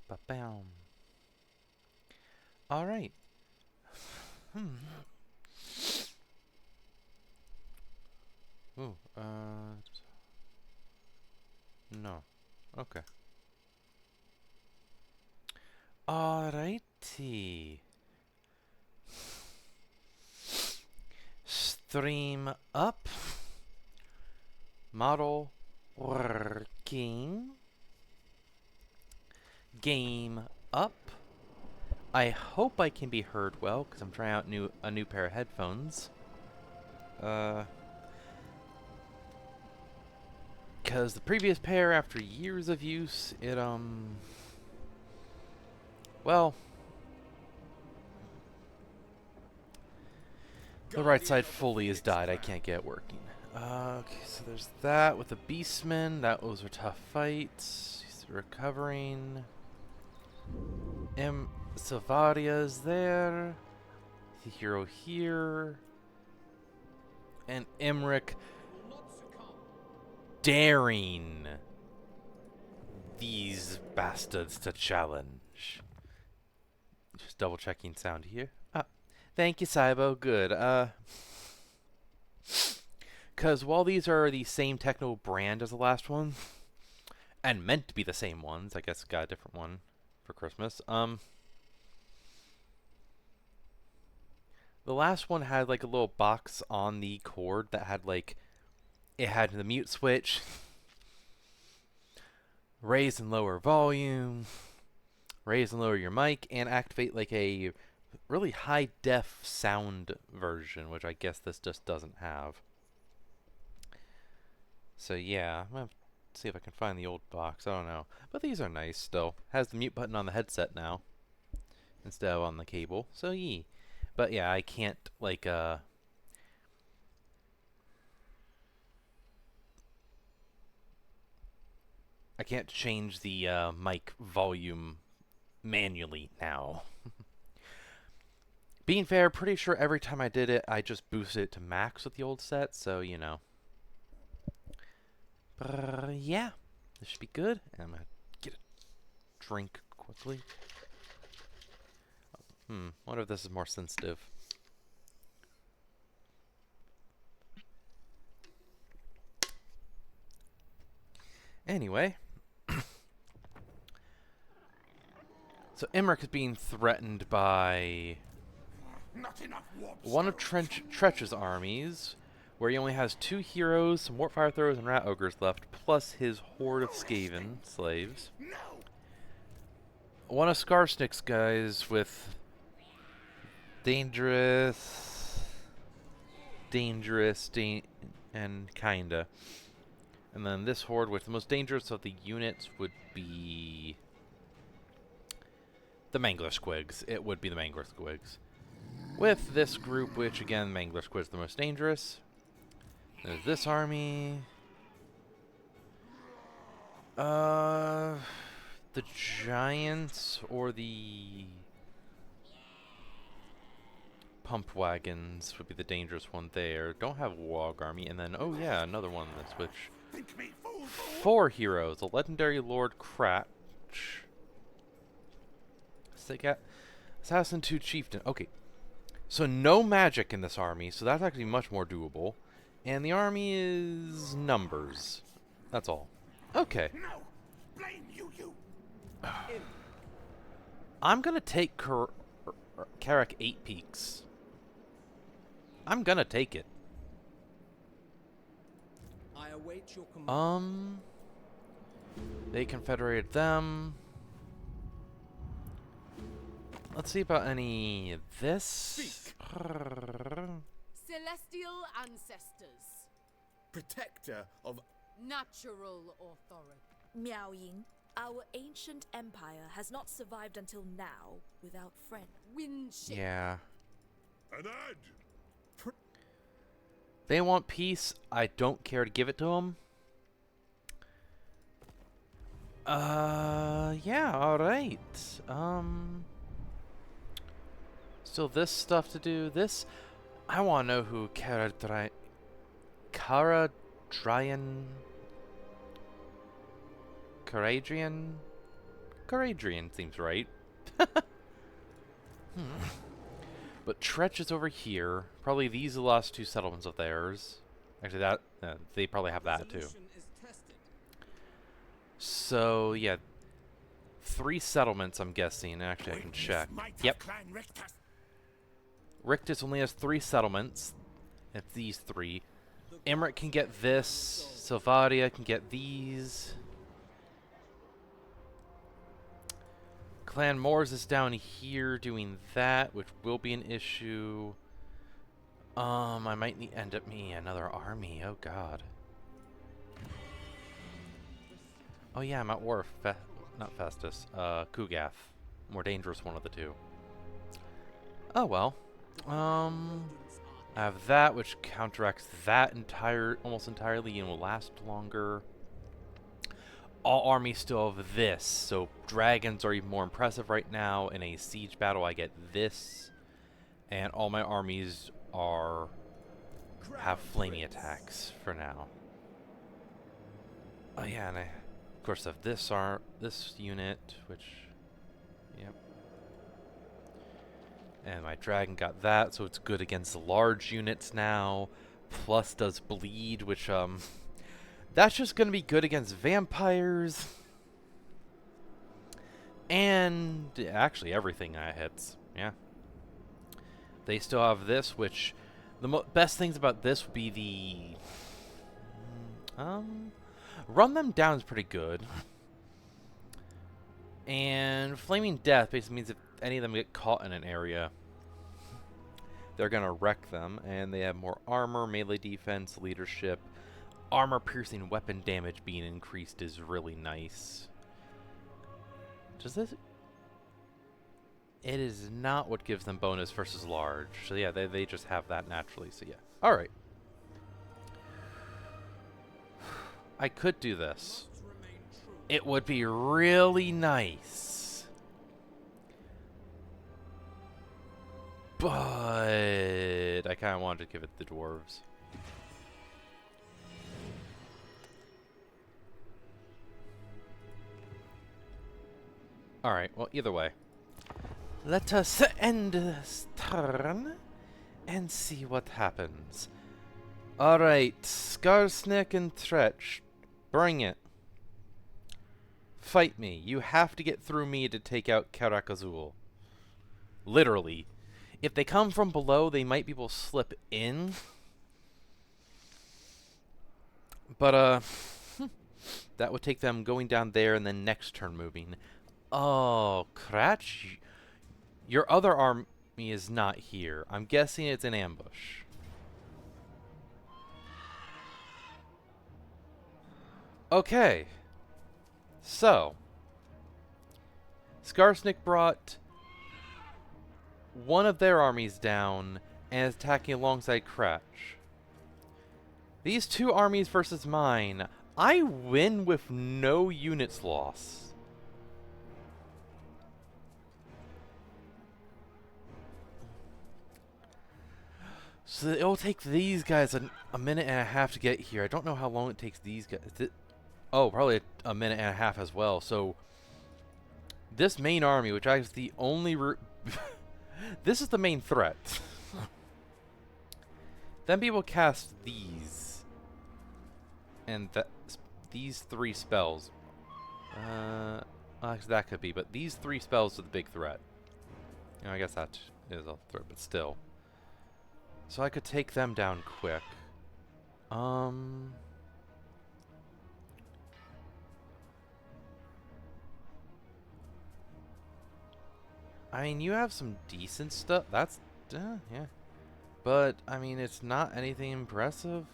Ba-bam. All right. Ooh, no. Okay. Alrighty. Stream up. Model working. Game up. I hope I can be heard well because I'm trying out a new pair of headphones. Because the previous pair, after years of use, well, the right side fully has died. I can't get it working. Okay, so there's that with the Beastmen. That was a tough fight. He's recovering. Silvaria's there. The hero here. And Imrik daring these bastards to challenge. Just double checking sound here. Thank you, Saibo. Good. Because while these are the same techno brand as the last one, and meant to be the same ones, I guess got a different one for Christmas. The last one had like a little box on the cord that had like, it had the mute switch, raise and lower volume, raise and lower your mic, and activate like a really high def sound version, which I guess this just doesn't have. So yeah, I'm gonna see if I can find the old box. I don't know, but these are nice still. Has the mute button on the headset now instead of on the cable. So yeah, but yeah, I can't like I can't change the mic volume manually now. Being fair, pretty sure every time I did it, I just boosted it to max with the old set, so you know. But yeah, this should be good. And I'm gonna get a drink quickly. Wonder if this is more sensitive. Anyway. So Imrik is being threatened by one of Tretch's armies, where he only has 2 heroes, some warp fire throwers, and rat ogres left, plus his horde of Skaven slaves. One of Skarsnik's guys with dangerous, and kinda. And then this horde with the most dangerous of the units would be the Mangler Squigs. It would be the Mangler Squigs. With this group, which again, Mangler Squid's the most dangerous. There's this army. The giants or the pump wagons would be the dangerous one there. Don't have Wog army, and then oh yeah, another one in this, which 4 heroes: a legendary Lord Cratch, Assassin 2 Chieftain. Okay, so no magic in this army, so that's actually much more doable. And the army is numbers. That's all. Okay. No, blame you. I'm gonna take Karak 8 Peaks. I'm gonna take it. I await your command. They confederated them. Let's see about any of this. Speak. Celestial ancestors. Protector of Natural authority. Miaoying, our ancient empire has not survived until now without friends. Windshield. Yeah. An ad. They want peace. I don't care to give it to them. Yeah, alright. Still this stuff to do. This, I want to know who Caradrian Caradrian seems right. But Tretch is over here. Probably these are the last 2 settlements of theirs. Actually, that they probably have that too. Resolution is tested. So yeah, 3 settlements. I'm guessing. Actually, I can Witness check. might of Yep. Clan Rictus. Rictus only has 3 settlements. It's these 3. Imrik can get this. Silvaria can get these. Clan Moors is down here doing that, which will be an issue. I might end up me another army. Oh god. Oh yeah, I'm at war with not Festus. Kugath. More dangerous one of the 2. Oh well. I have that, which counteracts that almost entirely and will last longer. All armies still have this, so dragons are even more impressive right now. In a siege battle, I get this, and all my armies have flaming attacks for now. Oh yeah, and I of course have this unit, which, yep. And my dragon got that, so it's good against the large units now. Plus does bleed, which that's just going to be good against vampires. And actually everything hits. Yeah. They still have this, which the best things about this would be the run them down is pretty good. And Flaming Death basically means if any of them get caught in an area, they're going to wreck them. And they have more armor, melee defense, leadership. Armor-piercing weapon damage being increased is really nice. Does this... It is not what gives them bonus versus large. So yeah, they just have that naturally. So yeah. Alright. I could do this. It would be really nice. But I kind of wanted to give it the dwarves. Alright, well, either way. Let us end this turn and see what happens. Alright, Skarsnik and Tretch, bring it. Fight me. You have to get through me to take out Karak Azul. Literally. If they come from below, they might be able to slip in. But, that would take them going down there and then next turn moving. Oh, Cratch, your other army is not here. I'm guessing it's an ambush. Okay. So, Skarsnik brought one of their armies down and is attacking alongside Cratch. These 2 armies versus mine, I win with no units lost. So it'll take these guys a minute and a half to get here. I don't know how long it takes these guys. Oh, probably a minute and a half as well. So this main army, which is the only this is the main threat. Then people cast these. And these 3 spells. Actually, that could be, but these 3 spells are the big threat. You know, I guess that is a threat, but still. So I could take them down quick. I mean, you have some decent stuff. That's, yeah. But, I mean, it's not anything impressive.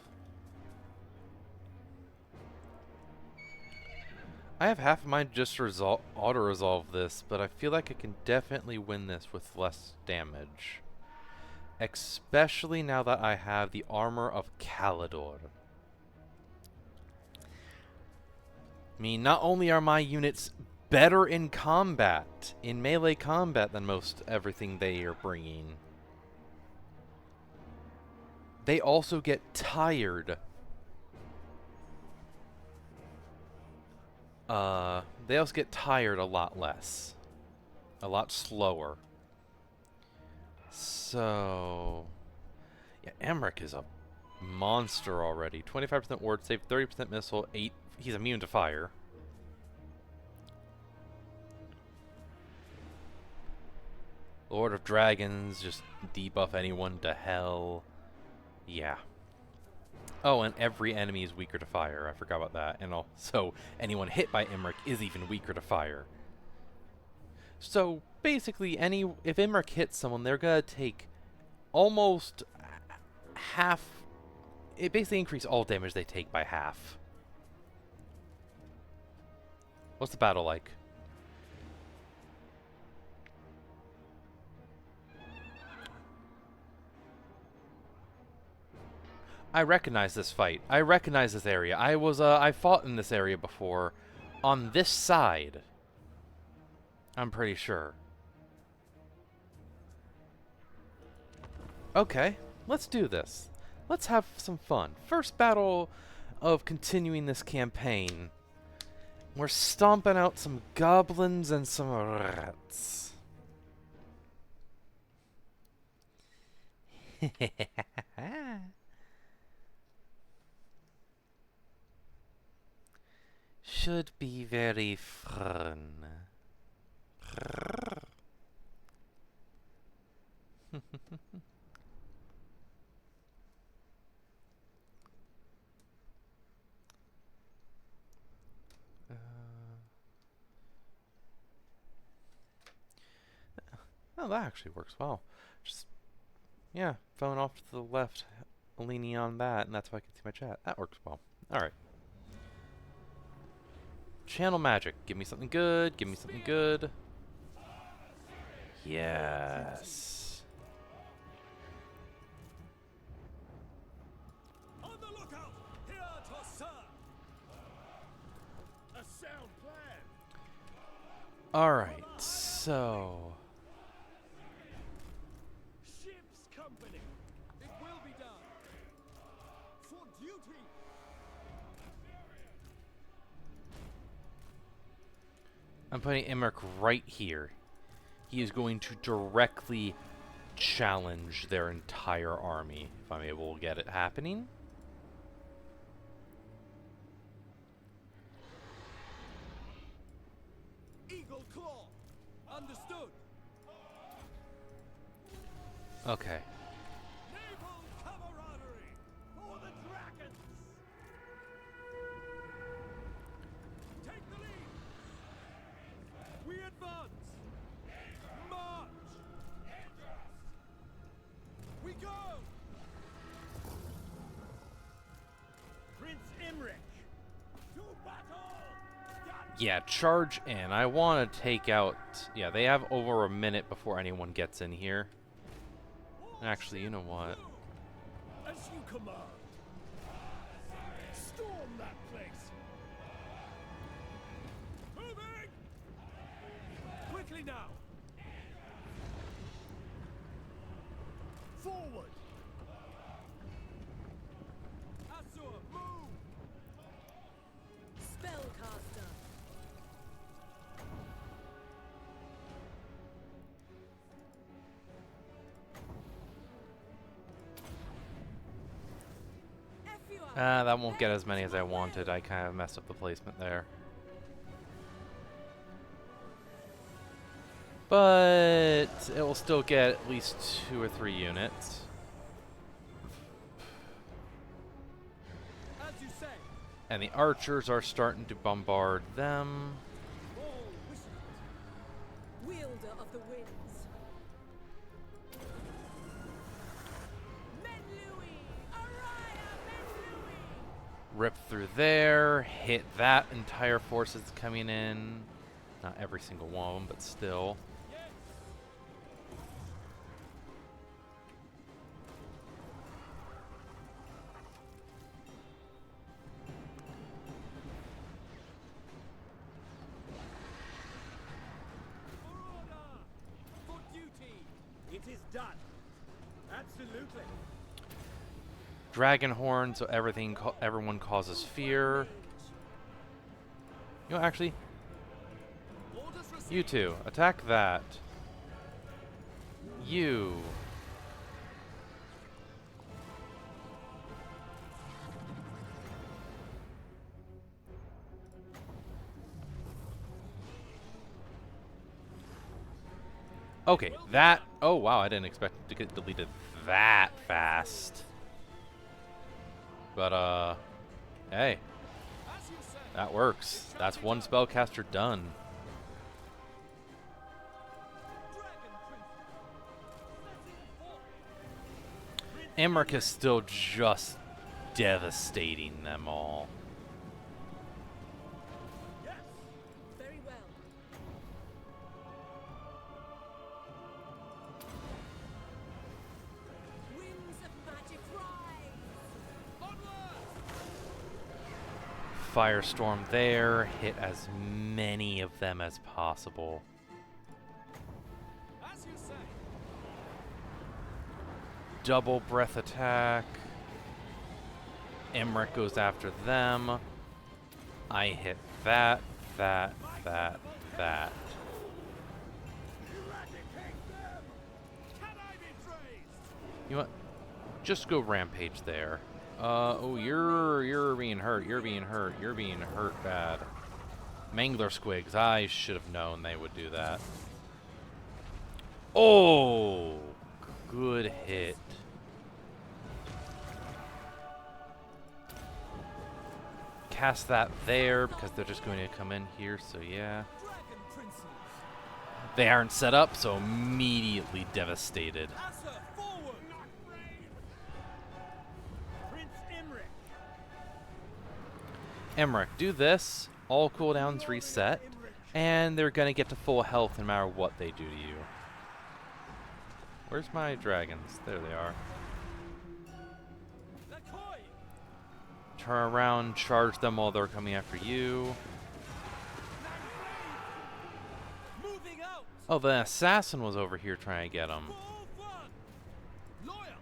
I have half of mine just auto-resolve this, but I feel like I can definitely win this with less damage. Especially now that I have the armor of Kalidor. I mean, not only are my units better in combat, in melee combat than most everything they are bringing, they also get tired they also get tired a lot less. A lot slower. So, yeah, Imrik is a monster already. 25% ward save, 30% missile, 8. He's immune to fire. Lord of Dragons, just debuff anyone to hell. Yeah. Oh, and every enemy is weaker to fire. I forgot about that. And also, anyone hit by Imrik is even weaker to fire. So, basically, if Imrik hits someone, they're gonna take almost half. It basically increases all damage they take by half. What's the battle like? I recognize this fight. I recognize this area. I fought in this area before. On this side. I'm pretty sure. Okay, let's do this. Let's have some fun. First battle of continuing this campaign. We're stomping out some goblins and some rats. Should be very fun. Oh, that actually works well. Just, yeah, phone off to the left, leaning on that, and that's how I can see my chat. That works well. Alright. Channel magic. Give me something good. Give me something good. Yes. On the lookout! Here to serve! A sound plan! Alright, so... Ship's company! It will be done! For duty! I'm putting Imrik right here. He is going to directly challenge their entire army, if I'm able to get it happening. Eagle claw! Understood! Okay. Naval camaraderie! For the dragons! Take the lead! We advance! March! We go! Prince Imrik! To battle! Yeah, charge in. I want to take out... Yeah, they have over a minute before anyone gets in here. Actually, you know what? As you command. Storm that place. Moving! Quickly now. Forward. Azur, move. Spellcaster. That won't get as many as I wanted. I kind of messed up the placement there. But it will still get at least 2 or 3 units. As you say. And the archers are starting to bombard them. All wishes. Wielder of the winds. Rip through there, hit that entire force that's coming in. Not every single one of them, but still. For duty. It is done. Absolutely. Dragon horn, so everyone causes fear. You know, actually, Orders received. you two, attack that. You. Okay, that. Oh wow, I didn't expect to get deleted that fast. But hey, As you say. that works. That's one spellcaster done. Dragon Prince. Imrik is still just devastating them all. Yes. Very well. Winds of magic rise. Onward. Firestorm there. Hit as many of them as possible. As you say. Double breath attack. Imrik goes after them. I hit that, that. Eradicate them. Can I be praised? You know what? Just go rampage there. Oh, you're being hurt. You're being hurt. You're being hurt bad. Mangler squigs. I should have known they would do that. Oh, good hit. Cast that there because they're just going to come in here. So yeah, Dragon Princes. they aren't set up, so immediately devastated. Asa, forward. Prince Imrik. Imrik, do this. All cooldowns reset, and they're gonna get to full health no matter what they do to you. Where's my dragons? There they are. Lakoi. Turn around, charge them while they're coming after you. Moving out. Oh, the assassin was over here trying to get him. Full front. Loyal.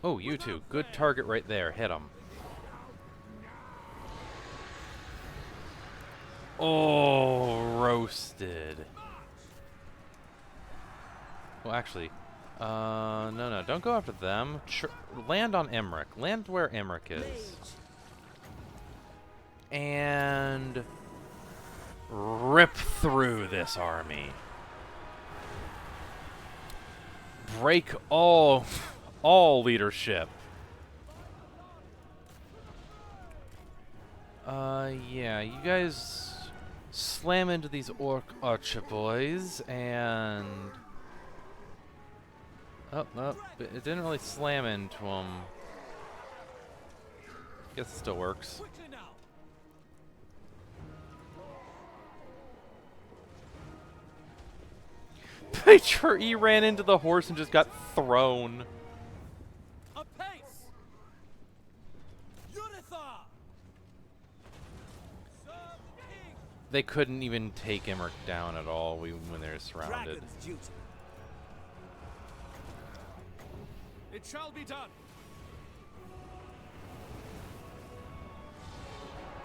Oh, you two. Good target right there. Hit him. Oh, roasted. Well, actually, no, don't go after them. Land on Imrik. Land where Imrik is. And rip through this army. Break all leadership. Yeah, you guys slam into these orc archer boys and oh, it didn't really slam into them. Guess it still works. Quickly now. He ran into the horse and just got thrown. A pace. Unithar. Serve the king. They couldn't even take Imrik down at all when they're surrounded. Dragon's duty. It shall be done.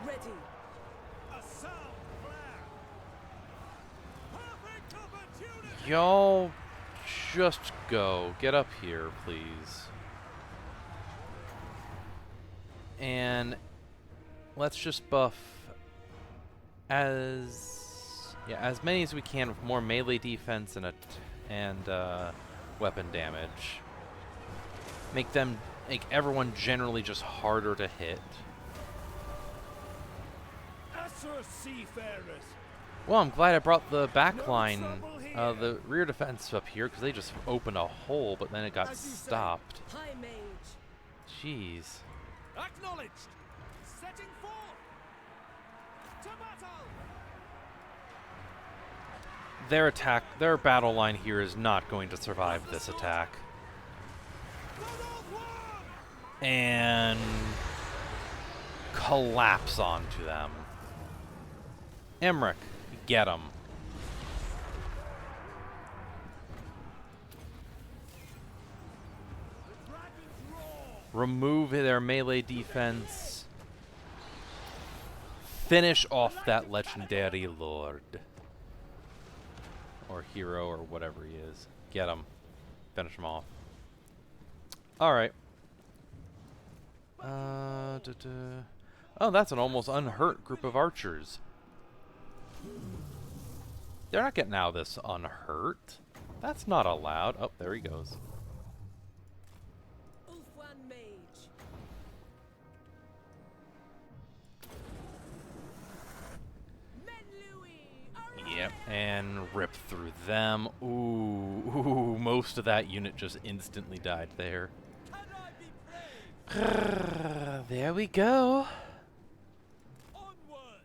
Ready. A sound flare. Perfect opportunity. Y'all just go. Get up here, please. And let's just buff as many as we can with more melee defense and weapon damage. Make everyone generally just harder to hit. Asura seafarers. Well, I'm glad I brought the back line, the rear defense up here, because they just opened a hole, but then it got As you say. stopped. High mage. Jeez. Acknowledged. Setting forth. To battle. Their battle line here is not going to survive this attack. The North One. And collapse onto them. Imrik, get him. The Dragon's roar. Remove their melee defense. finish off that legendary lord. Or hero, or whatever he is. Get him. Finish him off. Alright. Oh, that's an almost unhurt group of archers. They're not getting out of this unhurt. That's not allowed. Oh, there he goes. Ulfwan Mage. Menlui. Yep, and rip through them. Ooh, most of that unit just instantly died there. Can I be brave? There we go. Onward!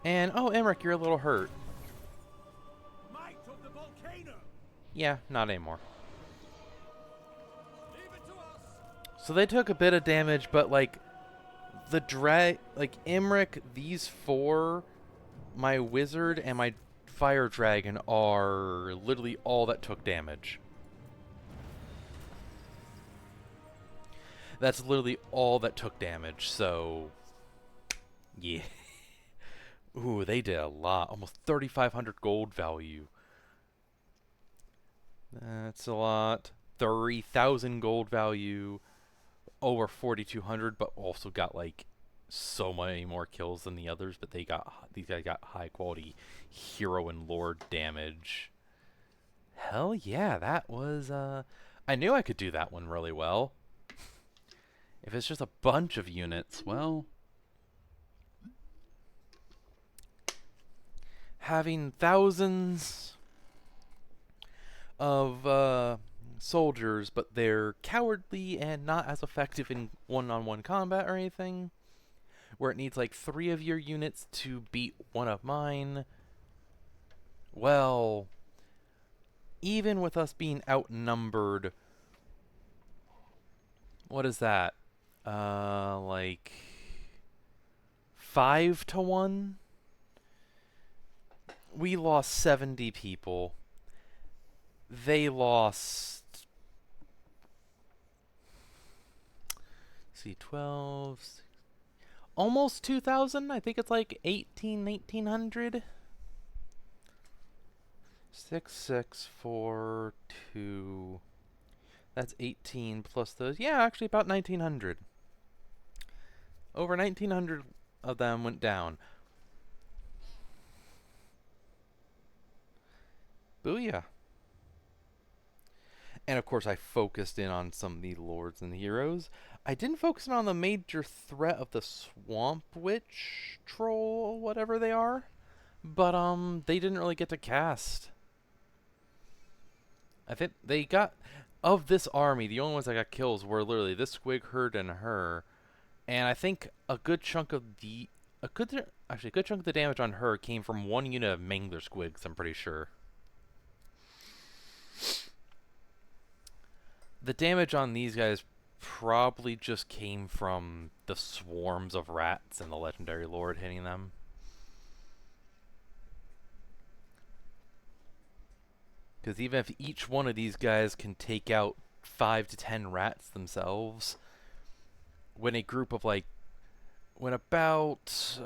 And, oh, Imrik, you're a little hurt. Might of the volcano! Yeah, not anymore. Leave it to us! So they took a bit of damage, but, like, the Imrik, these four, my wizard, and my fire dragon are literally all that took damage. That's literally all that took damage, so... yeah. Ooh, they did a lot. Almost 3,500 gold value. That's a lot. 30,000 gold value. Over 4,200, but also got, like, so many more kills than the others. But these guys got high quality hero and lord damage. Hell yeah, that was, I knew I could do that one really well. If it's just a bunch of units, well... having thousands of soldiers, but they're cowardly and not as effective in one-on-one combat or anything, where it needs like 3 of your units to beat 1 of mine. Well, even with us being outnumbered, what is that? Like 5 to 1? We lost 70 people. They lost... let's see, 12... almost 2,000? I think it's like 1,800? 6, 6, 4, 2... that's 18 plus those. Yeah, actually about 1,900. Over 1,900 of them went down. Booyah. And of course I focused in on some of the lords and heroes. I didn't focus in on the major threat of the swamp witch troll, whatever they are. But they didn't really get to cast. I think they got, of this army, the only ones that got kills were literally this squig herd and her. And I think a good chunk of the a good chunk of the damage on her came from one unit of mangler squigs, I'm pretty sure. The damage on these guys probably just came from the swarms of rats and the legendary lord hitting them. Because even if each one of these guys can take out 5 to 10 rats themselves, when a group of like, when about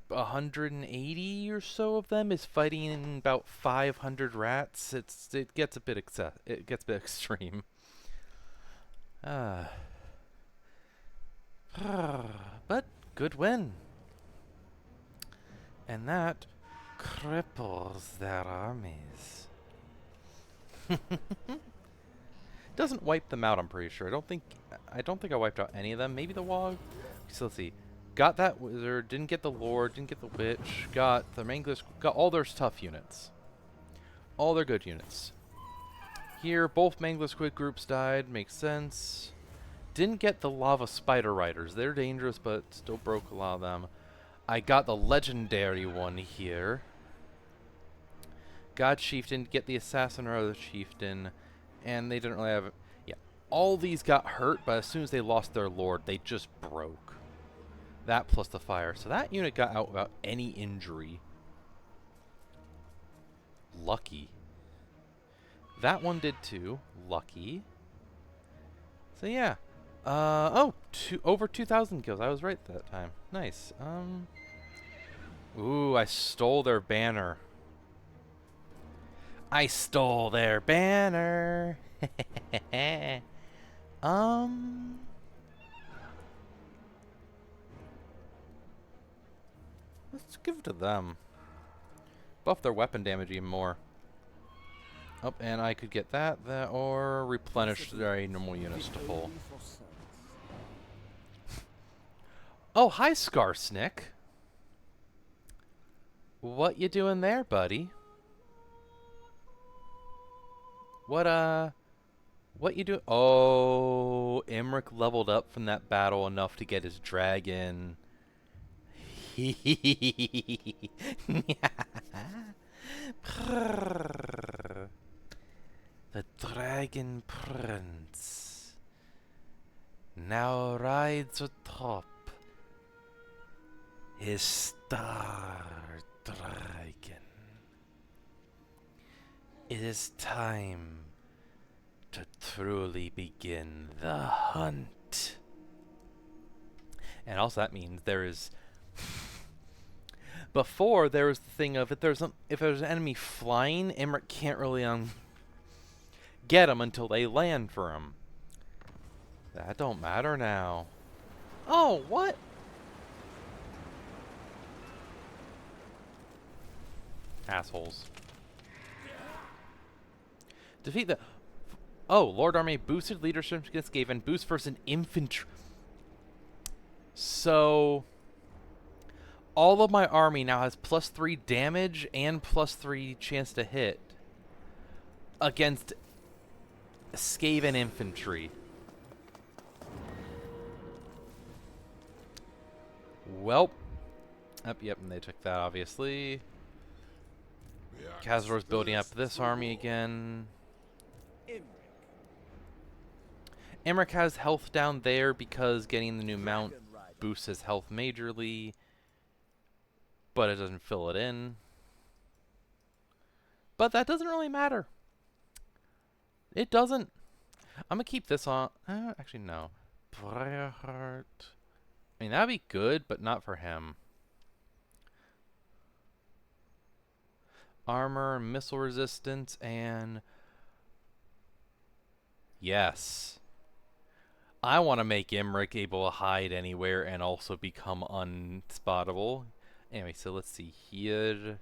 180 or so of them is fighting about 500 rats, it gets a bit extreme. But good win. And that cripples their armies. Doesn't wipe them out, I'm pretty sure. I don't think I wiped out any of them. Maybe the wog. So let's see. Got that wizard, didn't get the lord, didn't get the witch, got the mangler, got all their tough units. All their good units. Here, both mangler squid groups died, makes sense. Didn't get the lava spider riders. They're dangerous, but still broke a lot of them. I got the legendary one here. God Chieftain, get the assassin or other chieftain, and they didn't really have... yeah, all these got hurt, but as soon as they lost their lord, they just broke. That plus the fire. So that unit got out without any injury. Lucky. That one did too. Lucky. So yeah. Oh, over 2,000 kills. I was right that time. Nice. Ooh, I stole their banner. I stole their banner. um. Let's give it to them. Buff their weapon damage even more. Oh, and I could get that, or replenish their normal units to full. Oh, hi, Skarsnick. What you doing there, buddy? What you do? Oh, Imrik leveled up from that battle enough to get his dragon. The Dragon Prince now rides atop his star dragon. It is time to truly begin the hunt. And also that means there is... Before, there was the thing of if there's an enemy flying, Imrik can't really get him until they land for him. That don't matter now. Oh, what? Assholes. Defeat the... Oh, Lord Army boosted leadership against Skaven. Boost versus infantry. So... all of my army now has +3 damage and +3 chance to hit against Skaven infantry. Well, yep, and they took that obviously. Khazar's building up this army again. Imrik has health down there because getting the new mount boosts his health majorly, but it doesn't fill it in. But that doesn't really matter. It doesn't. I'm gonna keep this on. Actually, no. Briarheart. I mean, that'd be good, but not for him. Armor, missile resistance, and... yes. I want to make Imrik able to hide anywhere and also become unspottable. Anyway, so let's see here.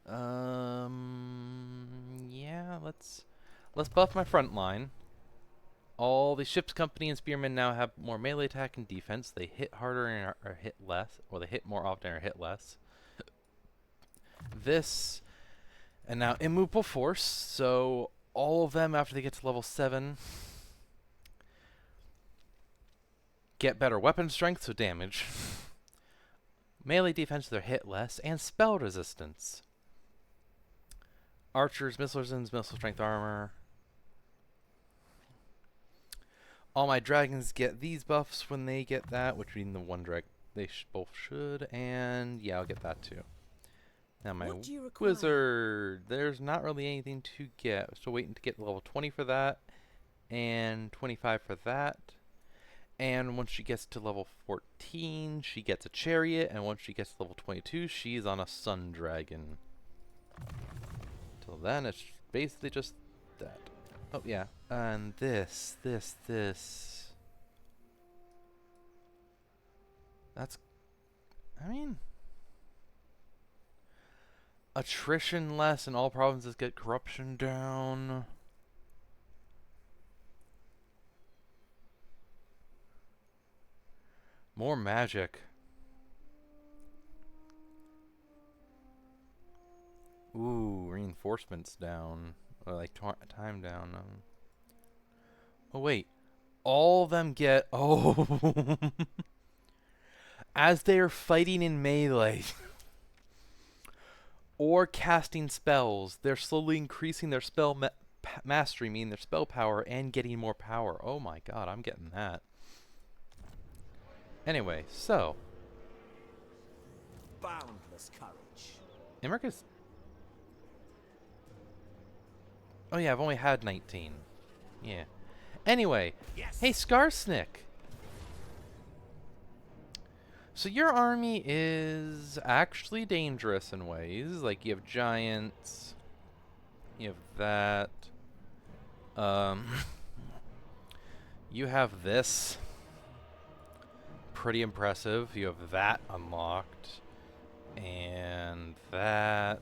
Yeah, let's buff my front line. All the ship's company and spearmen now have more melee attack and defense. They hit harder and or hit less, or they hit more often or hit less. This, and now immovable force. So all of them after they get to level 7 get better weapon strength, so damage. Melee defense, they're hit less, and spell resistance. Archers, missile resistance, missile strength armor. All my dragons get these buffs when they get that, which means the one drag they both should, and yeah, I'll get that too. Now my wizard, there's not really anything to get. Still waiting to get level 20 for that, and 25 for that. And once she gets to level 14, she gets a chariot, and once she gets to level 22, she's on a sun dragon. Till then, it's basically just that. Oh, yeah. And this. That's... I mean... attrition less, and all provinces get corruption down. More magic. Ooh, reinforcements down. Or like time down. Oh wait. All of them get... oh. As they are fighting in melee. Or casting spells, they're slowly increasing their spell mastery, meaning their spell power, and getting more power. Oh my god, I'm getting that. Anyway, so Boundless courage. Imrik is... oh yeah, I've only had 19. Yeah. Anyway, hey Skarsnik. So your army is actually dangerous in ways. Like you have giants. You have that. You have this. Pretty impressive. You have that unlocked. And that.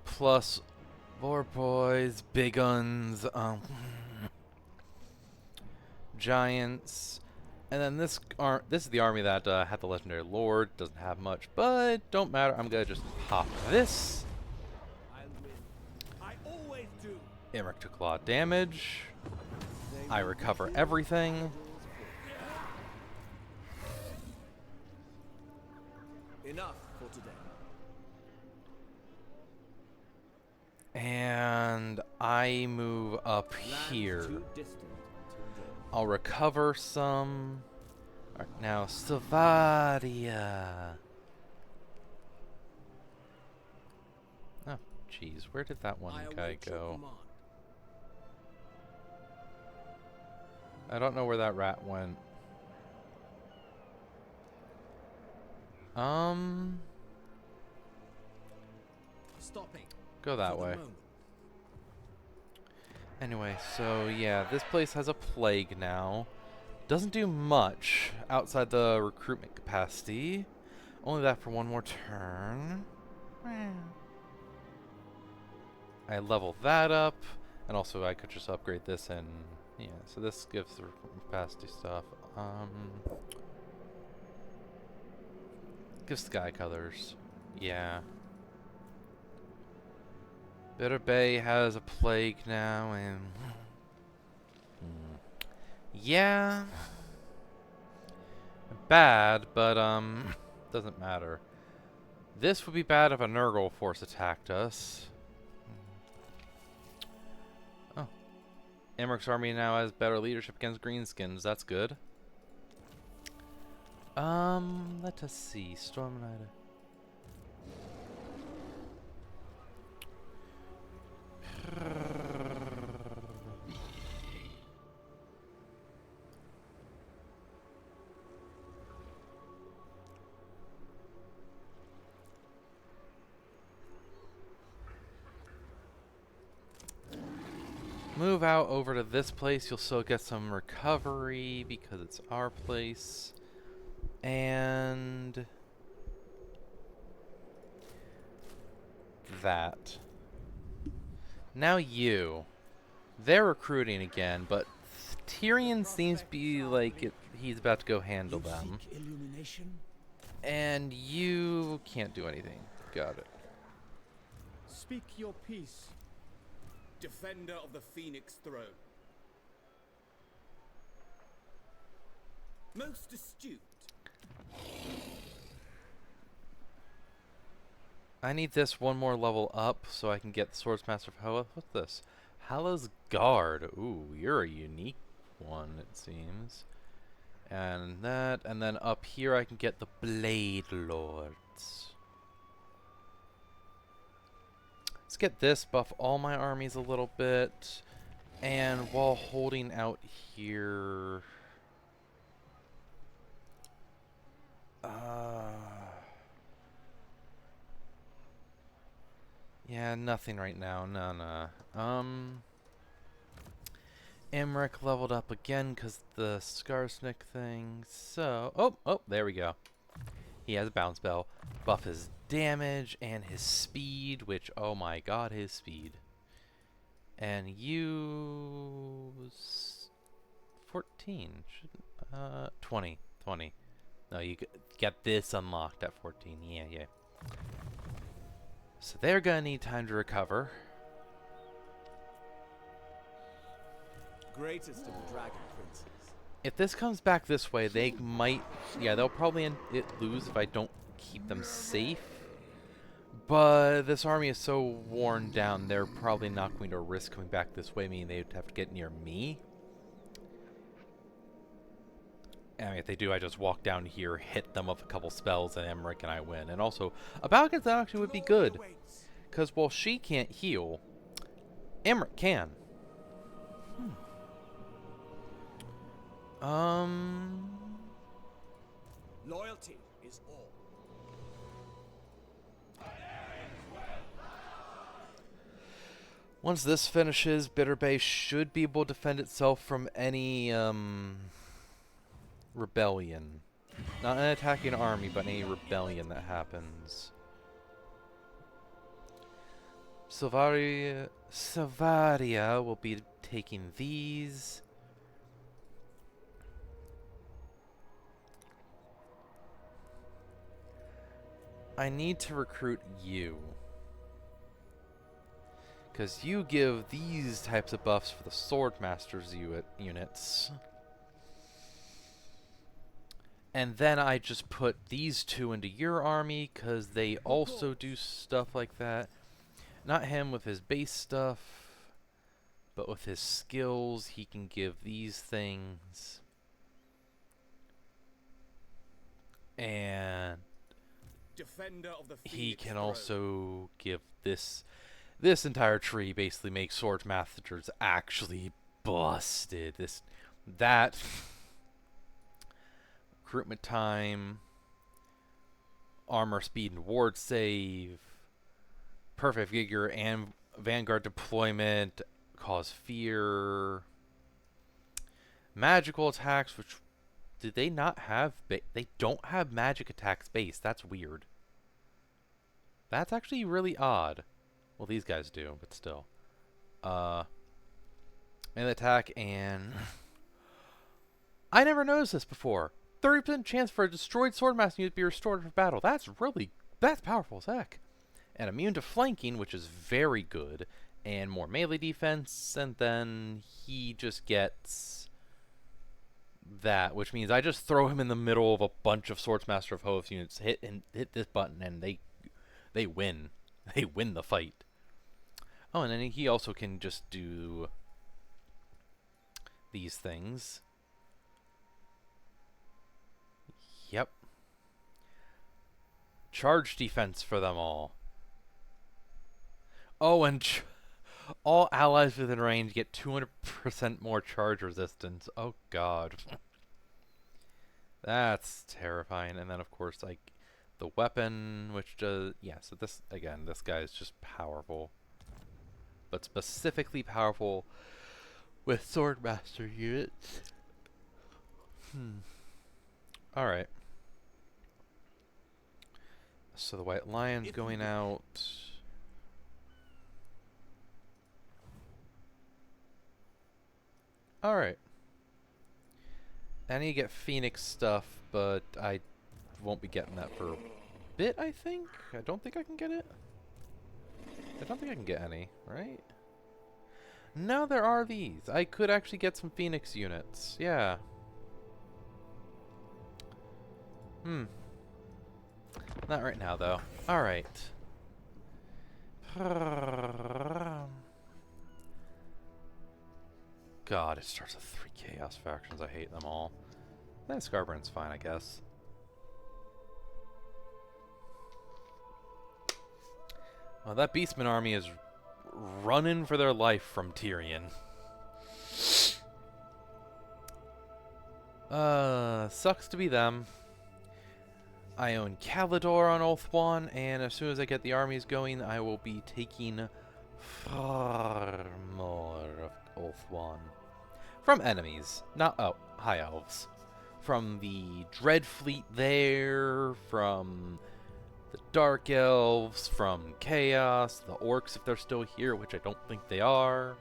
Plus more boys, big guns, giants. And then this is the army that had the legendary lord. Doesn't have much, but don't matter. I'm gonna just pop this. I'll win. I always do. Imrik took a lot of damage. I recover everything. Enough for today. And I move up here. Too distant to engage. I'll recover some. Alright, now Savaria. Oh, jeez, where did that one I guy await your go? command. I don't know where that rat went. Stopping. Go that For the way. moment. Anyway, so yeah, this place has a plague now. Doesn't do much outside the recruitment capacity. Only that for one more turn. I level that up, and also I could just upgrade this and yeah, so this gives the recruitment capacity stuff. Gives sky colors. Yeah. Bitter Bay has a plague now, and yeah, bad, but doesn't matter. This would be bad if a Nurgle force attacked us. Oh, Imrik's army now has better leadership against greenskins. That's good. Let us see. Storm Knight. Move out over to this place. You'll still get some recovery because it's our place. And that. Now you. They're recruiting again, but Tyrion seems to be like he's about to go handle them. Seek illumination? And you can't do anything. Got it. Speak your peace. Defender of the Phoenix throne. Most astute. I need this one more level up so I can get the Swordsmaster of Hoa. What's this? Hala's Guard. Ooh, you're a unique one, it seems. And that, and then up here I can get the Blade Lords. Let's get this, buff all my armies a little bit. And while holding out here... yeah, nothing right now. No. Imrik leveled up again because the Skarsnik thing. So, oh, there we go. He has a bounce spell. Buff his damage and his speed, which, oh my god, his speed. And use 14. 20. No, you get this unlocked at 14. Yeah. So they're gonna need time to recover. Greatest of the dragon princes. If this comes back this way, they might... yeah, they'll probably lose if I don't keep them safe. But this army is so worn down, they're probably not going to risk coming back this way, meaning they'd have to get near me. I mean, if they do, I just walk down here, hit them with a couple spells, and Imrik and I win. And also, a battle against that actually would be good. Because while she can't heal, Imrik can. Loyalty is all. Once this finishes, Bitter Bay should be able to defend itself from any rebellion. Not an attacking army, but any rebellion that happens. Sylvaria will be taking these. I need to recruit you. Because you give these types of buffs for the Swordmaster's units. And then I just put these two into your army, because they also do stuff like that. Not him with his base stuff, but with his skills, he can give these things. And Defender of the he Phoenix can throne. also give this. This entire tree basically makes Sword Masters actually busted. That recruitment time, armor speed and ward save, perfect vigor and vanguard deployment, cause fear, magical attacks, which did they not have? They don't have magic attacks base. That's weird. That's actually really odd. Well, these guys do, but still. Melee attack and I never noticed this before. 30% chance for a destroyed Swordmaster unit to be restored for battle. That's powerful as heck. And immune to flanking, which is very good, and more melee defense, and then he just gets that, which means I just throw him in the middle of a bunch of Swordsmaster of Hoth units, hit this button, and they win. They win the fight. Oh, and then he also can just do these things. Yep. Charge defense for them all. Oh, and all allies within range get 200% more charge resistance. Oh, God. That's terrifying. And then, of course, like, the weapon, which does... Yeah, so this, again, this guy is just powerful. But specifically powerful with Swordmaster units. Alright. So the White Lion's going out. Alright. I need to get Phoenix stuff, but I won't be getting that for a bit, I think? I don't think I can get it. I don't think I can get any, right? No, there are these. I could actually get some Phoenix units. Yeah. Not right now, though. Alright. God, it starts with 3 Chaos factions. I hate them all. That Scarbrand's fine, I guess. Well, that Beastman army is running for their life from Tyrion. Sucks to be them. I own Calidor on Ulthuan, and as soon as I get the armies going, I will be taking far more of Ulthuan. From enemies, not high elves. From the Dread Fleet there, from the Dark Elves, from Chaos, the Orcs if they're still here, which I don't think they are.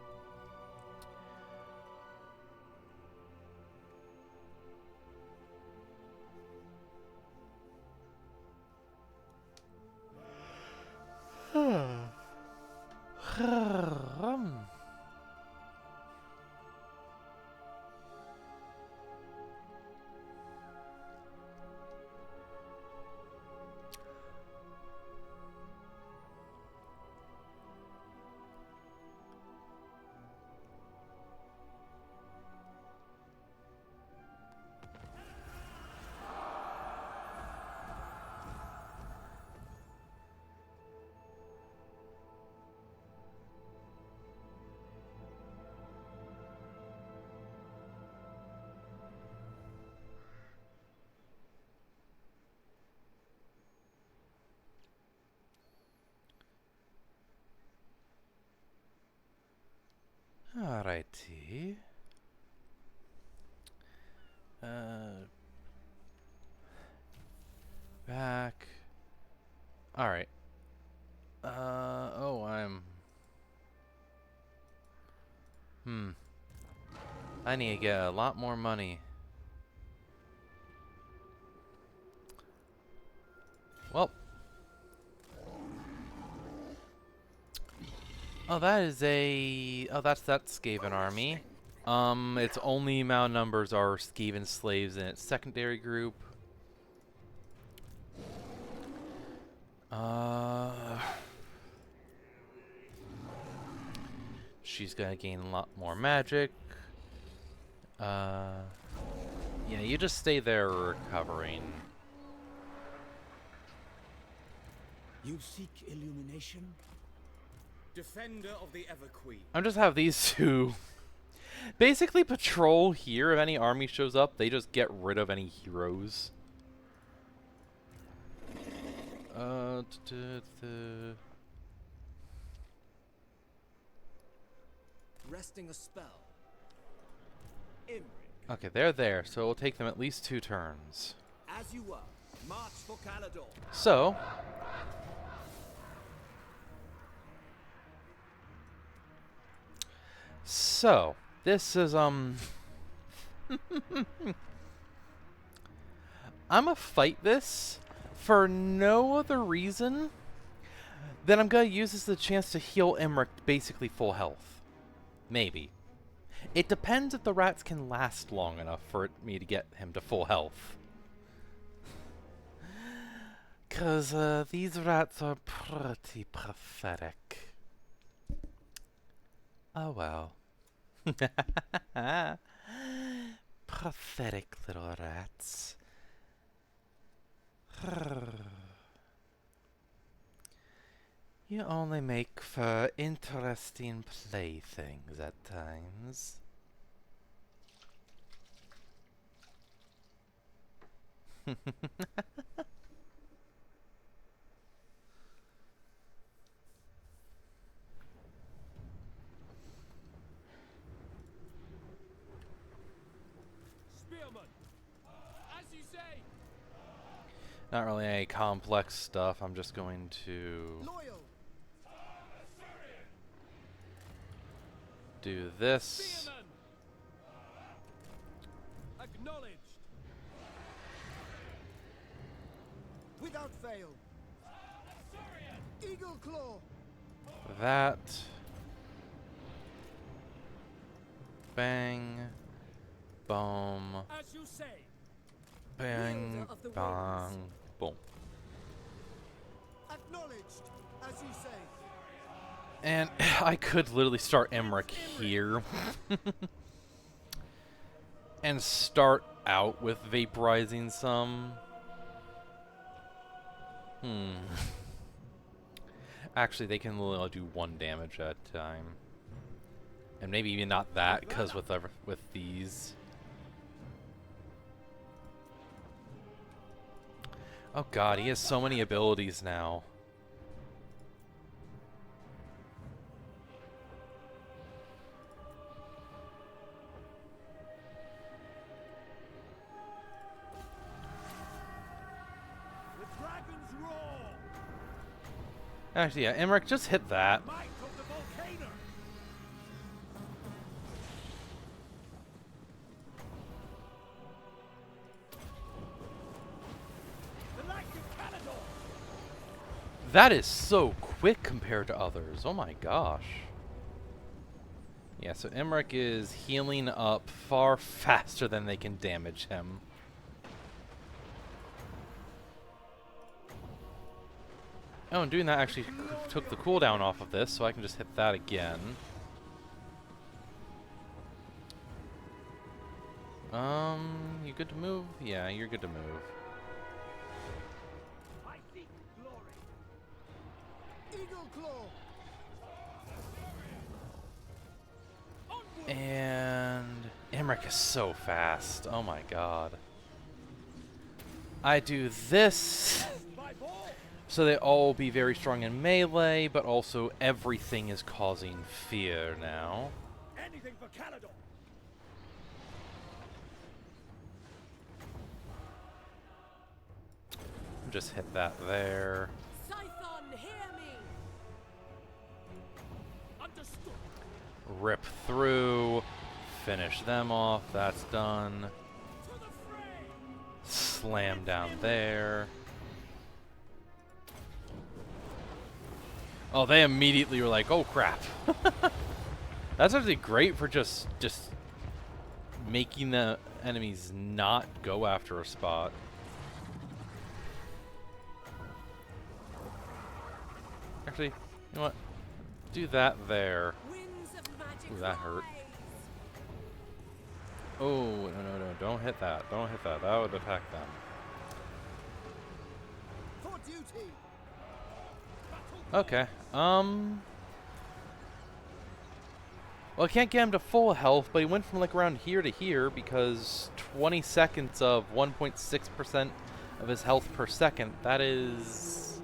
Alrighty. Back. Alright. Oh, I need to get a lot more money. Well. Oh, that is a... Oh, that's Skaven army. Its only amount of numbers are Skaven slaves in its secondary group. She's gonna gain a lot more magic. Yeah, you just stay there recovering. You seek illumination? Defender of the Ever Queen. I'm just have these two basically patrol here. If any army shows up, they just get rid of any heroes. Resting a spell. Imrik. Okay, they're there, so it'll take them at least 2 turns. As you were. March for Calador. So, this is, I'ma fight this for no other reason than I'm gonna use this as a chance to heal Imrik basically full health. Maybe. It depends if the rats can last long enough for me to get him to full health. 'Cause, these rats are pretty pathetic. Oh well. Pathetic little rats. You only make for interesting playthings at times. Spearman. As you say. Not really any complex stuff. I'm just going to Loyal. do this. Spearman. Acknowledged. Without fail. Eagle claw. That. Bang. Boom. As you say. Bang. Wielder of the Bang. winds. Boom. Acknowledged. As you say. And I could literally start Imrik here. And start out with vaporizing some. Actually, they can only do 1 damage at a time. And maybe even not that, because with these. Oh god, he has so many abilities now. The dragon's roar. Actually, yeah, Imrik, just hit that. Might of the volcano. The light of Calador. That is so quick compared to others. Oh my gosh. Yeah, so Imrik is healing up far faster than they can damage him. Oh, and doing that actually took the cooldown off of this, so I can just hit that again. You good to move? Yeah, you're good to move. I seek glory. Eagle claw. Onward. And Imrik is so fast. Oh my god. I do this, My ball. so they all be very strong in melee, but also everything is causing fear now. Enem. anything for Caledon. Just hit that there. Scython, hear me! Understood. Rip through. Finish them off. That's done. To the fray. Slam down there. Oh, they immediately were like, oh crap. That's actually great for just making the enemies not go after a spot. Actually, you know what? Do that there. Winds of magic Ooh, that hurt. rise. Oh, no. Don't hit that. Don't hit that. That would attack them. For duty. Okay. Well, I can't get him to full health, but he went from like around here to here because 20 seconds of 1.6% of his health per second. That is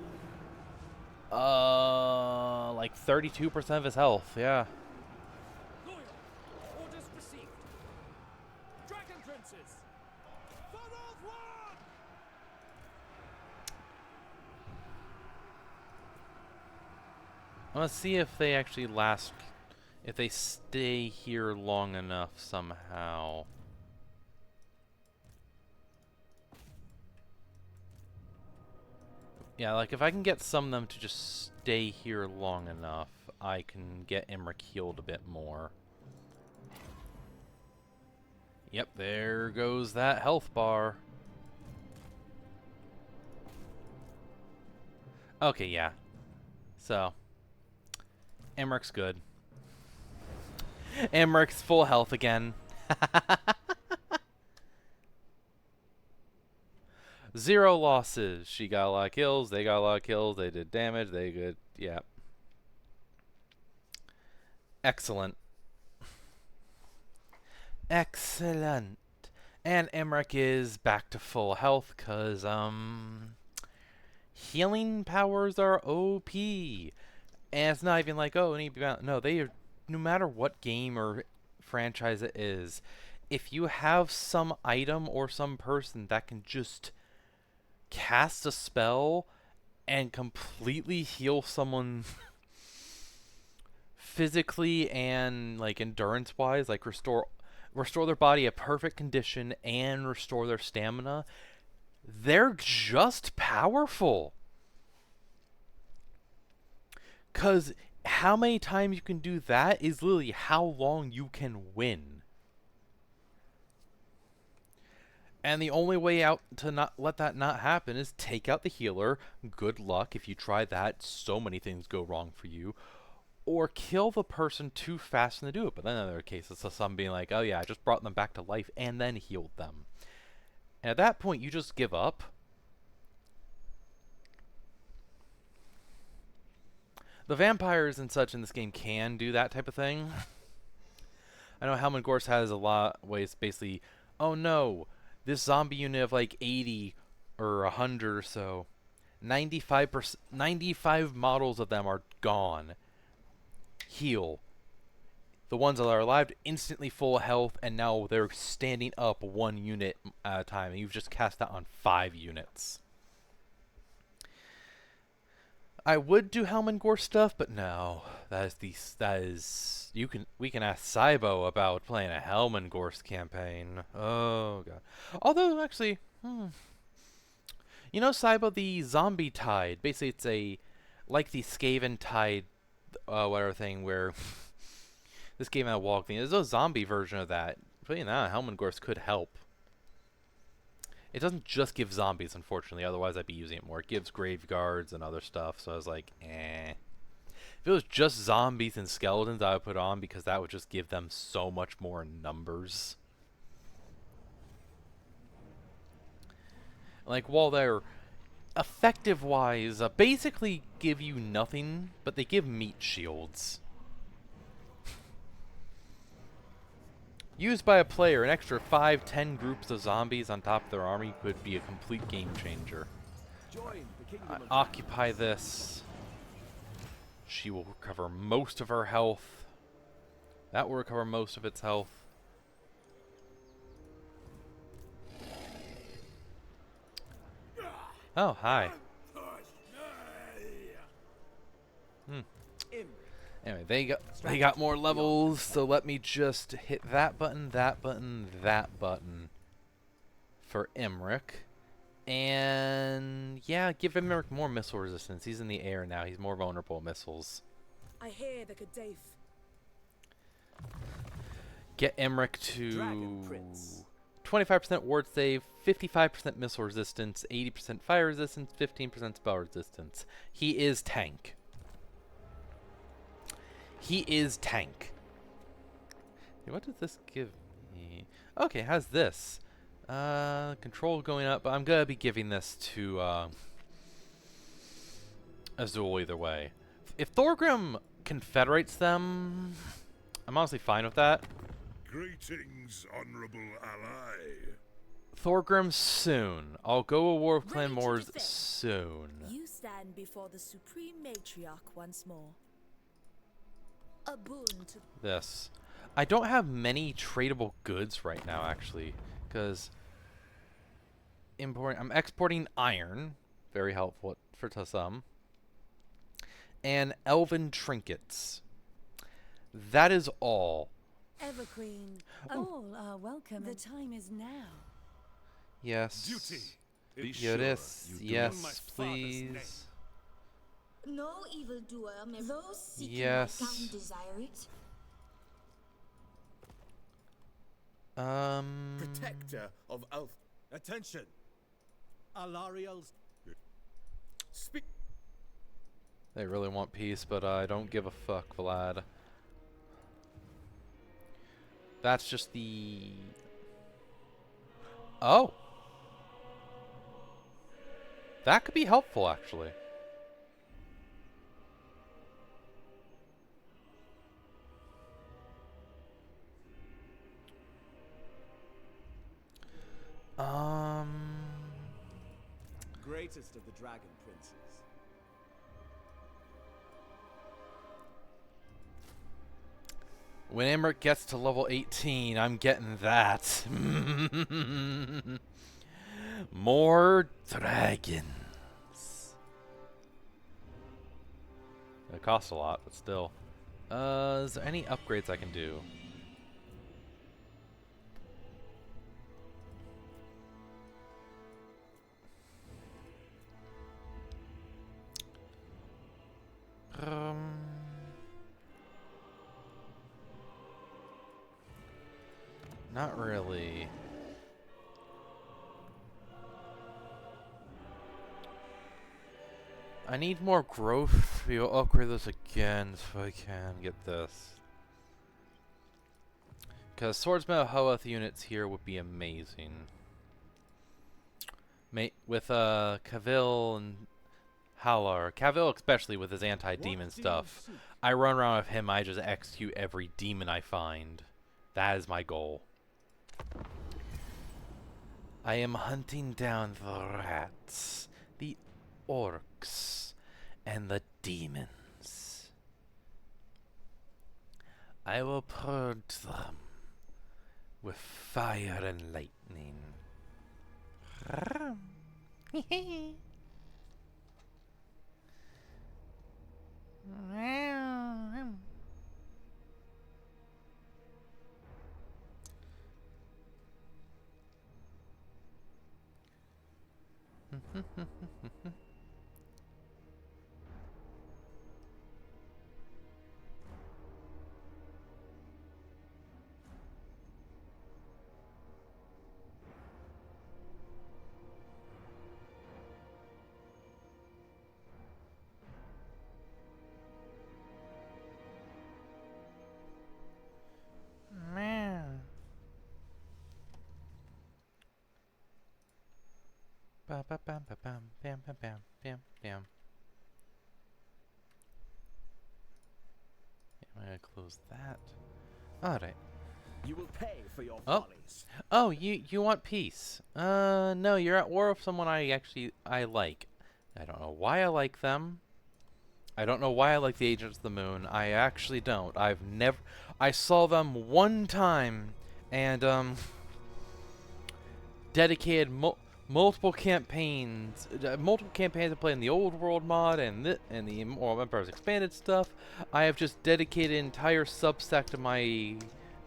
like 32% of his health. Yeah. Loyal. Orders received. Dragon Princes. Forward one. I want to see if they actually last, if they stay here long enough somehow. Yeah, like if I can get some of them to just stay here long enough, I can get Imrik healed a bit more. Yep, there goes that health bar. Okay, yeah. So, Imrik's good. Imrik's full health again. 0 losses. She got a lot of kills. They got a lot of kills. They did damage. They good. Yeah. Excellent. Excellent. And Imrik is back to full health because, healing powers are OP. And it's not even like, oh, no, they are, no matter what game or franchise it is, if you have some item or some person that can just cast a spell and completely heal someone physically and like endurance wise, like restore their body a perfect condition and restore their stamina, they're just powerful. Cause how many times you can do that is literally how long you can win. And the only way out to not let that not happen is take out the healer. Good luck if you try that. So many things go wrong for you. Or kill the person too fast to do it. But then in other cases, it's some being like, oh yeah, I just brought them back to life and then healed them. And at that point, you just give up. The vampires and such in this game can do that type of thing. I know Helm and Gorse has a lot of ways, basically, oh no, this zombie unit of like 80 or 100 or so, 95 models of them are gone. Heal. The ones that are alive, instantly full health, and now they're standing up 1 unit at a time, and you've just cast that on 5 units. I would do Helm and Gore stuff, but no. We can ask Cybo about playing a Helm and Gorse campaign. Oh god. Although actually, you know Cybo, the zombie tide, basically it's like the Skaven tide whatever thing where this game had a walk thing. There's a zombie version of that. Putting that on Helm and Gorse could help. It doesn't just give zombies, unfortunately. Otherwise, I'd be using it more. It gives graveguards and other stuff. So I was like, eh. If it was just zombies and skeletons, I would put on because that would just give them so much more numbers. Like, while they're effective-wise, basically give you nothing, but they give meat shields. Used by a player, an extra 5-10 groups of zombies on top of their army could be a complete game changer. Join the kingdom of Occupy this. She will recover most of her health. That will recover most of its health. Oh, hi. Imrik. Anyway, they got more levels, so let me just hit that button, that button, that button for Imrik. And yeah, give Imrik more missile resistance. He's in the air now. He's more vulnerable to missiles. I hear the Gaddafi. Get Imrik Dragon to Prince. 25% ward save, 55% missile resistance, 80% fire resistance, 15% spell resistance. He is tank. He is tank. Hey, what does this give me? Okay, how's this? Control going up, but I'm gonna be giving this to Azul either way. If Thorgrim confederates them, I'm honestly fine with that. Greetings, honorable ally. Thorgrim soon. I'll go a War of Ready to Claymores defend. soon. You stand before the Supreme Matriarch once more. A boon to This. I don't have many tradable goods right now, actually, because I'm exporting iron, very helpful for to some, and elven trinkets. That is all. Everqueen, all are welcome. The time is now. Yes. Duty. Be Yes, sure you do yes, my father's please. name. No evildoer may those seeking Yes. my town desire it. Protector of Alf. Attention. Alariel's. Speak. They really want peace, but I don't give a fuck, Vlad. That's just the... Oh! That could be helpful, actually. Greatest of the Dragon Princes. When Imrik gets to level 18, I'm getting that. More dragons. It costs a lot, but still. Is there any upgrades I can do? Not really. I need more growth to be able to upgrade this again so I can get this. Because Swordsman of Hoeth units here would be amazing. With Cavill and Halar. Cavill especially with his anti-demon What do you stuff. seek? I run around with him, I just execute every demon I find. That is my goal. I am hunting down the rats, the orcs, and the demons. I will purge them with fire and lightning. Ba ba bam ba bam bam bam bam bam bam. I'm gonna close that. Alright. You will pay for your Oh. follies. Oh, you want peace? No, you're at war with someone I like. I don't know why I like them. I don't know why I like the Agents of the Moon. I actually don't. I saw them one time, and dedicated multiple campaigns to play in the old world mod and the Empire's Expanded stuff. I have just dedicated an entire subsect of my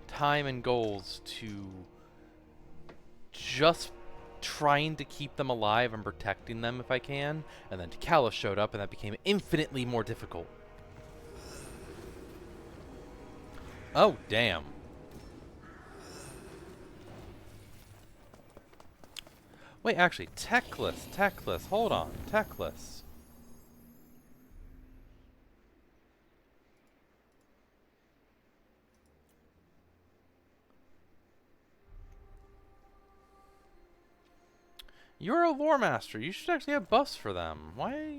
time and goals to just trying to keep them alive and protecting them if I can, and then T'Challa showed up and that became infinitely more difficult. Oh, damn. Wait, actually, Techless, hold on, Techless. You're a lore master. You should actually have buffs for them. Why?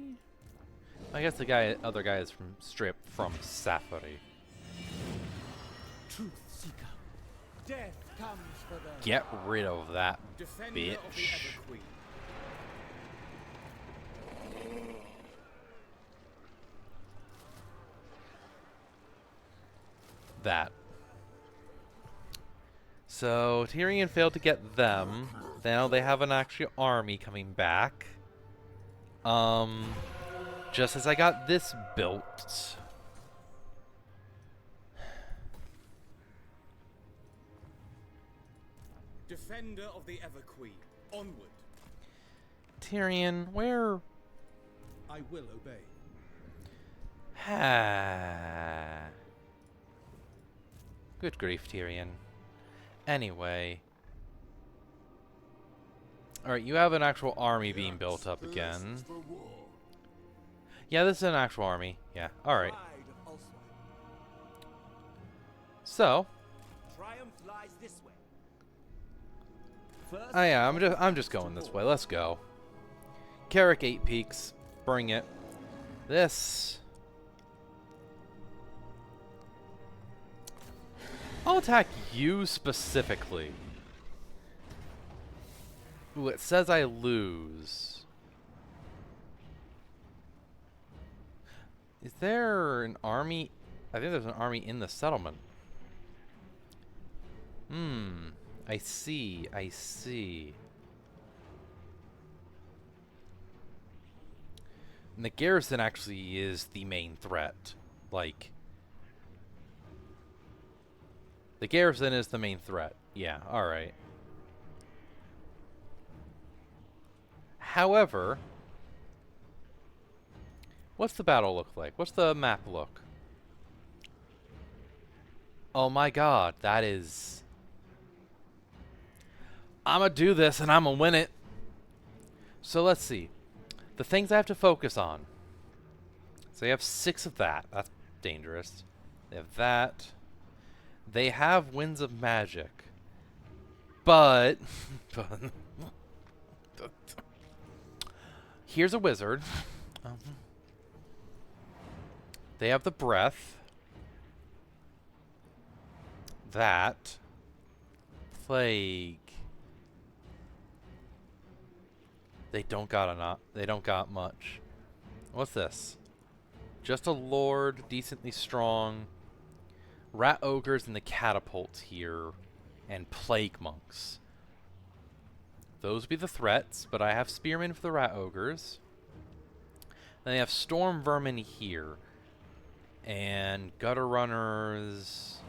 I guess the other guy is from Safari. Truth seeker. Death comes for them. Get rid of that Defender bitch. of the Everqueen. That. So Tyrion failed to get them. Now they have an actual army coming back. Just as I got this built. Defender of the Everqueen. Onward. Tyrion, where? I will obey. Ha. Good grief, Tyrion. Anyway. Alright, you have an actual army being built up again. Yeah, this is an actual army. Yeah, alright. Pride of Ulster. So, Triumph lies this way. First, oh yeah, I'm just going this way. Let's go. Carrick 8 Peaks. Bring it. This. I'll attack you specifically. Ooh, it says I lose. Is there an army? I think there's an army in the settlement. I see, I see. And the garrison actually is the main threat. Like, the garrison is the main threat. Yeah, alright. However, what's the battle look like? What's the map look? Oh my god, that is... I'm gonna do this and I'm gonna win it. So let's see. The things I have to focus on. So you have 6 of that. That's dangerous. They have that. They have Winds of Magic. But... here's a wizard. They have the breath. That. Plague. They don't got much. What's this? Just a lord, decently strong. Rat ogres and the catapults here. And plague monks. Those would be the threats, but I have spearmen for the rat ogres. Then they have storm vermin here. And gutter runners.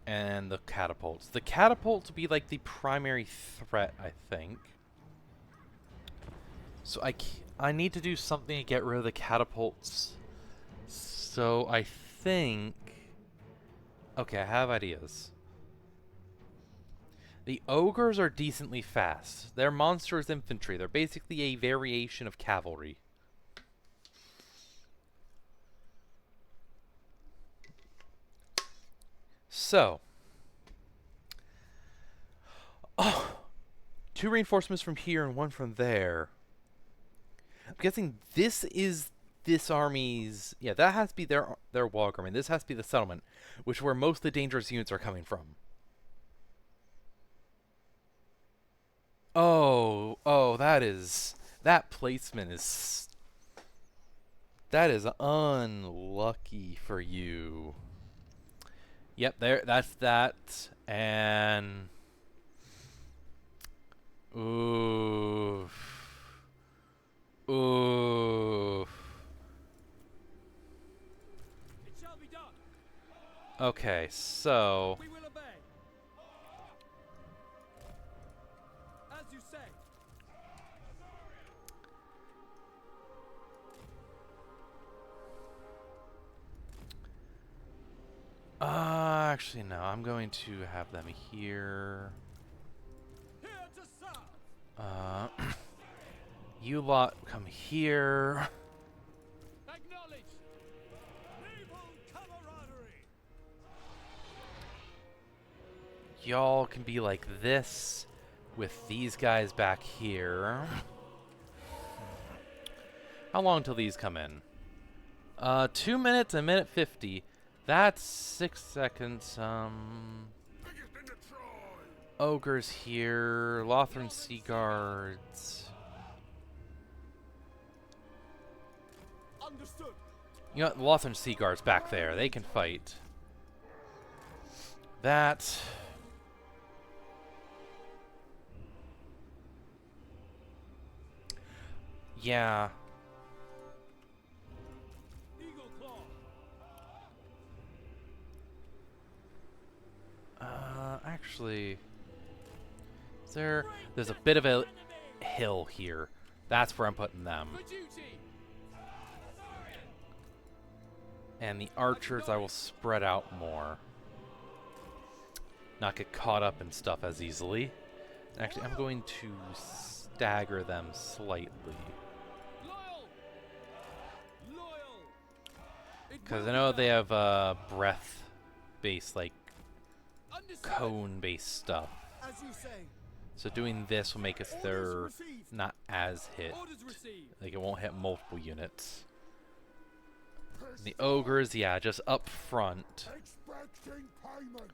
And the catapults. The catapults would be like the primary threat, I think. So I need to do something to get rid of the catapults. So I think... okay, I have ideas. The ogres are decently fast. They're monstrous infantry. They're basically a variation of cavalry. So. Oh! 2 reinforcements from here and 1 from there. I'm guessing this is this army's... yeah, that has to be their wall army. This has to be the settlement, which where most of the dangerous units are coming from. Oh, that placement is... That is unlucky for you. Yep, there. That's that. And oof, oof. It shall be done. Okay, so We will obey. As you say. actually no. I'm going to have them here. Here to serve. You lot come here. Acknowledge. Naval camaraderie. Y'all can be like this with these guys back here. How long till these come in? 2 minutes, a minute 50. That's 6 seconds. Biggest in the tribe. Ogres here. Lothran Sea Guards. Understood. You know what? Lothran Sea Guards back there. They can fight. That. Yeah. Eagle claw. Actually, there's a bit of a hill here. That's where I'm putting them. For duty. And the archers I will spread out more. Not get caught up in stuff as easily. Actually, I'm going to stagger them slightly. Loyal. Loyal. Because I know they have breath-based, like, Understood. cone-based stuff. As you say. So doing this will make us they're not as hit. Orders received. Like, it won't hit multiple units. And the ogres, yeah, just up front. Expecting payment.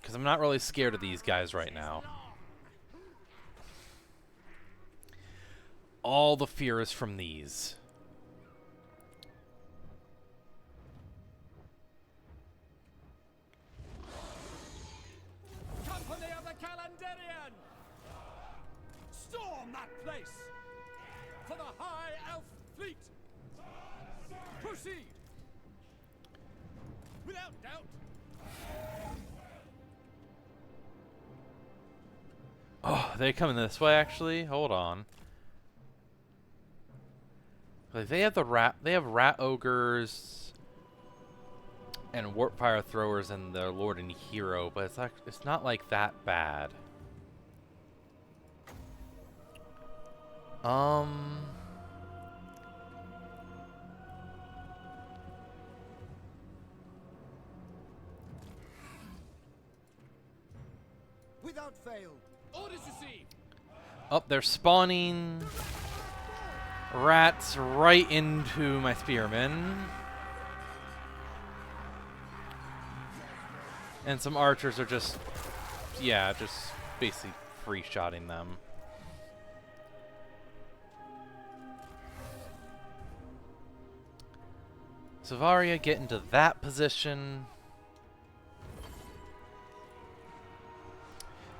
Because I'm not really scared of these guys right now. All the fear is from these. Company of the Kalandarian. Storm that place. For the High Elf Fleet. Proceed. Without doubt. Oh, they're coming this way actually? Hold on. Like they have rat ogres and warp fire throwers and their lord and hero, but it's not like that bad. Without fail. Orders received. Oh, they're spawning rats right into my spearmen. And some archers are just, yeah, just basically free-shotting them. Savaria get into that position.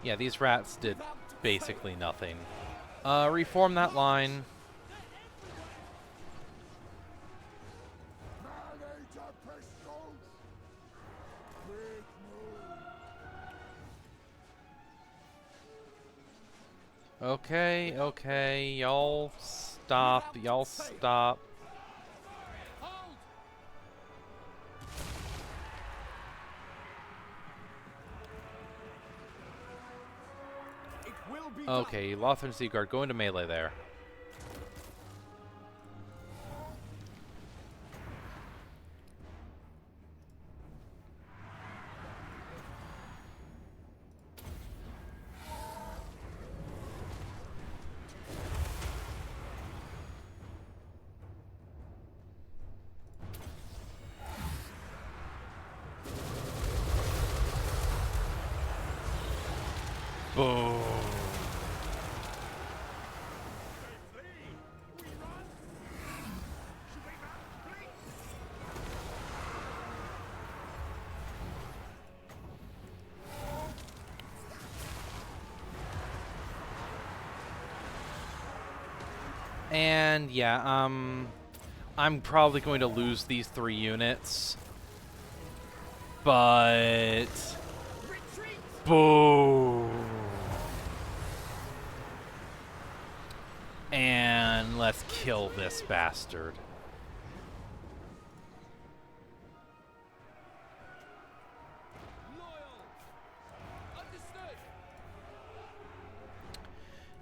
Yeah, these rats did basically nothing. Reform that line. Okay, okay, y'all stop, y'all stop. Hold. It will be done. Okay, Lothran Seaguard, go into melee there. Boom. And yeah, I'm probably going to lose these 3 units. But boom. And let's kill this bastard.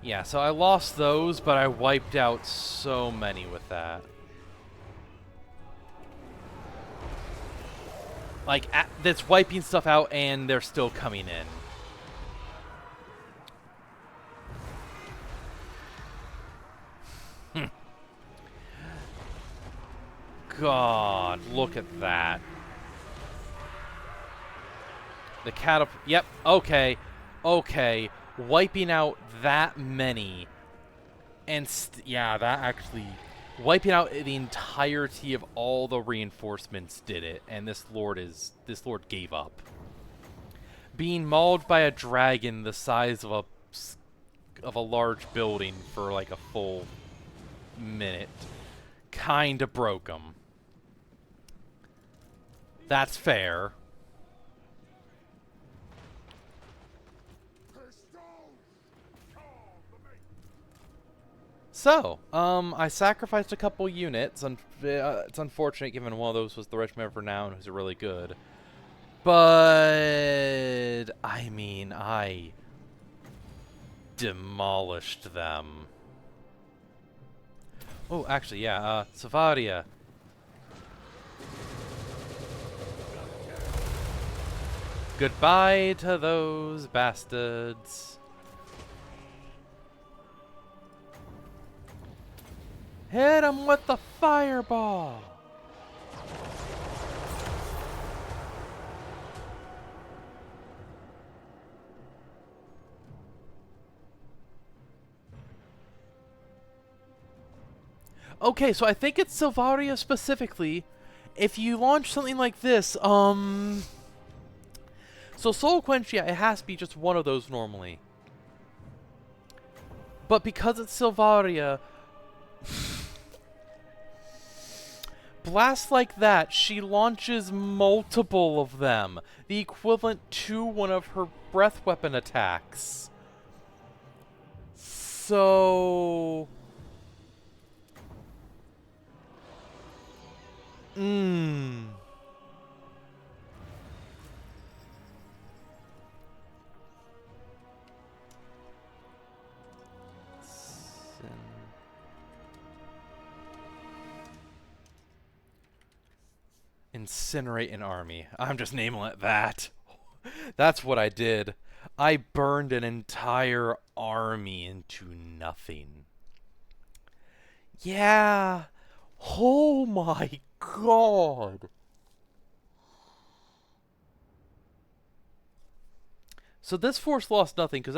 Yeah, so I lost those, but I wiped out so many with that. Like, that's wiping stuff out and they're still coming in. God, look at that. The catapult. Yep, okay. Okay. Wiping out that many. And, yeah, that actually... Wiping out the entirety of all the reinforcements did it. And this lord gave up. Being mauled by a dragon the size of a large building for like a full minute kinda broke him. That's fair. So, I sacrificed a couple units. It's unfortunate given one of those was the Regiment of Renown, who's really good. But, I mean, I demolished them. Oh, actually, yeah, Savaria. Goodbye to those bastards. Hit him with the fireball! Okay, so I think it's Sylvaria specifically. If you launch something like this, So Soul Quench, yeah, it has to be just one of those normally. But because it's Sylvaria... Blast like that, she launches multiple of them. The equivalent to one of her breath weapon attacks. So... Incinerate an army. I'm just naming it that. That's what I did. I burned an entire army into nothing. Yeah. Oh my god. So this force lost nothing because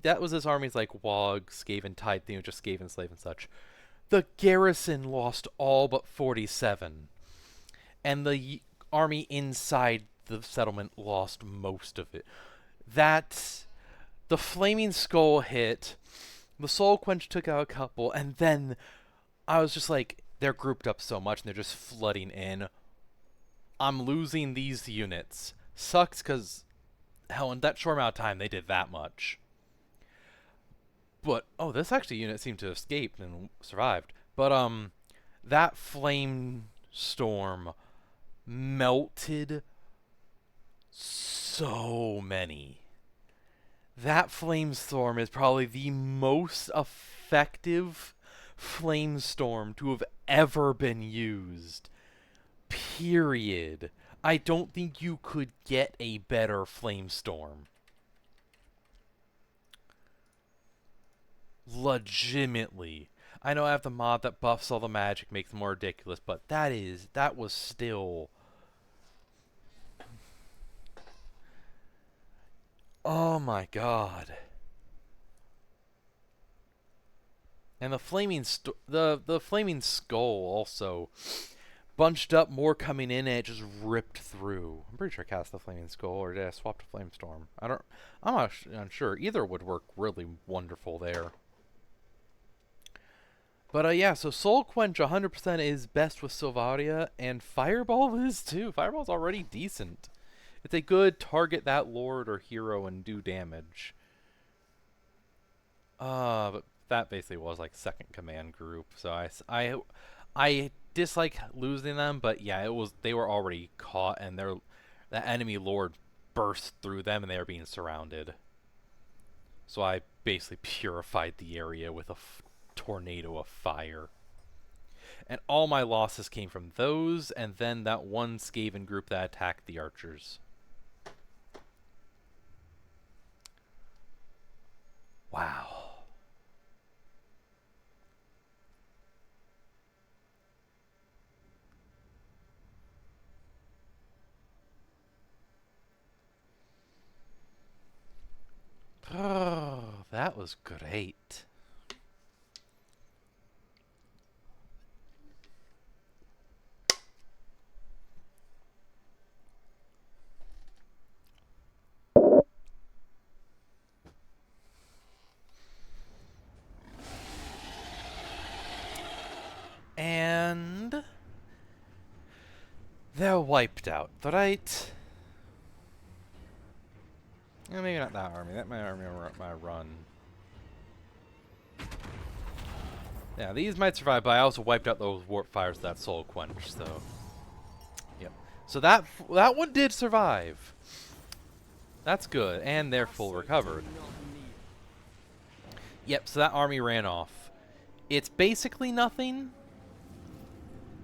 that was this army's like Wog, Skaven, Tide thing, just Skaven, Slave, and such. The garrison lost all but 47. And the army inside the settlement lost most of it. The Flaming Skull hit, the Soul Quench took out a couple, and then I was just like, they're grouped up so much and they're just flooding in. I'm losing these units. Sucks because, hell, in that short amount of time, they did that much. But, oh, this actually unit seemed to have escaped and survived. But, that Flame Storm melted so many. That Flamestorm is probably the most effective Flamestorm to have ever been used. Period. I don't think you could get a better Flamestorm. Legitimately. I know I have the mod that buffs all the magic, makes it more ridiculous, but that was still... Oh my god. And the flaming the flaming skull also bunched up, more coming in, and it just ripped through. I'm pretty sure I cast the flaming skull, or did I swap to flamestorm? I'm not unsure. Either would work really wonderful there. But yeah, so Soul Quench 100% is best with Sylvaria, and Fireball is too. Fireball's already decent. It's a good target that lord or hero and do damage. But that basically was like second command group, so I dislike losing them, but yeah, they were already caught, and the enemy lord burst through them, and they were being surrounded. So I basically purified the area with a tornado of fire. And all my losses came from those, and then that one Skaven group that attacked the archers. Wow. Oh, that was great. And they're wiped out, right? Maybe not that army. That army might run. Yeah, these might survive, but I also wiped out those warp fires with that soul quench, so yep. So that one did survive. That's good, and they're full recovered. Yep, so that army ran off. It's basically nothing.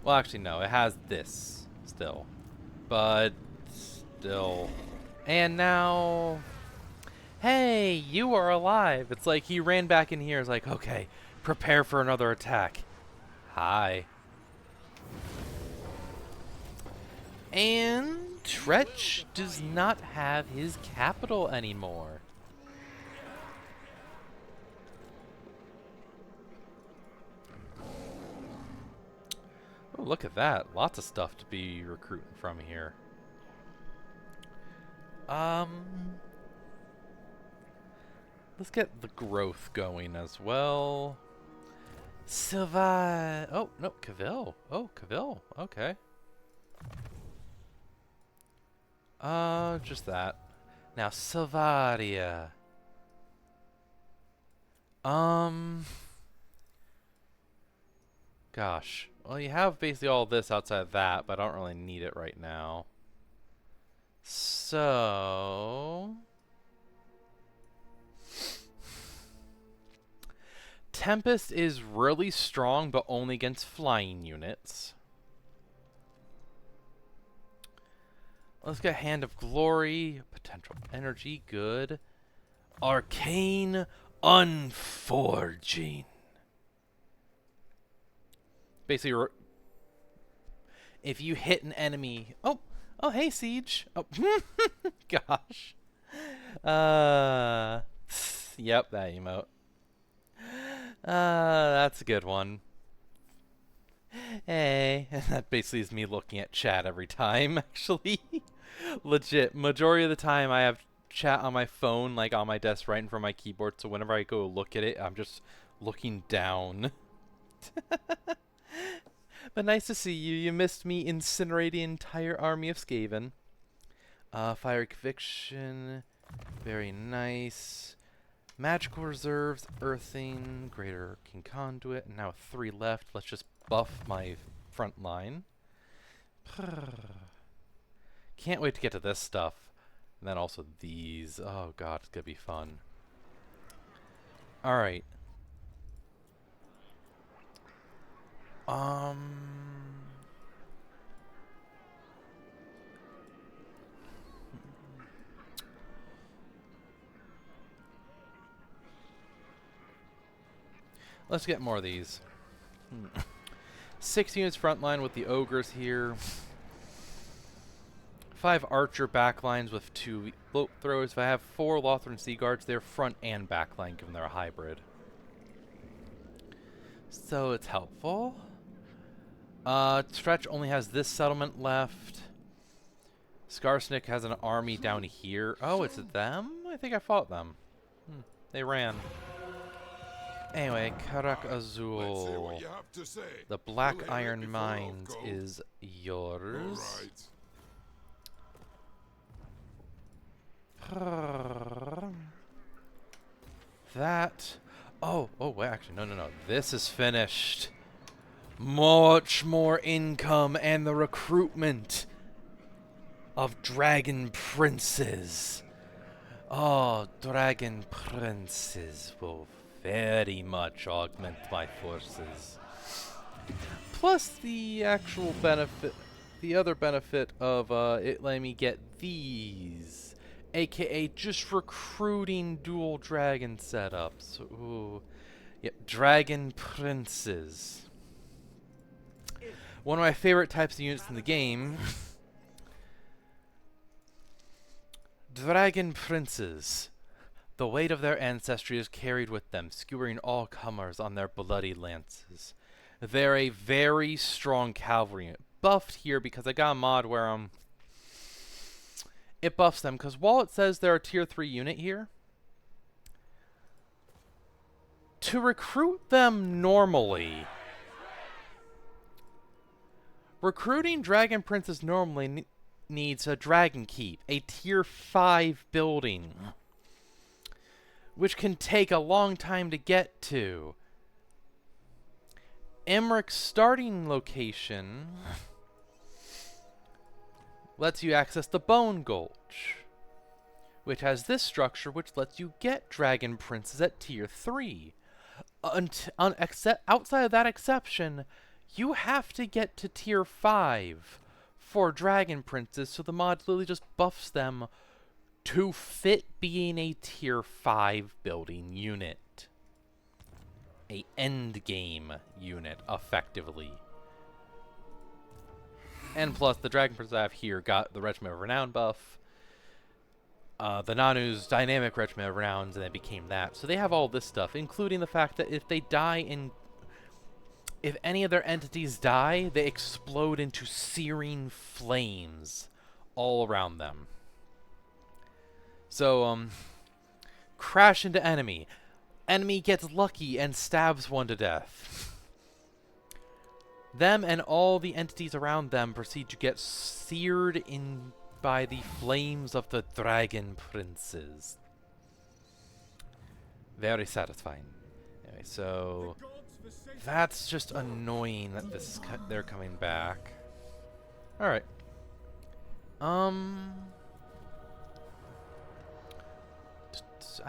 Well, actually, no. It has this still. But still. And now... Hey, you are alive. It's like he ran back in here. It's like, okay, prepare for another attack. Hi. And Tretch does not have his capital anymore. Oh, look at that. Lots of stuff to be recruiting from here. Let's get the growth going as well. Sylva... Oh, no, Cavill. Oh, Cavill. Okay. Just that. Now, Sylvaria. Gosh. Well, you have basically all this outside of that, but I don't really need it right now. So... Tempest is really strong, but only against flying units. Let's get Hand of Glory. Potential energy, good. Arcane Unforging. Basically, if you hit an enemy... Oh, hey, Siege. Oh, gosh. Yep, that emote. That's a good one. Hey, that basically is me looking at chat every time, actually. Legit. Majority of the time I have chat on my phone, like on my desk right in front of my keyboard, so whenever I go look at it, I'm just looking down. But nice to see you. You missed me incinerate the entire army of Skaven. Fire Conviction. Very nice. Magical Reserves, Earthing, Greater King Conduit, and now 3 left. Let's just buff my front line. Can't wait to get to this stuff. And then also these. Oh god, it's gonna be fun. Alright. Let's get more of these. 6 units frontline with the ogres here. 5 archer backlines with 2 bolt throwers. If I have 4 Lothran Sea Guards, they're front and backline given they're a hybrid. So it's helpful. Stretch only has this settlement left. Skarsnik has an army down here. Oh, it's them? I think I fought them. They ran. Anyway, Karak Let's hear what Azul. you have to say. The Black We'll hear it Iron before Mines off go. is yours. Alright. That. Oh, wait, actually, no. This is finished. Much more income and the recruitment of dragon princes. Oh, dragon princes will very much augment my forces. Plus the actual benefit, the other benefit of it letting me get these, aka just recruiting dual dragon setups. Ooh, yep, dragon princes. One of my favorite types of units in the game. Dragon princes. The weight of their ancestry is carried with them, skewering all comers on their bloody lances. They're a very strong cavalry unit. Buffed here because I got a mod where it buffs them, because while it says they're a tier 3 unit here, to recruit them normally, recruiting dragon princes normally needs a dragon keep, a tier 5 building, which can take a long time to get to. Imrik's starting location lets you access the Bone Gulch, which has this structure which lets you get dragon princes at tier 3. Outside of that exception, you have to get to tier 5 for dragon princes, so the mod literally just buffs them to fit being a tier 5 building unit. A endgame unit, effectively. And plus, the dragon princes I have here got the Regiment of Renown buff, the Nanu's dynamic Regiment of Renowns, and they became that. So they have all this stuff, including the fact that if they die in... If any of their entities die, they explode into searing flames all around them. So, crash into enemy. Enemy gets lucky and stabs one to death. Them and all the entities around them proceed to get seared in by the flames of the dragon princes. Very satisfying. Anyway, so... That's just annoying that this they're coming back. Alright. I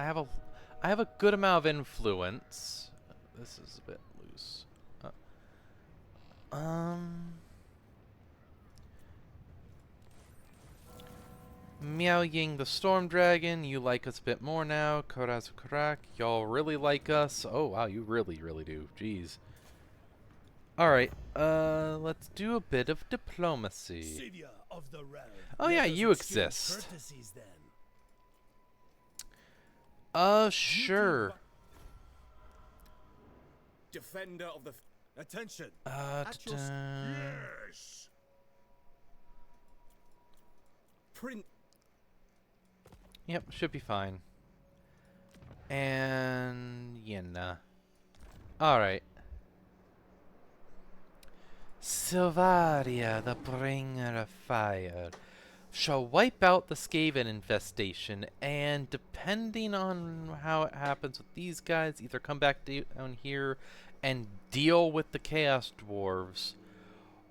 have a good amount of influence. This is a bit loose. Meow Ying the Storm Dragon, you like us a bit more now. Korazu Karak, y'all really like us. Oh wow, you really, really do. Jeez. Alright, let's do a bit of diplomacy. Savior of the realm. Oh yeah, you exist. Sure. Defender of the... Attention. Yes. Print... Yep, should be fine. And... Yenna. Alright. Silvaria, the bringer of fire, shall wipe out the Skaven infestation, and depending on how it happens with these guys, either come back down here and deal with the Chaos Dwarves,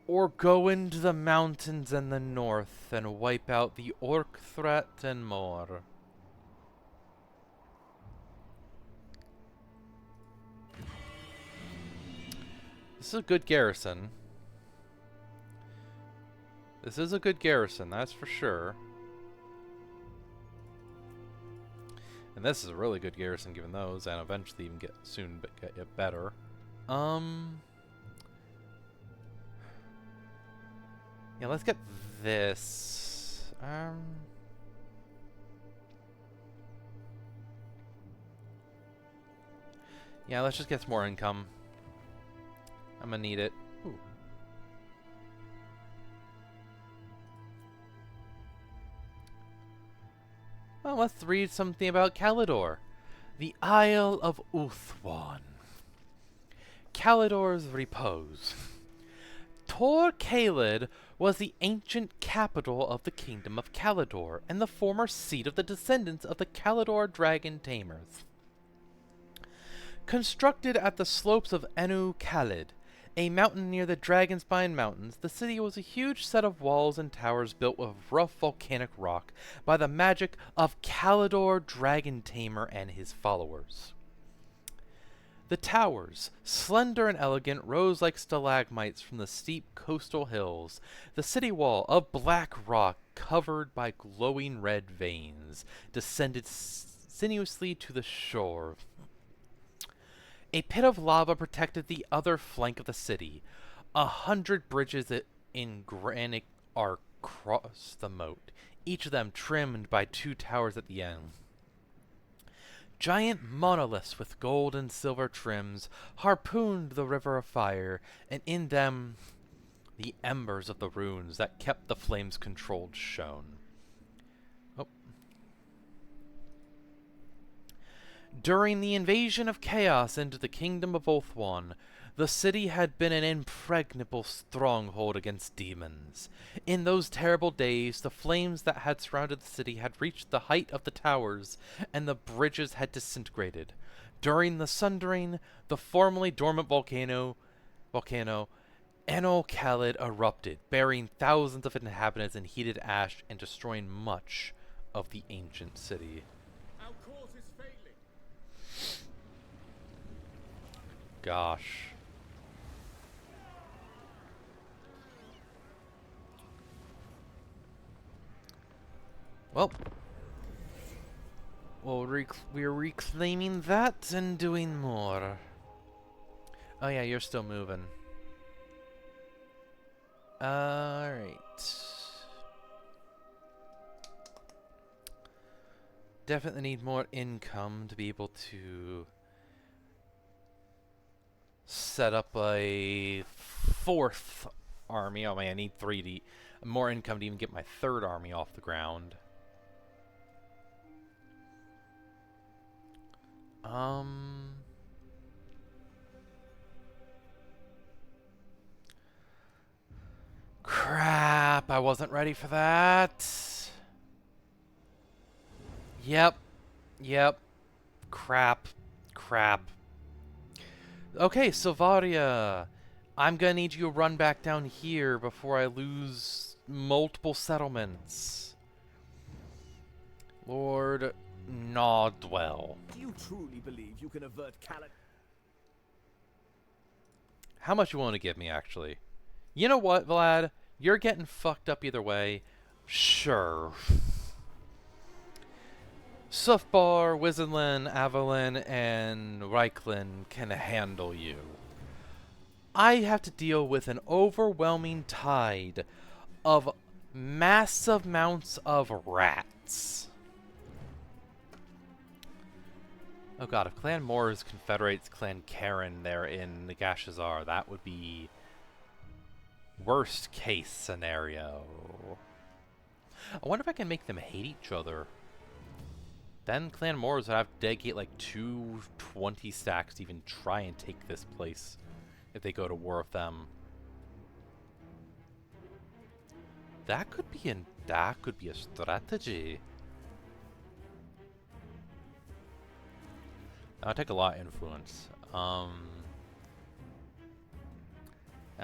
or go into the mountains in the north and wipe out the Orc threat and more. This is a good garrison. This is a good garrison, that's for sure. And this is a really good garrison given those, and eventually even get it better. Yeah, let's get this. Yeah, let's just get some more income. I'm gonna need it. Ooh. Well, let's read something about Kalidor. The Isle of Uthwan. Kalidor's repose. Tor Kaled was the ancient capital of the Kingdom of Kalidor and the former seat of the descendants of the Kalidor dragon tamers. Constructed at the slopes of Enu Khalid, a mountain near the Dragonspine Mountains, the city was a huge set of walls and towers built of rough volcanic rock by the magic of Kalidor Dragon Tamer and his followers. The towers, slender and elegant, rose like stalagmites from the steep coastal hills. The city wall of black rock, covered by glowing red veins, descended sinuously to the shore. A pit of lava protected the other flank of the city. 100 bridges in granite arc crossed the moat, each of them trimmed by 2 towers at the end. Giant monoliths with gold and silver trims harpooned the river of fire, and in them the embers of the runes that kept the flames controlled shone. During the invasion of chaos into the kingdom of Oathwan, the city had been an impregnable stronghold against demons. In those terrible days, the flames that had surrounded the city had reached the height of the towers, and the bridges had disintegrated. During the sundering, the formerly dormant volcano Eno Khalid erupted, burying thousands of inhabitants in heated ash and destroying much of the ancient city. Our cause is failing. Gosh. Well, we're reclaiming that and doing more. Oh yeah, you're still moving. Alright. Definitely need more income to be able to set up a 4th army. Oh man, I need more income to even get my 3rd army off the ground. Crap, I wasn't ready for that. Yep. Crap. Okay, Silvaria, I'm gonna need you to run back down here before I lose multiple settlements. Lord Nodwell. Do you truly believe you can avert How much you want to give me, actually? You know what, Vlad? You're getting fucked up either way. Sure. Sufbar, Wizenlin, Avalyn, and Reiklin can handle you. I have to deal with an overwhelming tide of massive amounts of rats. Oh god, if Clan Moors confederates Clan Karen there in Nagashazar, that would be worst case scenario. I wonder if I can make them hate each other. Then Clan Moors would have to dedicate like 220 stacks to even try and take this place if they go to war with them. That could be a strategy. That'll take a lot of influence. That'll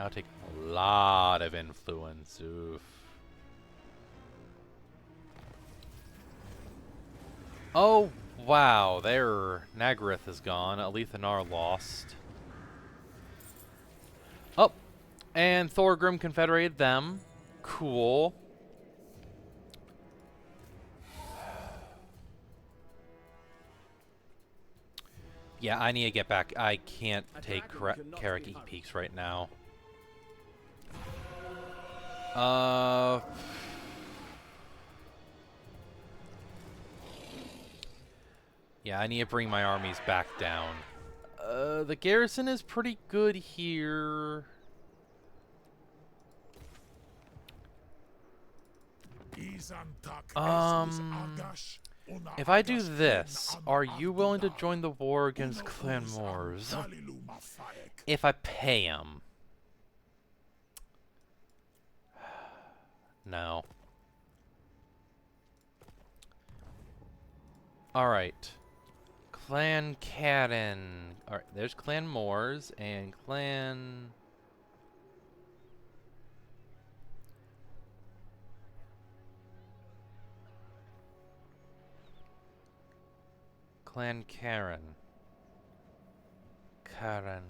take a lot of influence. Oof. Oh, wow. There. Nagarath is gone. Alethanar lost. Oh. And Thorgrim confederated them. Cool. Yeah, I need to get back. I can't take Karaki Peaks right now. Yeah, I need to bring my armies back down. The garrison is pretty good here. If I do this, are you willing to join the war against Clan Moors? if I pay him. No. Alright. Clan Cadden. Alright, there's Clan Moors and Clan... Clan Karen. Karen.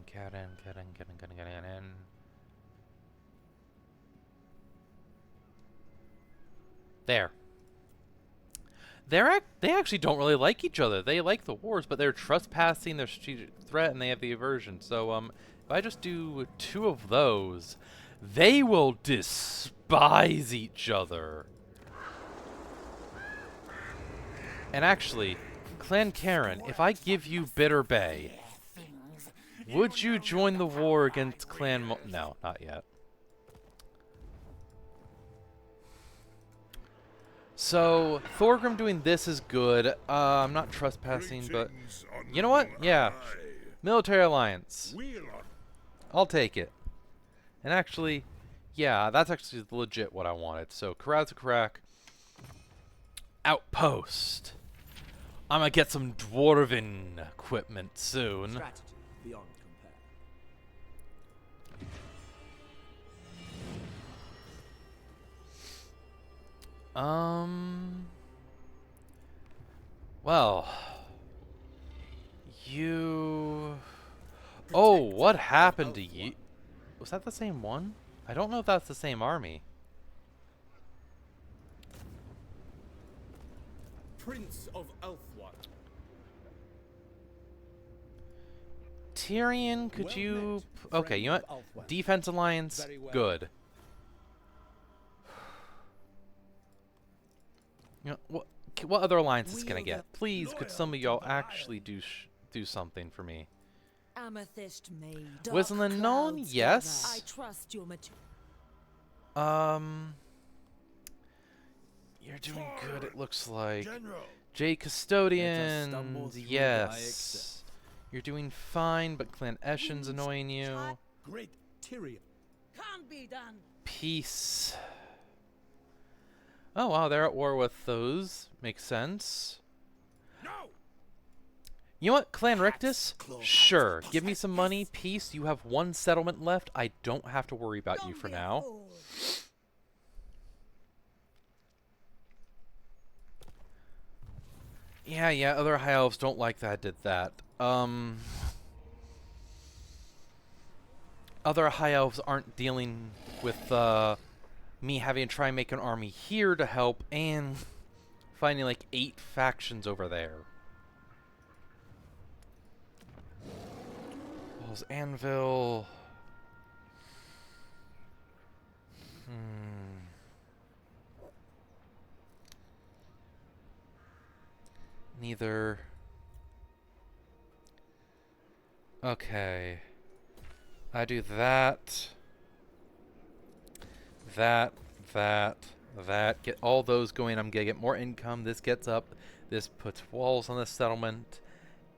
There. They actually don't really like each other. They like the wars, but they're trespassing, they're strategic threat, and they have the aversion. So, if I just do 2 of those, they will despise each other. And actually, Clan Karen, if I give you Bitter Bay, would you join the war against Clan No, not yet. So, Thorgrim doing this is good. I'm not trespassing, but... You know what? Yeah. Military alliance. I'll take it. And actually, yeah, that's actually legit what I wanted. So, Karazakrak. Outpost. I'm gonna get some dwarven equipment soon. Strategy beyond compare. Well, you... Oh, what happened to you? Was that the same one? I don't know if that's the same army. Prince of Elfwine. Tyrion, could Well you... met, Okay, you know friend what? of Elfwine. Defense alliance, Very well. good. You know, what other alliance is gonna get? Please, could some of y'all actually do something for me? Amethyst maid. Wisdom known? Yes. I trust your mature. You're doing good, it looks like. General. Jay Let us Custodian, stumble through thy yes. excess. You're doing fine, but Clan Eshen's annoying you. Great Tyrion. Can't be done. Peace. Oh wow, they're at war with those. Makes sense. No. You know what, Clan Rictus? Sure, give me some money. Peace, you have 1 settlement left. I don't have to worry about you for now. Yeah, other high elves don't like that I did that. Other high elves aren't dealing with me having to try and make an army here to help and finding like 8 factions over there. Walls Anvil. Neither. Okay. I do that. That. Get all those going. I'm gonna get more income. This gets up. This puts walls on the settlement.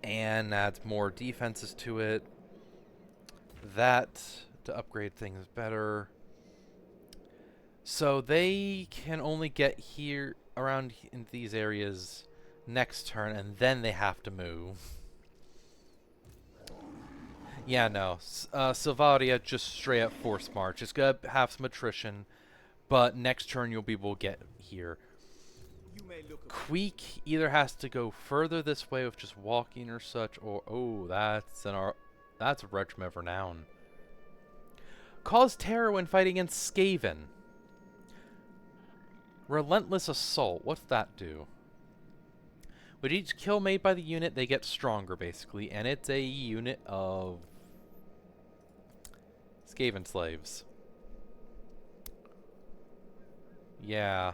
And adds more defenses to it. That to upgrade things better. So they can only get here around in these areas next turn, and then they have to move. Yeah, no. Silvaria just straight up force march. It's gonna have some attrition, but next turn you'll be able to get here. You may look Queek either has to go further this way with just walking or such, or that's a regiment of renown. Cause terror when fighting against Skaven. Relentless assault. What's that do? With each kill made by the unit, they get stronger, basically, and it's a unit of Skaven slaves. Yeah.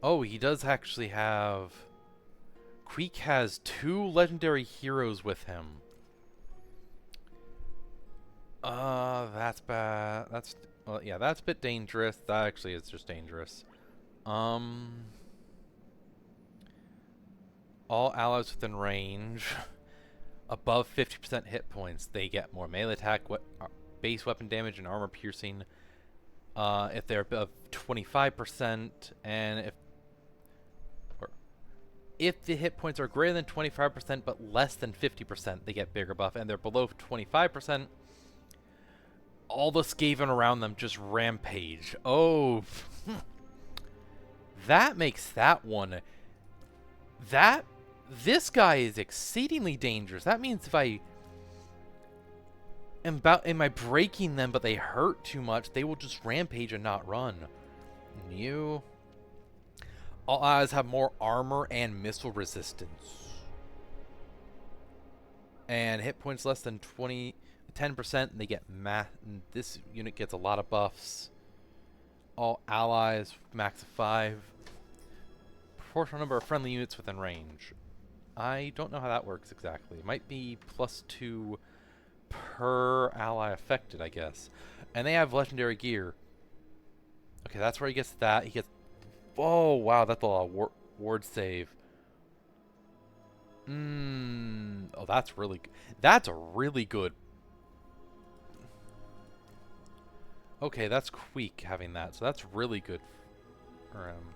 Oh, he does actually have... Queek has 2 legendary heroes with him. That's bad. That's... Well, yeah, that's a bit dangerous. That actually is just dangerous. All allies within range. above 50% hit points, they get more melee attack, base weapon damage, and armor piercing. If they're above 25%, and if the hit points are greater than 25% but less than 50%, they get bigger buff, and they're below 25%, all the Skaven around them just rampage. Oh, that makes that one. This guy is exceedingly dangerous. That means if I am I breaking them, but they hurt too much, they will just rampage and not run. New. All allies have more armor and missile resistance. And hit points less than 10%, they get this unit gets a lot of buffs. All allies, max of 5. Proportional number of friendly units within range. I don't know how that works exactly. It might be +2 per ally affected, I guess. And they have legendary gear. Okay, that's where he gets that. He gets... Oh, wow, that's a lot of ward save. Oh, that's really... That's a really good... Okay, that's Queek having that, so that's really good for him.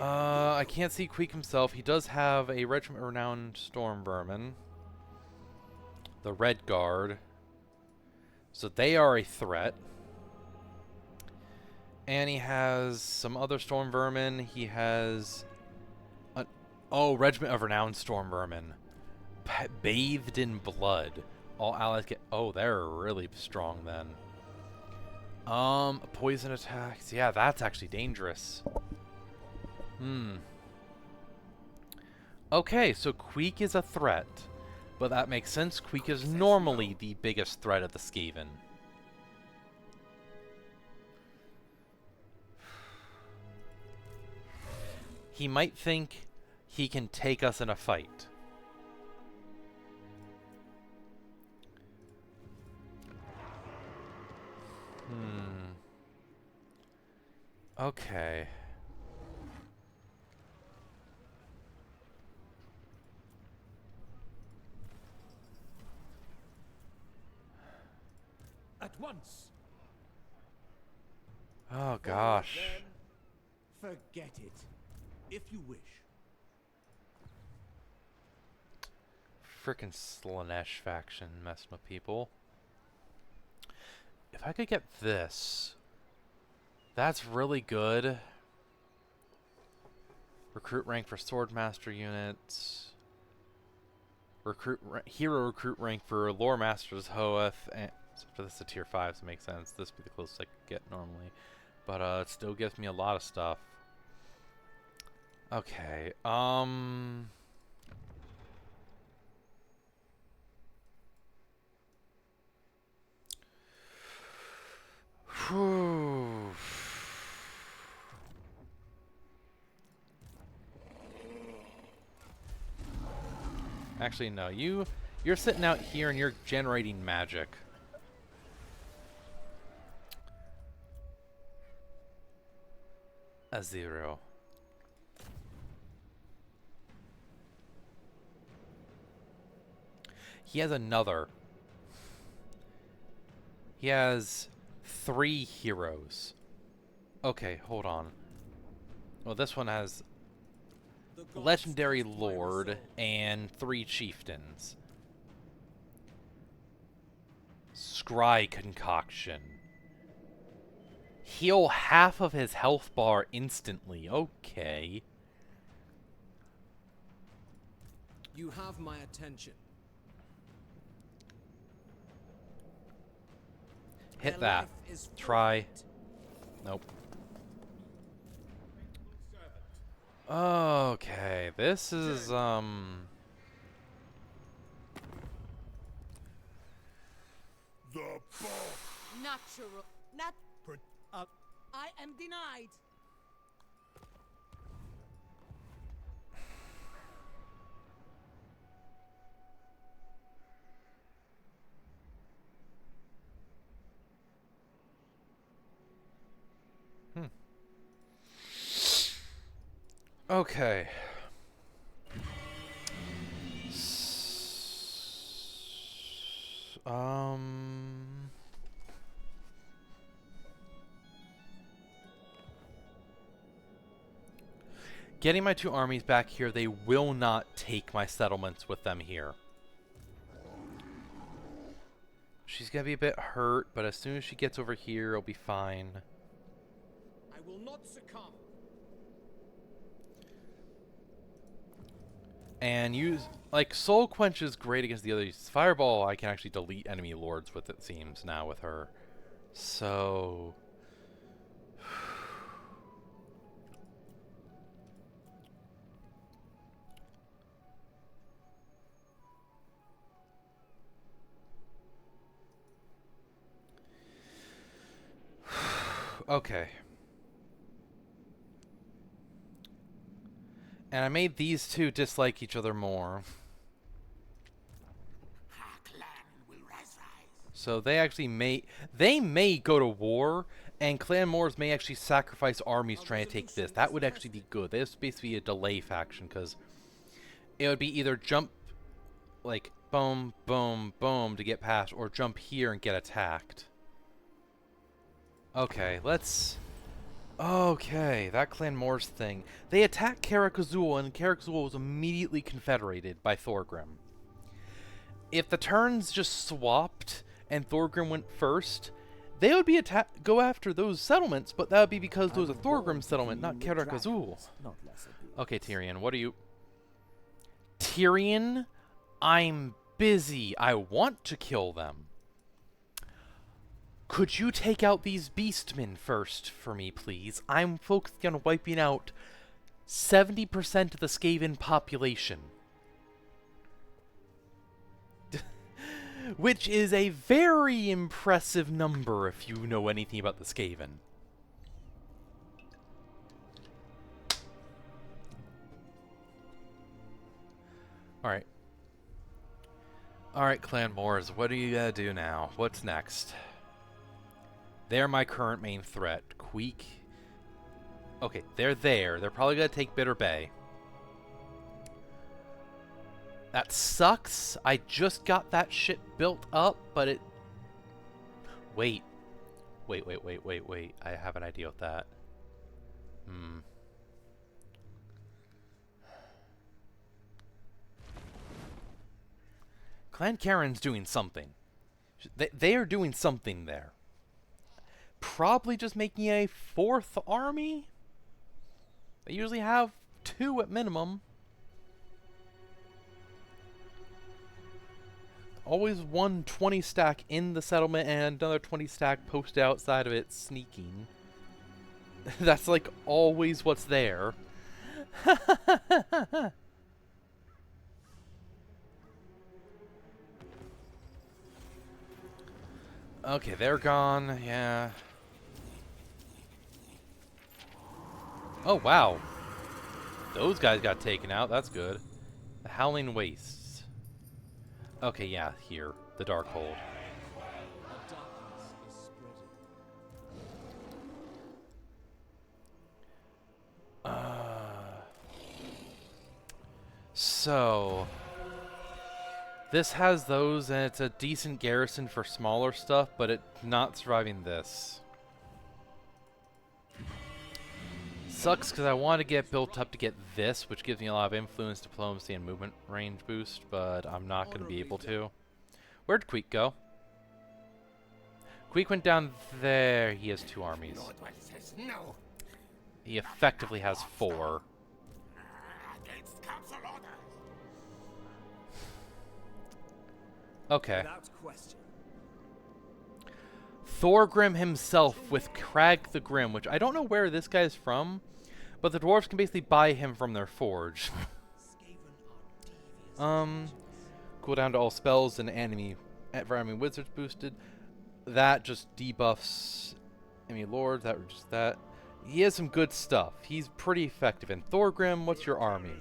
I can't see Queek himself. He does have a Regiment of Renowned Storm Vermin. The Red Guard. So they are a threat. And he has some other Storm Vermin. He has... Regiment of Renowned Storm Vermin. Bathed in blood. All allies get... Oh, they're really strong then. Poison attacks. Yeah, that's actually dangerous. Okay, so Queek is a threat. But that makes sense. Queek is normally the biggest threat of the Skaven. He might think he can take us in a fight. Okay. At once. Oh gosh. Then, forget it, if you wish. Frickin' Slanesh faction messing with people. If I could get this, that's really good. Recruit rank for Swordmaster units. Hero recruit rank for Lore Masters Hoeth. And so this is a tier 5, so it makes sense. This would be the closest I could get normally. But it still gives me a lot of stuff. Okay, whew. Actually, no. You're sitting out here and you're generating magic. A 0. He has another. He has 3 heroes. Okay, hold on. Well, this one has Legendary Lord and 3 Chieftains. Scry Concoction. Heal half of his health bar instantly. Okay. You have my attention. Hit Their that. life is Try. forfeit. Nope. Okay, this is, The boss. Natural. Not. I am denied. Okay. Getting my 2 armies back here, they will not take my settlements with them here. She's gonna be a bit hurt, but as soon as she gets over here, it'll be fine. I will not succumb. And use, like, Soul Quench is great against the others. Fireball, I can actually delete enemy lords with, it seems, now with her. So... Okay. And I made these two dislike each other more. So they actually may go to war, and Clan Moors may actually sacrifice armies trying to take this. That would actually be good. This is basically a delay faction, because it would be either jump, like, boom, boom, boom to get past, or jump here and get attacked. Okay, let's... Okay, that Clan Moors thing. They attacked Karak Azul, and Karak Azul was immediately confederated by Thorgrim. If the turns just swapped and Thorgrim went first, they would be go after those settlements, but that would be because those are Thorgrim's settlement, not Karak Azul. Okay, Tyrion, what are you... Tyrion, I'm busy. I want to kill them. Could you take out these beastmen first for me, please? I'm focused on wiping out 70% of the Skaven population. Which is a very impressive number if you know anything about the Skaven. Alright. Alright, Clan Moors, what are you gonna do now? What's next? They're my current main threat. Queek. Okay, they're there. They're probably going to take Bitter Bay. That sucks. I just got that shit built up, but it... Wait. Wait. I have an idea with that. Clan Karen's doing something. They are doing something there. Probably just making a 4th army? They usually have 2 at minimum. Always one 20 stack in the settlement and another 20 stack posted outside of it sneaking. That's like always what's there. Okay, they're gone, yeah. Oh, wow. Those guys got taken out. That's good. The Howling Wastes. Okay, yeah, here. The Darkhold. So... This has those, and it's a decent garrison for smaller stuff, but it's not surviving this. Sucks because I want to get built up to get this, which gives me a lot of influence, diplomacy, and movement range boost, but I'm not going to be able to. Where'd Queek go? Queek went down there. He has 2 armies. He effectively has 4. Okay. Thorgrim himself with Crag the Grim, which I don't know where this guy's from, but the dwarves can basically buy him from their forge. Cooldown to all spells and enemy wizards boosted. That just debuffs enemy lords. That just that. He has some good stuff. He's pretty effective. And Thorgrim, what's your army?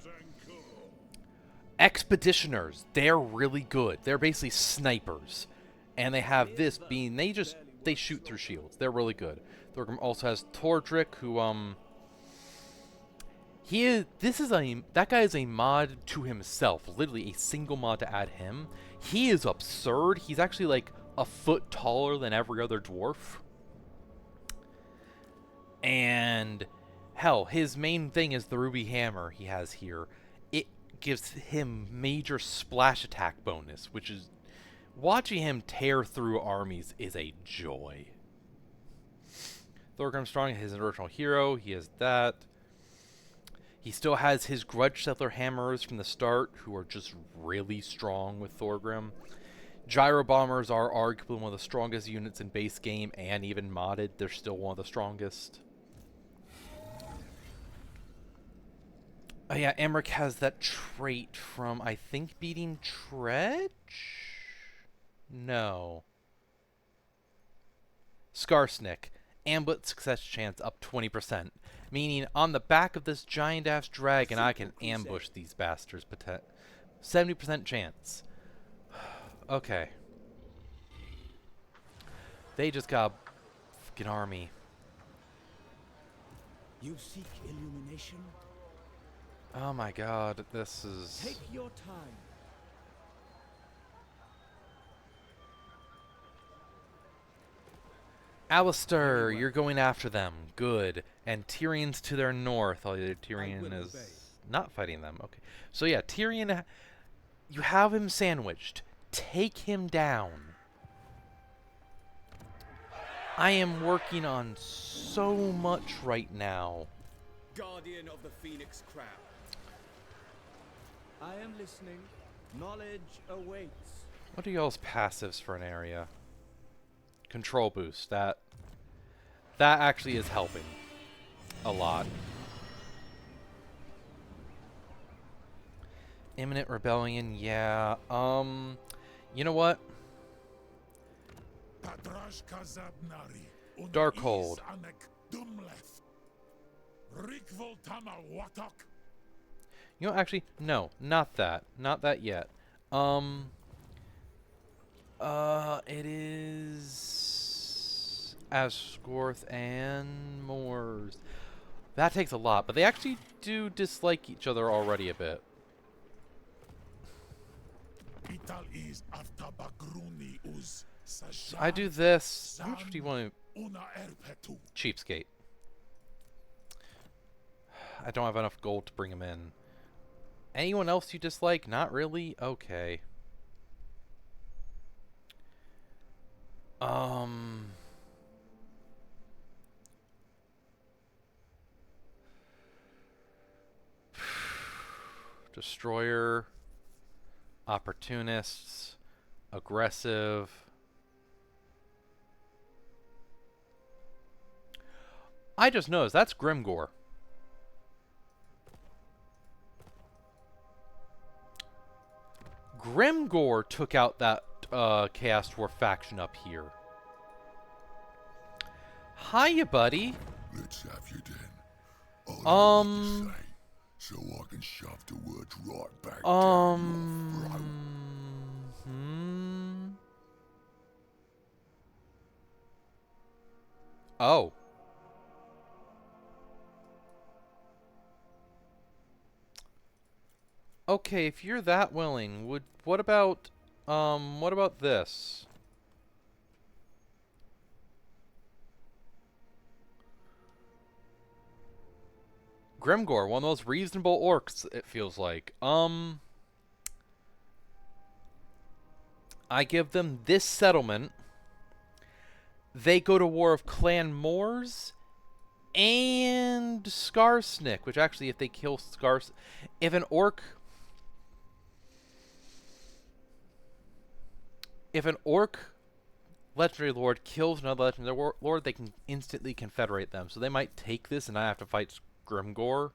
Expeditioners. They're really good. They're basically snipers. And they have this being they shoot through shields. They're really good. Thorgrim also has Tordric, who that guy is a mod to himself. Literally a single mod to add him. He is absurd. He's actually like a foot taller than every other dwarf. And hell, his main thing is the ruby hammer he has here. It gives him major splash attack bonus, which is watching him tear through armies is a joy. Thorgrim Strong, his original hero, he has that. He still has his Grudge Settler Hammerers from the start, who are just really strong with Thorgrim. Gyro Bombers are arguably one of the strongest units in base game, and even modded, they're still one of the strongest. Oh yeah, Imrik has that trait from, I think, beating Tredge? No. Skarsnik. Amblet success chance up 20%. Meaning, on the back of this giant-ass dragon, I can ambush these bastards. 70% chance. Okay. They just got a fucking army. You seek illumination? Oh my god, this is... Take your time. Alistair, you're going after them. Good. And Tyrion's to their north. Although Tyrion will is obey. not fighting them. Okay. So yeah, Tyrion, you have him sandwiched. Take him down. I am working on so much right now. Guardian of the Phoenix Crown. I am listening. Knowledge awaits. What are y'all's passives for an area? Control boost. That actually is helping a lot. Imminent rebellion, yeah. You know what? Darkhold. You know, actually, no, not that. Not that yet. It is Asgorth and Moors. That takes a lot, but they actually do dislike each other already a bit. So I do this. How much do you want to... Cheapskate. I don't have enough gold to bring him in. Anyone else you dislike? Not really? Okay. Destroyer, opportunists, aggressive. I just noticed that's Grimgor. Grimgor took out that Chaos Dwarf faction up here. Hiya, buddy. Let's have you then. So I can shove the words right back down your throat. Oh. Okay, if you're that willing, what about this? Grimgor, one of those reasonable orcs, it feels like. I give them this settlement. They go to war of Clan Moors and Skarsnik, which actually, if they kill if an orc legendary lord kills another legendary lord, they can instantly confederate them. So they might take this and I have to fight Grimgor.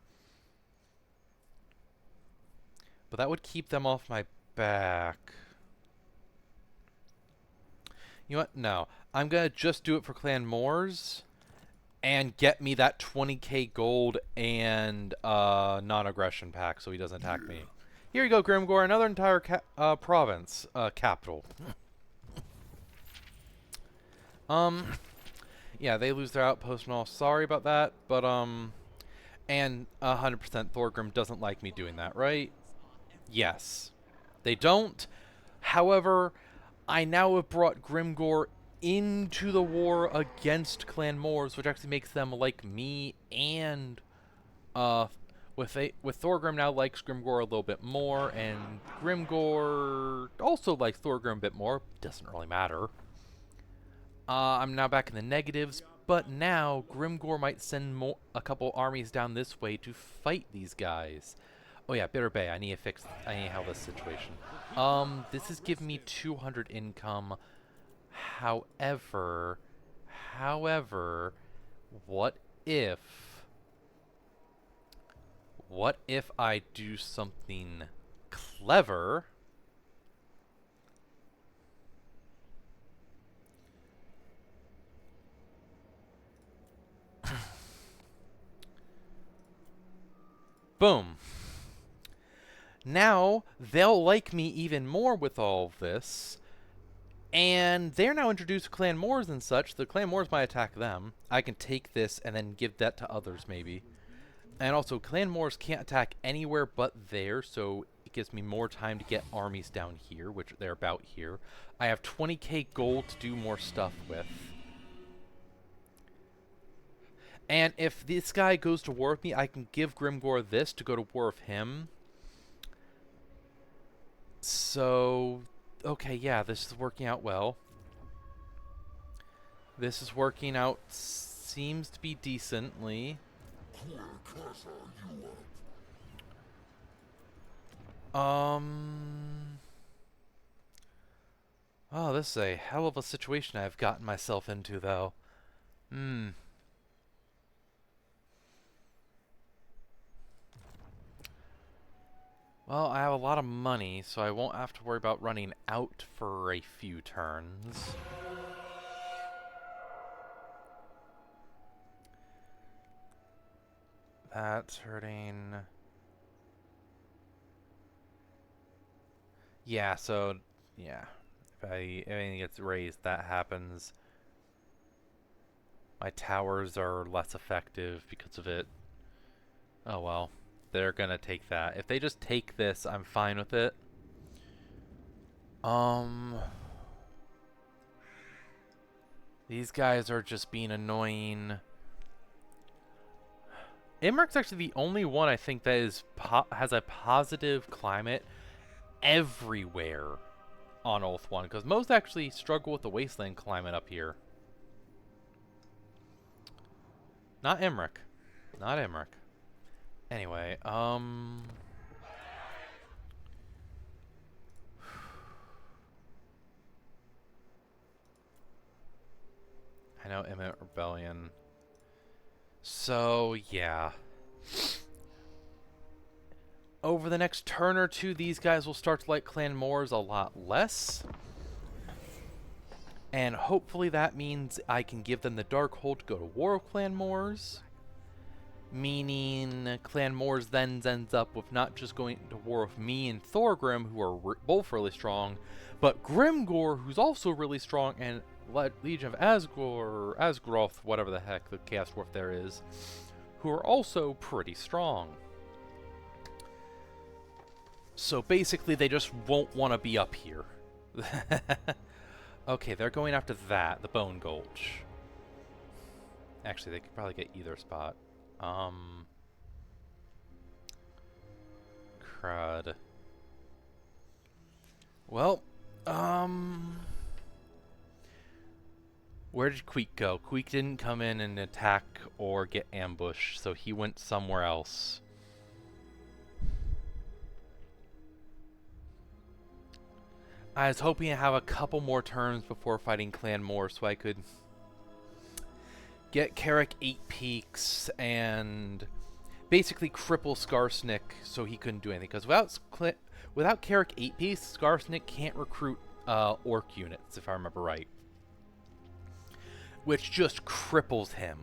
But that would keep them off my back. You know what? No. I'm going to just do it for Clan Moors and get me that 20k gold and non-aggression pack so he doesn't attack me. Here you go, Grimgor. Another entire province. Capital. Yeah, they lose their outpost and all. Sorry about that, but, and 100% Thorgrim doesn't like me doing that, right? Yes. They don't, However, I now have brought Grimgor into the war against Clan Moors, which actually makes them like me, and with Thorgrim now likes Grimgor a little bit more, and Grimgor also likes Thorgrim a bit more. Doesn't really matter. I'm now back in the negatives, but now Grimgor might send a couple armies down this way to fight these guys. Oh yeah, Bitter Bay. I need to handle this situation. This is giving me 200 income. However, what if I do something clever? Boom. Now, they'll like me even more with all of this. And they're now introduced to Clan Moors and such. The Clan Moors might attack them. I can take this and then give that to others, maybe. And also, Clan Moors can't attack anywhere but there, so it gives me more time to get armies down here, which they're about here. I have 20k gold to do more stuff with. And if this guy goes to war with me, I can give Grimgor this to go to war with him. So, okay, yeah, this is working out well. This is working out, seems to be decently. Oh, this is a hell of a situation I've gotten myself into, though. Well, I have a lot of money, so I won't have to worry about running out for a few turns. That's hurting. Yeah, so, yeah. If anything gets raised, that happens. My towers are less effective because of it. Oh well. They're gonna take that. If they just take this, I'm fine with it. These guys are just being annoying. Imrik's actually the only one I think that is has a positive climate everywhere on Oath 1, because most actually struggle with the wasteland climate up here. Not Imrik. Not Imrik. Anyway, I know Imminent Rebellion. So, yeah. Over the next turn or two, these guys will start to like Clan Moors a lot less. And hopefully that means I can give them the Darkhold to go to war with Clan Moors. Meaning Clan Moors then ends up with not just going to war with me and Thorgrim, who are both really strong, but Grimgor, who's also really strong, and Legion of Asgroth, whatever the heck the Chaos Dwarf there is, who are also pretty strong. So basically they just won't want to be up here. Okay, they're going after that, the Bone Gulch. Actually, they could probably get either spot. Crud. Well, where did Queek go? Queek didn't come in and attack or get ambushed, so he went somewhere else. I was hoping to have a couple more turns before fighting Clan Moor so I could get Carrick 8 Peaks and basically cripple Skarsnik so he couldn't do anything. Because without Carrick 8 Peaks, Skarsnik can't recruit orc units, if I remember right. Which just cripples him.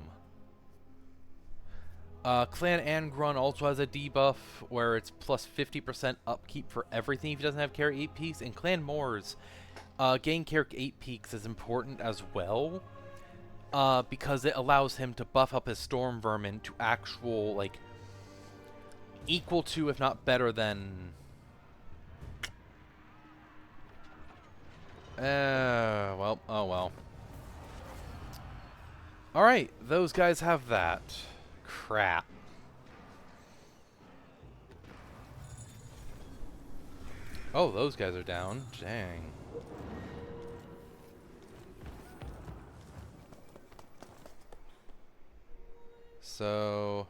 Clan Angrun also has a debuff where it's plus 50% upkeep for everything if he doesn't have Carrick 8 Peaks. And Clan Moors, getting Carrick 8 Peaks is important as well. Because it allows him to buff up his Storm Vermin to actual, like, equal to, if not better than, Well, oh well. Alright, those guys have that. Crap. Oh, those guys are down. Dang. So...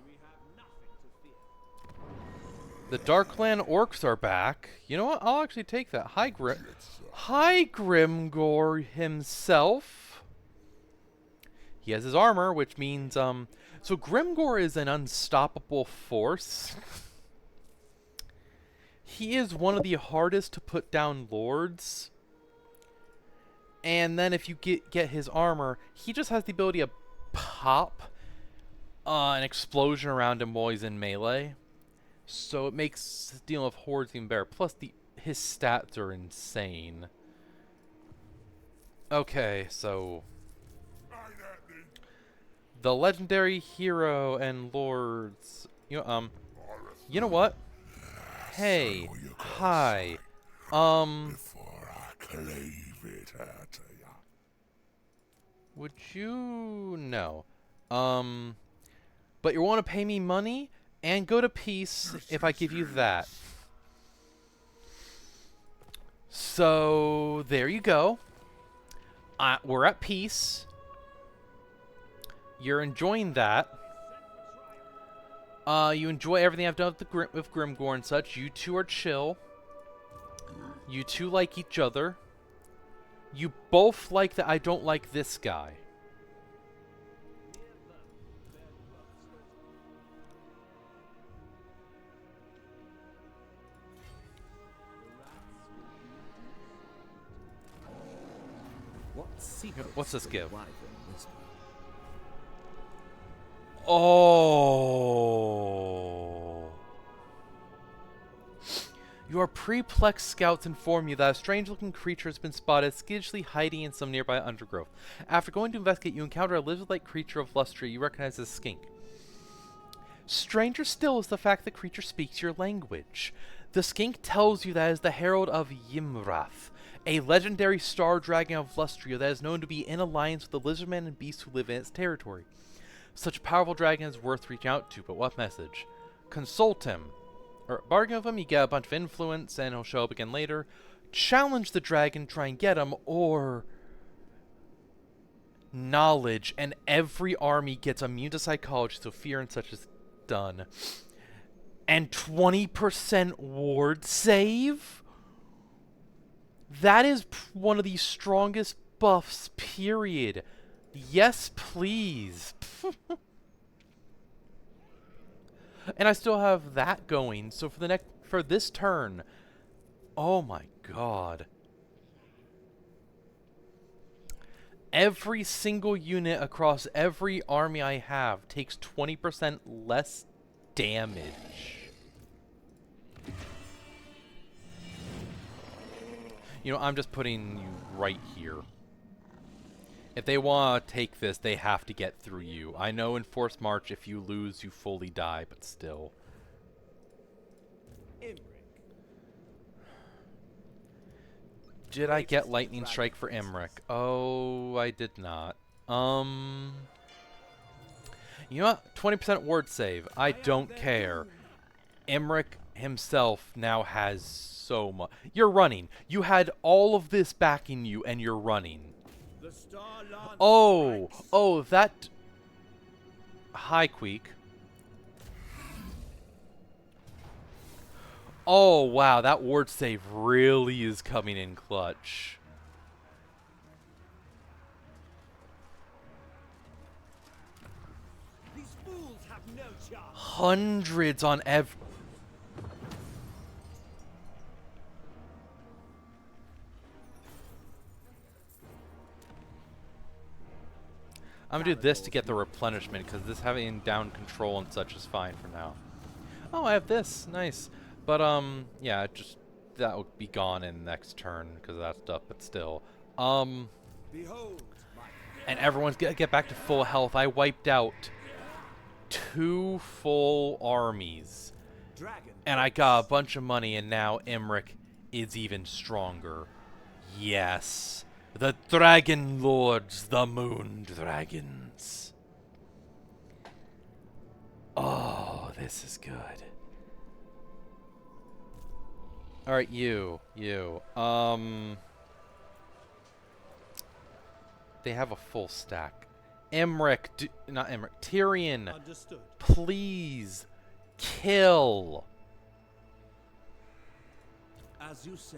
the Darkland Orcs are back. You know what? I'll actually take that. Hi, Grimgor himself. He has his armor, which means, so Grimgor is an unstoppable force. He is one of the hardest to put down lords. And then if you get his armor, he just has the ability to pop an explosion around him while he's in melee. So it makes dealing with hordes even better. Plus, his stats are insane. Okay, so... the legendary hero and lords... You know what? Hey, hi. Before I cleave it out to ya. Would you... no. But you want to pay me money and go to peace if I give you that. So, there you go. We're at peace. You're enjoying that. You enjoy everything I've done with Grimgor and such. You two are chill. You two like each other. You both like that I don't like this guy. What's this give? Oh. Your pre-plex scouts inform you that a strange-looking creature has been spotted skittishly hiding in some nearby undergrowth. After going to investigate, you encounter a lizard-like creature of Lustria you recognize as a skink. Stranger still is the fact the creature speaks your language. The skink tells you that it is the herald of Ymrath, a legendary star dragon of Lustria that is known to be in alliance with the lizardmen and beasts who live in its territory. Such a powerful dragon is worth reaching out to, but what message? Consult him. Or bargain with him, you get a bunch of influence, and he'll show up again later. Challenge the dragon, try and get him, or... knowledge, and every army gets immune to psychology, so fear and such is done. And 20% ward save? That is one of the strongest buffs, period. Yes, please. And I still have that going, so for this turn, oh my god. Every single unit across every army I have takes 20% less damage. You know, I'm just putting you right here. If they want to take this, they have to get through you. I know in Forced March, if you lose, you fully die, but still. Imrik. Did I get Lightning Strike for Imrik? Oh, I did not. You know what? 20% ward save. I don't care. Imrik himself now has so much. You're running. You had all of this backing you, and you're running. Oh, that... Hi, Queek. Oh, wow, that ward save really is coming in clutch. These fools have no chance. Hundreds on every... I'm gonna do this to get the replenishment, because this having down control and such is fine for now. Oh, I have this. Nice. But, yeah, just... that will be gone in next turn, because of that stuff, but still. Behold, And everyone's gonna get back to full health. I wiped out 2 full armies. dragon. And I got a bunch of money, and now Imrik is even stronger. Yes. The Dragon Lords, the Moon Dragons. Oh, this is good. Alright, you. They have a full stack. Imrik, not Imrik, Tyrion, Understood. please kill. As you say.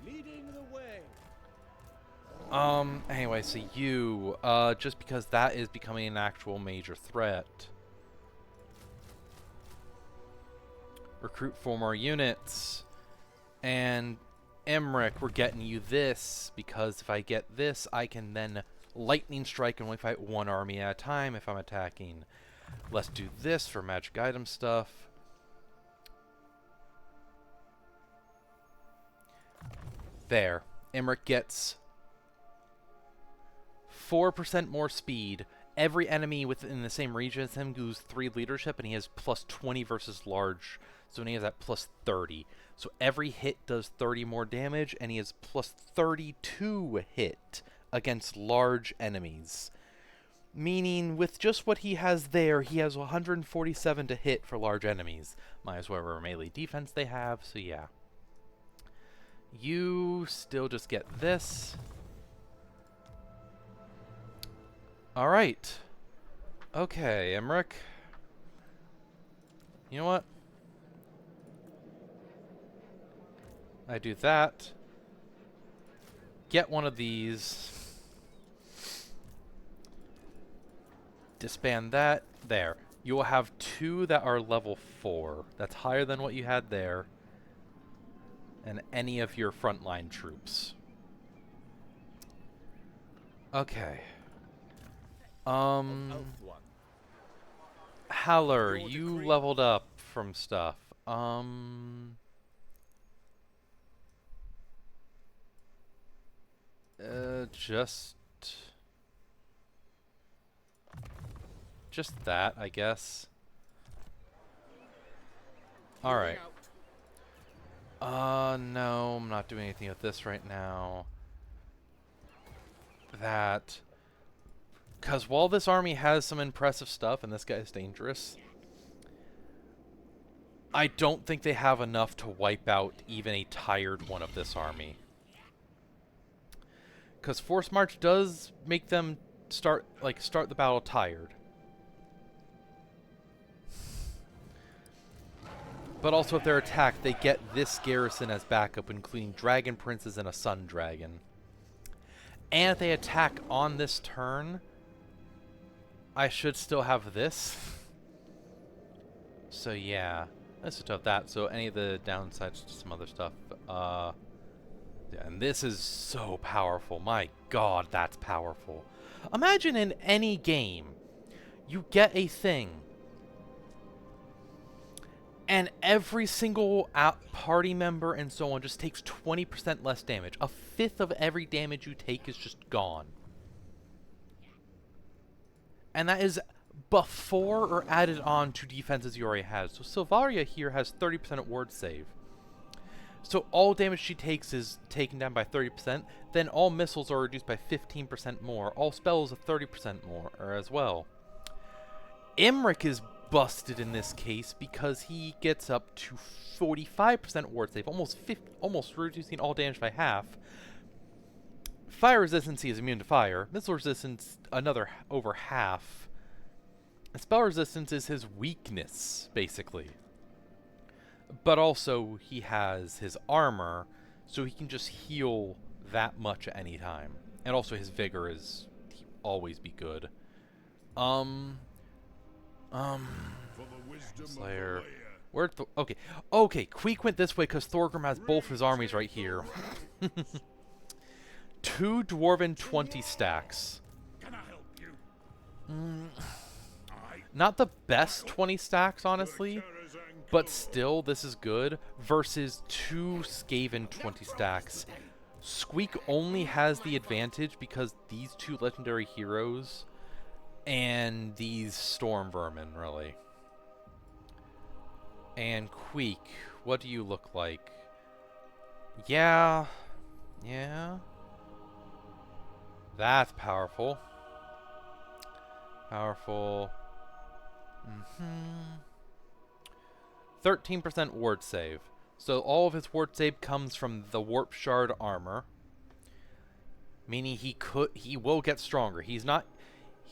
Leading the way. Anyway, so you, just because that is becoming an actual major threat. Recruit 4 more units. And Imrik, we're getting you this, because if I get this, I can then lightning strike and only fight one army at a time if I'm attacking. Let's do this for magic item stuff. There. Imrik gets 4% more speed. Every enemy within the same region as him goes 3 leadership, and he has plus 20 versus large. So he has that plus 30. So every hit does 30 more damage, and he has plus 32 hit against large enemies. Meaning, with just what he has there, he has 147 to hit for large enemies. Minus whatever melee defense they have, so yeah. You still just get this. Alright. Okay, Imrik. You know what? I do that. Get one of these. Disband that. There. You will have 2 that are level 4. That's higher than what you had there. And any of your frontline troops. Okay. Haller, you leveled up from stuff. Just that, I guess. Alright. No, I'm not doing anything with this right now. That. Because while this army has some impressive stuff, and this guy is dangerous, I don't think they have enough to wipe out even a tired one of this army. Because Force March does make them start the battle tired. But also if they're attacked, they get this garrison as backup, including Dragon Princes and a Sun Dragon. And if they attack on this turn, I should still have this. So yeah, let's just have that. So any of the downsides to some other stuff. Yeah, and this is so powerful. My god, that's powerful. Imagine in any game, you get a thing, and every single party member and so on just takes 20% less damage. A fifth of every damage you take is just gone. And that is before or added on to defenses you already have. So Sylvaria here has 30% ward save. So all damage she takes is taken down by 30%. Then all missiles are reduced by 15% more. All spells are 30% more as well. Imrik is busted in this case because he gets up to 45% ward save, almost reducing all damage by half. Fire resistance, he is immune to fire. Missile resistance, another over half. And spell resistance is his weakness, basically. But also, he has his armor, so he can just heal that much at any time. And also, his vigor is always be good. Slayer. Where? Okay. Okay. Queek went this way because Thorgrim has both his armies right here. 2 dwarven 20 stacks. Not the best 20 stacks, honestly, but still, this is good. Versus 2 Skaven 20 stacks. Squeak only has the advantage because these 2 legendary heroes and these storm vermin, really. And Queek, what do you look like? Yeah. Yeah. That's powerful. Powerful. 13% ward save. So all of his ward save comes from the warp shard armor. Meaning he will get stronger. He's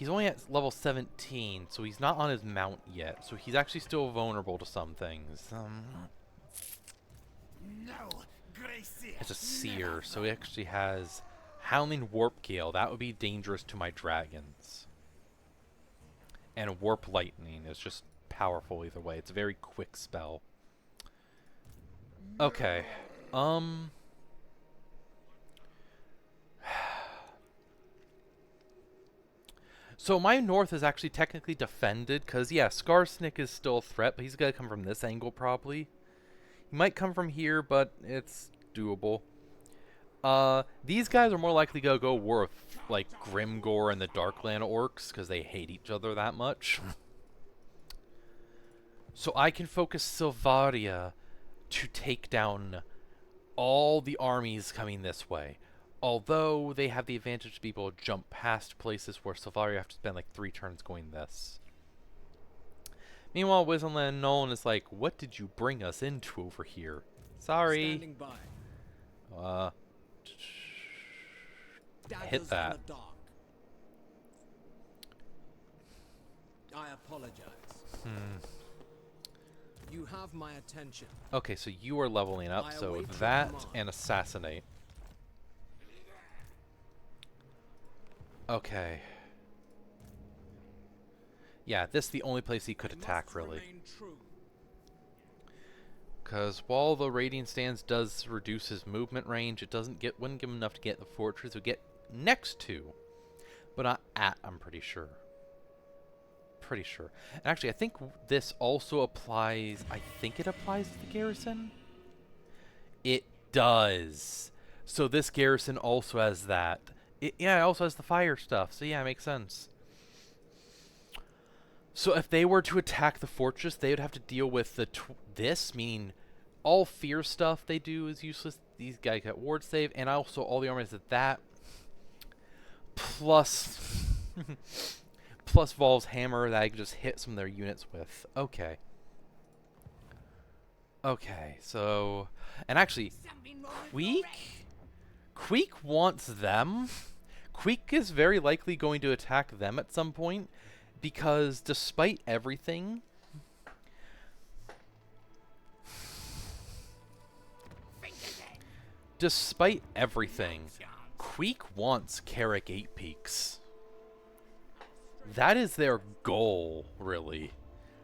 only at level 17, so he's not on his mount yet. So he's actually still vulnerable to some things. It's a seer, so he actually has Howling Warp Gale. That would be dangerous to my dragons. And Warp Lightning is just powerful either way. It's a very quick spell. Okay. So my north is actually technically defended, because, yeah, Skarsnik is still a threat, but he's going to come from this angle, probably. He might come from here, but it's doable. These guys are more likely to go war with, like, Grimgore and the Darkland Orcs, because they hate each other that much. So I can focus Sylvaria to take down all the armies coming this way. Although they have the advantage to be able to jump past places where Sylvaria have to spend like 3 turns going this. Meanwhile, Wizenland Nolan is like, what did you bring us into over here? Sorry. Standing by. Hit that. Daggers in the dark. I apologize. You have my attention. Okay, so you are leveling up, I so await your that command. and Assassinate. Okay. Yeah, this is the only place he could attack, really. Remain true. Because while the Radiant Stance does reduce his movement range, it wouldn't give him enough to get the fortress. It would get next to, but not at, I'm pretty sure. Pretty sure. And actually, I think this also applies, I think it applies to the garrison? It does. So this garrison also has that. Yeah, it also has the fire stuff, so yeah, it makes sense. So if they were to attack the fortress, they would have to deal with this, meaning all fear stuff they do is useless. These guys get ward save, and also all the armies that plus plus Vol's hammer that I can just hit some of their units with. Okay. Okay, so and actually Queek wants them. Queek is very likely going to attack them at some point, because despite everything, Queek wants Carrick 8 Peaks. That is their goal, really.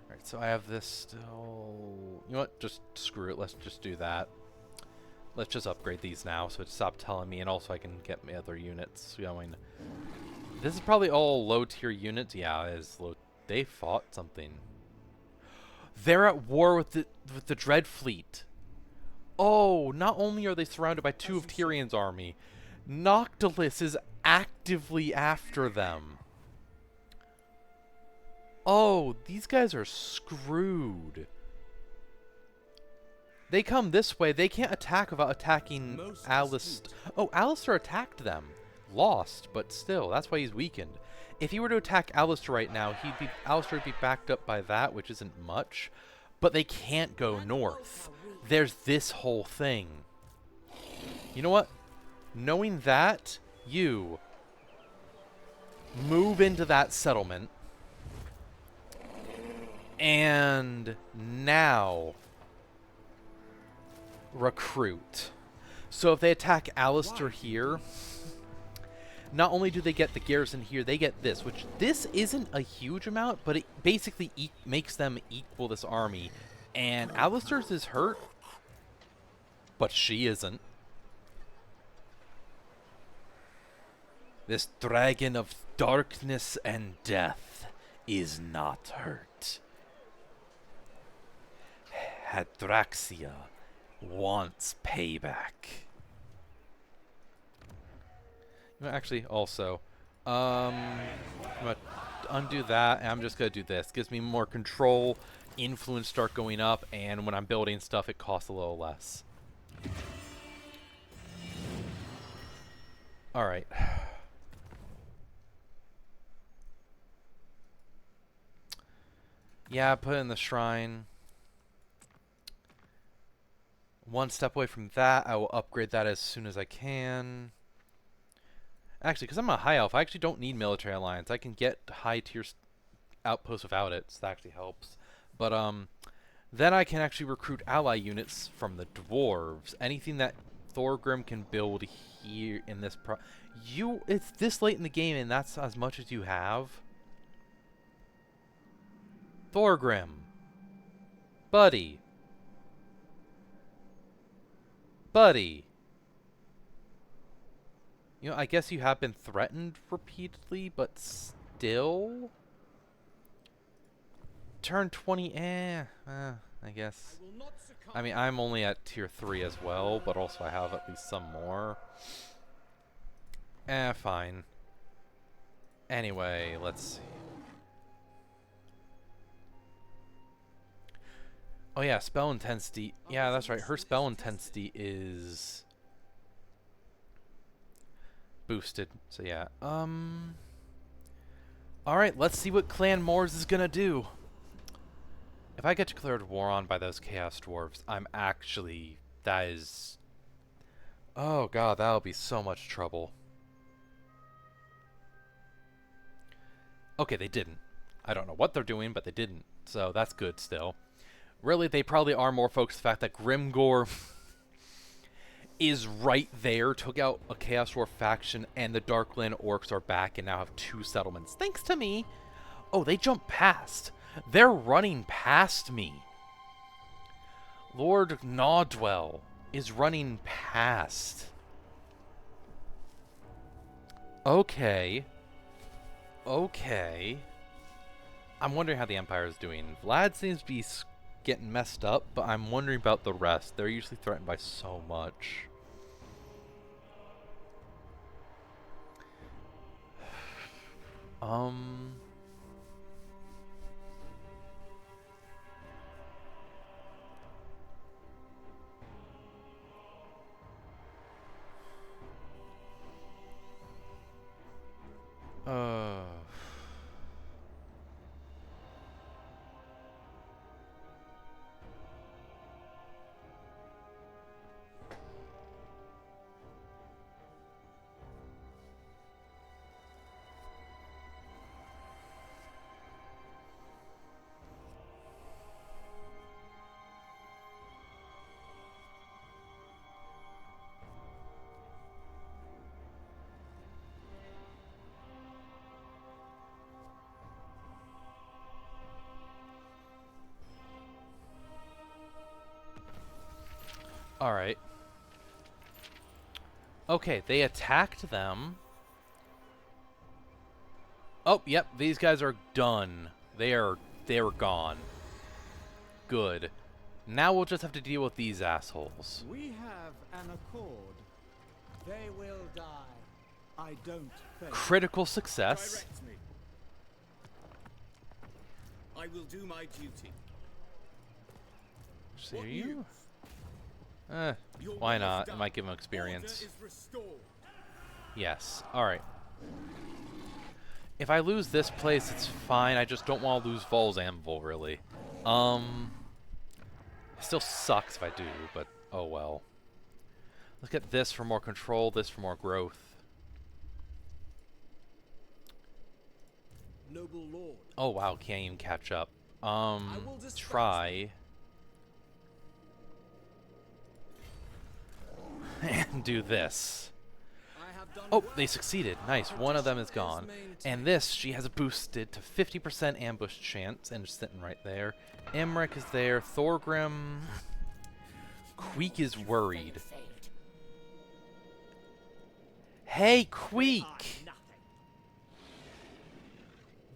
Alright, so I have this still. You know what? Just screw it. Let's just do that. Let's just upgrade these now so it stops telling me, and also I can get my other units going. This is probably all low-tier units. Yeah, it is low. They fought something. They're at war with the Dread Fleet. Oh, not only are they surrounded by 2 of Tyrion's army, Noctilus is actively after them. Oh, these guys are screwed. They come this way. They can't attack without attacking Alistair. Oh, Alistair attacked them. Lost, but still, that's why he's weakened. If he were to attack Alistair right now, Alistair would be backed up by that, which isn't much. But they can't go north. There's this whole thing. You know what? Knowing that, you move into that settlement. And now recruit. So if they attack Alistair here, not only do they get the garrison here, they get this, which this isn't a huge amount, but it basically makes them equal this army. And Alistair's is hurt, but she isn't. This dragon of darkness and death is not hurt. Hadraxia wants payback. Actually, also, I'm going to undo that, and I'm just going to do this. Gives me more control, influence start going up, and when I'm building stuff, it costs a little less. Alright. Yeah, put in the shrine. One step away from that. I will upgrade that as soon as I can. Actually, because I'm a high elf, I actually don't need military alliance. I can get high tier outposts without it, so that actually helps. But then I can actually recruit ally units from the dwarves. Anything that Thorgrim can build here in this it's this late in the game and that's as much as you have? Thorgrim. Buddy. Buddy. You know, I guess you have been threatened repeatedly, but still? Turn 20, I guess. I mean, I'm only at tier 3 as well, but also I have at least some more. Fine. Anyway, let's see. Oh yeah, spell intensity. Yeah, that's right. Her spell intensity is boosted. So yeah. Alright, let's see what Clan Moors is gonna do. If I get declared war on by those Chaos Dwarves, I'm actually... That is... Oh god, that'll be so much trouble. Okay, they didn't. I don't know what they're doing, but they didn't. So that's good still. Really, they probably are more focused on the fact that Grimgor is right there, took out a Chaos Dwarf faction, and the Darkland Orcs are back and now have 2 settlements. Thanks to me! Oh, they jumped past. They're running past me. Lord Gnawdwell is running past. Okay. Okay. I'm wondering how the Empire is doing. Vlad seems to be getting messed up, but I'm wondering about the rest. They're usually threatened by so much. Alright. Okay, they attacked them. Oh, yep, these guys are done. They're gone. Good. Now we'll just have to deal with these assholes. We have an accord. They will die. I don't fail. Critical success. Direct me. I will do my duty. See you? Why not? It might give him experience. Yes. Alright. If I lose this place, it's fine. I just don't want to lose Vol's Anvil, really. It still sucks if I do, but oh well. Let's get this for more control, this for more growth. Noble Lord. Oh wow, can't even catch up. Try. And do this. Oh, they succeeded. Nice. One of them is gone. And this, she has boosted to 50% ambush chance, and just sitting right there. Imrik is there. Thorgrim. Queek is worried. Hey, Queek!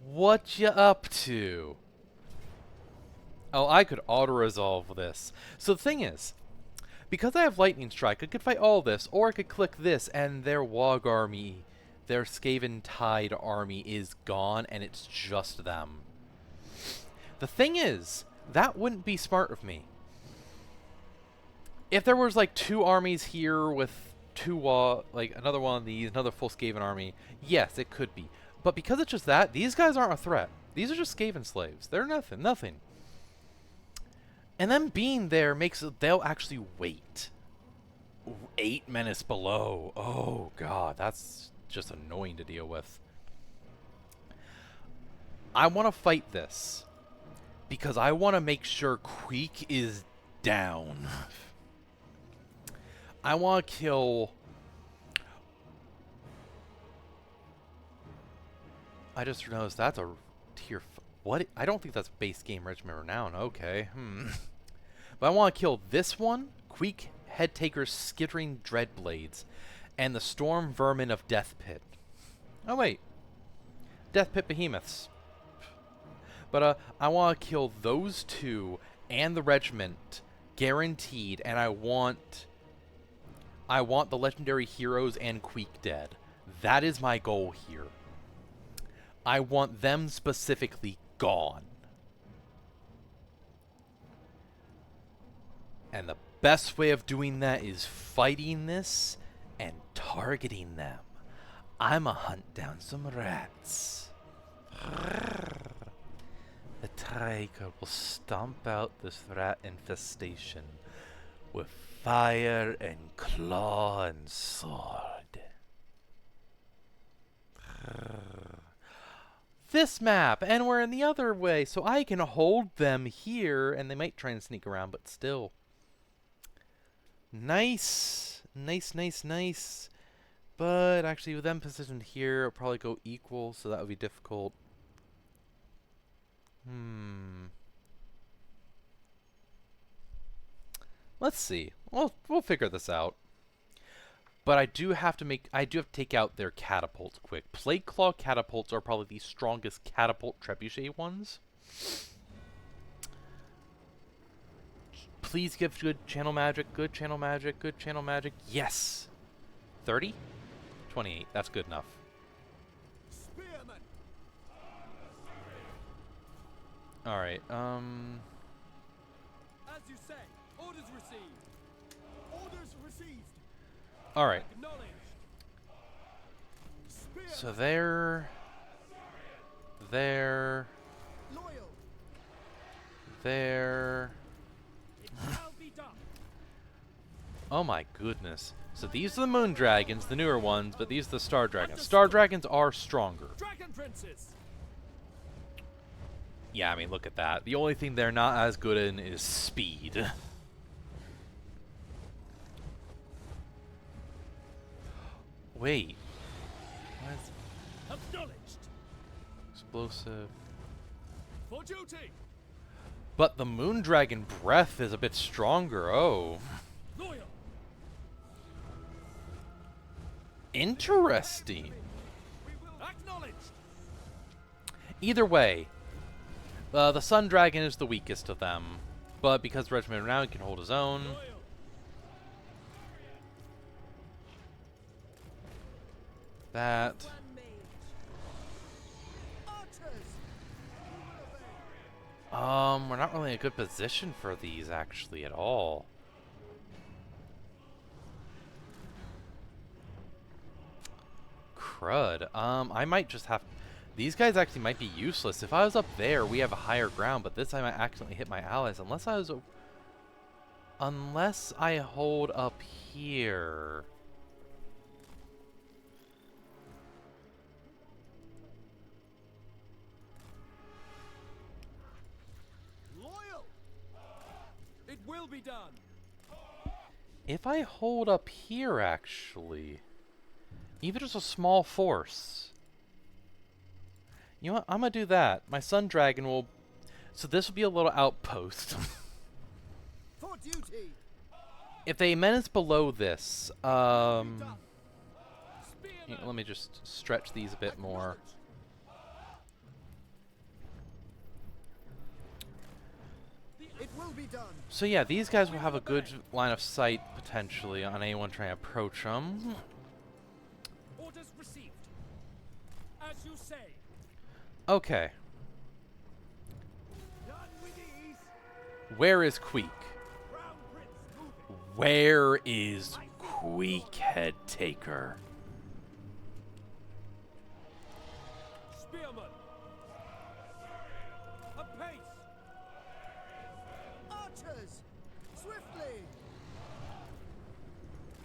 What you up to? Oh, I could auto-resolve this. So the thing is, because I have Lightning Strike, I could fight all this, or I could click this, and their Wog army, their Skaven Tide army is gone, and it's just them. The thing is, that wouldn't be smart of me. If there was like 2 armies here with two like another one of these, another full Skaven army, yes, it could be. But because it's just that, these guys aren't a threat. These are just Skaven slaves. They're nothing. And them being there makes it, they'll actually wait. 8 menace below. Oh god, that's just annoying to deal with. I want to fight this because I want to make sure Queek is down. I want to kill... I just noticed that's a tier... What? I don't think that's base game Regiment Renown. Okay. But I want to kill this one, Queek, Headtaker's Skittering Dreadblades, and the Storm Vermin of Death Pit. Oh, wait. Death Pit Behemoths. But I want to kill those two and the regiment, guaranteed, and I want the legendary heroes and Queek dead. That is my goal here. I want them specifically gone. And the best way of doing that is fighting this and targeting them. I'ma hunt down some rats. The tiger will stomp out this rat infestation with fire and claw and sword. This map, and we're in the other way, so I can hold them here, and they might try and sneak around, but still. Nice. But actually, with them positioned here, it'll probably go equal, so that would be difficult. Let's see. We'll figure this out. But I do have to take out their catapults quick. Plague Claw catapults are probably the strongest catapult trebuchet ones. Please give good channel magic, good channel magic, good channel magic. Yes! 30? 28. That's good enough. Spearman. Alright, As you say, orders received. Orders received. alright. Acknowledged. Spearman. So there... Loyal. There... It shall be done. Oh my goodness. So these are the Moon Dragons, the newer ones, but these are the Star Dragons. Star Dragons are stronger. Dragon Princes. Yeah, I mean, look at that. The only thing they're not as good in is speed. Wait. What is Acknowledged. explosive? For duty. But the Moon Dragon breath is a bit stronger. Oh. Loyal. Interesting. Acknowledged. Either way, the Sun Dragon is the weakest of them. But because Regiment Renown can hold his own. Loyal. That. One mage. Archers. We're not really in a good position for these actually at all. Crud. I might just have... These guys actually might be useless. If I was up there, we have a higher ground, but this time I accidentally hit my allies. Unless I hold up here. Loyal. It will be done. If I hold up here, actually, even just a small force. You know what? I'm gonna do that. My Sun Dragon will... So this will be a little outpost. For duty. If they menace below this, Spearman. let me just stretch these a bit more. It will be done. So yeah, these guys will have a good line of sight, potentially, on anyone trying to approach them. Orders received. As you say. Okay. Done with ease. Where is Queek? Crown Prince moving. Where is Weak head taker. Spearman! Apace! Archers! Swiftly!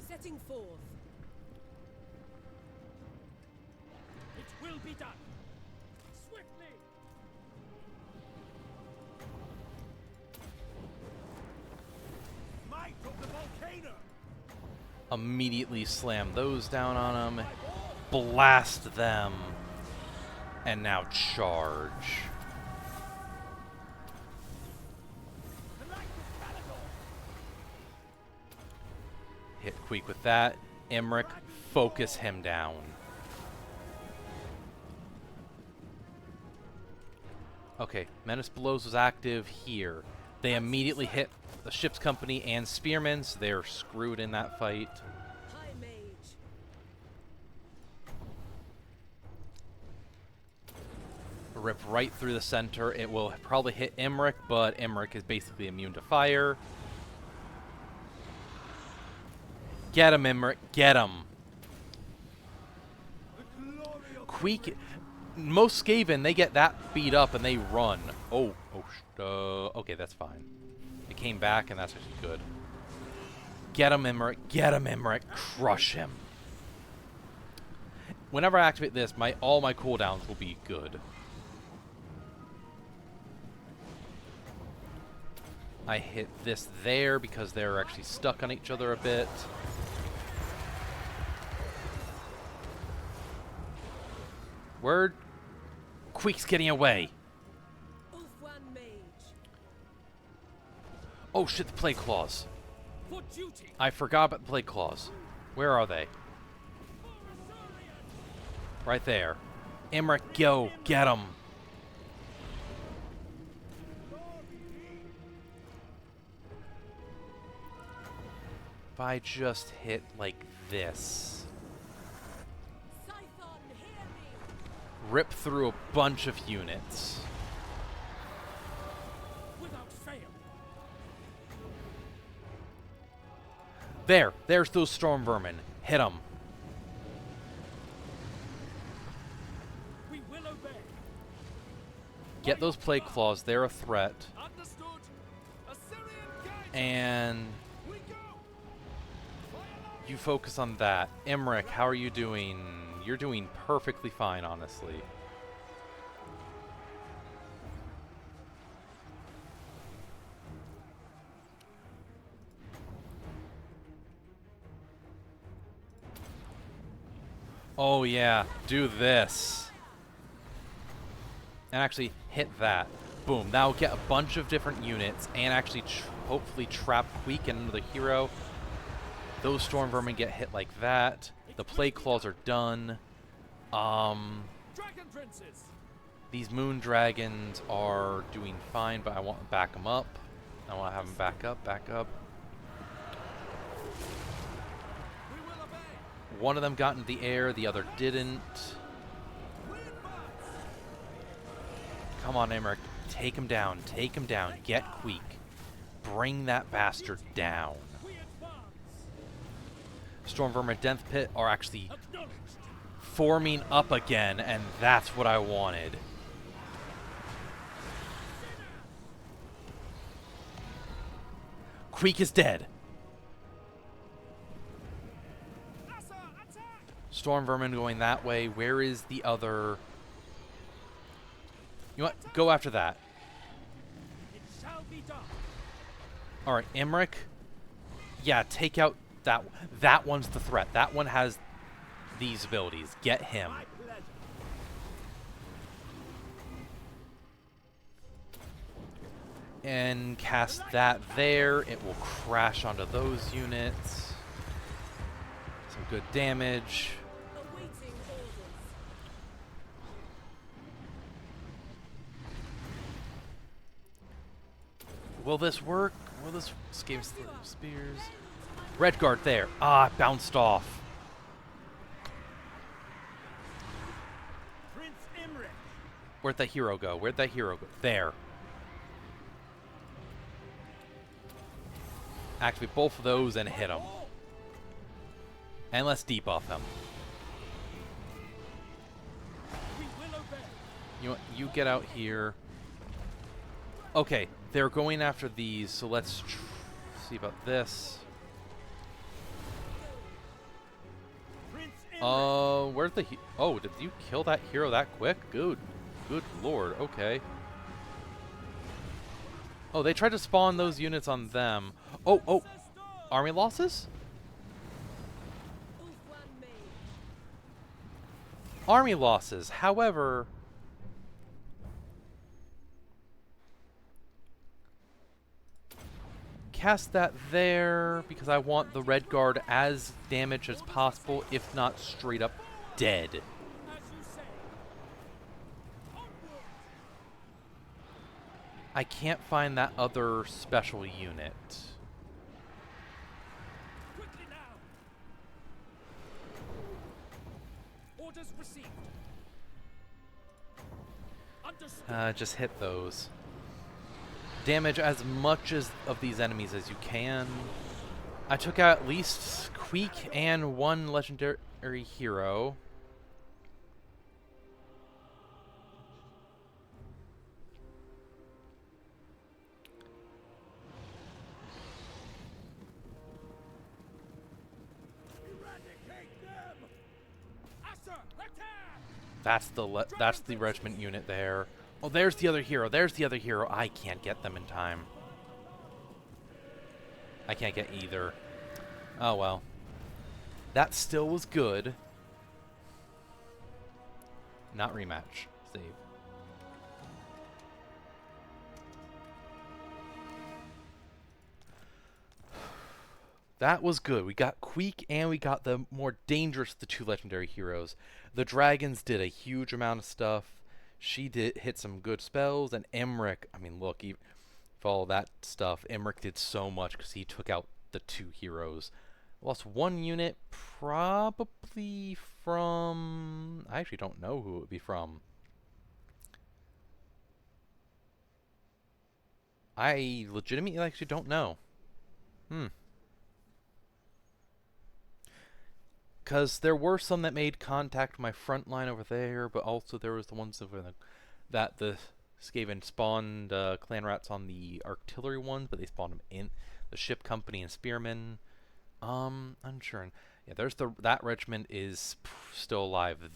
Setting forth. It will be done! Swiftly! Might of the volcano! Immediately slam those down on them. Blast them. And now charge. Hit Queek with that. Imrik, focus him down. Okay, Menace Blows was active here. They immediately hit the ship's company and spearmen, so they're screwed in that fight. High mage. Rip right through the center. It will probably hit Imrik, but Imrik is basically immune to fire. Get him, Imrik. Get him. Queek. Most Skaven, they get that beat up and they run. Okay, that's fine. It came back and that's actually good. Get him, Imrik. Get him, Imrik. Crush him. Whenever I activate this, all my cooldowns will be good. I hit this there because they're actually stuck on each other a bit. Word. Queek's getting away. One mage. Oh shit, the plague claws. For duty! I forgot about the plague claws. Where are they? Right there. Imrik, go. Get them. If I just hit like this. Scython, hear me. Rip through a bunch of units. Without fail! There's those storm vermin. Hit them. We will obey! Get those plague claws. They're a threat. Understood! Assyrian guide! And We go! you focus on that. Imrik, how are you doing? You're doing perfectly fine, honestly. Oh yeah, do this. And actually hit that. Boom, now get a bunch of different units and actually hopefully trap Queek and another hero. Those storm vermin get hit like that. The plague claws are done. Dragon princes! These moon dragons are doing fine, but I want to back them up. I want to have them back up, back up. We will obey! One of them got into the air, the other didn't. We advance! Come on, Imrik. Take him down. Take him down. Get Queek. Bring that bastard down. We advance! Storm Vermin Death Pit are actually Acknowledged! forming up again, and that's what I wanted. Queek is dead. Assa, attack! Storm Vermin going that way. Where is the other? You know what? Go after that. It shall be done! Alright, Imrik. Yeah, take out that. That one's the threat. That one has these abilities. Get him. My pleasure! And cast that there. It will crash onto those units. Some good damage. Awaiting orders. Will this work? Will this escape spears? Red guard there. Ah, it bounced off. Prince Imrik! Where'd that hero go? Where'd that hero go? There. Activate both of those and hit them. And let's debuff him. We will obey. You know what? You get out here. Okay, they're going after these, so let's see about this. Prince Imrik. Where's the oh, did you kill that hero that quick? Good lord, okay. Oh, they tried to spawn those units on them. Oh, army losses? Ulf one mage. Army losses, however... Cast that there, because I want the red guard as damaged as possible, if not straight up dead. As you say. Onward. I can't find that other special unit. Quickly now. Orders received. Understood. Just hit those. Damage as much of these enemies as you can. I took out at least Queek and one legendary hero. Eradicate them. Asher, attack. That's the regiment unit there. Oh, there's the other hero. There's the other hero. I can't get them in time. I can't get either. Oh well. That still was good. Not rematch. Save. That was good. We got Queek and we got the more dangerous of the two legendary heroes. The dragons did a huge amount of stuff. She did hit some good spells, and Imrik, I mean, look, for all that stuff, Imrik did so much because he took out the two heroes. Lost one unit, probably from... I actually don't know who it would be from. I legitimately actually don't know. Because there were some that made contact with my front line over there, but also there was the ones over that the Skaven spawned clan rats on the artillery ones, but they spawned them in the ship company and spearmen. Unsure. Yeah, there's that regiment is still alive.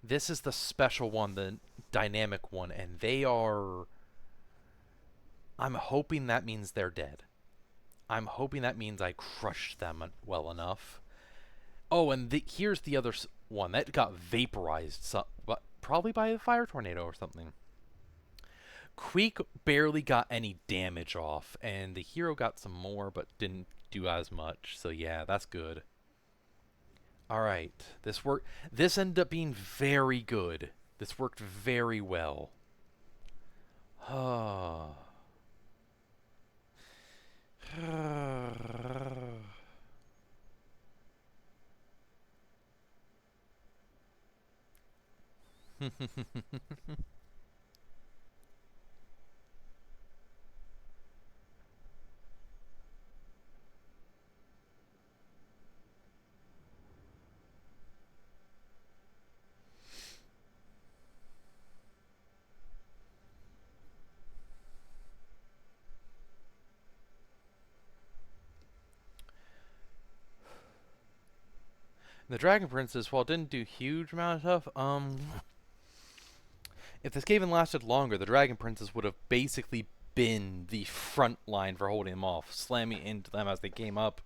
This is the special one, the dynamic one, and they are... I'm hoping that means they're dead. I'm hoping that means I crushed them well enough. Oh, and here's the other one. That got vaporized, probably by a fire tornado or something. Queek barely got any damage off, and the hero got some more, but didn't do as much. So yeah, that's good. Alright, this ended up being very good. This worked very well. The Dragon Princess, while it didn't do huge amount of stuff, if this Skaven lasted longer, the Dragon Princess would have basically been the front line for holding them off, slamming into them as they came up,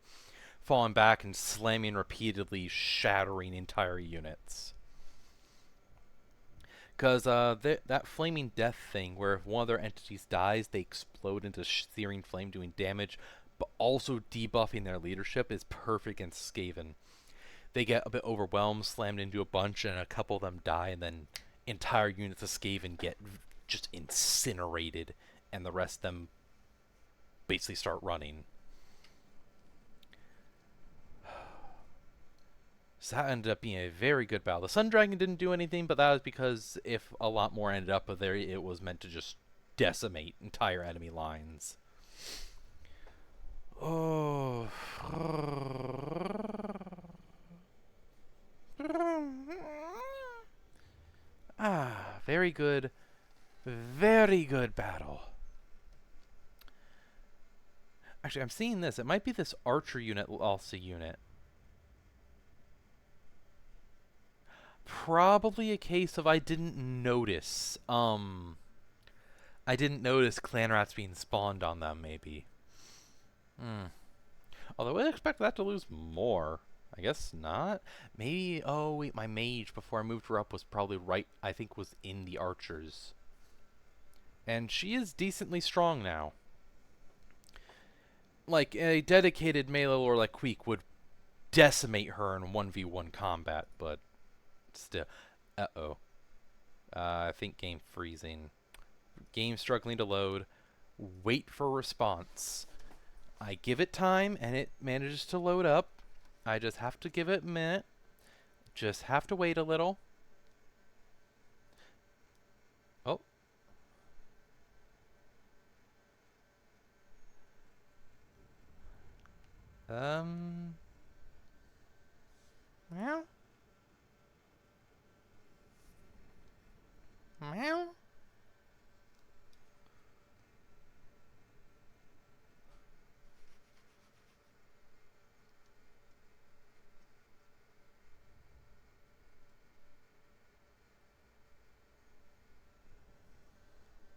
falling back, and slamming repeatedly, shattering entire units. Because that Flaming Death thing, where if one of their entities dies, they explode into searing flame doing damage, but also debuffing their leadership, is perfect against Skaven. They get a bit overwhelmed, slammed into a bunch, and a couple of them die, and then entire units of Skaven get just incinerated, and the rest of them basically start running. So that ended up being a very good battle. The Sun Dragon didn't do anything, but that was because if a lot more ended up there, it was meant to just decimate entire enemy lines. Oh. Ah, very good. Very good battle. Actually, I'm seeing this. It might be this archer unit, also unit. Probably a case of I didn't notice. I didn't notice clan rats being spawned on them, maybe. Although I expect that to lose more. I guess not. Maybe, oh wait, my mage before I moved her up was probably right, I think was in the archers. And she is decently strong now. Like, a dedicated melee lord like Queek would decimate her in 1v1 combat, but still. Uh-oh. I think game freezing. Game struggling to load. Wait for response. I give it time, and it manages to load up. I just have to give it a minute. Just have to wait a little. Oh. Meow. Meow.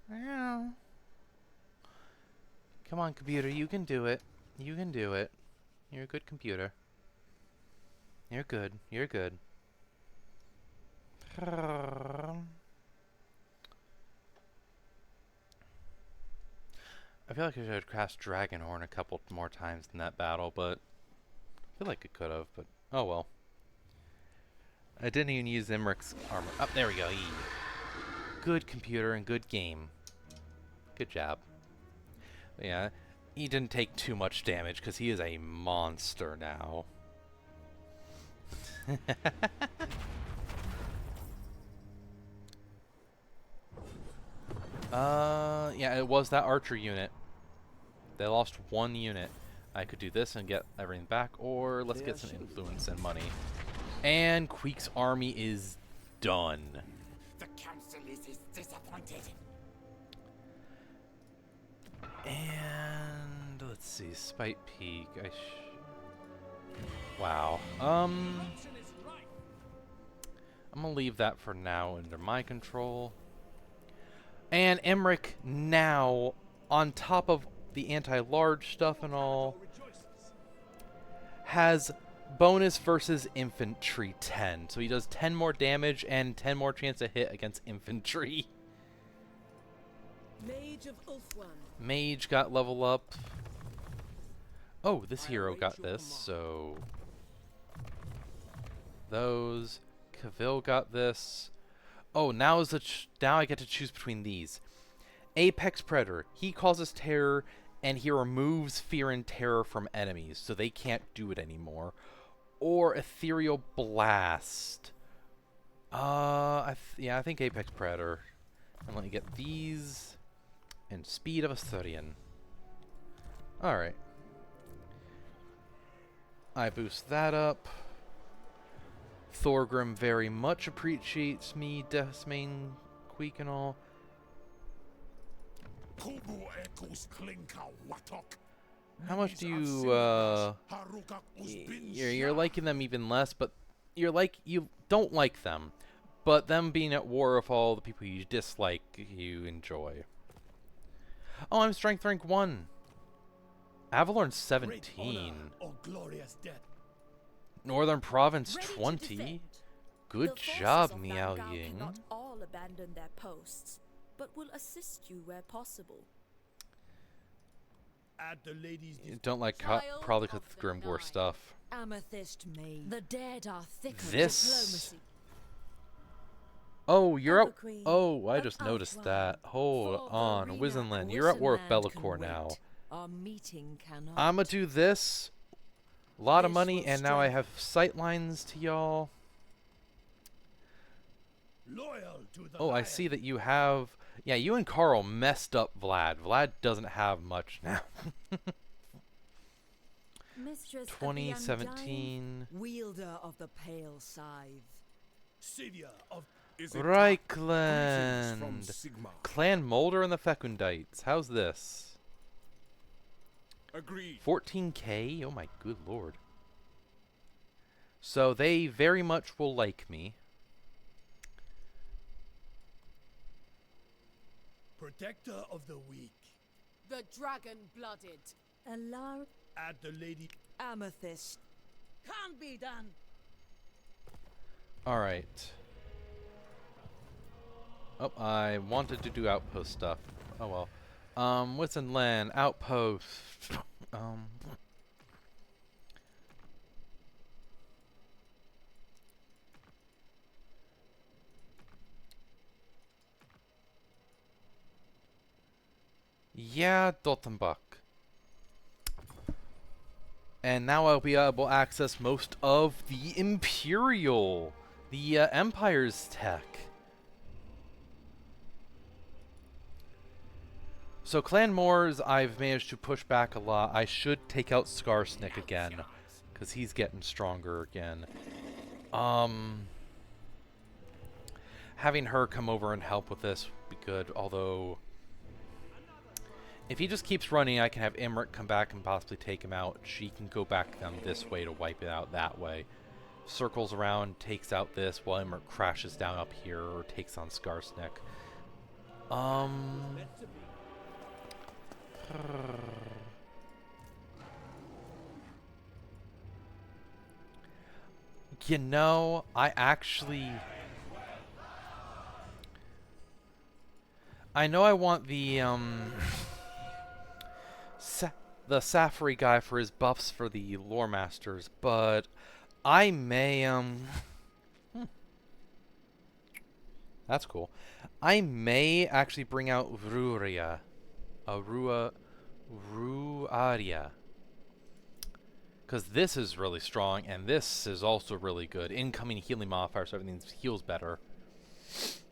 Meow. Come on, computer, you can do it. You can do it. You're a good computer. You're good. You're good. I feel like I should have cast Dragonhorn a couple more times in that battle, but I feel like it could have, but oh well. I didn't even use Imrik's armor. Oh, there we go. Good computer and good game. Good job. But yeah, he didn't take too much damage because he is a monster now. Yeah, it was that archer unit. They lost one unit. I could do this and get everything back, or let's get some influence and money. And Queek's army is done. The council is disappointed. And let's see, Spite Peak. Wow. Corruption is rife. I'm gonna leave that for now under my control. And Imrik now, on top of the anti-large stuff and all, has bonus versus infantry 10. So he does 10 more damage and 10 more chance to hit against infantry. Mage of Ulfwan. Mage got level up. Oh, this hero got this, so... Those. Cavill got this. Oh, now I get to choose between these. Apex Predator. He causes terror, and he removes fear and terror from enemies, so they can't do it anymore. Or Ethereal Blast. I think Apex Predator. And let me get these. And Speed of Asturian. Alright. I boost that up. Thorgrim very much appreciates me decimating Queek and all. How much do you, you're liking them even less, but you don't like them. But them being at war with all the people you dislike, you enjoy. Oh, I'm strength rank 1. Avalorn's 17. Northern Province Ready to 20. defend. Good The forces job, of Miao Vanguard Ying. cannot all abandon their posts, but will assist you where possible. At the ladies' You don't like Child probably because of of the Grimgor night. stuff. Amethyst Maid. The dead are thick of This- diplomacy. Oh, you're up. Everqueen Oh, I of just noticed Outline. that. Hold For on, Verena Wizenland. and You're at war with Wizenland can Bellicor now. wait. Our meeting cannot. I'ma do this. A lot of This money, will and now I strengthen. have sight lines to y'all. loyal to the Oh, I see that you have... Yeah, you and Carl messed up Vlad. Vlad doesn't have much now. Mistress of the 2017. Wielder of the pale scythe. Savior of is it Greetings from Reichland. Sigma. Clan Mulder and the Fecundites. How's this? Agreed. 14k? Oh my good lord. So they very much will like me. Protector of the weak. The dragon-blooded. Alar Add the lady. Amethyst. Can't be done. Alright. Oh, I wanted to do outpost stuff. Oh well. What's in land? Outpost. Yeah, Dottenbach. And now I'll be able to access most of the Imperial, the Empire's tech. So Clan Moors, I've managed to push back a lot. I should take out Skarsnik again, because he's getting stronger again. Having her come over and help with this would be good, although if he just keeps running, I can have Imrik come back and possibly take him out. She can go back down this way to wipe it out that way. Circles around, takes out this, while Imrik crashes down up here or takes on Skarsnik. You know, I know I want the the Safari guy for his buffs for the Lore Masters, but I may that's cool. I may actually bring out Ruria. Ruaria. Because this is really strong, and this is also really good. Incoming healing modifier, so everything heals better.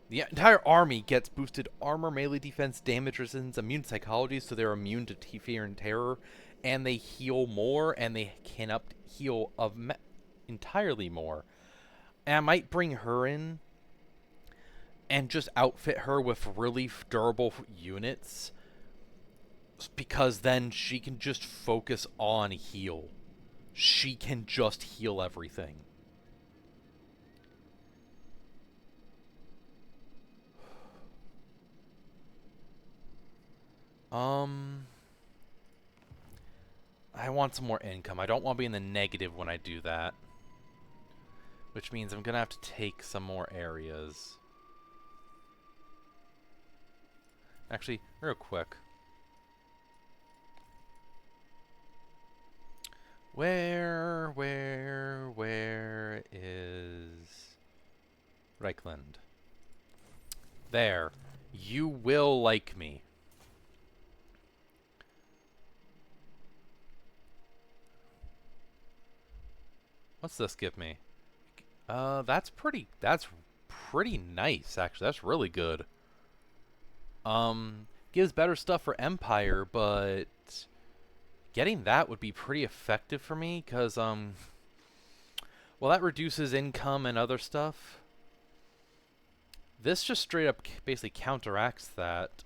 The entire army gets boosted armor, melee defense, damage resistance, immune psychology, so they're immune to fear and terror, and they heal more, and they can heal of entirely more. And I might bring her in and just outfit her with really durable units, because then she can just focus on heal. She can just heal everything. I want some more income. I don't want to be in the negative when I do that. Which means I'm going to have to take some more areas. Actually, real quick. Where is Reichland? There. You will like me. What's this give me? That's pretty nice, actually. That's really good. Gives better stuff for Empire, but getting that would be pretty effective for me, because, well, that reduces income and other stuff. This just straight up basically counteracts that,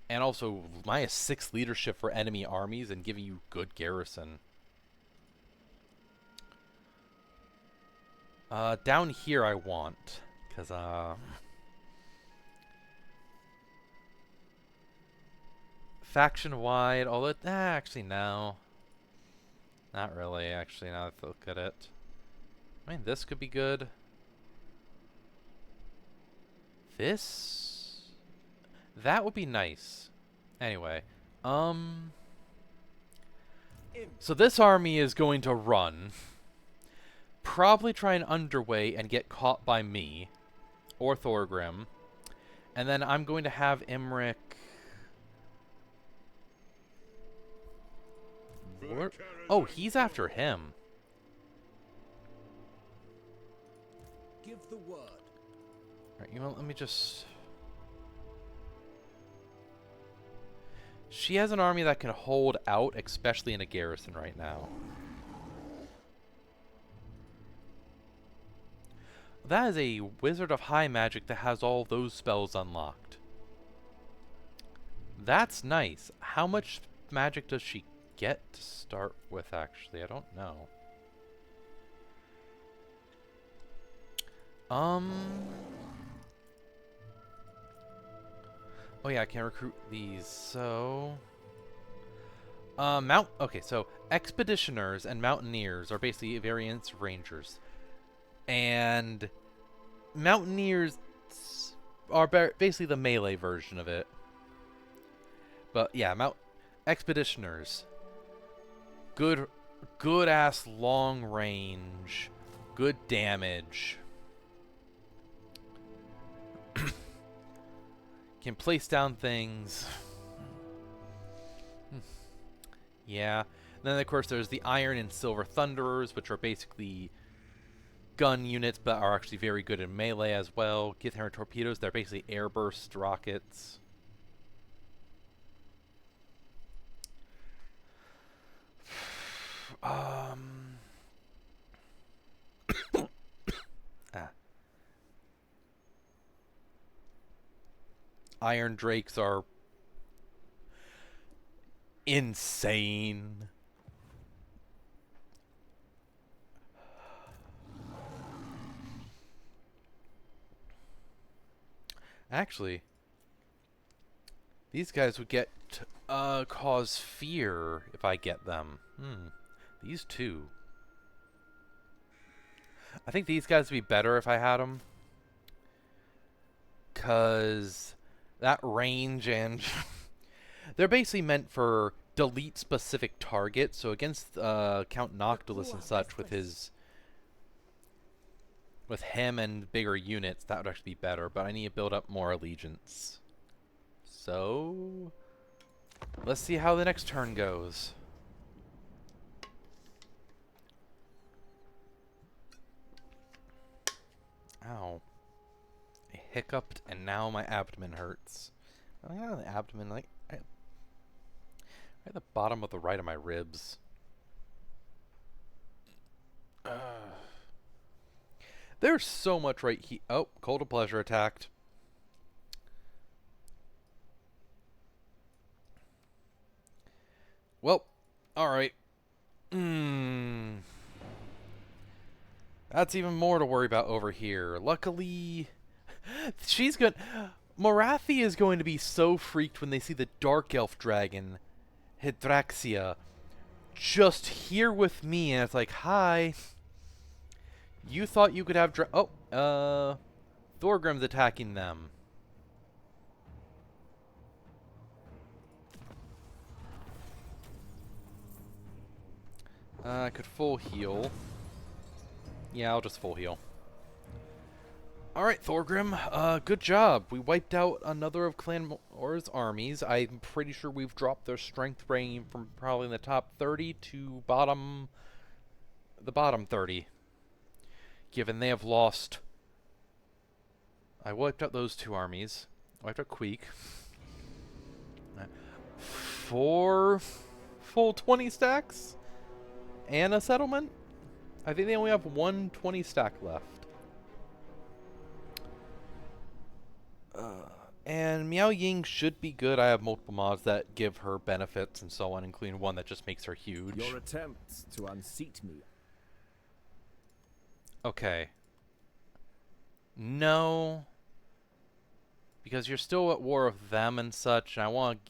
and also minus 6 leadership for enemy armies and giving you good garrison. Down here I want, because, faction-wide, although, actually, no. Not really, actually, now that I look at it. I mean, this could be good. This? That would be nice. Anyway, so this army is going to run. Probably try and underway and get caught by me. Or Thorgrim. And then I'm going to have Imrik... Oh, he's after him. Give the word. Alright, you know, let me just... She has an army that can hold out, especially in a garrison right now. that is a Wizard of High Magic that has all those spells unlocked. That's nice. How much magic does she get to start with, actually? I don't know. Oh yeah, I can recruit these, so... Okay, so Expeditioners and Mountaineers are basically variants of Rangers. And Mountaineers are basically the melee version of it. But yeah, Expeditioners. Good ass long range. Good damage. Can place down things. Yeah. Then of course there's the Iron and Silver Thunderers, which are basically gun units, but are actually very good in melee as well. Get their torpedoes. They're basically airburst rockets. Iron Drakes are insane. Actually, these guys would cause fear if I get them. These two. I think these guys would be better if I had them. 'Cause that range and... they're basically meant for delete specific targets. So against Count Noctilus and such with him and bigger units, that would actually be better. But I need to build up more allegiance. So... let's see how the next turn goes. Ow. I hiccuped and now my abdomen hurts. I got the abdomen like right at the bottom of the right of my ribs. There's so much right here. Oh, Cold of Pleasure attacked. Well, alright. That's even more to worry about over here. Luckily, she's good. Morathi is going to be so freaked when they see the Dark Elf Dragon, Hydraxia, just here with me, and it's like, hi. You thought you could have Thorgrim's attacking them. I could full heal. Yeah, I'll just full heal. Alright, Thorgrim, good job. We wiped out another of Clan Mor's armies. I'm pretty sure we've dropped their strength rating from probably in the top 30 to the bottom 30. Given they have lost... I wiped out those two armies. I wiped out Queek. 4 full 20 stacks? And a settlement? I think they only have 1 20 stack left. And Miao Ying should be good. I have multiple mods that give her benefits and so on, including one that just makes her huge. Your attempts to unseat me. Okay. No. Because you're still at war with them and such, and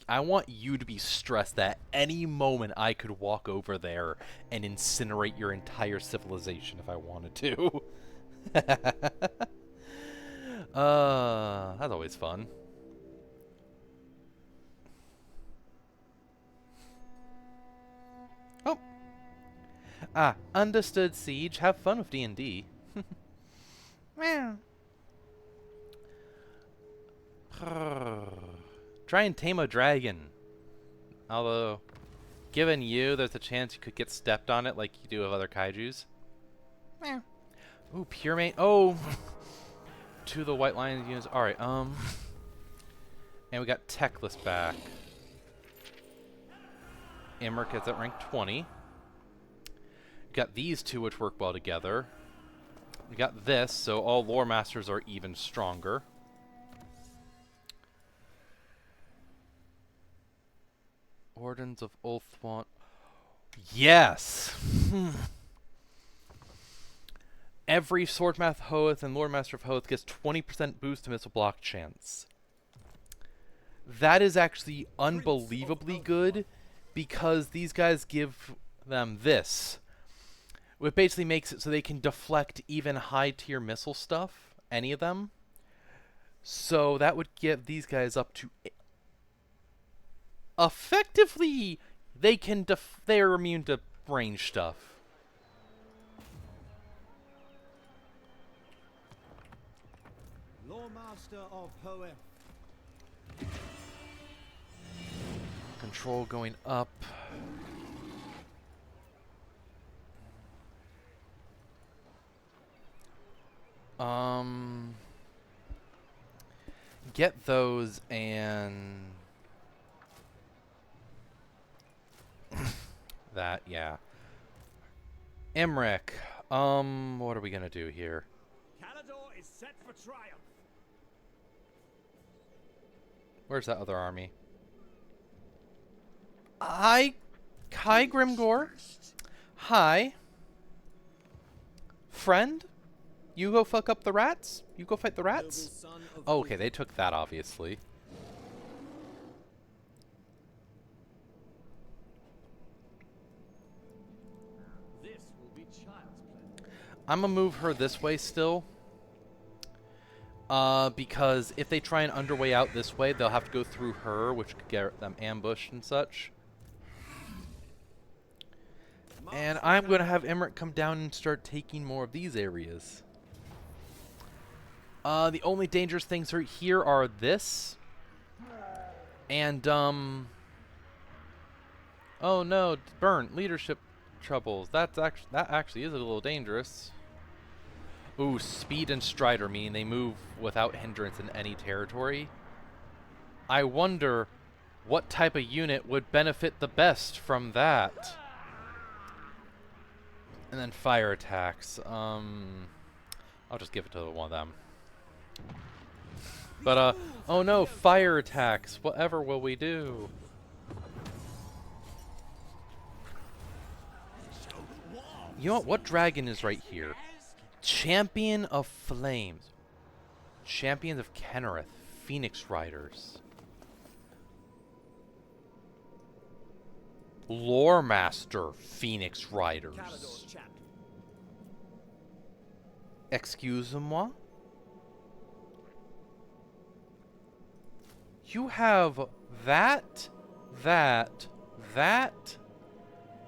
I want you to be stressed that any moment I could walk over there and incinerate your entire civilization if I wanted to. That's always fun. Oh. Understood, Siege. Have fun with D&D. Meow. Try and tame a dragon. Although, given you, there's a chance you could get stepped on it like you do with other kaijus. Meow. Ooh, pure mate. Oh! To the White Lion units. Alright, and we got Teclis back. Imrik is at rank 20. Got these two which work well together. We got this, so all lore masters are even stronger. Ordens of Ulthwant. Yes! Every Swordmath Hoth and Lore Master of Hoth gets 20% boost to missile block chance. That is actually unbelievably good because these guys give them this. Which basically makes it so they can deflect even high tier missile stuff, any of them. So that would get these guys up to effectively they are immune to range stuff. Lore Master of Hoeth. Control going up. Get those and that, yeah. Imrik, what are we gonna do here? Calador is set for triumph. Where's that other army? Hi, Grimgor. Hi, friend. You go fuck up the rats? You go fight the rats? Oh, okay, they took that, obviously. This will be child's play. I'm gonna move her this way still. Because if they try and underway out this way, they'll have to go through her, which could get them ambushed and such. And I'm gonna have Imrik come down and start taking more of these areas. The only dangerous things here are this. And, oh no, burnt leadership troubles. That actually is a little dangerous. Ooh, speed and strider, meaning they move without hindrance in any territory. I wonder what type of unit would benefit the best from that. And then fire attacks. I'll just give it to one of them. But, oh no, fire attacks. Whatever will we do? You know what dragon is right here? Champion of Flames. Champions of Kennereth. Phoenix Riders. Lore Master Phoenix Riders. Calador's champion. Excuse-moi? You have that.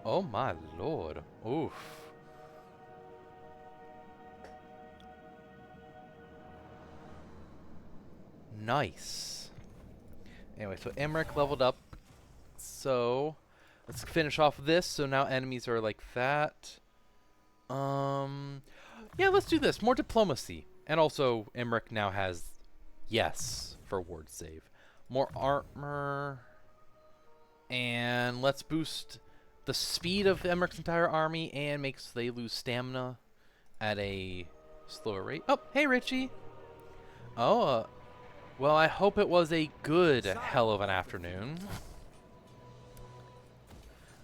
Oh my lord. Oof. Nice. Anyway, so Imrik leveled up. So, let's finish off this. So now enemies are like that. Yeah, let's do this. More diplomacy. And also, Imrik now has yes for ward save. More armor. And let's boost the speed of Imrik's entire army and make so they lose stamina at a slower rate. Oh, hey Richie. Oh, well, I hope it was a good hell of an afternoon.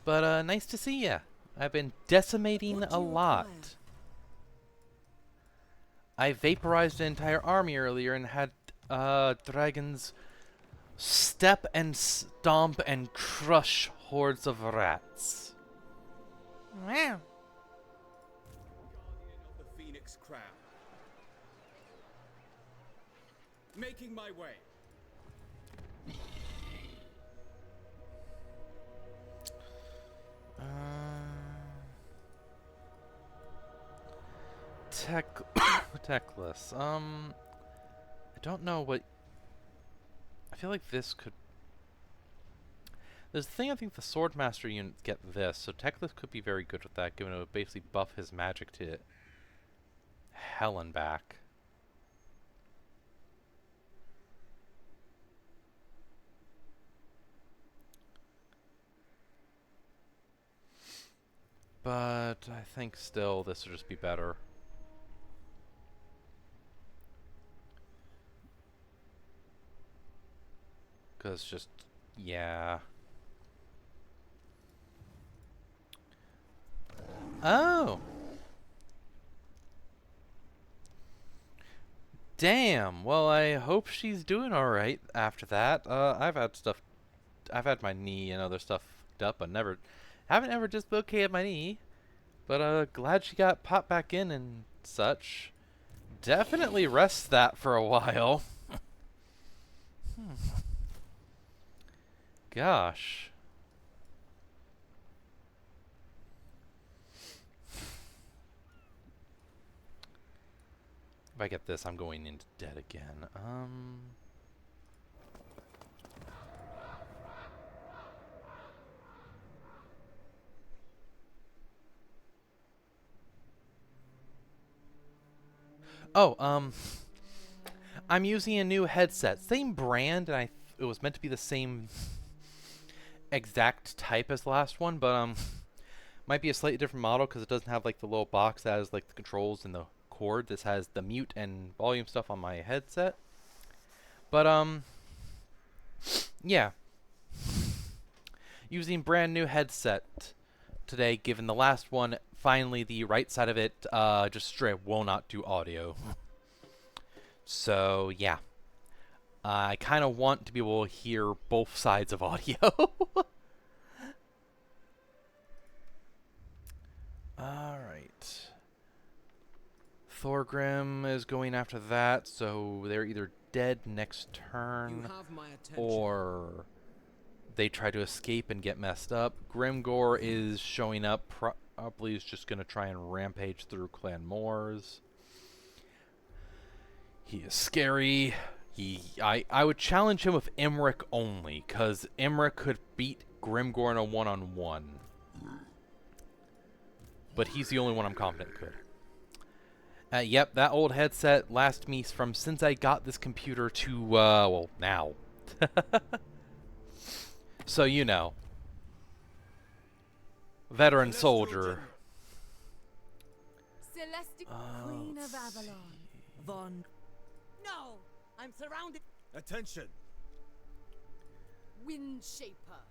But nice to see ya. I've been decimating a lot. I vaporized an entire army earlier and had dragons step and stomp and crush hordes of rats. Wow. Guardian of the Phoenix Crown. Making my way. Techless. I don't know what. I feel like this could. There's the thing. I think the Swordmaster units get this, so Techless could be very good with that, given it would basically buff his magic to hell and back. But I think still this would just be better. Because just, yeah. Oh! Damn! Well, I hope she's doing alright after that. I've had my knee and other stuff fucked up, but haven't ever dislocated my knee. But, glad she got popped back in and such. Definitely rest that for a while. Gosh. If I get this, I'm going into debt again. Oh, I'm using a new headset. Same brand, and it was meant to be the same exact type as the last one, but, might be a slightly different model because it doesn't have, like, the little box that has, like, the controls and the cord. This has the mute and volume stuff on my headset. But, yeah. Using brand new headset today, given the last one, finally the right side of it just straight will not do audio. So, yeah. I kind of want to be able to hear both sides of audio. Alright. Thorgrim is going after that, so they're either dead next turn, or they try to escape and get messed up. Grimgor is showing up, probably is just going to try and rampage through Clan Moors. He is scary. I would challenge him with Imrik only, because Imrik could beat Grimgor in a one-on-one. But he's the only one I'm confident could. Yep, that old headset lasts me from since I got this computer to, well, now. So, you know. Veteran soldier. Celestic Queen of Avalon. Von. No! I'm surrounded. Attention! Windshaper.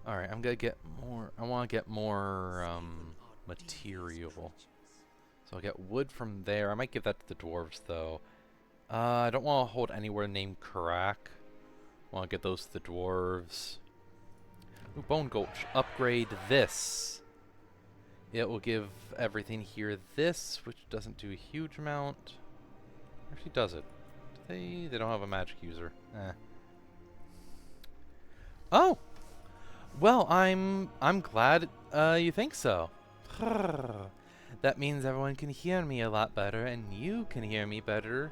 Alright, I'm gonna get more. I want to get more material. So I'll get wood from there. I might give that to the dwarves, though. I don't want to hold anywhere named Karak. I want to get those to the dwarves. Ooh, Bone Gulch. Upgrade this. It will give everything here this, which doesn't do a huge amount. Actually, does it? They don't have a magic user. Eh. Oh! Well, I'm glad you think so. That means everyone can hear me a lot better, and you can hear me better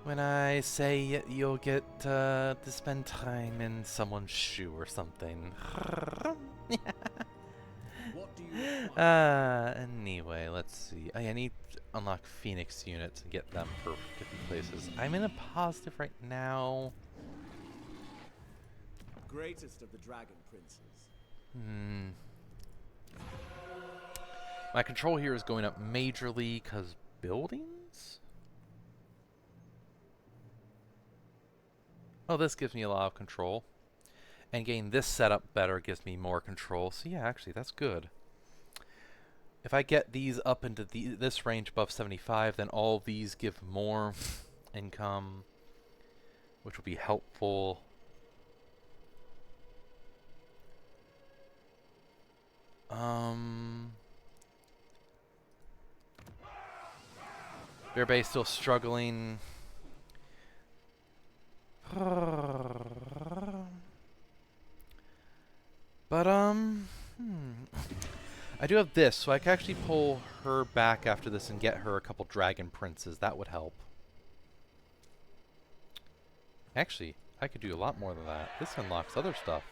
when I say you'll get to spend time in someone's shoe or something. What do you require? Anyway, let's see. I need to unlock Phoenix units and get them for different places. I'm in a positive right now. Greatest of the dragon princes. My control here is going up majorly because buildings? Oh, this gives me a lot of control. And getting this set up better gives me more control. So yeah, actually, that's good. If I get these up into this range above 75, then all these give more income, which will be helpful. Bear Bay still struggling. But, I do have this, so I can actually pull her back after this and get her a couple dragon princes. That would help. Actually, I could do a lot more than that. This unlocks other stuff.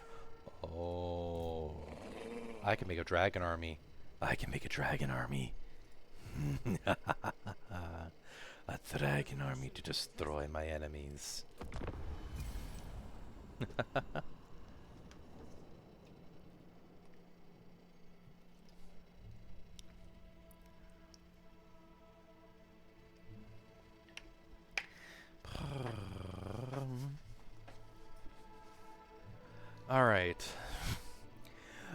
Oh. I can make a dragon army. I can make a dragon army. A dragon army to destroy my enemies. Alright.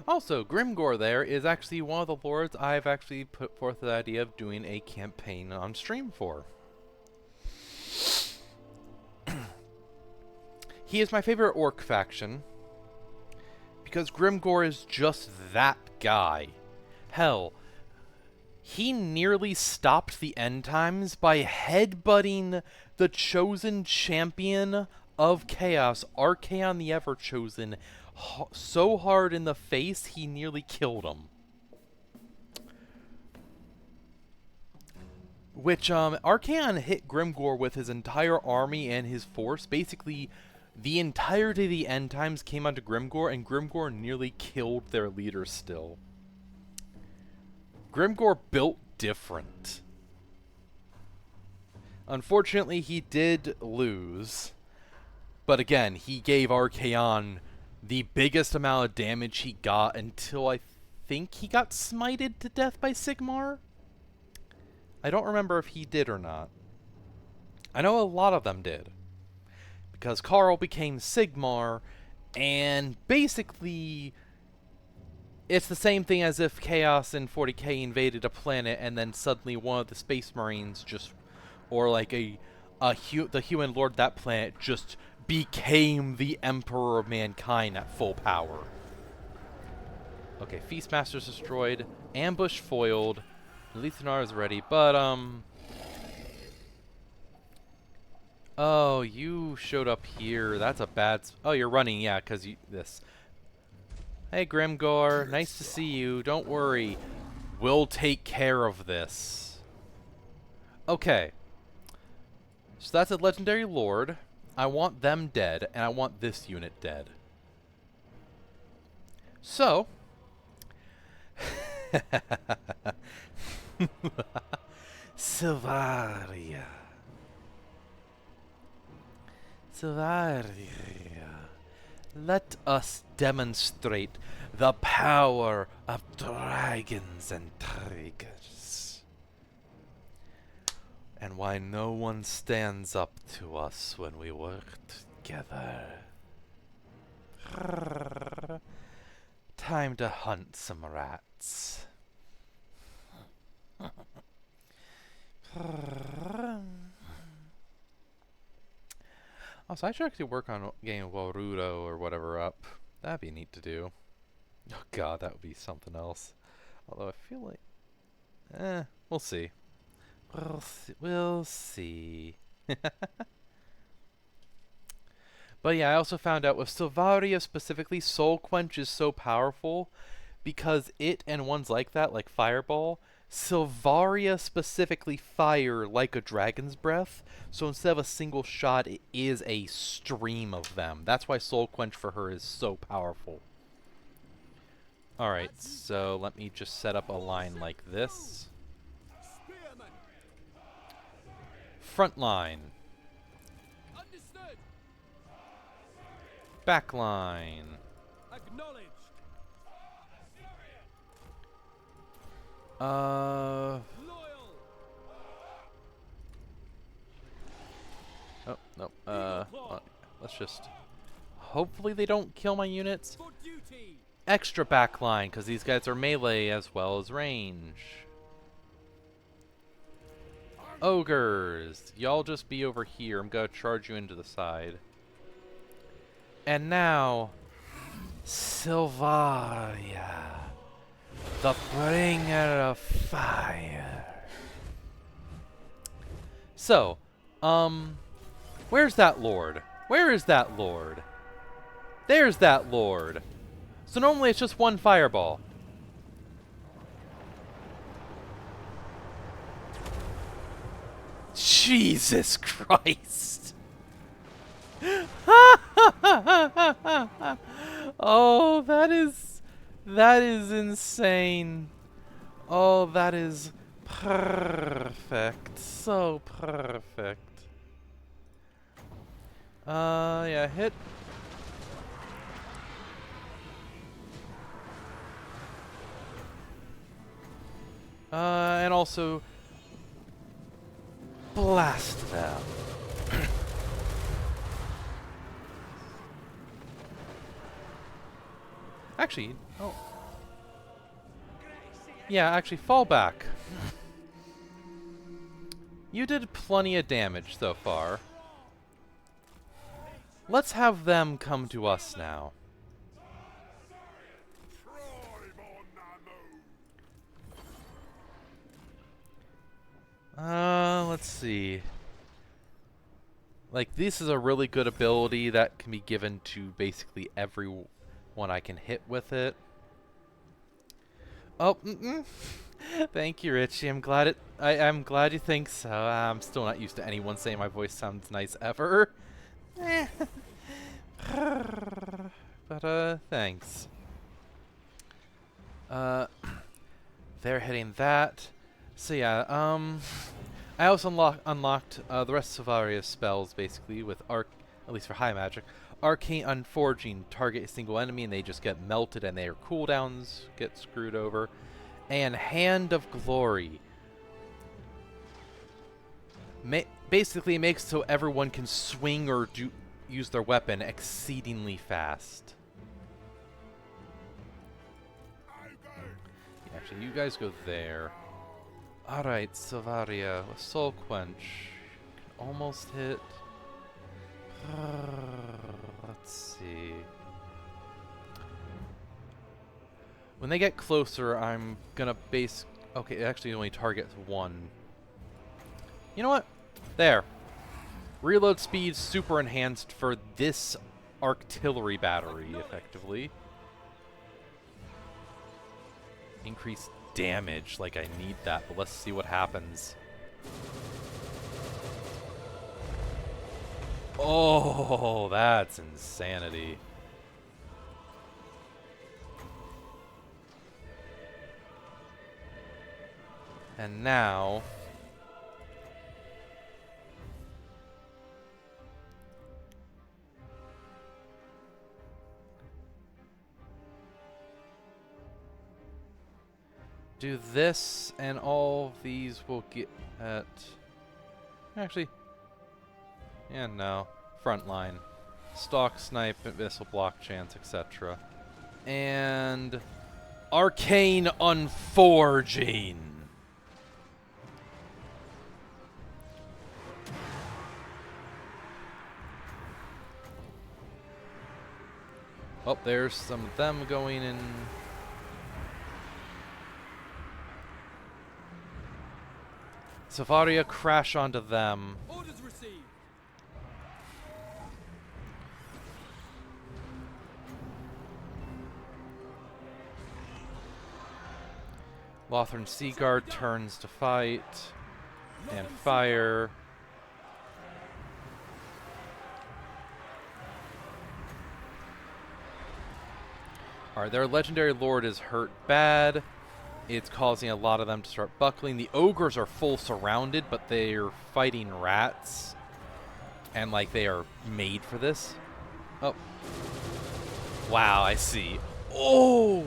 Also, Grimgor there is actually one of the lords I've actually put forth the idea of doing a campaign on stream for. He is my favorite orc faction, because Grimgor is just that guy. Hell, he nearly stopped the end times by headbutting the chosen champion of Chaos, Archaon the Everchosen, so hard in the face he nearly killed him. Which, Archaon hit Grimgor with his entire army and his force. Basically, the entirety of the end times came onto Grimgor, and Grimgor nearly killed their leader still. Grimgor built different. Unfortunately, he did lose. But again, he gave Archaon the biggest amount of damage he got until I think he got smited to death by Sigmar. I don't remember if he did or not. I know a lot of them did. Because Carl became Sigmar, and basically it's the same thing as if Chaos and 40k invaded a planet and then suddenly one of the Space Marines just, or like the human lord of that planet just became the Emperor of Mankind at full power. Okay, Feastmaster's destroyed, ambush foiled, Lethanar is ready, but oh, you showed up here. That's a bad... Oh, you're running, yeah, because you... This. Hey, Grimgor. Nice to see you. Don't worry. We'll take care of this. Okay. So that's a legendary lord. I want them dead, and I want this unit dead. So... Sylvaria. Let us demonstrate the power of dragons and triggers, and why no one stands up to us when we work together. Time to hunt some rats. Also, I should actually work on getting Warudo or whatever up. That'd be neat to do. Oh god, that would be something else. Although I feel like... we'll see. We'll see. But yeah, I also found out with Sylvaria specifically, Soul Quench is so powerful because it and ones like that, like Fireball, Sylvaria specifically fire like a dragon's breath, so instead of a single shot, it is a stream of them. That's why Soul Quench for her is so powerful. Alright, so let me just set up a line like this. Front line. Back line. Acknowledged. Oh, no. Let's just... Hopefully they don't kill my units. For duty. Extra backline, because these guys are melee as well as range. Ogres, y'all just be over here. I'm gonna charge you into the side. And now, Sylvaria, the bringer of fire. So, where's that lord? Where is that lord? There's that lord. So normally it's just one fireball. Jesus Christ. Oh, that is insane. Oh, that is perfect. So perfect. Yeah, hit. And also blast them. Actually, oh. Yeah, actually, fall back. You did plenty of damage so far. Let's have them come to us now. Let's see. Like, this is a really good ability that can be given to basically everyone I can hit with it. Oh, thank you, Richie. I'm glad I'm glad you think so. I'm still not used to anyone saying my voice sounds nice ever. But thanks. They're hitting that. So yeah, I also unlocked the rest of Avaria's spells basically with at least for high magic. Arcane Unforging, target a single enemy and they just get melted and their cooldowns get screwed over. And Hand of Glory. Basically makes so everyone can swing or use their weapon exceedingly fast. Actually, you guys go there. Alright, Savaria, Soul Quench. Can almost hit. Let's see. When they get closer, I'm gonna base... Okay, it actually only targets one. You know what? There. Reload speed super enhanced for this artillery battery, effectively. Increased damage, like I need that, but let's see what happens. Oh, that's insanity. And now... do this, and all these will get at... Actually... yeah, no. Frontline. Stalk, snipe, missile block chance, etc. And... Arcane Unforging! Oh, there's some of them going in... Savaria crash onto them. Orders received. Lothran Seaguard turns to fight. And fire. Alright, their legendary lord is hurt bad. It's causing a lot of them to start buckling. The ogres are full surrounded, but they're fighting rats. And, like, they are made for this. Oh. Wow, I see. Oh!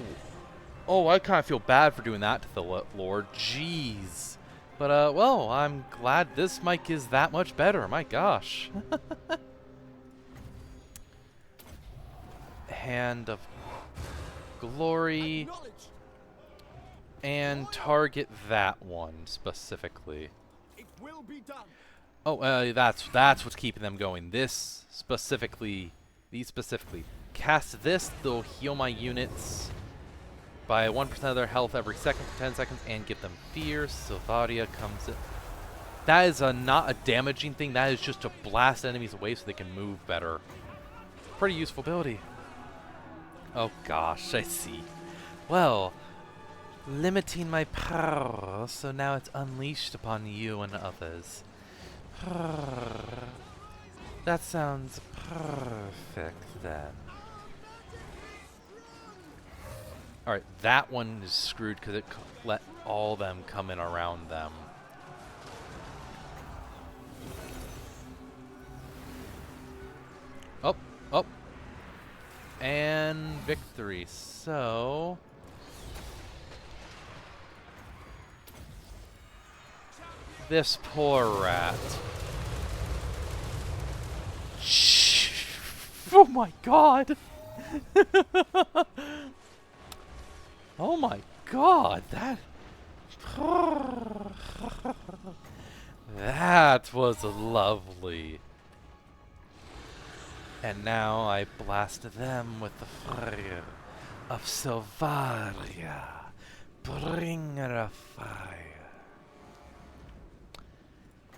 Oh, I kind of feel bad for doing that to the Lord. Jeez. But, well, I'm glad this mic is that much better. My gosh. Hand of Glory. And target that one specifically. It will be done. Oh, that's what's keeping them going. This specifically, these specifically. Cast this, they'll heal my units by 1% of their health every second for 10 seconds and give them fear. Sylvaria comes in. That is not a damaging thing. That is just to blast enemies away so they can move better. Pretty useful ability. Oh gosh, I see. Well, limiting my power, so now it's unleashed upon you and others. That sounds perfect then. Alright, that one is screwed because it let all them come in around them. Oh, oh. And victory. So... this poor rat. Shh. Oh my god! Oh my god, that... That was lovely. And now I blast them with the fire of Silvaria, bringer of fire.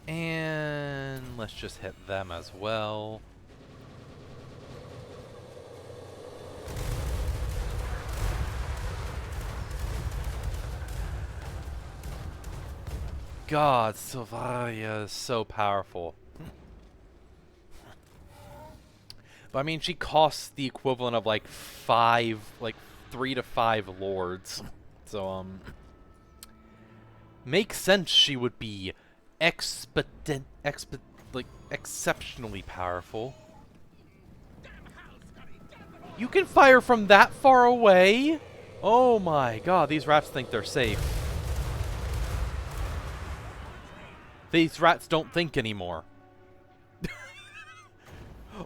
And let's just hit them as well. God, Silvaria is so powerful. But I mean, she costs the equivalent of like 3 to 5 lords. So, makes sense she would be exceptionally powerful. You can fire from that far away? Oh my god, these rats think they're safe. These rats don't think anymore.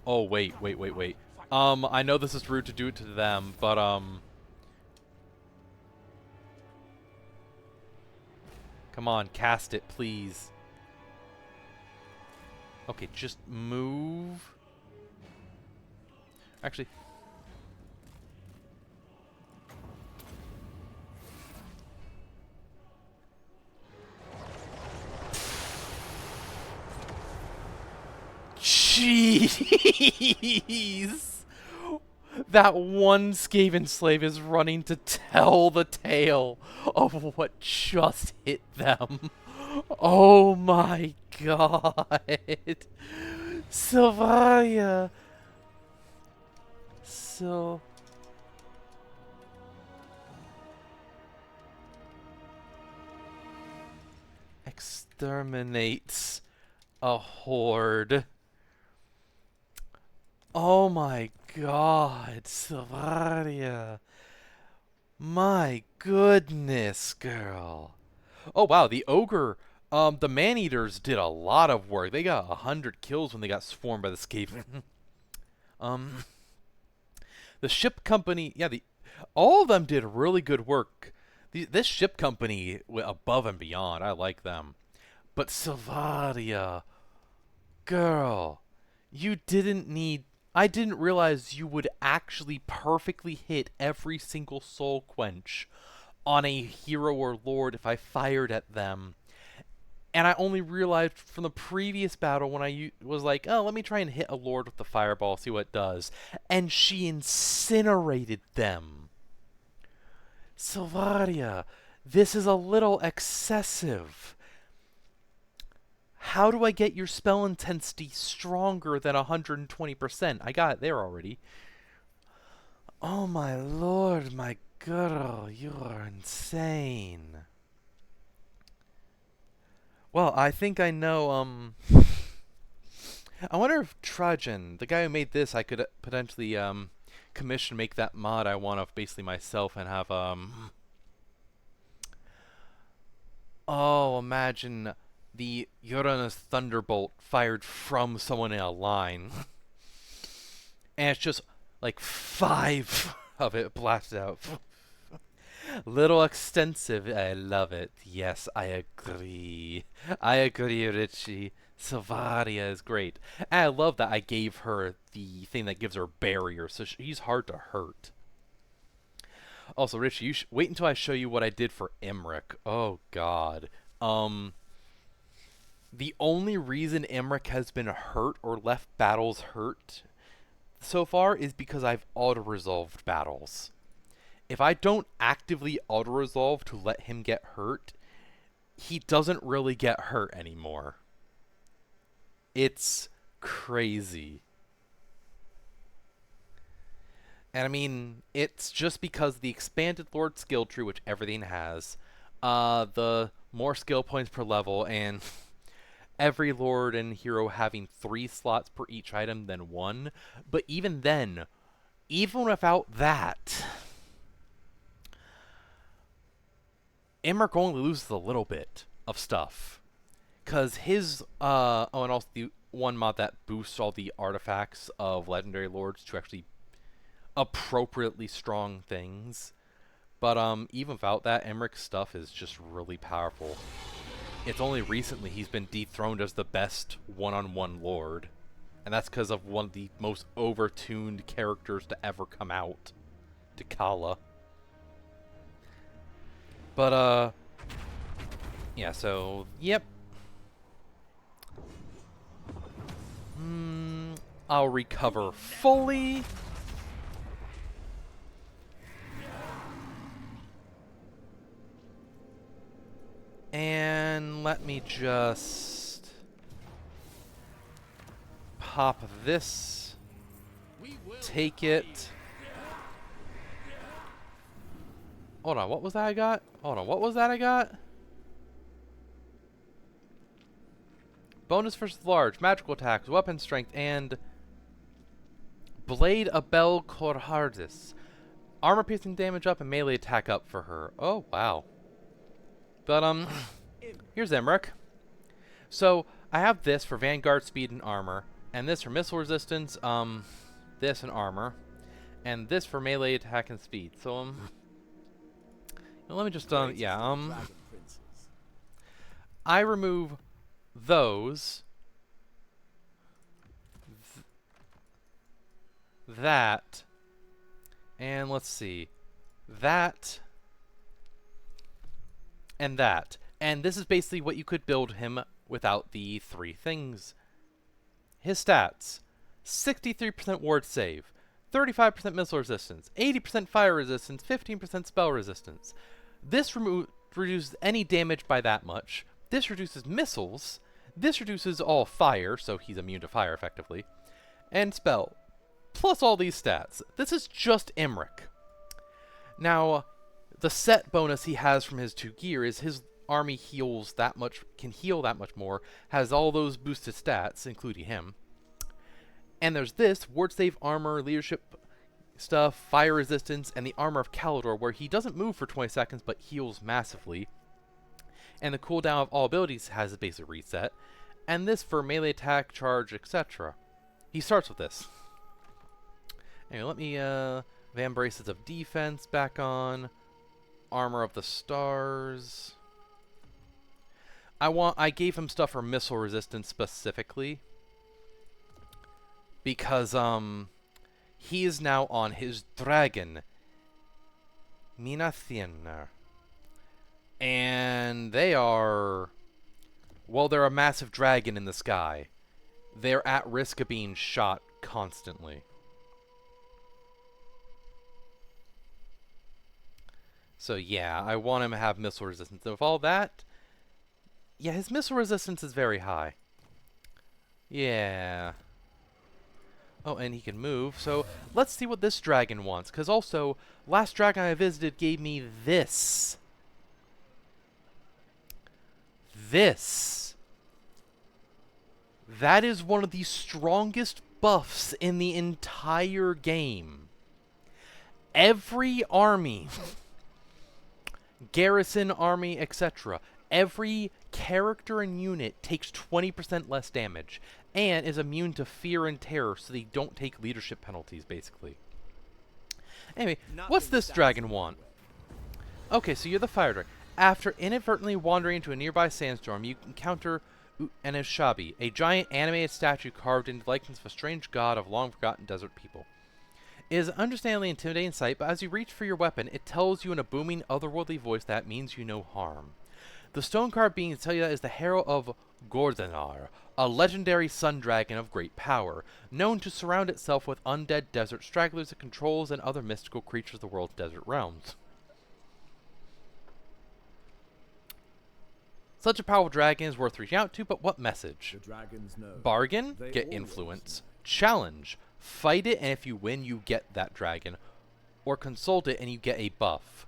Oh, wait. I know this is rude to do it to them, but, come on, cast it, please. Okay, just move. Actually... Jeez! That one Skaven slave is running to tell the tale of what just hit them. Oh my god! Silvaria! So... exterminates a horde. Oh my god, Silvaria. My goodness, girl. Oh wow, the ogre, the man-eaters did a lot of work. They got 100 kills when they got swarmed by the Skaven. The ship company, yeah, all of them did really good work. This ship company went above and beyond. I like them. But Silvaria, girl, you didn't need... I didn't realize you would actually perfectly hit every single soul quench on a hero or lord if I fired at them. And I only realized from the previous battle when I was like, oh, let me try and hit a lord with the fireball, see what it does. And she incinerated them. Silvaria, this is a little excessive. How do I get your spell intensity stronger than 120%? I got it there already. Oh my lord, my girl, you are insane. Well, I think I know, I wonder if Trajan, the guy who made this, I could potentially, commission, make that mod I want of basically myself and have, oh, imagine the Uranus Thunderbolt fired from someone in a line. And it's just like 5 of it blasted out. Little extensive. I love it. Yes, I agree. I agree, Richie. Silvaria is great. And I love that I gave her the thing that gives her barrier, so she's hard to hurt. Also, Richie, you wait until I show you what I did for Imrik. Oh, God. The only reason Imrik has been hurt or left battles hurt so far is because I've auto-resolved battles. If I don't actively auto-resolve to let him get hurt, he doesn't really get hurt anymore. It's crazy. And I mean, it's just because the expanded Lord skill tree, which everything has, the more skill points per level, and every Lord and hero having 3 slots per each item than 1. But even then, even without that, Imrik only loses a little bit of stuff. Because his, oh, and also the one mod that boosts all the artifacts of Legendary Lords to actually appropriately strong things. But even without that, Imrik's stuff is just really powerful. It's only recently he's been dethroned as the best one-on-one lord. And that's because of one of the most overtuned characters to ever come out. T'Challa. But, yeah, so, yep. I'll recover fully. And let me just pop this, take it. Hold on, what was that I got? Hold on, what was that I got? Bonus versus large, magical attacks, weapon strength, and Blade Abel Corhardis. Armor piercing damage up and melee attack up for her. Oh, wow. But, here's Imrik. So, I have this for Vanguard speed and armor, and this for missile resistance, this and armor, and this for melee attack and speed. So, let me just, yeah, I remove those, that, and let's see, that, and that. And this is basically what you could build him without the three things. His stats: 63% ward save, 35% missile resistance, 80% fire resistance, 15% spell resistance. This reduces any damage by that much. This reduces missiles. This reduces all fire, so he's immune to fire effectively. And spell. Plus all these stats. This is just Imrik. Now, the set bonus he has from his 2 gear is his army heals that much, can heal that much more, has all those boosted stats, including him. And there's this, ward save, armor, leadership stuff, fire resistance, and the armor of Calidor, where he doesn't move for 20 seconds, but heals massively. And the cooldown of all abilities has a basic reset. And this for melee attack, charge, etc. He starts with this. Anyway, let me, Van Braces of Defense back on. Armor of the Stars. I gave him stuff for missile resistance specifically. Because, he is now on his dragon, Minathien. And they are, well, they're a massive dragon in the sky. They're at risk of being shot constantly. So yeah, I want him to have missile resistance. So with all that, yeah, his missile resistance is very high. Yeah. Oh, and he can move. So let's see what this dragon wants. Because also, last dragon I visited gave me this. This. That is one of the strongest buffs in the entire game. Every army, garrison army, etc., every character and unit takes 20% less damage and is immune to fear and terror, so they don't take leadership penalties, basically. Anyway, what's this dragon want? Okay, so you're the fire dragon. After inadvertently wandering into a nearby sandstorm, you encounter U'Anishabi, a giant animated statue carved into the likeness of a strange god of long-forgotten desert people. It is an understandably intimidating sight, but as you reach for your weapon, it tells you in a booming, otherworldly voice that means you no harm. The stone carved being tell you that is the herald of Gordanar, a legendary sun dragon of great power, known to surround itself with undead desert stragglers it controls and other mystical creatures of the world's desert realms. Such a powerful dragon is worth reaching out to, but what message? The dragons know. Bargain, They get always influence. Challenge, fight it, and if you win, you get that dragon. Or consult it, and you get a buff.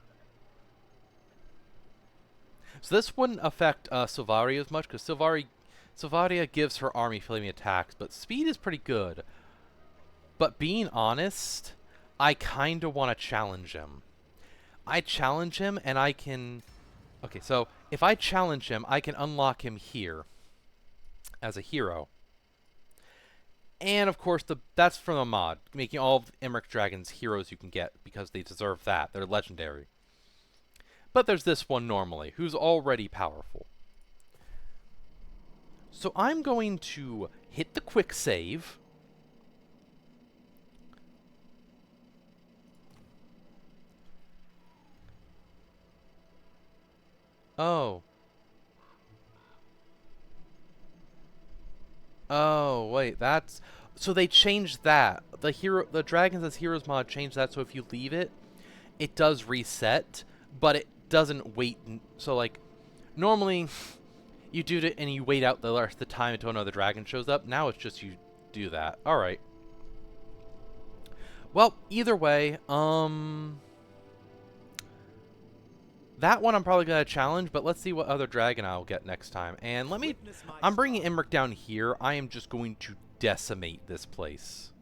So this wouldn't affect Silvaria as much, because Silvaria gives her army flaming attacks, but speed is pretty good. But being honest, I kind of want to challenge him. I challenge him, and I can... Okay, so if I challenge him, I can unlock him here as a hero. And of course, that's from a mod, making all of Imrik Dragon's heroes you can get because they deserve that. They're legendary. But there's this one normally, who's already powerful. So I'm going to hit the quick save. Oh. Oh, wait, that's... So they changed that. The Dragons as Heroes mod changed that, so if you leave it, it does reset, but it doesn't wait. So, like, normally you do it and you wait out the rest of the time until another dragon shows up. Now it's just you do that. Alright. Well, either way, that one I'm probably going to challenge, but let's see what other dragon I'll get next time. And I'm bringing Imrik down here. I am just going to decimate this place.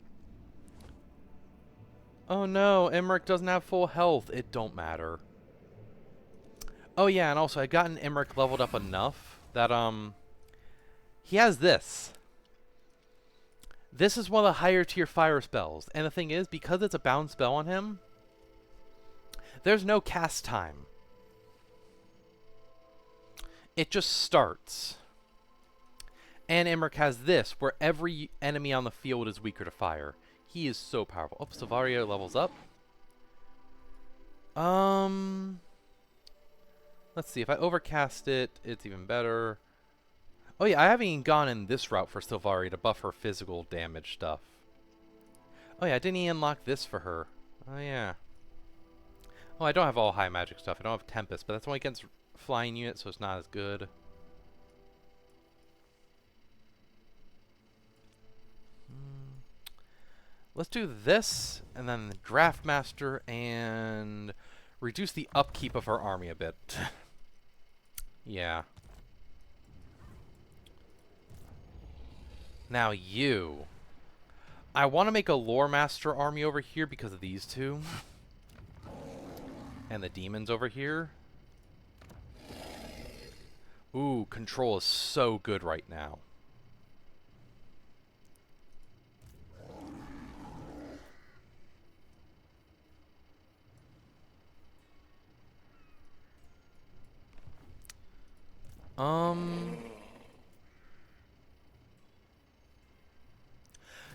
Oh no, Imrik doesn't have full health. It don't matter. Oh yeah, and also I gotten Imrik leveled up enough that, he has this. This is one of the higher tier fire spells. And the thing is, because it's a bound spell on him, there's no cast time. It just starts. And Imrik has this, where every enemy on the field is weaker to fire. He is so powerful. Oh, Silvario levels up. Let's see. If I overcast it, it's even better. Oh yeah, I haven't even gone in this route for Silvario to buff her physical damage stuff. Oh yeah, I didn't even unlock this for her. Oh yeah. Oh, I don't have all high magic stuff. I don't have Tempest, but that's only against flying units, so it's not as good. Let's do this, and then the Draft Master, and reduce the upkeep of her army a bit. Yeah. Now you. I want to make a Lore Master army over here because of these two. And the demons over here. Ooh, control is so good right now.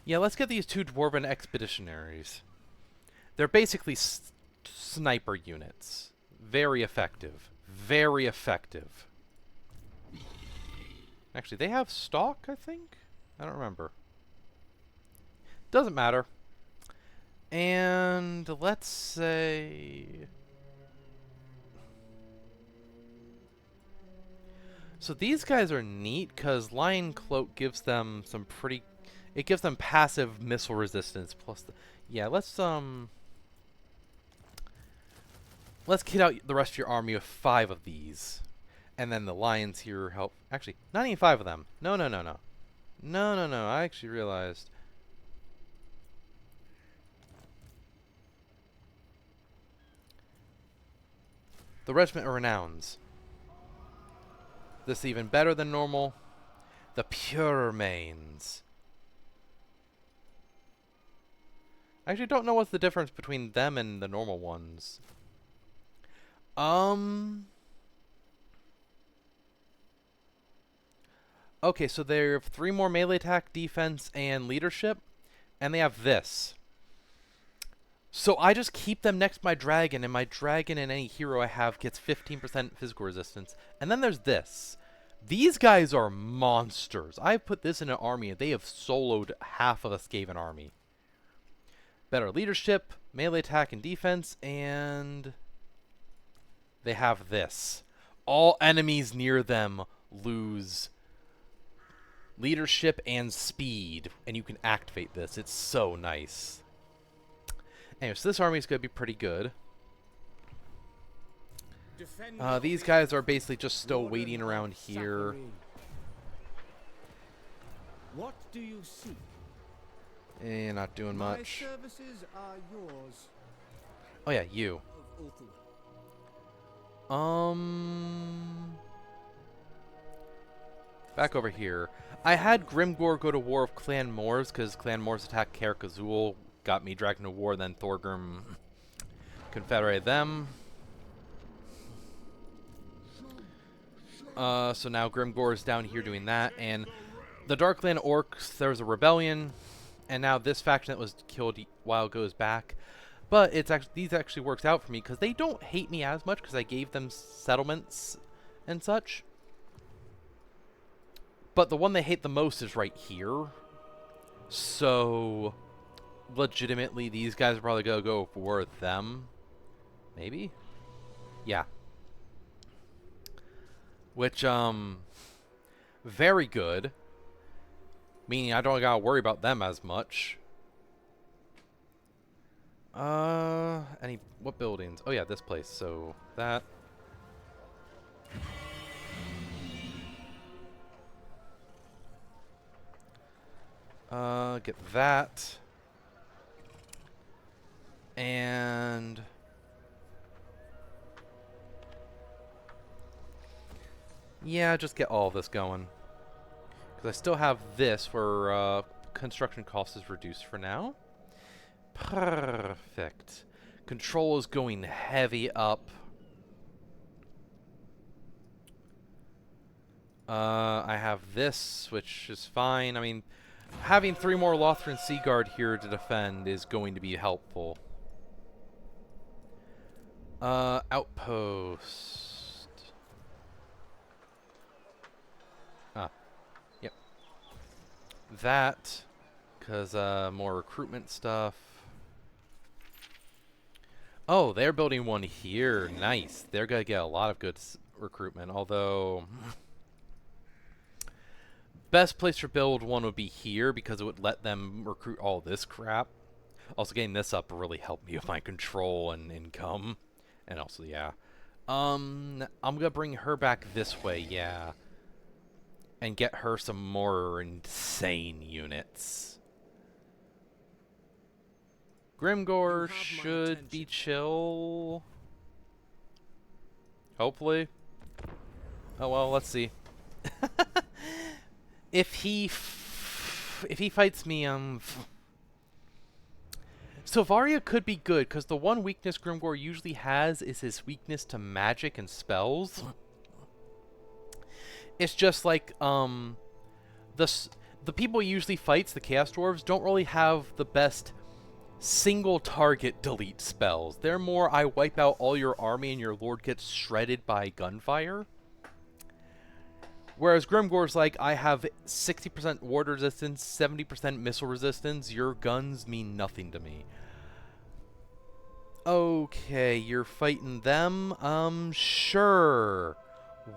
Yeah, let's get these two Dwarven Expeditionaries. They're basically sniper units. Very effective. Very effective. Actually, they have stock, I think? I don't remember. Doesn't matter. And let's say... So these guys are neat because Lion Cloak gives them some pretty... It gives them passive missile resistance plus... Yeah, let's kit out the rest of your army with 5 of these. And then the lions here help... Actually, not even 5 of them. No. No, I actually realized... The Regiment of Renowns. This is even better than normal. The Pure Mains. I actually don't know what's the difference between them and the normal ones. Okay, so they have 3 more melee attack, defense, and leadership. And they have this. So I just keep them next to my dragon, and my dragon and any hero I have gets 15% physical resistance. And then there's this. These guys are monsters. I've put this in an army, and they have soloed half of the Skaven army. Better leadership, melee attack and defense, and they have this. All enemies near them lose leadership and speed, and you can activate this. It's so nice. Anyway, so this army is going to be pretty good. These guys are basically just still waiting around here. What do you seek? Eh, not doing My much. services are yours. Oh yeah, you. Back over here. I had Grimgor go to war with Clan Moors, because Clan Moors attacked Karak Azul, got me dragged into war, then Thorgrim confederated them. So now Grimgor is down here doing that, and the Darkland Orcs, there was a rebellion, and now this faction that was killed a while goes back. But it's actually these actually works out for me because they don't hate me as much because I gave them settlements and such. But the one they hate the most is right here. So legitimately, these guys are probably gonna go for them. Maybe? Yeah. Which, very good. Meaning I don't gotta worry about them as much. What buildings? Oh yeah, this place. So, that. Get that. And... yeah, just get all of this going. Because I still have this where construction cost is reduced for now. Perfect. Control is going heavy up. I have this, which is fine. I mean, having 3 more Lothran Sea Guard here to defend is going to be helpful. Outpost. Yep. That, because more recruitment stuff. Oh, they're building one here. Nice. They're going to get a lot of good recruitment, although... best place to build one would be here because it would let them recruit all this crap. Also, getting this up really helped me with my control and income. And also, yeah. I'm going to bring her back this way, yeah. And get her some more insane units. Grimgor should be chill. Hopefully. Oh well, let's see. If he fights me, Silvaria could be good because the one weakness Grimgor usually has is his weakness to magic and spells. It's just like the people he usually fights, the Chaos Dwarves, don't really have the best single target delete spells. They're more I wipe out all your army and your lord gets shredded by gunfire. Whereas Grimgor's like, I have 60% ward resistance, 70% missile resistance, your guns mean nothing to me. Okay, you're fighting them? Sure.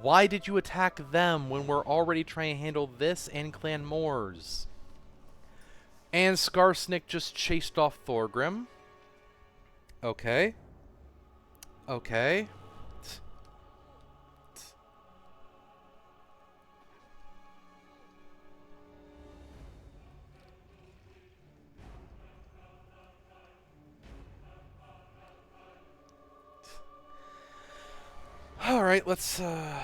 Why did you attack them when we're already trying to handle this and Clan Moors? And Skarsnik just chased off Thorgrim. Okay. Okay. Alright, let's, oh,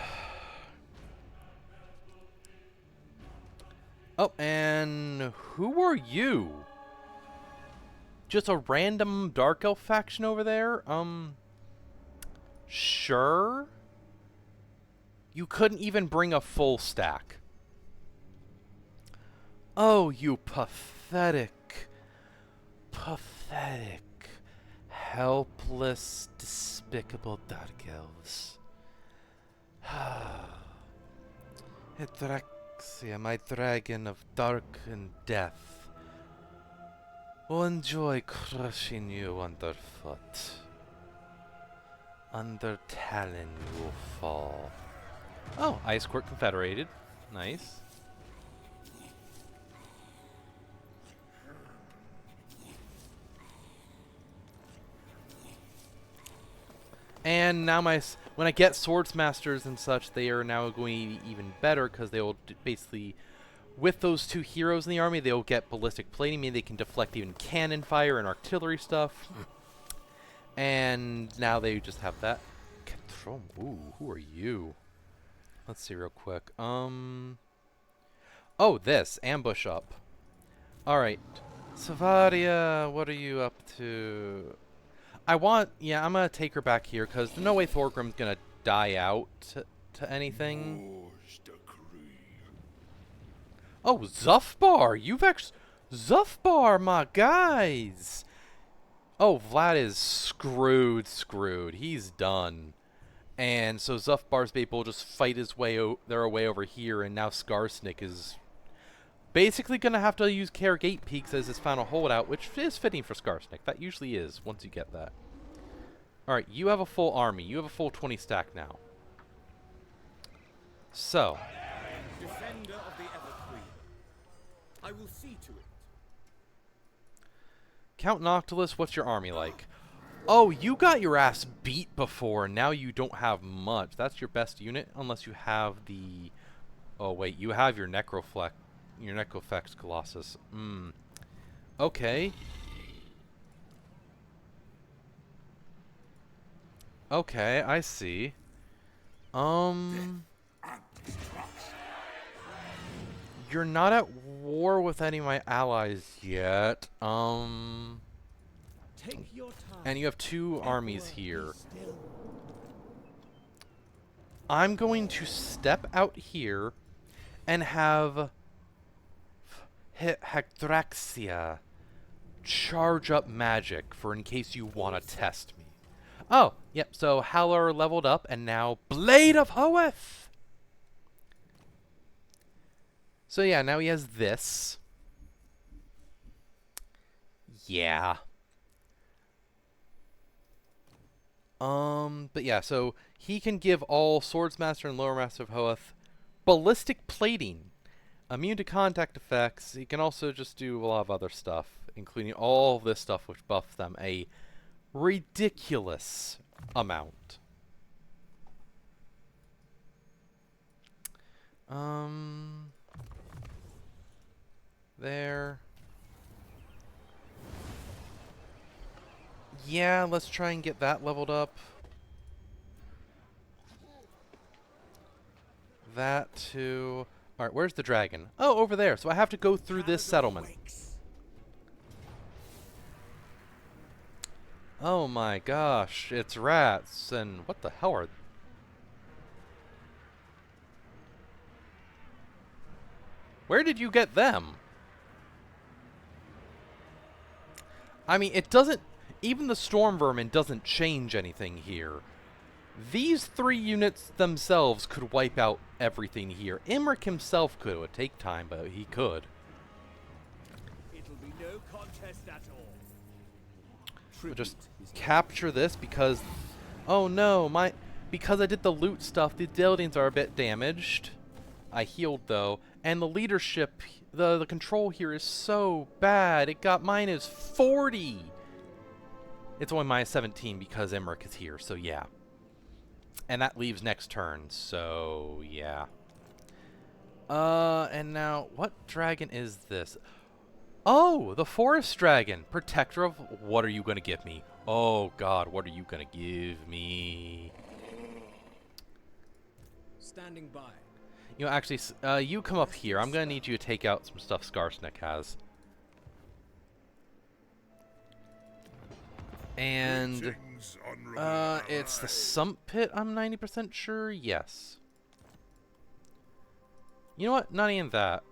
and who are you? Just a random Dark Elf faction over there? Sure? You couldn't even bring a full stack. Oh, you pathetic, helpless, despicable Dark Elves. Atraxia, my dragon of dark and death, will enjoy crushing you underfoot. Under Talon you will fall. Oh, Ice Court Confederated. Nice. And now when I get Swords Masters and such, they are now going to be even better because they will basically, with those 2 heroes in the army, they'll get ballistic plating, meaning they can deflect even cannon fire and artillery stuff. And now they just have that. Ooh, who are you? Let's see real quick. Oh, this. Ambush up. Alright. Savaria, what are you up to? I'm gonna take her back here, because there's no way Thorgrim's gonna die out to anything. War's decree. Oh, Zuffbar! You've actually... Zuffbar, my guys! Oh, Vlad is screwed. He's done. And so Zuffbar's people will just fight his way their way over here, and now Skarsnik is basically going to have to use Care Gate Peaks as his final holdout, which is fitting for Skarsnik. That usually is, once you get that. Alright, you have a full army. You have a full 20 stack now. So. Defender of the Everqueen. I will see to it. Count Noctilus, what's your army like? Oh, you got your ass beat before, and now you don't have much. That's your best unit, unless you have the... Oh, wait, you have your Necroflex Colossus. Okay. Okay, I see. You're not at war with any of my allies yet. Take your time. And you have 2 armies here. I'm going to step out here and have Hectraxia charge up magic for in case you want to test me. Oh, yep, so Haller leveled up and now Blade of Hoeth! So yeah, now he has this. Yeah. But yeah, so he can give all Swordsmaster and Lower Master of Hoeth ballistic plating, immune to contact effects. He can also just do a lot of other stuff, including all this stuff which buffs them a ridiculous amount. There. Yeah, let's try and get that leveled up. That too. Alright, where's the dragon? Oh, over there. So I have to go through this settlement. Oh my gosh, it's rats, and what the hell are... Where did you get them? I mean, it doesn't... Even the storm vermin doesn't change anything here. These 3 units themselves could wipe out everything here. Imrik himself could. It would take time, but he could. It'll be no contest at all. We'll just capture this because... Oh no, because I did the loot stuff, the buildings are a bit damaged. I healed though. And the leadership, the control here is so bad. It got minus 40. It's only minus 17 because Imrik is here, so yeah. And that leaves next turn, so yeah. And now, what dragon is this? Oh, the forest dragon. Protector of... What are you going to give me? Oh, God, what are you going to give me? Standing by. You know, actually, you come up here. I'm going to need you to take out some stuff Skarsnik has. And... it's the Sump Pit, I'm 90% sure? Yes. You know what? Not even that.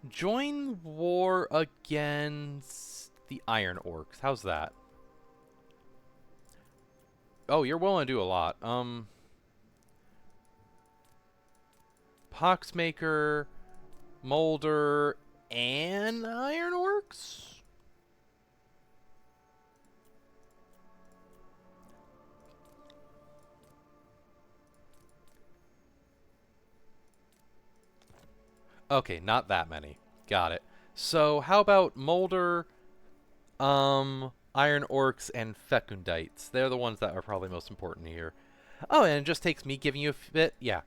Join war against the Iron Orcs. How's that? Oh, you're willing to do a lot. Poxmaker, Molder, and Iron Orcs? Okay, not that many. Got it. So, how about Molder, Iron Orcs, and Fecundites? They're the ones that are probably most important here. Oh, and it just takes me giving you a bit, yeah.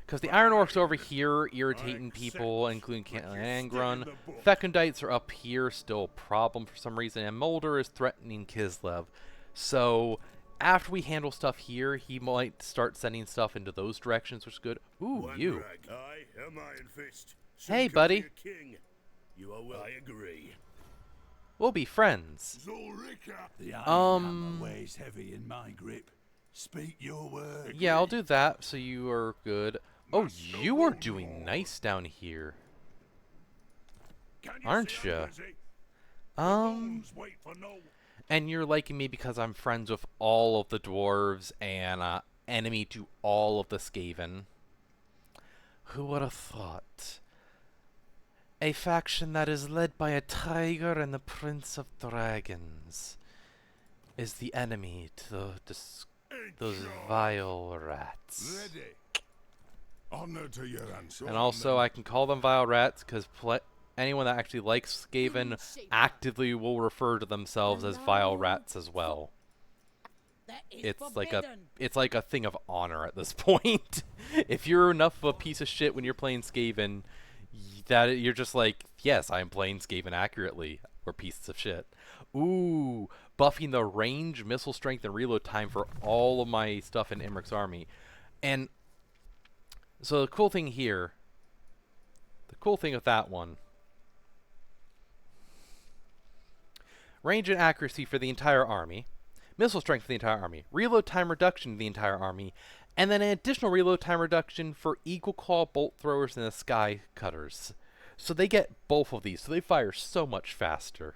Because the Iron Orcs over here irritating people, including Angrun. Fecundites are up here, still a problem for some reason, and Molder is threatening Kislev. So, after we handle stuff here, he might start sending stuff into those directions, which is good. Ooh, you. Hey, buddy. You are well. I agree. We'll be friends. Zulrika. The iron hammer weighs heavy in my grip. Speak your word. Yeah, I'll do that, so you are good. Oh, you are doing nice down here, aren't you? Wait for no. And you're liking me because I'm friends with all of the dwarves and enemy to all of the Skaven. Who would have thought? A faction that is led by a tiger and the prince of dragons is the enemy to those vile rats. Ready. Honor to your answer. And also, I can call them vile rats because anyone that actually likes Skaven actively will refer to themselves as vile rats as well. That is It's forbidden. like a thing of honor at this point. If you're enough of a piece of shit when you're playing Skaven, that you're just like, yes, I'm playing Skaven accurately. We're pieces of shit. Ooh, buffing the range, missile strength, and reload time for all of my stuff in Imrik's army. And so the cool thing here, the cool thing with that one, range and accuracy for the entire army, missile strength for the entire army, reload time reduction for the entire army, and then an additional reload time reduction for eagle claw bolt throwers and the sky cutters. So they get both of these, so they fire so much faster.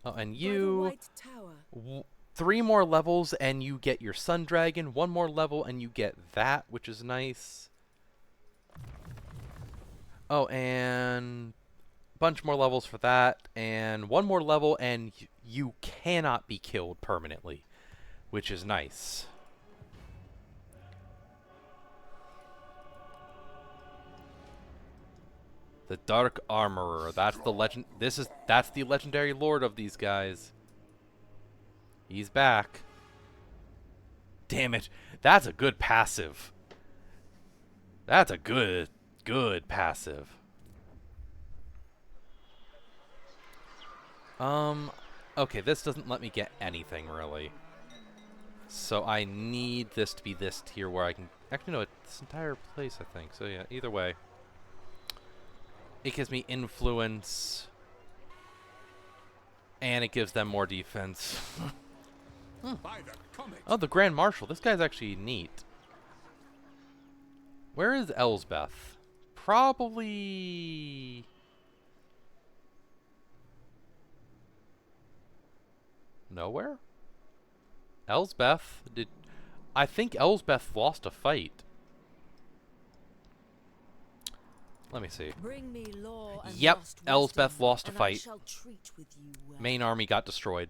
Oh, and By the you, White Tower. 3 more levels and you get your Sun Dragon, 1 more level and you get that, which is nice. Oh, and a bunch more levels for that, and 1 more level and you cannot be killed permanently, which is nice. The Dark Armorer, that's the legend. That's the legendary lord of these guys. He's back. Damn it. That's a good passive. That's a good passive. Okay, this doesn't let me get anything really. So I need this to be this tier where I can actually no, it's this entire place, I think. So yeah, either way. It gives me influence and it gives them more defense. By the comet. Oh, the Grand Marshal. This guy's actually neat. Where is Elsbeth? Probably... nowhere? Elsbeth? I think Elsbeth lost a fight. Let me see. Bring me law and Yep, lost Elsbeth wisdom, lost a and I fight. shall treat with you well. Main army got destroyed.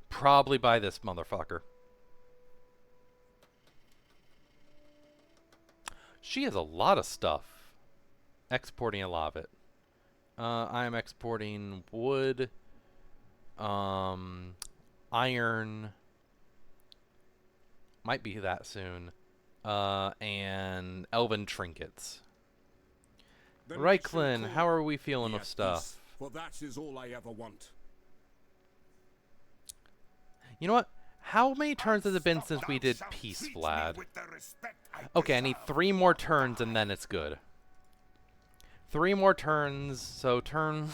Probably by this motherfucker. She has a lot of stuff. Exporting a lot of it. I am exporting wood, iron, might be that soon, and elven trinkets. The Reiklin, nation how call are we feeling me with at stuff? peace, for that is all I ever want. You know what? How many turns has it been since we did Thou shalt Peace, treat me Vlad? with the respect I Okay, I need deserve. 3 more turns and then it's good. 3 more turns, so turn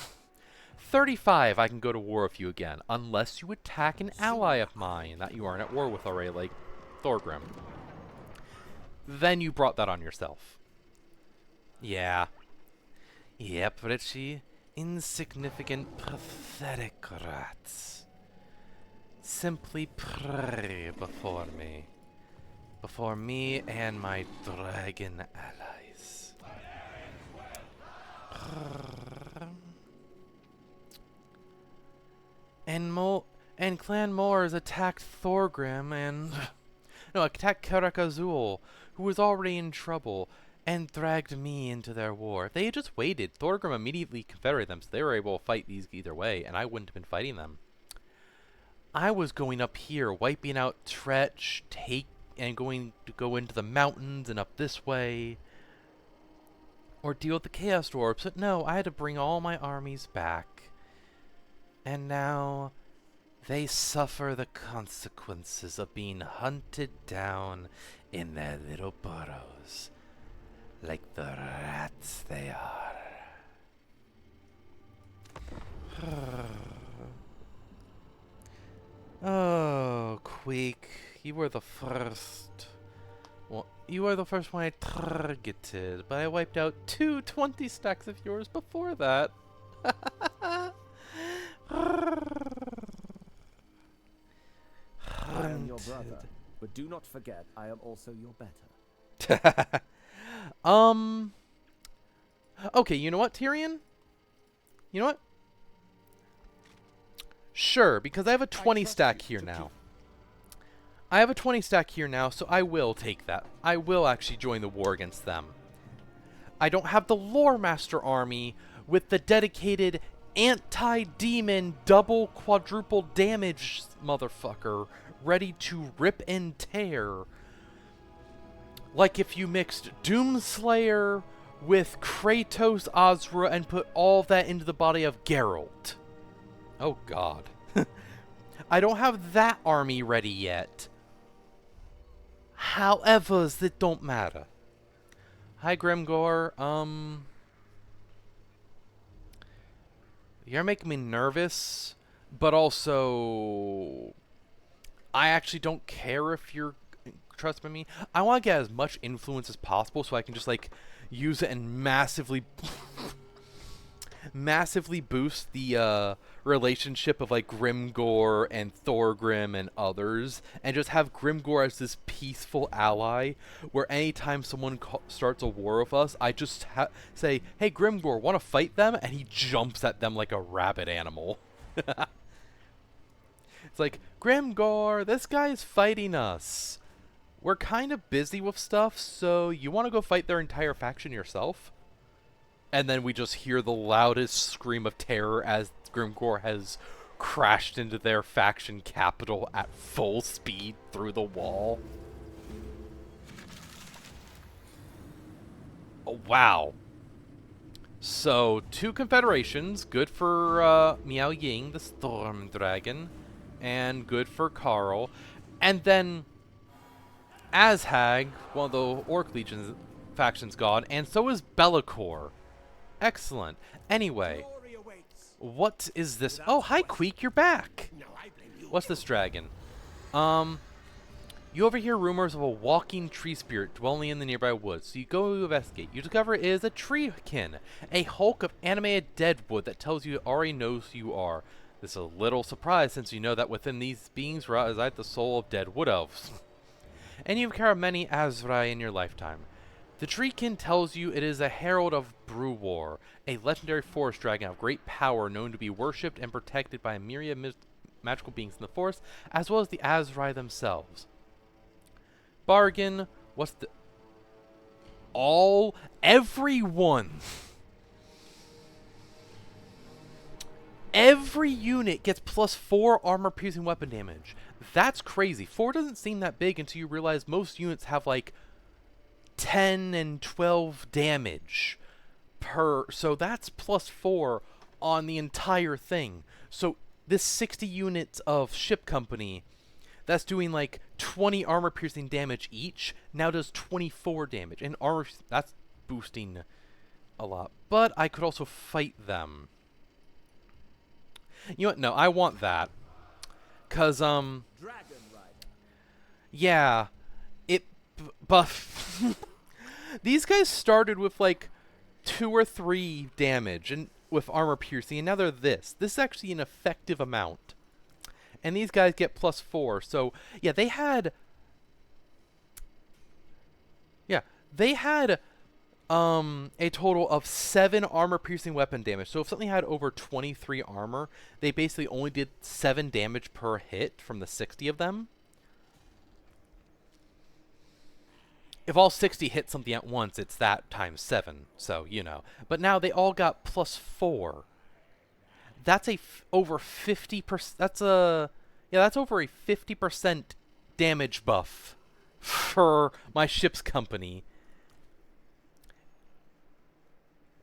35 I can go to war with you again, unless you attack an ally of mine that you aren't at war with already, like Thorgrim. Then you brought that on yourself. Yeah. Yeah, pretty insignificant, pathetic rats. Simply pray before me. Before me and my dragon allies. And Clan Moors attacked Thorgrim and... no, attacked Karak Azul, who was already in trouble, and dragged me into their war. If they had just waited, Thorgrim immediately confederated them, so they were able to fight these either way, and I wouldn't have been fighting them. I was going up here, wiping out Tretch, and going to go into the mountains and up this way, or deal with the Chaos Dwarves, but no, I had to bring all my armies back. And now, they suffer the consequences of being hunted down in their little burrows, like the rats they are. Oh, Quake, you were the first. Well, you were the first one I targeted, but I wiped out 220 stacks of yours before that. I am your brother, but do not forget I am also your better. Okay, you know what, Tyrion? You know what? Sure, because I have a 20 stack here now. I have a 20 stack here now, so I will take that. I will actually join the war against them. I don't have the Lore Master army with the dedicated anti-demon double quadruple damage motherfucker ready to rip and tear. Like if you mixed Doomslayer with Kratos Azra and put all that into the body of Geralt. Oh god. I don't have that army ready yet. However, that don't matter. Hi Grimgor, you're making me nervous, but also I actually don't care if you're trusting me. I want to get as much influence as possible so I can just like use it and massively boost the relationship of like Grimgor and Thorgrim and others, and just have Grimgor as this peaceful ally where anytime someone starts a war with us, I just say, hey Grimgor, want to fight them? And he jumps at them like a rabid animal. It's like, Grimgor, this guy's fighting us. We're kind of busy with stuff, so you want to go fight their entire faction yourself? And then we just hear the loudest scream of terror as Grimgor has crashed into their faction capital at full speed through the wall. Oh, wow. So, 2 confederations, good for Miao Ying, the Storm Dragon, and good for Carl. And then Azhag, one of the Orc Legion factions, gone, and so is Be'lakor. Excellent. Anyway, what is this? Oh, hi Queek, you're back. What's this dragon? You overhear rumors of a walking tree spirit dwelling in the nearby woods, so you go to investigate. You discover it is a treekin, a hulk of animated deadwood that tells you it already knows who you are. This is a little surprise since you know that within these beings resides the soul of dead wood elves. And you've encountered many Azrai in your lifetime. The treekin tells you it is a herald of Brewar, a legendary forest dragon of great power known to be worshipped and protected by a myriad magical beings in the forest, as well as the Azrai themselves. Bargain, what's the... Everyone! Every unit gets +4 armor-piercing weapon damage. That's crazy. 4 doesn't seem that big until you realize most units have, like, 10 and 12 damage per, so that's +4 on the entire thing. So this 60 units of ship company that's doing like 20 armor piercing damage each now does 24 damage, and armor, that's boosting a lot. But I could also fight them. You know what? No, I want that, cause yeah, it buff. These guys started with like 2 or 3 damage and with armor piercing, and now they're this. This is actually an effective amount. And these guys get +4. So yeah, they had a total of 7 armor piercing weapon damage. So if something had over 23 armor, they basically only did 7 damage per hit from the 60 of them. If all 60 hit something at once, it's that times 7, so, you know. But now they all got +4. That's over 50%, that's over a 50% damage buff for my ship's company.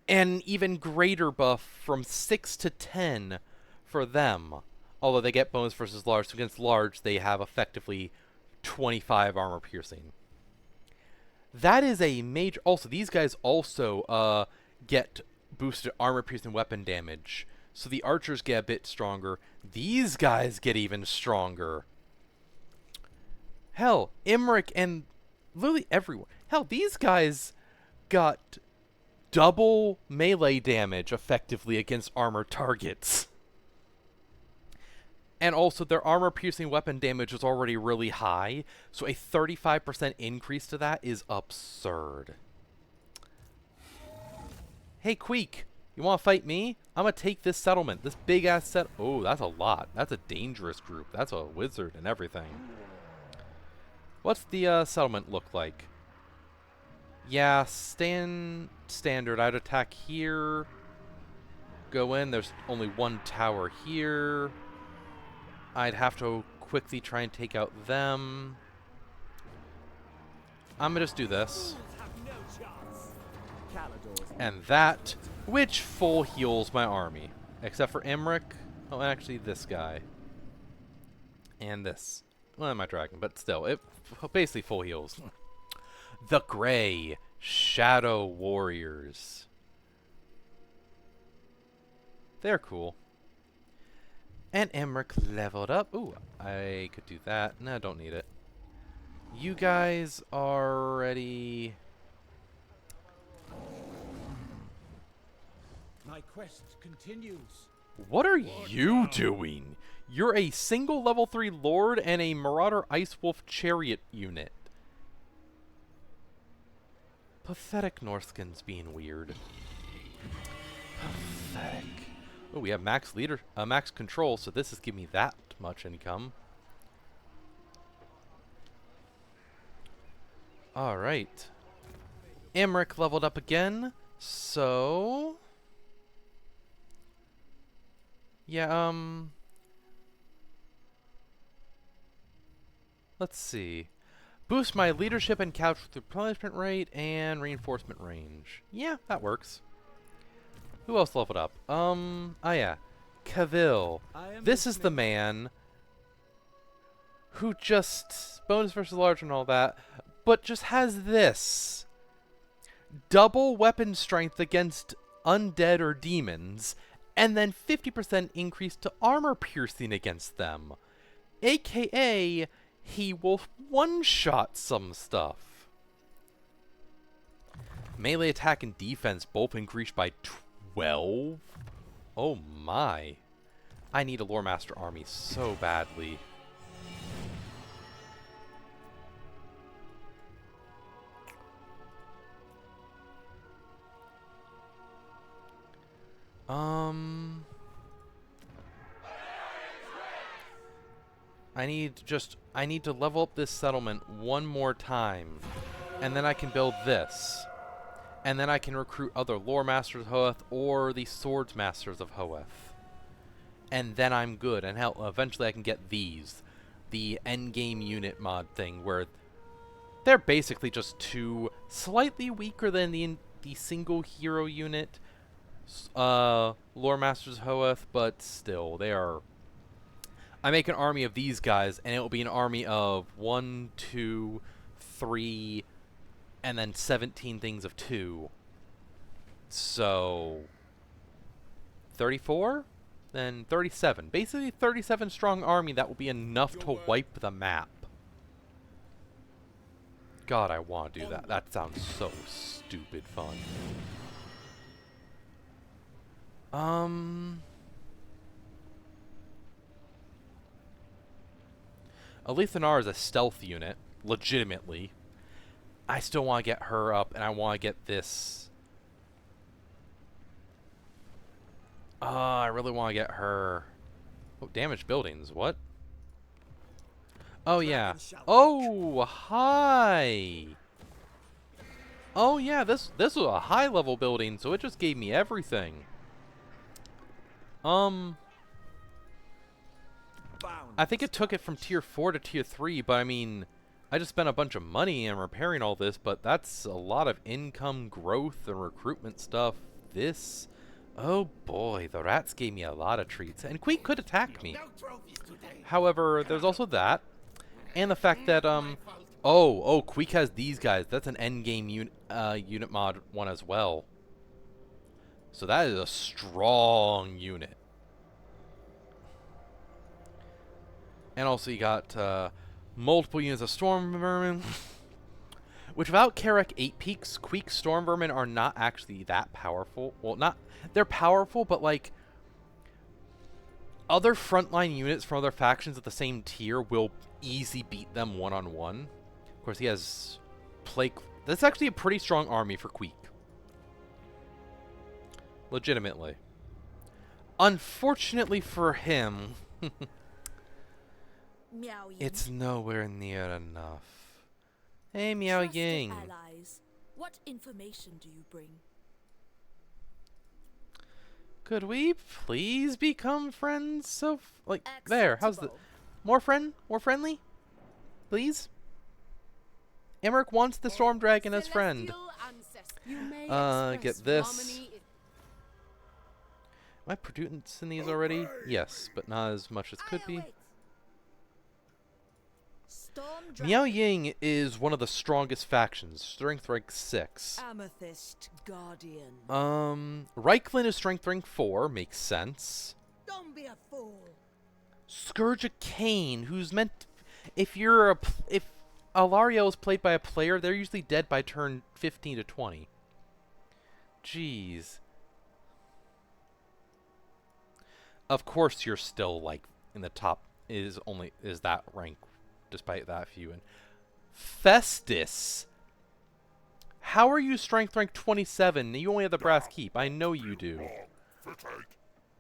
And even greater buff from 6 to 10 for them. Although they get bonus versus large, so against large they have effectively 25 armor piercing. That is a major... Also, these guys also get boosted armor piercing weapon damage. So the archers get a bit stronger. These guys get even stronger. Hell, Imrik and literally everyone. Hell, these guys got double melee damage effectively against armor targets. And also, their armor-piercing weapon damage is already really high, so a 35% increase to that is absurd. Hey, Queek, you want to fight me? I'm going to take this settlement. This big-ass set... Oh, that's a lot. That's a dangerous group. That's a wizard and everything. What's the settlement look like? Yeah, standard. I'd attack here. Go in. There's only one tower here. I'd have to quickly try and take out them. I'm gonna just do this. And that, which full heals my army. Except for Imrik. Oh, actually this guy. And this. Well, my dragon, but still, it basically full heals. The Grey Shadow Warriors. They're cool. And Imrik leveled up. Ooh, I could do that. No, I don't need it. You guys are ready. My quest continues. What are you doing? You're a single level 3 lord and a Marauder Ice Wolf chariot unit. Pathetic Northskins being weird. Pathetic. Oh, we have max control, so this is giving me that much income. All right. Imrik leveled up again, so yeah. Let's see. Boost my leadership and couch with replenishment rate and reinforcement range. Yeah, that works. Who else leveled up? Oh yeah. Cavill. This is the man who just bonus versus large and all that, but just has this. Double weapon strength against undead or demons, and then 50% increase to armor piercing against them. AKA, he will one-shot some stuff. Melee attack and defense both increased by 12? Oh my. I need a Lore Master army so badly. I need to level up this settlement one more time. And then I can build this. And then I can recruit other Lore Masters of Hoeth or the Swords Masters of Hoeth. And then I'm good. And hell, eventually I can get these. The endgame unit mod thing, where they're basically just two slightly weaker than the single hero unit Lore Masters of Hoeth, but still, they are... I make an army of these guys, and it will be an army of 1, 2, 3... and then 17 things of 2. So 34? Then 37. Basically 37 strong army that will be enough to wipe the map. God, I want to do that. That sounds so stupid fun. Alethanar is a stealth unit, legitimately. I still want to get her up, and I want to get this. I really want to get her. Oh, damaged buildings. What? Oh, yeah. Oh, hi. Oh, yeah. This was a high-level building, so it just gave me everything. I think it took it from tier 4 to tier 3, but I mean, I just spent a bunch of money in repairing all this, but that's a lot of income growth and recruitment stuff. This, oh boy, the rats gave me a lot of treats, and Queen could attack me. However, there's also that, and the fact that, Queek has these guys. That's an endgame unit mod one as well. So that is a strong unit. And also you got multiple units of storm vermin. Which without Carrack 8 peaks, Queek storm vermin are not actually that powerful. Well, not they're powerful, but like other frontline units from other factions of the same tier will easy beat them one-on-one. Of course, he has Plague. That's actually a pretty strong army for Queek. Legitimately. Unfortunately for him, Meow Ying. it's nowhere near enough. Hey, Meow Trusted Ying. allies, what information do you bring? Could we please become friends? So, like, there. How's the more friendly, please? Imrik wants the Storm Dragon as friend. Get this. Am I producing these already? Yes, but not as much as could be. Meow Ying is one of the strongest factions, strength rank 6. Amethyst Guardian. Reiklin is strength rank 4, makes sense. Don't be a fool. Scourge of Cain, who's meant if Alariel is played by a player, they're usually dead by turn 15 to 20. Jeez. Of course you're still like in the top is that rank despite that few. And Festus, how are you strength rank 27? You only have the brass keep. I know you do.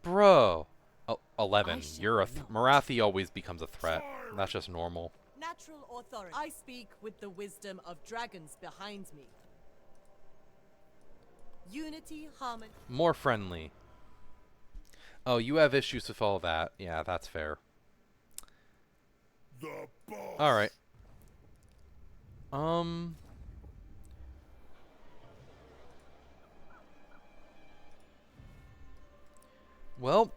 Bro. Oh, 11. You're a Marathi always becomes a threat. That's just normal. Natural authority. I speak with the wisdom of dragons behind me. Unity, harmony. More friendly. Oh, you have issues with all that. Yeah, that's fair. The boss. All right. Well.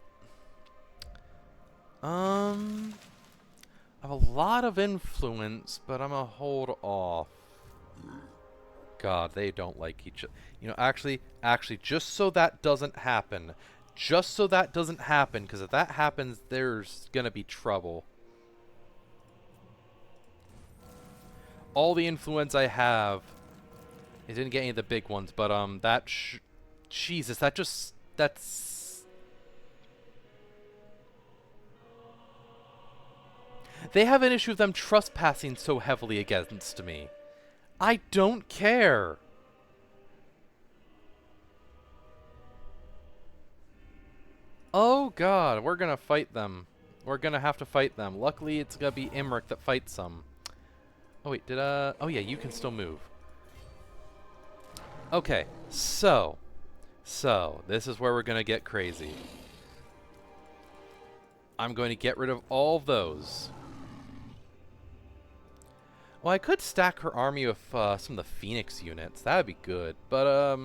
I have a lot of influence, but I'm gonna hold off. God, they don't like each other. You know, actually, just so that doesn't happen. Just so that doesn't happen, because if that happens, there's gonna be trouble. All the influence I have, I didn't get any of the big ones, but Jesus, that's. They have an issue of them trespassing so heavily against me. I don't care. Oh God, we're gonna fight them. We're gonna have to fight them. Luckily, it's gonna be Imrik that fights them. Oh wait, oh yeah, you can still move. Okay, so this is where we're gonna get crazy. I'm going to get rid of all of those. Well, I could stack her army with some of the Phoenix units. That would be good. But,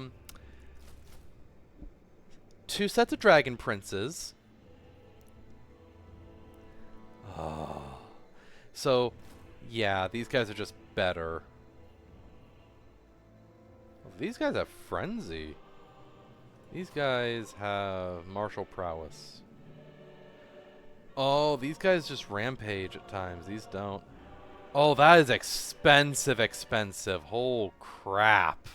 2 sets of Dragon Princes. Oh. So, yeah, these guys are just better. Oh, these guys have Frenzy. These guys have Martial Prowess. Oh, these guys just rampage at times. These don't. Oh, that is expensive. Holy crap.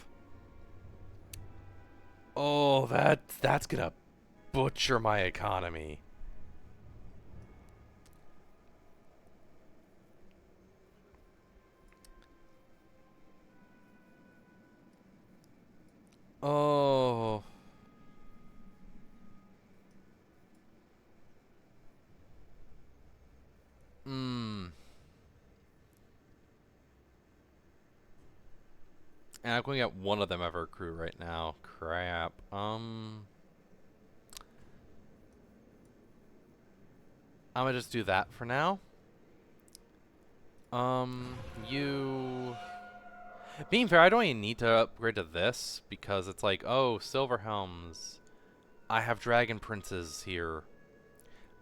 Oh, that's gonna butcher my economy. Oh. And I'm going at one of them ever crew right now. Crap. I'm gonna just do that for now. Being fair, I don't even need to upgrade to this because it's like, oh, Silver Helms. I have Dragon Princes here.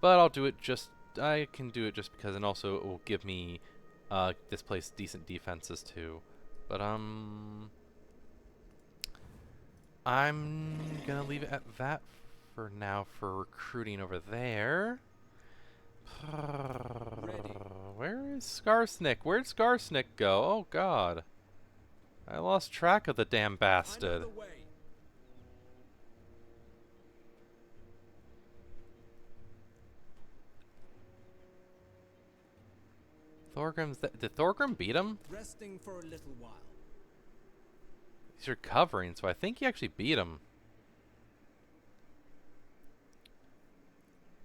But I'll do it just, I can do it just because, and also it will give me, this place decent defenses too. But, I'm gonna leave it at that for now for recruiting over there. Where is Skarsnik? Where'd Skarsnik go? Oh god. I lost track of the damn I know bastard. the way. Did Thorgrim beat him? Resting for a little while. He's recovering, so I think he actually beat him.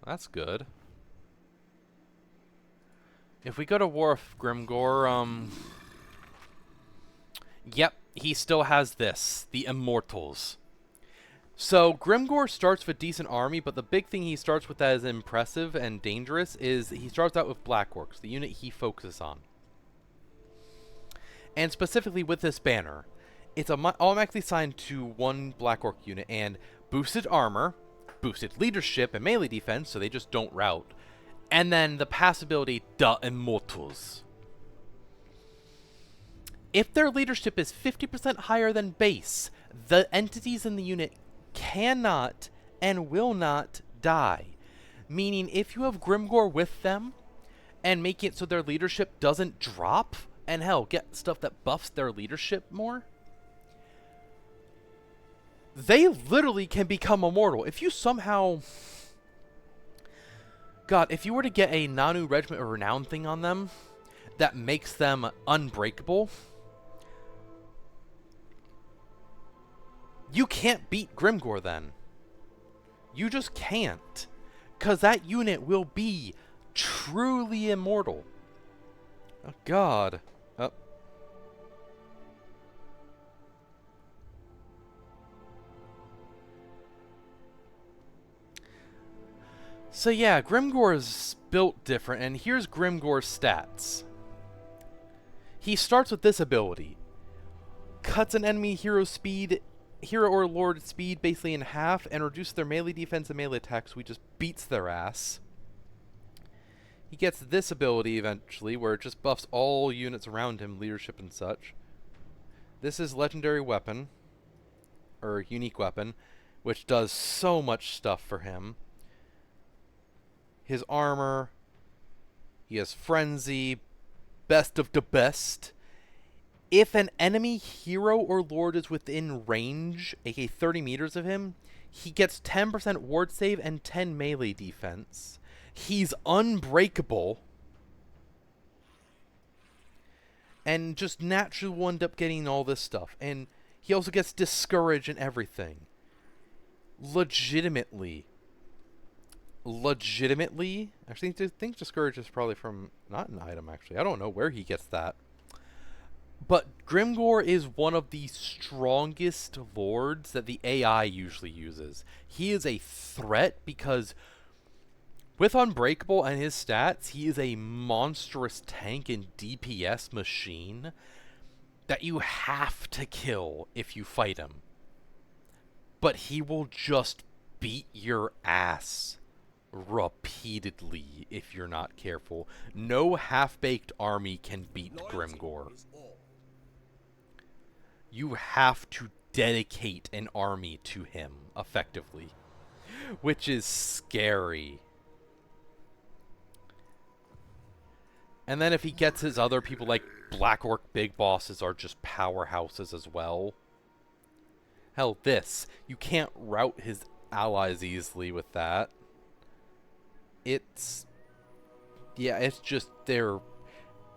That's good. If we go to War of Grimgor, yep, he still has this, the Immortals. So Grimgor starts with a decent army, but the big thing he starts with that is impressive and dangerous is he starts out with Black Orcs, the unit he focuses on. And specifically with this banner, it's automatically assigned to one Black Orc unit and boosted armor, boosted leadership and melee defense, so they just don't rout. And then the pass ability, the Immortals. If their leadership is 50% higher than base, the entities in the unit cannot and will not die. Meaning, if you have Grimgor with them and make it so their leadership doesn't drop, and hell, get stuff that buffs their leadership more, they literally can become immortal. If you somehow... God, if you were to get a Nanu Regiment or Renown thing on them that makes them unbreakable, you can't beat Grimgor then. You just can't. Because that unit will be truly immortal. Oh, God. Oh. So yeah, Grimgor is built different, and here's Grimgor's stats. He starts with this ability. Cuts an enemy hero or lord speed basically in half, and reduces their melee defense and melee attacks, so he just beats their ass. He gets this ability eventually, where it just buffs all units around him, leadership and such. This is legendary weapon, or unique weapon, which does so much stuff for him. His armor, he has frenzy, best of the best. If an enemy hero or lord is within range, aka 30 meters of him, he gets 10% ward save and 10 melee defense. He's unbreakable. And just naturally will end up getting all this stuff. And he also gets discouraged and everything. Legitimately, actually, I think discourage is probably from not an item. Actually, I don't know where he gets that. But Grimgor is one of the strongest lords that the AI usually uses. He is a threat because with Unbreakable and his stats, he is a monstrous tank and DPS machine that you have to kill if you fight him. But he will just beat your ass repeatedly if you're not careful. No half-baked army can beat Grimgor. You have to dedicate an army to him, effectively. Which is scary. And then if he gets his other people, like Black Orc big bosses are just powerhouses as well. Hell, this. You can't rout his allies easily with that. It's... yeah, it's just...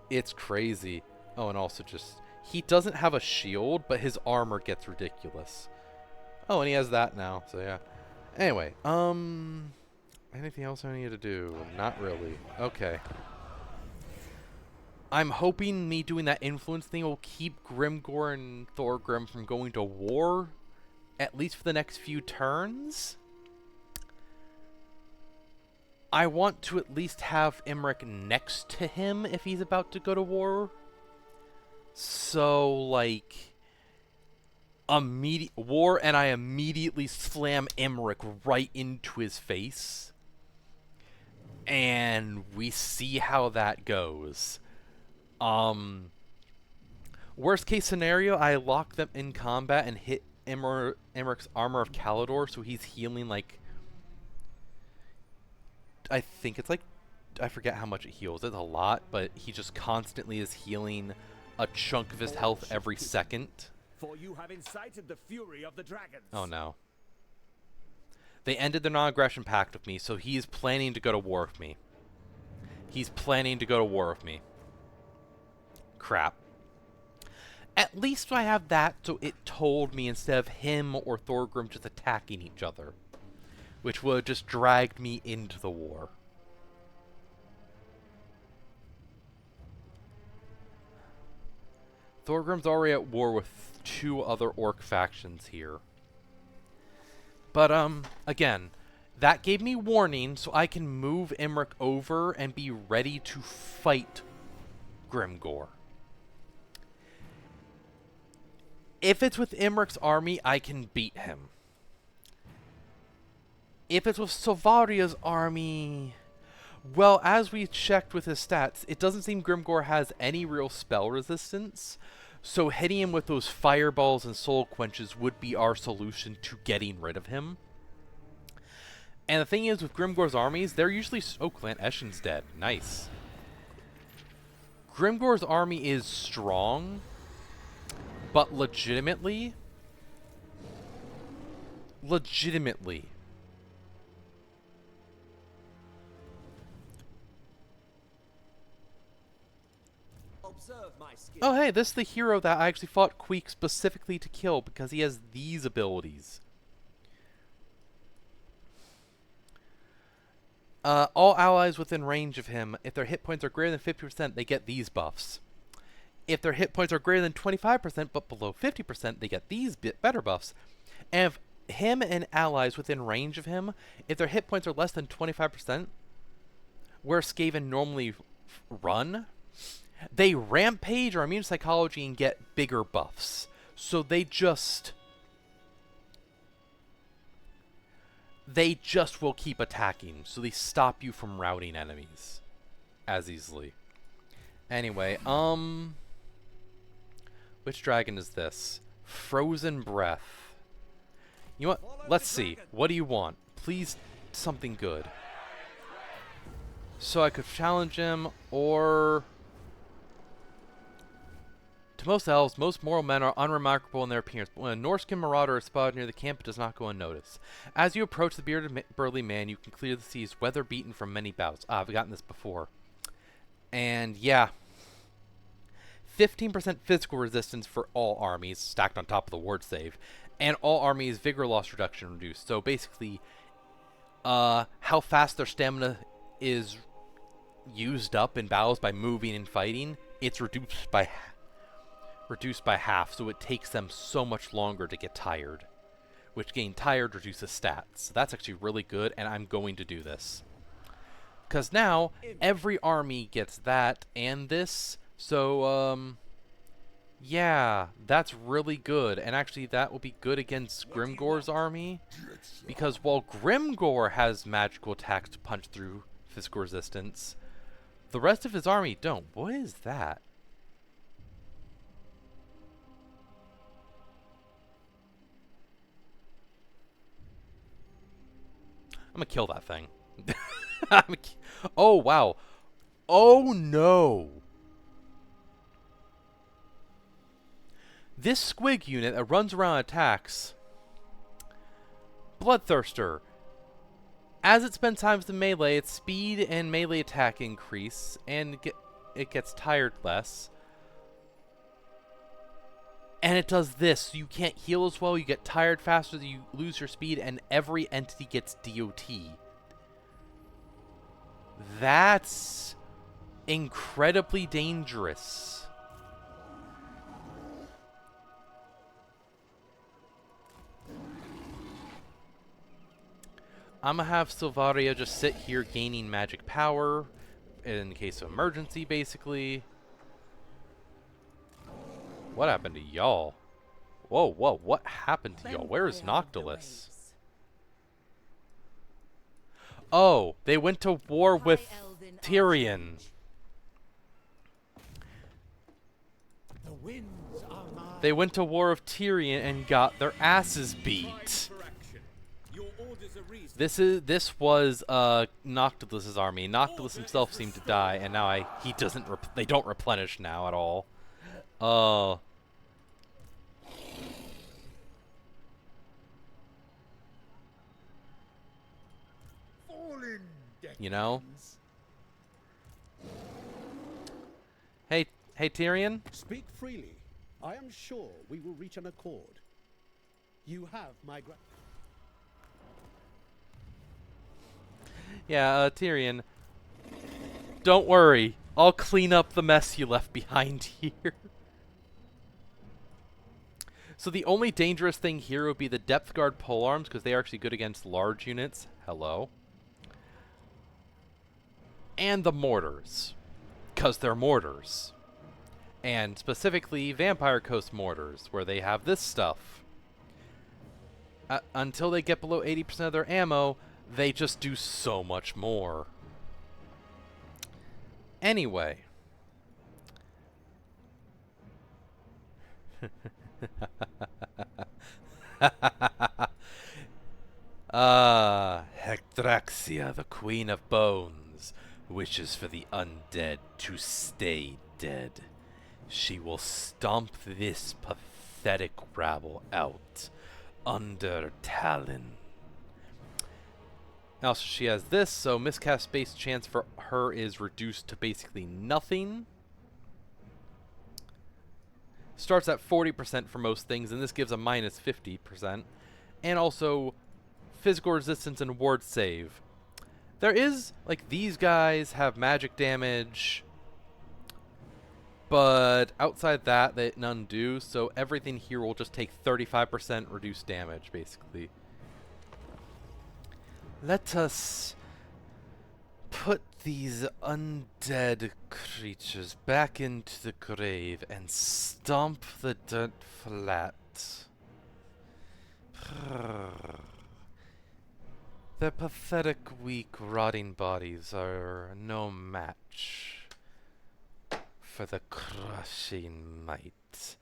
it's crazy. Oh, and also just... he doesn't have a shield, but his armor gets ridiculous. Oh, and he has that now, so yeah. Anyway, anything else I need to do? Not really. Okay. I'm hoping me doing that influence thing will keep Grimgor and Thorgrim from going to war, at least for the next few turns. I want to at least have Imrik next to him if he's about to go to war. So, like, war, and I immediately slam Imrik right into his face. And we see how that goes. Worst case scenario, I lock them in combat and hit Imrik's Armor of Calidor, so he's healing, like, I think it's like I forget how much it heals. It's a lot, but he just constantly is healing a chunk of his health every second. For you have incited the fury of the dragons. Oh no. They ended their non-aggression pact with me, so he's planning to go to war with me. He's planning to go to war with me. Crap. At least I have that, so it told me instead of him or Thorgrim just attacking each other. Which would have just dragged me into the war. Thorgrim's already at war with 2 other orc factions here. But, again, that gave me warning, so I can move Imrik over and be ready to fight Grimgor. If it's with Imrik's army, I can beat him. If it's with Silvaria's army... Well, as we checked with his stats, it doesn't seem Grimgor has any real spell resistance, so hitting him with those fireballs and soul quenches would be our solution to getting rid of him. And the thing is, with Grimgor's armies, they're usually... Oh, Clan Eshen's dead. Nice. Grimgor's army is strong, but legitimately... Oh, hey, this is the hero that I actually fought Queek specifically to kill because he has these abilities. All allies within range of him, if their hit points are greater than 50%, they get these buffs. If their hit points are greater than 25% but below 50%, they get these better buffs. And if him and allies within range of him, if their hit points are less than 25%, where Skaven normally run... They rampage or immune psychology and get bigger buffs. So they just will keep attacking. So they stop you from routing enemies as easily. Anyway, which dragon is this? Frozen Breath. You know what? Let's see. What do you want? Please, something good. So I could challenge him, or... To most elves, most mortal men are unremarkable in their appearance, but when a Norskin marauder is spotted near the camp, it does not go unnoticed. As you approach the bearded burly man, you can clearly see he's weather-beaten from many bouts. I've gotten this before. And yeah, 15% physical resistance for all armies, stacked on top of the ward save, and all armies vigor loss reduction reduced. So basically, how fast their stamina is used up in battles by moving and fighting, it's reduced by half, so it takes them so much longer to get tired, which getting tired reduces stats. So that's actually really good, and I'm going to do this. Because now, every army gets that and this, so, yeah, that's really good. And actually, that will be good against Grimgor's army, because while Grimgor has magical attacks to punch through physical resistance, the rest of his army don't. What is that? I'm gonna kill that thing. Oh, wow. Oh, no. This squig unit that runs around and attacks... Bloodthirster. As it spends time with the melee, its speed and melee attack increase, and it gets tired less. And it does this, so you can't heal as well, you get tired faster, you lose your speed, and every entity gets DOT. That's incredibly dangerous. I'm gonna have Silvaria just sit here gaining magic power in case of emergency, basically. What happened to y'all? Whoa, whoa, what happened to y'all? Where is Noctilus? Oh, they went to war with Tyrion. The winds are They went to war with Tyrion and got their asses beat. Your orders always a reason. This was Noctilus's army. Noctilus himself seemed to die, and now he doesn't. They don't replenish now at all. Fallen You know? decadence. Hey Tyrion. Speak freely. I am sure we will reach an accord. You have my Yeah, Tyrion. Don't worry. I'll clean up the mess you left behind here. So the only dangerous thing here would be the depth guard polearms, because they are actually good against large units. Hello. And the mortars, because they're mortars. And specifically Vampire Coast mortars, where they have this stuff. Until they get below 80% of their ammo, they just do so much more. Anyway. Hectraxia, the Queen of Bones, wishes for the undead to stay dead. She will stomp this pathetic rabble out under Talon. Also, she has this, so miscast base chance for her is reduced to basically nothing. Starts at 40% for most things, and this gives a minus 50%. And also, physical resistance and ward save. There is, like, these guys have magic damage, but outside that, none do, so everything here will just take 35% reduced damage, basically. Let us put these undead creatures back into the grave and stomp the dirt flat. Their pathetic, weak, rotting bodies are no match for the crushing might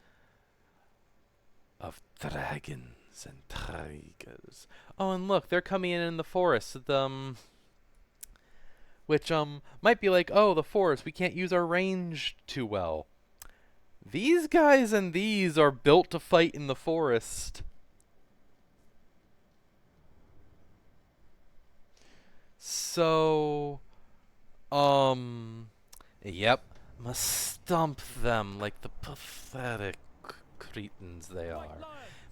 of dragons and tigers. Oh, and look, they're coming in the forest. Which might be like, oh, the forest, we can't use our range too well. These guys and these are built to fight in the forest. So, yep, must stomp them like the pathetic cretins they are.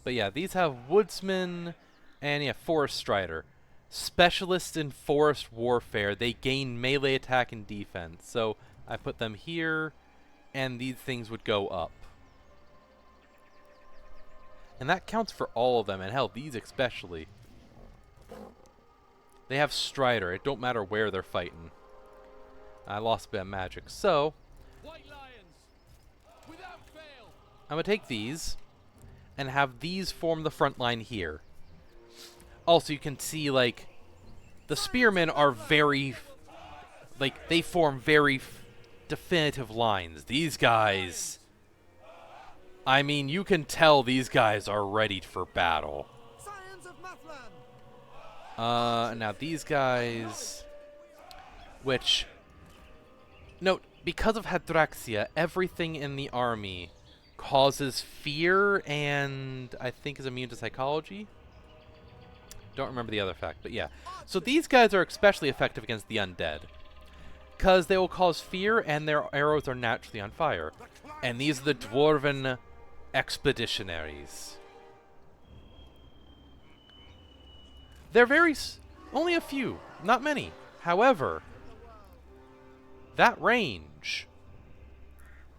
But yeah, these have woodsman and yeah, forest strider. Specialists in forest warfare. They gain melee attack and defense. So I put them here, and these things would go up. And that counts for all of them, and hell, these especially. They have strider. It don't matter where they're fighting. I lost a bit of magic. So, White lions, without fail. I'm going to take these and have these form the front line here. Also, you can see, like, the spearmen are very, like, they form very definitive lines. These guys, I mean, you can tell these guys are ready for battle. Scions of Mathland. Now these guys, which, note, because of Hadraxia, everything in the army causes fear and I think is immune to psychology. Don't remember the other fact, but yeah. So these guys are especially effective against the undead, because they will cause fear and their arrows are naturally on fire. And these are the Dwarven Expeditionaries. They're only a few, not many. However, that range,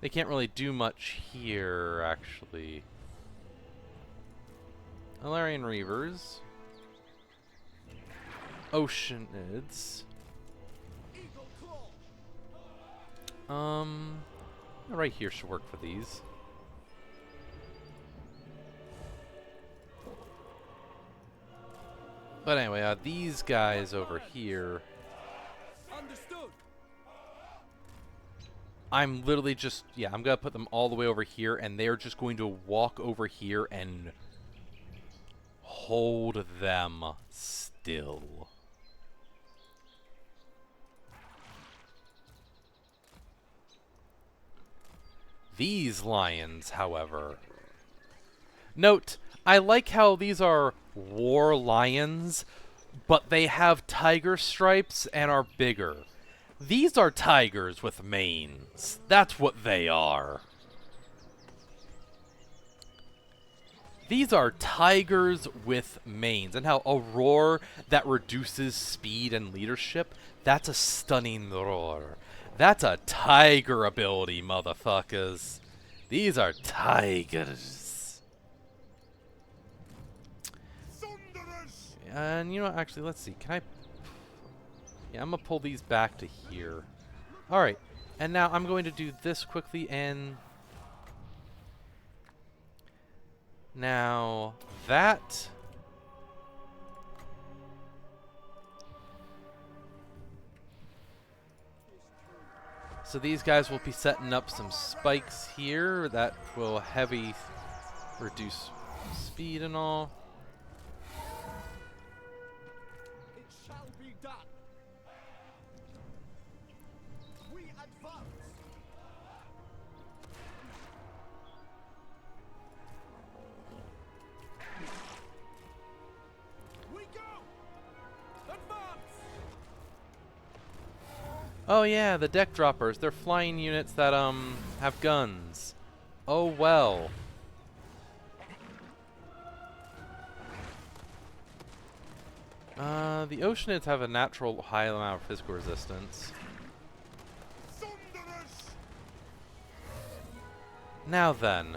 they can't really do much here, actually. Alarian Reavers. Oceanids. Right here should work for these. But anyway, these guys over here, Understood. I'm literally just, yeah, I'm going to put them all the way over here, and they're just going to walk over here and hold them still. These lions, however... Note, I like how these are war lions, but they have tiger stripes and are bigger. These are tigers with manes. That's what they are. These are tigers with manes. And how a roar that reduces speed and leadership, that's a stunning roar. That's a tiger ability, motherfuckers. These are tigers. And you know what, actually, let's see. Can I... Yeah, I'm going to pull these back to here. Alright, and now I'm going to do this quickly and... Now, that... So these guys will be setting up some spikes here that will heavy reduce speed and all. It shall be done. We advance. We go. Advance. Oh yeah, the deck droppers. They're flying units that have guns. Oh well. The Oceanids have a natural high amount of physical resistance. Now then,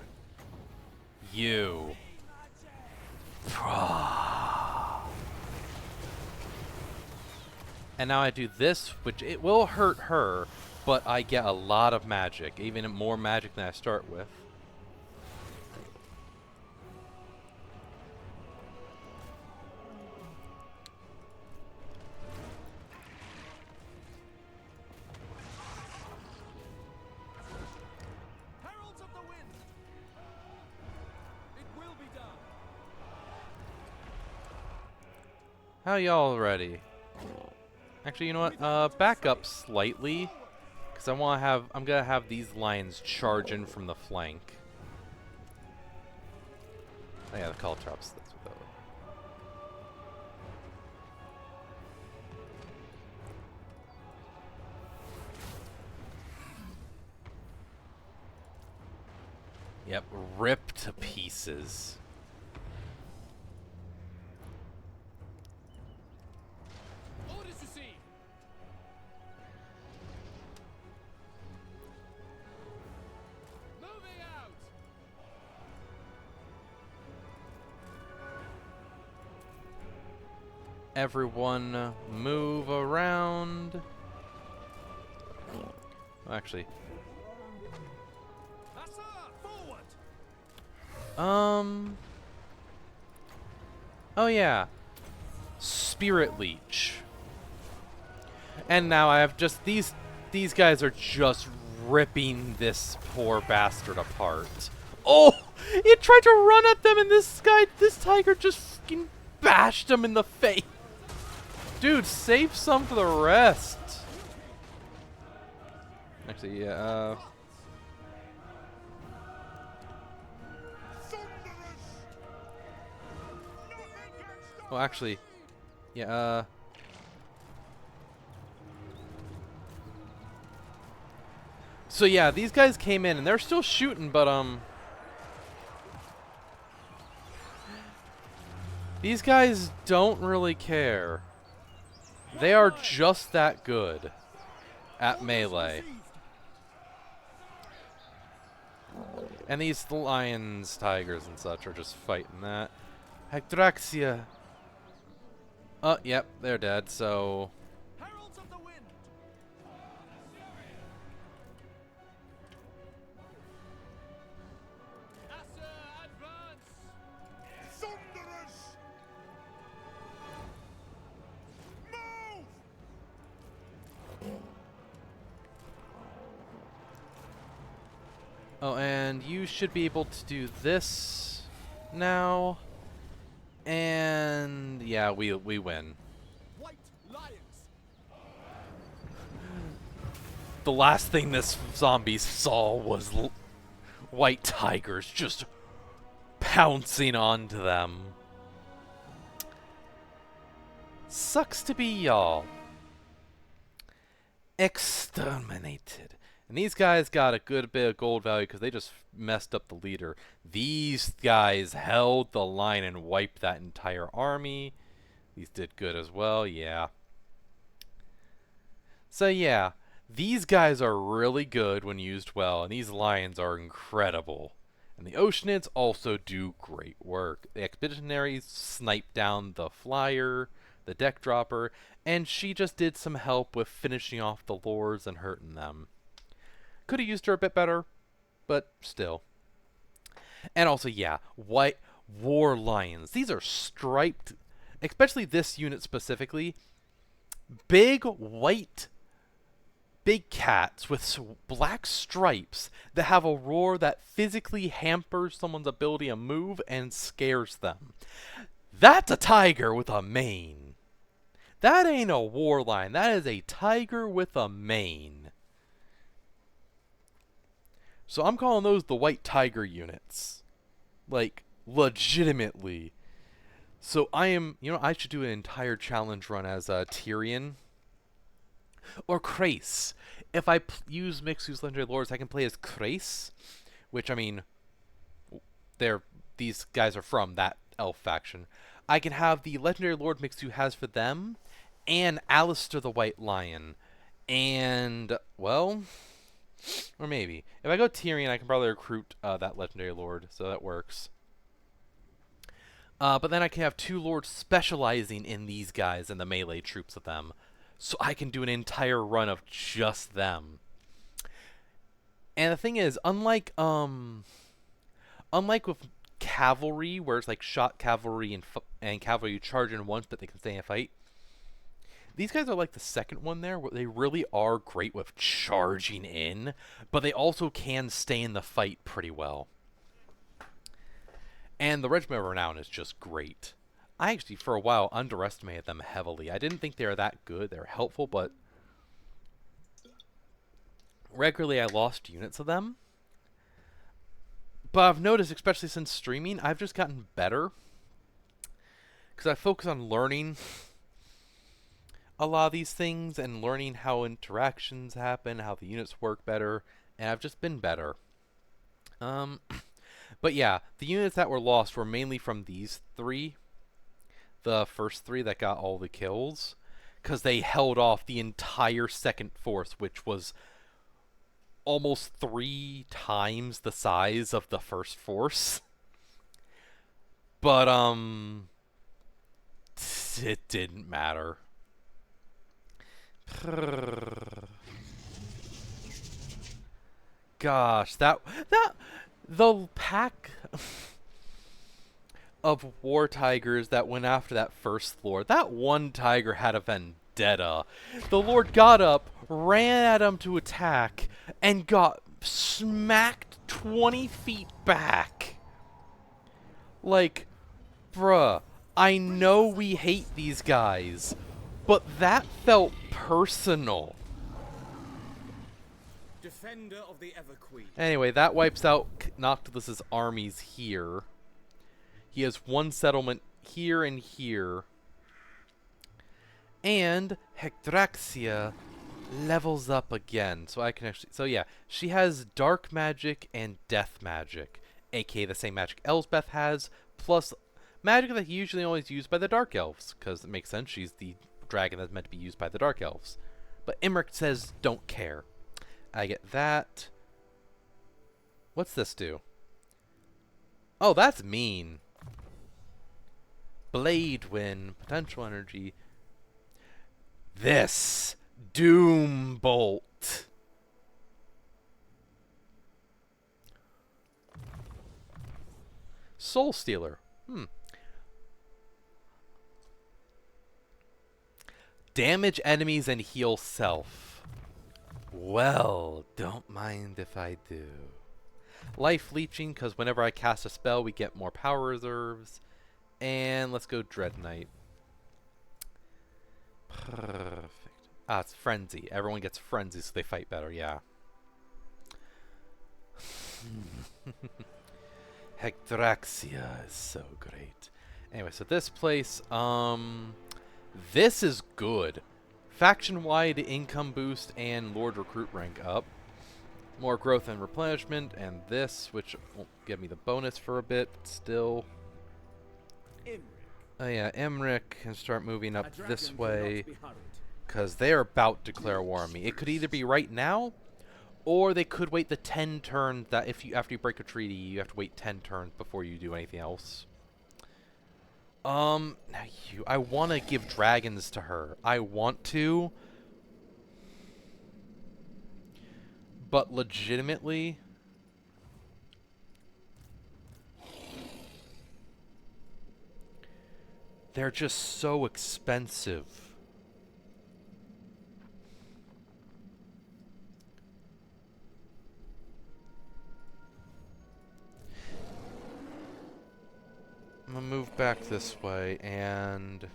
you. And now I do this, which it will hurt her, but I get a lot of magic, even more magic than I start with. Heralds of the wind. It will be done. How y'all ready? Actually, you know what? Back up slightly, because I'm gonna have these lions charge in from the flank. Oh yeah, the call traps. That's what that was. Yep, ripped to pieces. Orders received. Moving out. Everyone move around. Oh, actually, Hussar, forward. Oh yeah. Spirit Leech. And now I have just these guys are just ripping this poor bastard apart. Oh! It tried to run at them and this tiger just fucking bashed him in the face. Dude, save some for the rest. Actually, yeah, well, actually, yeah, so yeah, these guys came in and they're still shooting, but these guys don't really care. They are just that good at melee. And these lions, tigers, and such are just fighting that. Hectraxia. Oh, yep, they're dead, so... Heralds of the wind. Hussar, advance. Oh, and you should be able to do this now. And yeah, we win. White lions. The last thing this zombie saw was white tigers just pouncing onto them. Sucks to be y'all. Exterminated. And these guys got a good bit of gold value because they just messed up the leader. These guys held the line and wiped that entire army. These did good as well, yeah. So yeah, these guys are really good when used well, and these lions are incredible. And the Oceanids also do great work. The Expeditionaries snipe down the flyer, the deck dropper, and she just did some help with finishing off the lords and hurting them. Could have used her a bit better, but still. And also, yeah, white war lions. These are striped, especially this unit specifically. Big white, big cats with black stripes that have a roar that physically hampers someone's ability to move and scares them. That's a tiger with a mane. That ain't a war lion. That is a tiger with a mane. So I'm calling those the white tiger units. Like, legitimately. So I am, I should do an entire challenge run as Tyrion. Or Krace. If I use Mixu's Legendary Lords, I can play as Krace. Which, I mean, these guys are from that elf faction. I can have the Legendary Lord Mixu has for them. And Alistair the White Lion. And, well, or maybe. If I go Tyrion, I can probably recruit that Legendary Lord, so that works. But then I can have two Lords specializing in these guys and the melee troops of them. So I can do an entire run of just them. And the thing is, unlike with cavalry, where it's like shot cavalry and cavalry you charge in once, but they can stay in a fight, these guys are like the second one there, where they really are great with charging in, but they also can stay in the fight pretty well. And the Regiment of Renown is just great. I actually, for a while, underestimated them heavily. I didn't think they were that good. They were helpful, but regularly I lost units of them. But I've noticed, especially since streaming, I've just gotten better. Because I focus on learning a lot of these things and learning how interactions happen, how the units work better, and I've just been better. But yeah, the units that were lost were mainly from these three. The first three that got all the kills. Because they held off the entire second force, which was almost 3 times the size of the first force. But, it didn't matter. Gosh, the pack of war tigers that went after that first lord, that one tiger had a vendetta. The lord got up, ran at him to attack, and got smacked 20 feet back. Like, bruh, I know we hate these guys, but that felt personal. Defender of the Everqueen. Anyway, that wipes out Noctilus's armies here. He has one settlement here and here. And Hectraxia levels up again. So I can actually... So yeah, she has dark magic and death magic. aka the same magic Elsbeth has, plus magic that's usually always used by the Dark Elves. Because it makes sense, she's the dragon that's meant to be used by the Dark Elves. But Imrik says, don't care. I get that. What's this do? Oh, that's mean. Blade Wind, potential energy. This Doom Bolt. Soul Stealer. Damage enemies and heal self. Well, don't mind if I do. Life leeching, because whenever I cast a spell, we get more power reserves. And let's go Dread Knight. Perfect. Ah, it's Frenzy. Everyone gets Frenzy so they fight better, yeah. Hectraxia is so great. Anyway, so this place, this is good. Faction-wide income boost and Lord Recruit rank up. More growth and replenishment, and this, which won't give me the bonus for a bit, but still. Imrik. Oh yeah, Imrik can start moving A up dragon this cannot way, be hurried. because they are about to declare war on me. It could either be right now, or they could wait the 10 turns that after you break a treaty, you have to wait 10 turns before you do anything else. Now I want to give dragons to her. I want to. But legitimately, they're just so expensive. I'm gonna move back this way and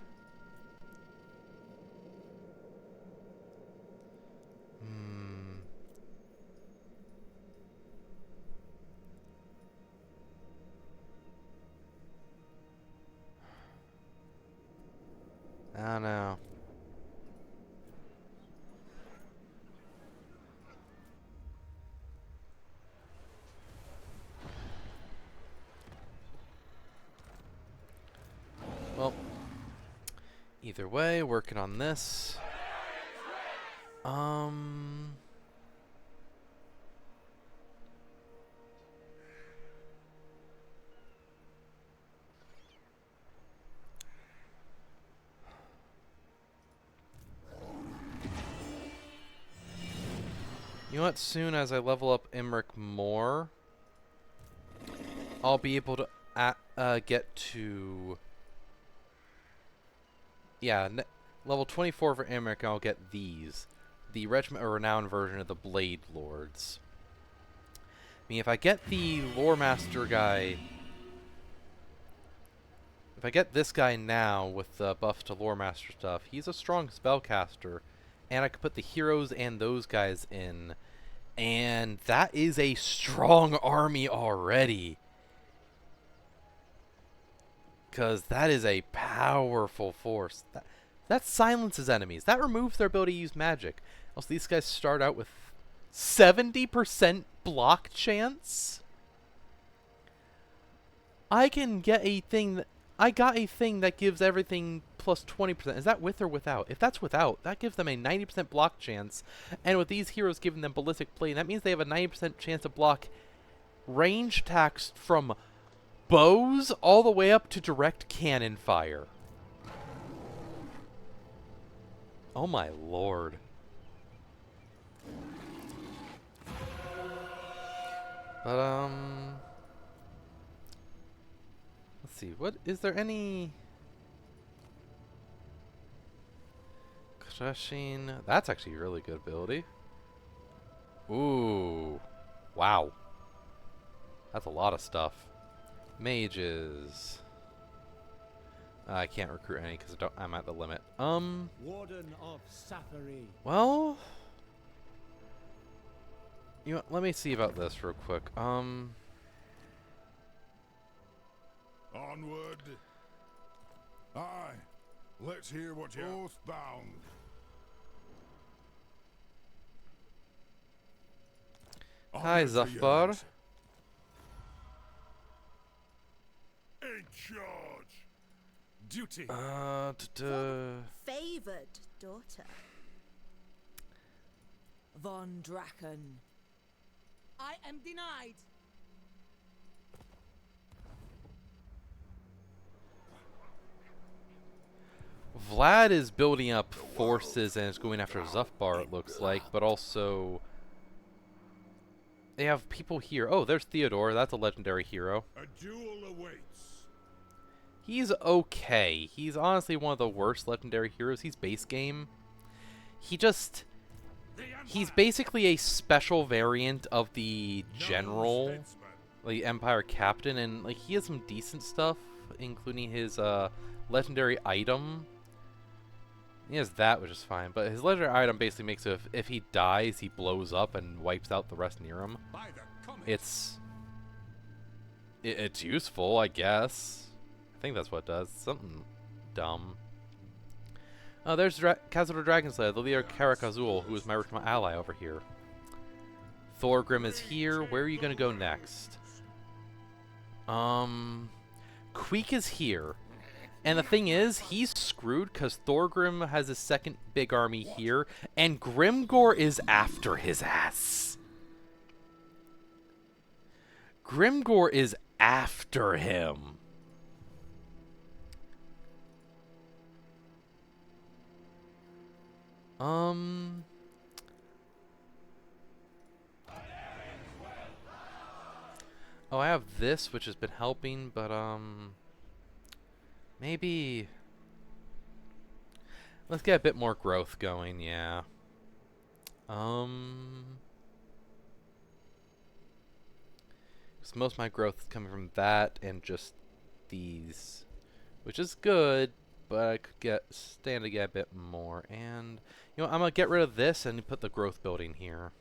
I don't know. Well, either way, working on this. You know what? Soon as I level up Imrik more, I'll be able to get to... Yeah, level 24 for Imrik, and I'll get these. The Regiment of Renown version of the Blade Lords. I mean, if I get the Lore Master guy... If I get this guy now with the buff to Lore Master stuff, he's a strong spellcaster. And I could put the heroes and those guys in. And that is a strong army already. Because that is a powerful force. That silences enemies. That removes their ability to use magic. Also, these guys start out with 70% block chance. I can get a thing that... I got a thing that gives everything plus 20%. Is that with or without? If that's without, that gives them a 90% block chance. And with these heroes giving them ballistic plate, that means they have a 90% chance to block range attacks from bows all the way up to direct cannon fire. Oh my lord. But, let's see, what, is there any... Crushing, that's actually a really good ability. Ooh, wow. That's a lot of stuff. Mages. I can't recruit any because I'm at the limit. Warden of Safari. Well, you know, let me see about this real quick. Onward. Aye. Let's hear what you're bound. Hi, Zafbar. In charge. Duty. Favored daughter. Von Draken. I am denied. Vlad is building up forces and is going after Zafbar, it looks like, but also they have people here. Oh, there's Theodore. That's a legendary hero. A duel awaits. He's okay. He's honestly one of the worst legendary heroes. He's base game. He's basically a special variant of the general, like Empire Captain, and like he has some decent stuff. including his legendary item. He has that, which is fine, but his legendary item basically makes it if he dies, he blows up and wipes out the rest near him. It's useful, I guess. I think that's what it does. Something dumb. Oh, there's Khazad Dragon Slayer, the leader Karakazul, who is my original ally over here. Thorgrim is here. Where are you gonna go next? Queek is here. And the thing is, he's screwed because Thorgrim has his second big army here, and Grimgor is after his ass. Grimgor is after him. Oh, I have this, which has been helping, but, maybe... Let's get a bit more growth going, yeah. Because most of my growth is coming from that and just these. Which is good, but I could stand to get a bit more. And, you know, I'm going to get rid of this and put the growth building here.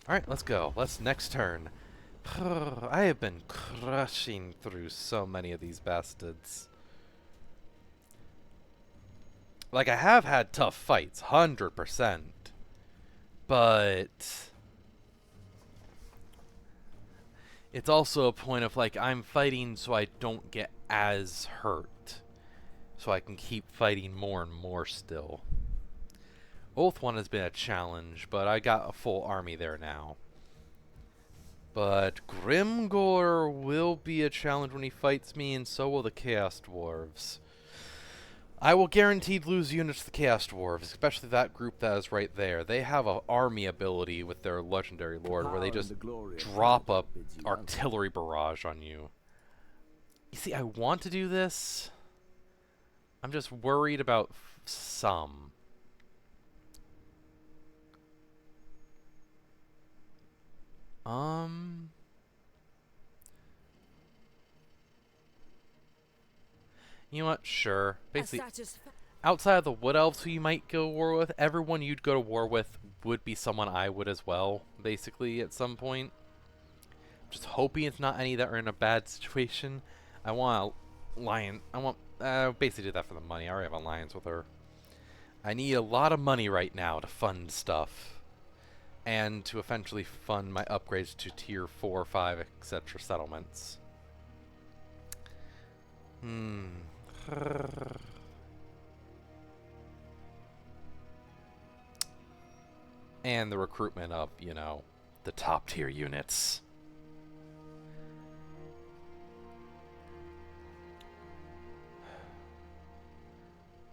Alright, let's go. Next turn. I have been crushing through so many of these bastards. Like, I have had tough fights, 100%. But it's also a point of, like, I'm fighting so I don't get as hurt. So I can keep fighting more and more still. Oath one has been a challenge, but I got a full army there now. But Grimgor will be a challenge when he fights me, and so will the Chaos Dwarves. I will guaranteed lose units to the Chaos Dwarves, especially that group that is right there. They have an army ability with their legendary lord where they just drop a artillery barrage on you. You see, I want to do this. I'm just worried about some. You know what? Sure. Basically, outside of the Wood Elves who you might go to war with, everyone you'd go to war with would be someone I would as well, basically, at some point. Just hoping it's not any that are in a bad situation. I want a lion. I want... basically do that for the money. I already have alliance with her. I need a lot of money right now to fund stuff. And to eventually fund my upgrades to tier 4, 5, etc. settlements. And the recruitment of, you know, the top tier units.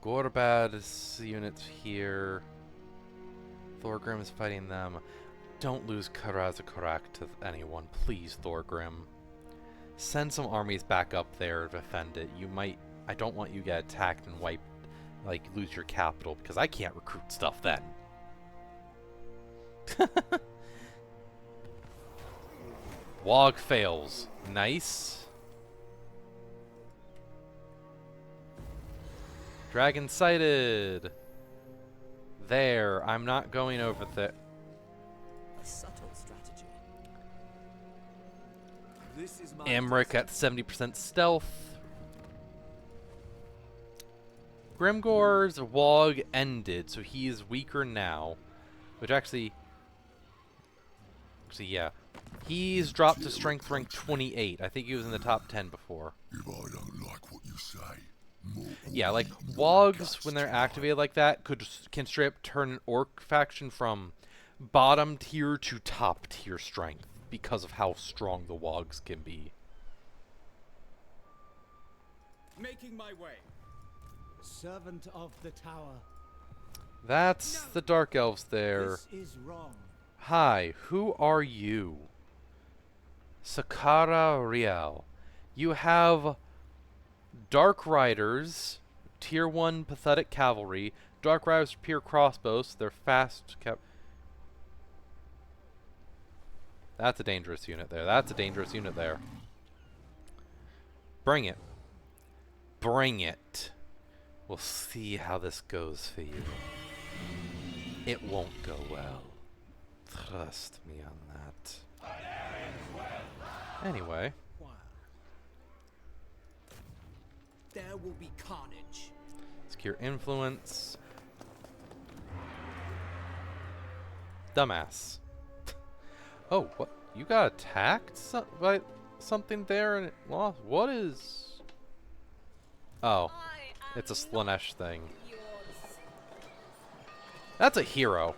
Gorbad's units here. Thorgrim is fighting them. Don't lose Karazakorak to anyone, please, Thorgrim. Send some armies back up there to defend it. You might... I don't want you to get attacked and wiped, like, lose your capital, because I can't recruit stuff then. Wog fails. Nice. Dragon sighted. There. I'm not going over there. A subtle strategy. This is my Imrik at 70% stealth. Grimgor's Wog ended, so he is weaker now. Which actually, yeah. He's dropped to strength rank 28. I think he was in the top 10 before. If I don't like what you say, yeah, like, Wogs, when they're activated like that, can straight up turn an orc faction from bottom tier to top tier strength because of how strong the Wogs can be. making my way. Servant of the tower. That's the Dark Elves there. This is wrong. Hi, who are you? Sakara Riel. You have Dark Riders, Tier 1 Pathetic Cavalry, Dark Riders Pure Crossbows, they're fast That's a dangerous unit there. That's a dangerous unit there. Bring it. Bring it. We'll see how this goes for you. It won't go well. Trust me on that. Anyway. Wow. There will be carnage. Secure influence. Dumbass. Oh, what? You got attacked by something there and it lost? What is... Oh. It's a Slanesh thing. That's a hero.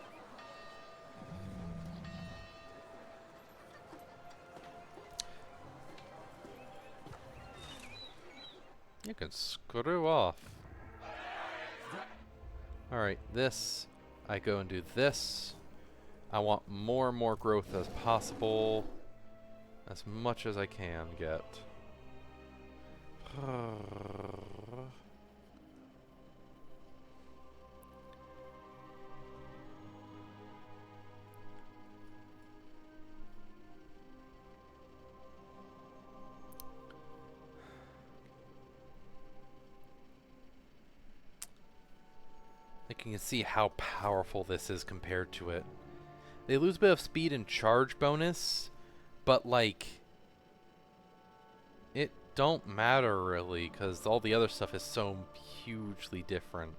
You can screw off. Alright, this. I go and do this. I want more and more growth as possible. As much as I can get. You can see how powerful this is compared to it. They lose a bit of speed and charge bonus, but like, it don't matter really, because all the other stuff is so hugely different.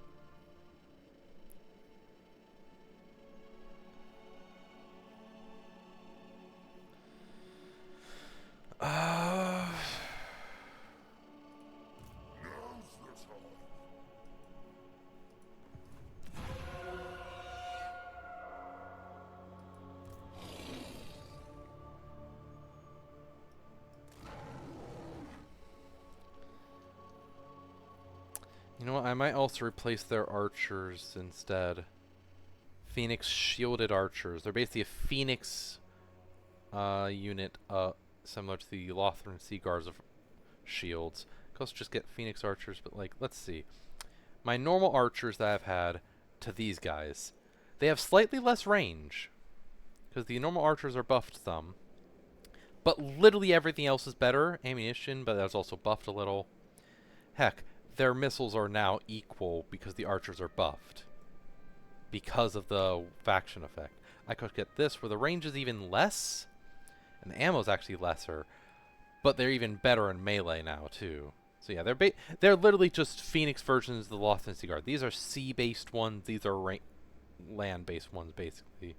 You know what, I might also replace their archers instead. Phoenix shielded archers. They're basically a Phoenix unit similar to the Lothran Sea Guards of shields. Could also just get Phoenix archers, but like, let's see. My normal archers that I've had to these guys, they have slightly less range. Because the normal archers are buffed some. But literally everything else is better. Ammunition, but that's also buffed a little. Heck, their missiles are now equal because the archers are buffed. Because of the faction effect. I could get this where the range is even less. And the ammo is actually lesser. But they're even better in melee now, too. So yeah, they're literally just Phoenix versions of the Lothran Sea Guard. These are sea-based ones. These are land-based ones, basically.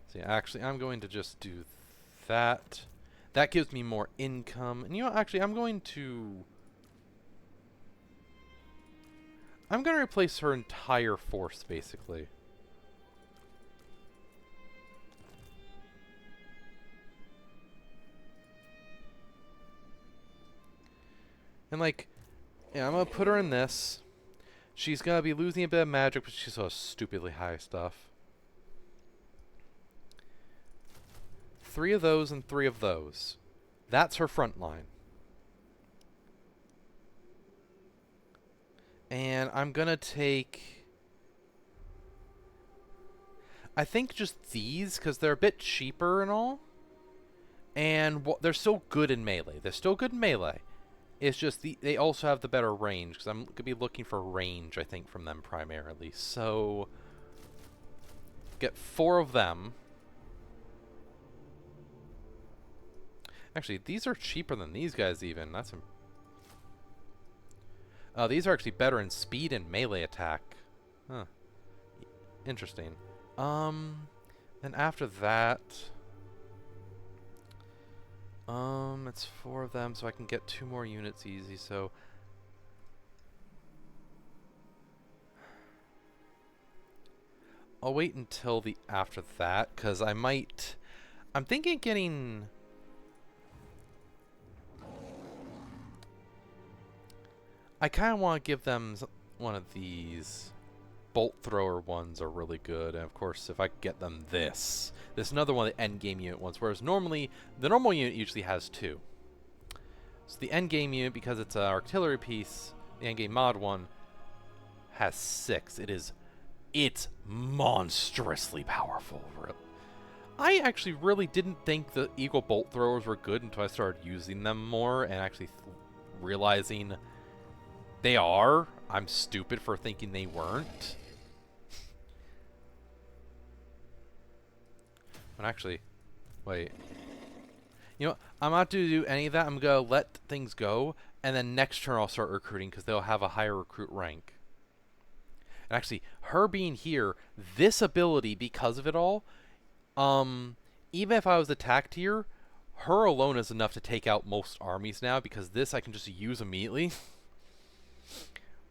So yeah, actually, I'm going to just do that. That gives me more income. And you know, actually, I'm going to replace her entire force, basically. And like, yeah, I'm gonna put her in this. She's gonna be losing a bit of magic, but she's so stupidly high stuff. 3 of those and 3 of those. That's her front line. And I'm gonna take, I think just these, because they're a bit cheaper and all. And they're still good in melee. They're still good in melee. It's just they also have the better range, because I'm going to be looking for range, I think, from them primarily. So, get 4 of them. Actually, these are cheaper than these guys even. That's these are actually better in speed and melee attack. Huh. Interesting. Then after that, it's 4 of them, so I can get 2 more units easy, so I'll wait until after that, because I'm thinking of getting, I kind of want to give them one of these bolt thrower ones are really good, and of course if I could get them this is another one of the end game unit ones, whereas normally the normal unit usually has 2. So the end game unit, because it's an artillery piece, the end game mod one has 6. It's monstrously powerful. I actually really didn't think the Eagle Bolt throwers were good until I started using them more and actually realizing they are. I'm stupid for thinking they weren't. But actually, wait. You know, I'm not going to do any of that. I'm going to let things go, and then next turn I'll start recruiting because they'll have a higher recruit rank. And actually, her being here, this ability, because of it all, even if I was attacked here, her alone is enough to take out most armies now because this I can just use immediately.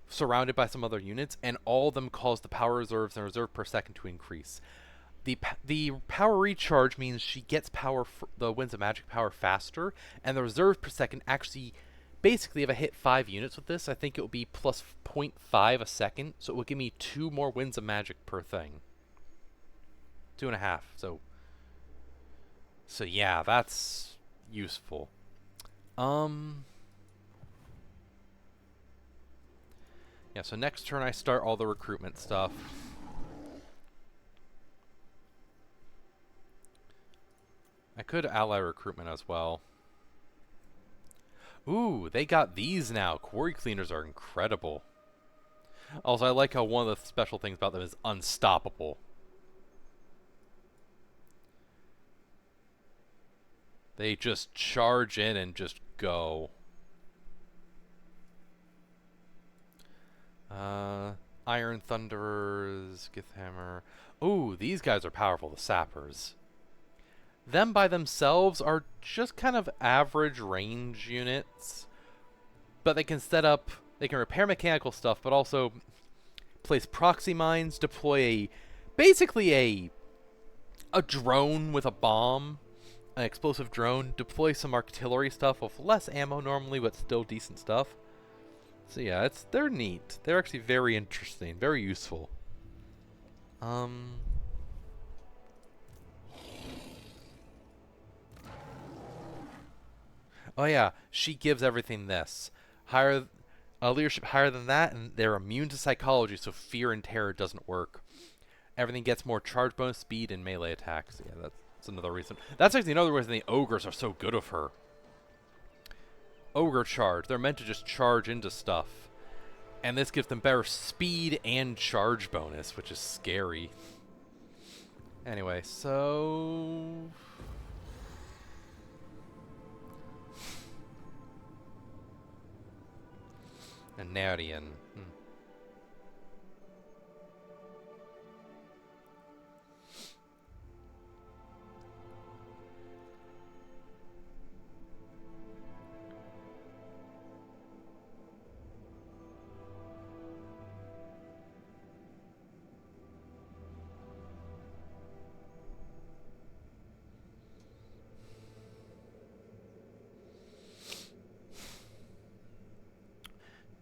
Surrounded by some other units, and all of them cause the power reserves and reserve per second to increase. The power recharge means she gets the Winds of Magic power faster, and the reserve per second actually, basically, if I hit 5 units with this, I think it will be plus 0.5 a second, so it will give me 2 more Winds of Magic per thing. 2.5, so yeah, that's useful. Yeah, so next turn I start all the recruitment stuff. I could ally recruitment as well. Ooh, they got these now. Quarry cleaners are incredible. Also, I like how one of the special things about them is unstoppable. They just charge in and just go. Iron Thunderers, Githhammer. Ooh, these guys are powerful, the Sappers. Them by themselves are just kind of average range units. But they can they can repair mechanical stuff, but also place proxy mines, deploy basically a drone with a bomb, an explosive drone, deploy some artillery stuff with less ammo normally, but still decent stuff. So yeah, they're neat. They're actually very interesting, very useful. Oh yeah, she gives everything this. Leadership higher than that, and they're immune to psychology, so fear and terror doesn't work. Everything gets more charge bonus, speed, and melee attacks. Yeah, that's another reason. That's actually another reason the ogres are so good of her. Ogre charge. They're meant to just charge into stuff. And this gives them better speed and charge bonus, which is scary. Anyway, so... A Narian.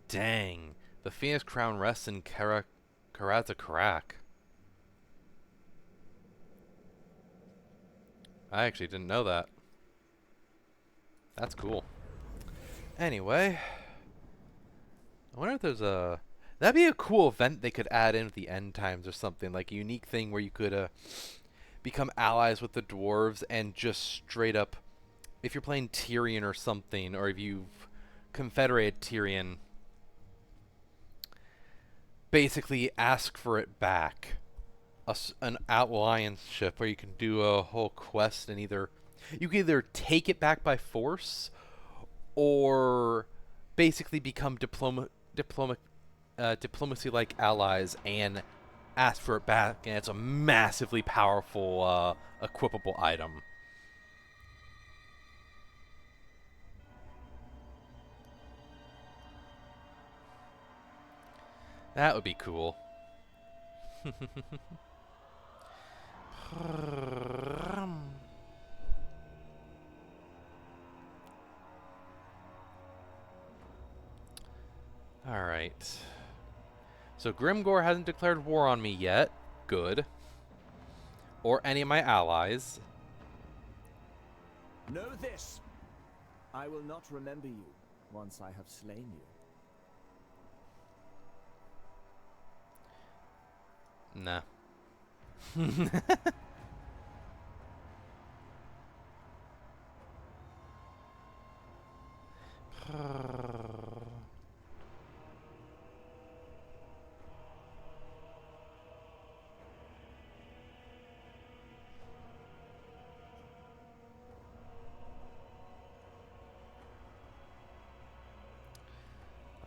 Dang. The Phoenix Crown rests in Karazakarak. I actually didn't know that. That's cool. Anyway. I wonder if there's a... That'd be a cool event they could add in at the end times or something. Like a unique thing where you could become allies with the dwarves and just straight up... If you're playing Tyrion or something, or if you've confederated Tyrion... basically ask for it back. An alliance ship where you can do a whole quest and you can either take it back by force or basically become diplomacy-like allies and ask for it back, and it's a massively powerful equipable item. That would be cool. Alright. So Grimgor hasn't declared war on me yet. Good. Or any of my allies. Know this. I will not remember you once I have slain you. Nah.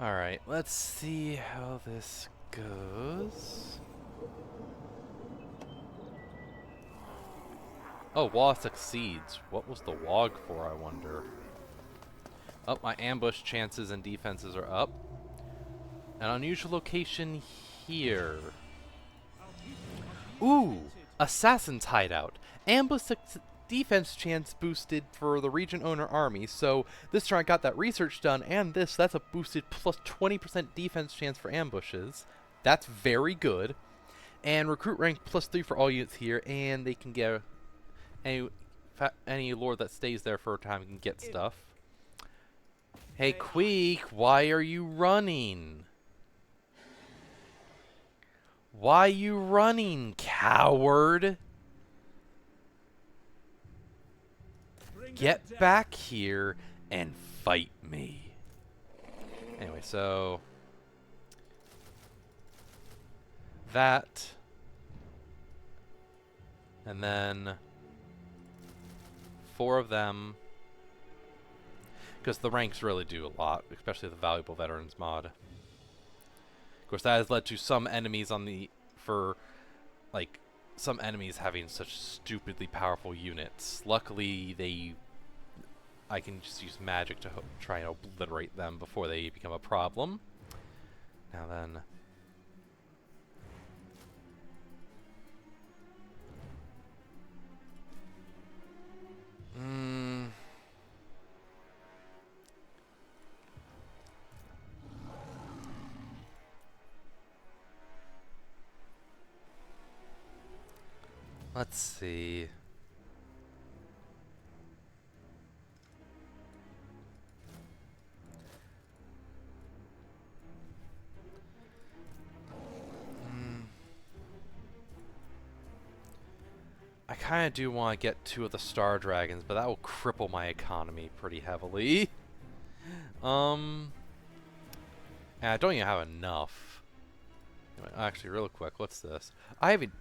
Alright, let's see how this goes. Oh, Wall succeeds. What was the log for, I wonder? Oh, my ambush chances and defenses are up. An unusual location here. Ooh! Assassin's hideout. Ambush defense chance boosted for the region owner army. So this turn I got that research done, and that's a boosted plus 20% defense chance for ambushes. That's very good. And recruit rank plus 3 for all units here, and they can get any lord that stays there for a time can get stuff. Hey, Queek, why are you running? Why you running, coward? Get back here and fight me. Anyway, so that, and then 4 of them, because the ranks really do a lot, especially the valuable veterans mod. Of course, that has led to some enemies some enemies having such stupidly powerful units. Luckily, I can just use magic to try and obliterate them before they become a problem. Now then. Let's see. I kind of do want to get 2 of the Star Dragons, but that will cripple my economy pretty heavily. And I don't even have enough. Actually, real quick, what's this? I haven't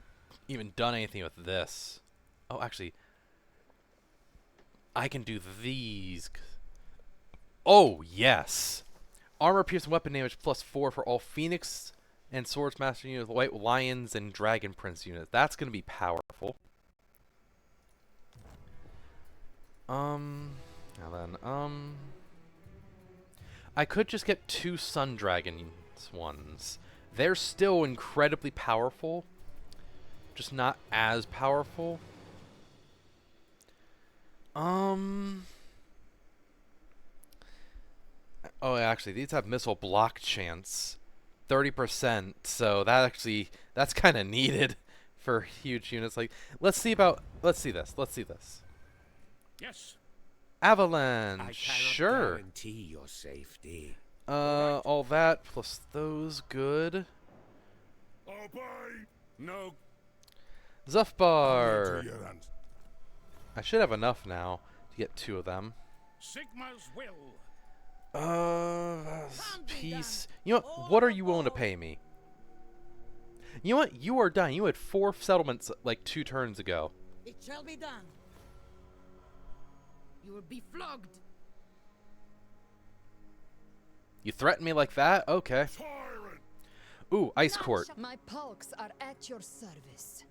even done anything with this. Oh, actually, I can do these. Oh, yes. Armor piercing weapon damage plus 4 for all Phoenix and Swordsmaster units, White Lions, and Dragon Prince units. That's going to be powerful. Now then, I could just get 2 Sun Dragons ones. They're still incredibly powerful, just not as powerful. Oh, actually, these have missile block chance, 30%. So that's kind of needed for huge units. Like, let's see this. Yes. Avalanche, sure. Guarantee your safety. All that plus those, good. Obey. No. Zuffbar. To your hands. I should have enough now to get 2 of them. Sigma's will. Peace. You know what are you willing to pay me? You know what? You are done. You had 4 settlements like 2 turns ago. It shall be done. You will be flogged. You threaten me like that? Okay. Tyrant. Ooh, Ice Court. My pulks are at your service.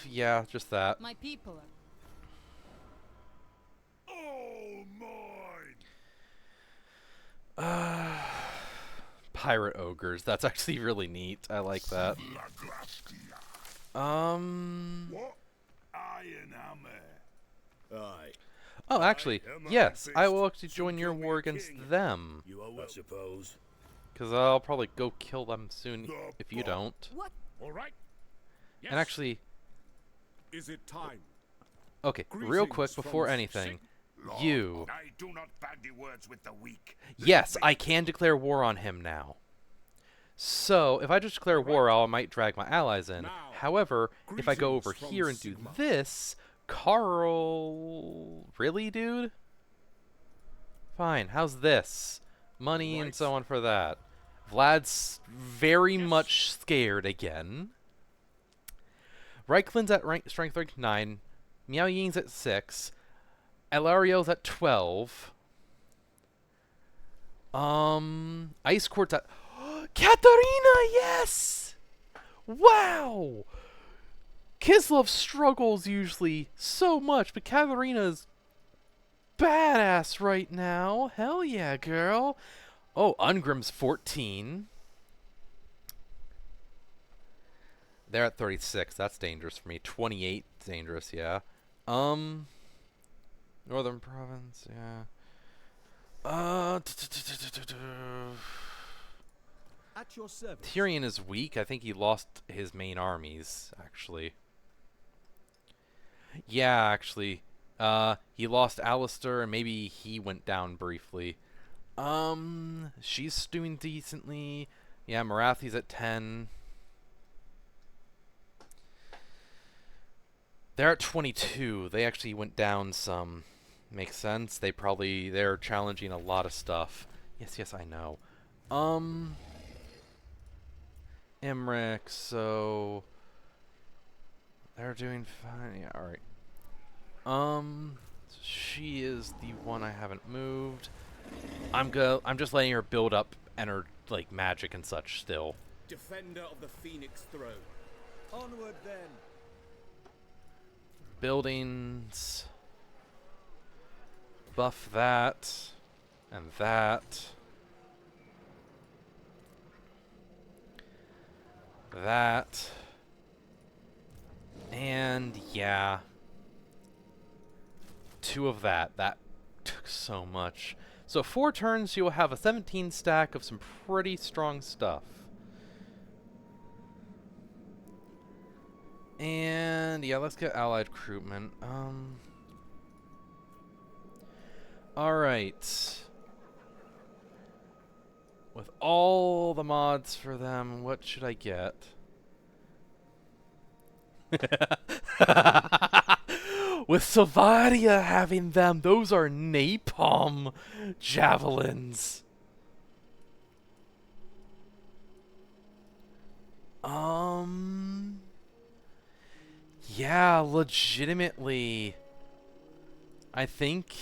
Yeah, just that. My people are... All mine. Pirate ogres. That's actually really neat. I like that. What? Iron hammer. Aye. Oh, actually, yes. I will actually join your war against them. You are well, suppose. Because I'll probably go kill them soon if you don't. What? All right. Yes. And actually, Is it time? okay, real quick Greetings before from anything, Lord, you. I do not bandy words with the weak. Yes, I can declare war on him now. So, if I just declare war, I might drag my allies in. Now, However, if I go over greetings here from and do Sigma. this, Carl... Really, dude? Fine, how's this? Money and Right. so on for that. Vlad's very much scared again. Reikland's at strength rank 9. Miao Ying's at 6. Elario's at 12. Ice Quartz. Katarina, yes! Wow! Kislov struggles usually so much, but Katarina's badass right now. Hell yeah, girl. Oh, Ungrim's 14. They're at 36. That's dangerous for me. 28 dangerous, yeah. Northern Province, yeah. At your service. Tyrion is weak. I think he lost his main armies, actually. Yeah, actually. He lost Alistair, and maybe he went down briefly. She's doing decently. Yeah, Marathi's at 10. They're at 22. They actually went down some. Makes sense. They're challenging a lot of stuff. Yes, I know. Imrik, so they're doing fine. Yeah, alright. She is the one I haven't moved. I'm just letting her build up like magic and such still. Defender of the Phoenix Throne. Onward then. Buildings. Buff that. And that. That. And yeah. 2 of that. That took so much. So 4 turns, you will have a 17 stack of some pretty strong stuff. And yeah, let's get allied recruitment. Alright. With all the mods for them, what should I get? With Sylvaria having them, those are napalm javelins. Yeah, legitimately. I think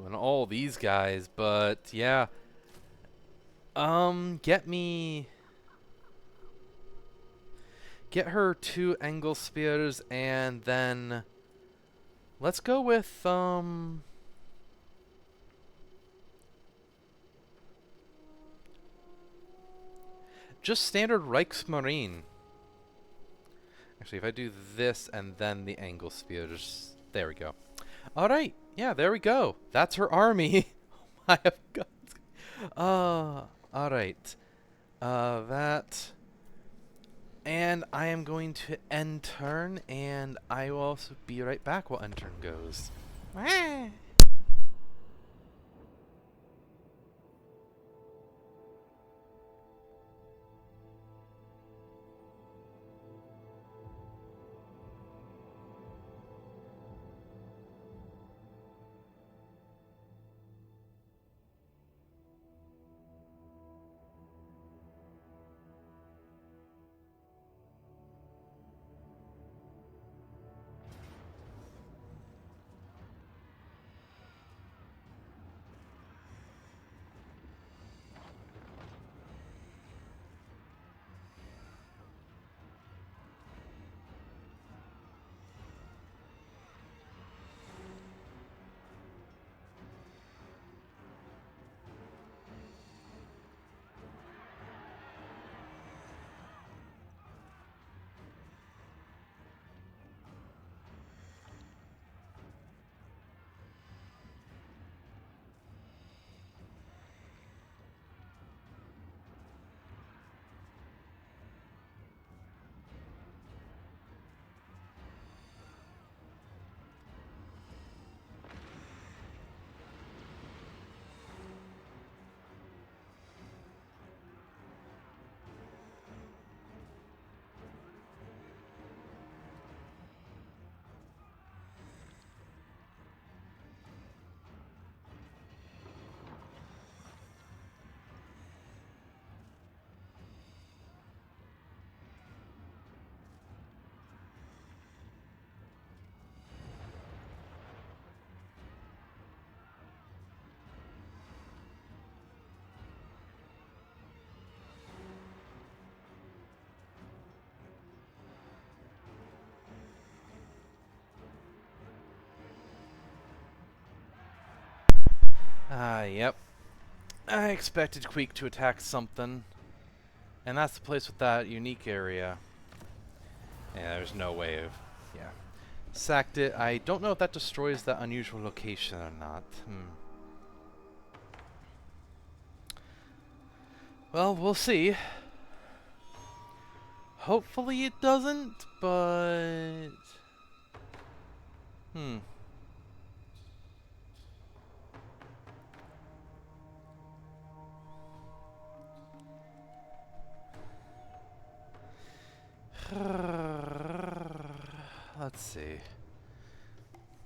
and all these guys, but yeah. Get her 2 angle spears, and then let's go with just standard Reichsmarine. Actually, if I do this and then the angle spears, there we go. All right, yeah, there we go. That's her army. I have got. All right. That. And I am going to end turn, and I will also be right back while end turn goes. Yep. I expected Queek to attack something. And that's the place with that unique area. Yeah, there's no way of... Yeah. Sacked it. I don't know if that destroys that unusual location or not. Well, we'll see. Hopefully it doesn't, but... Let's see.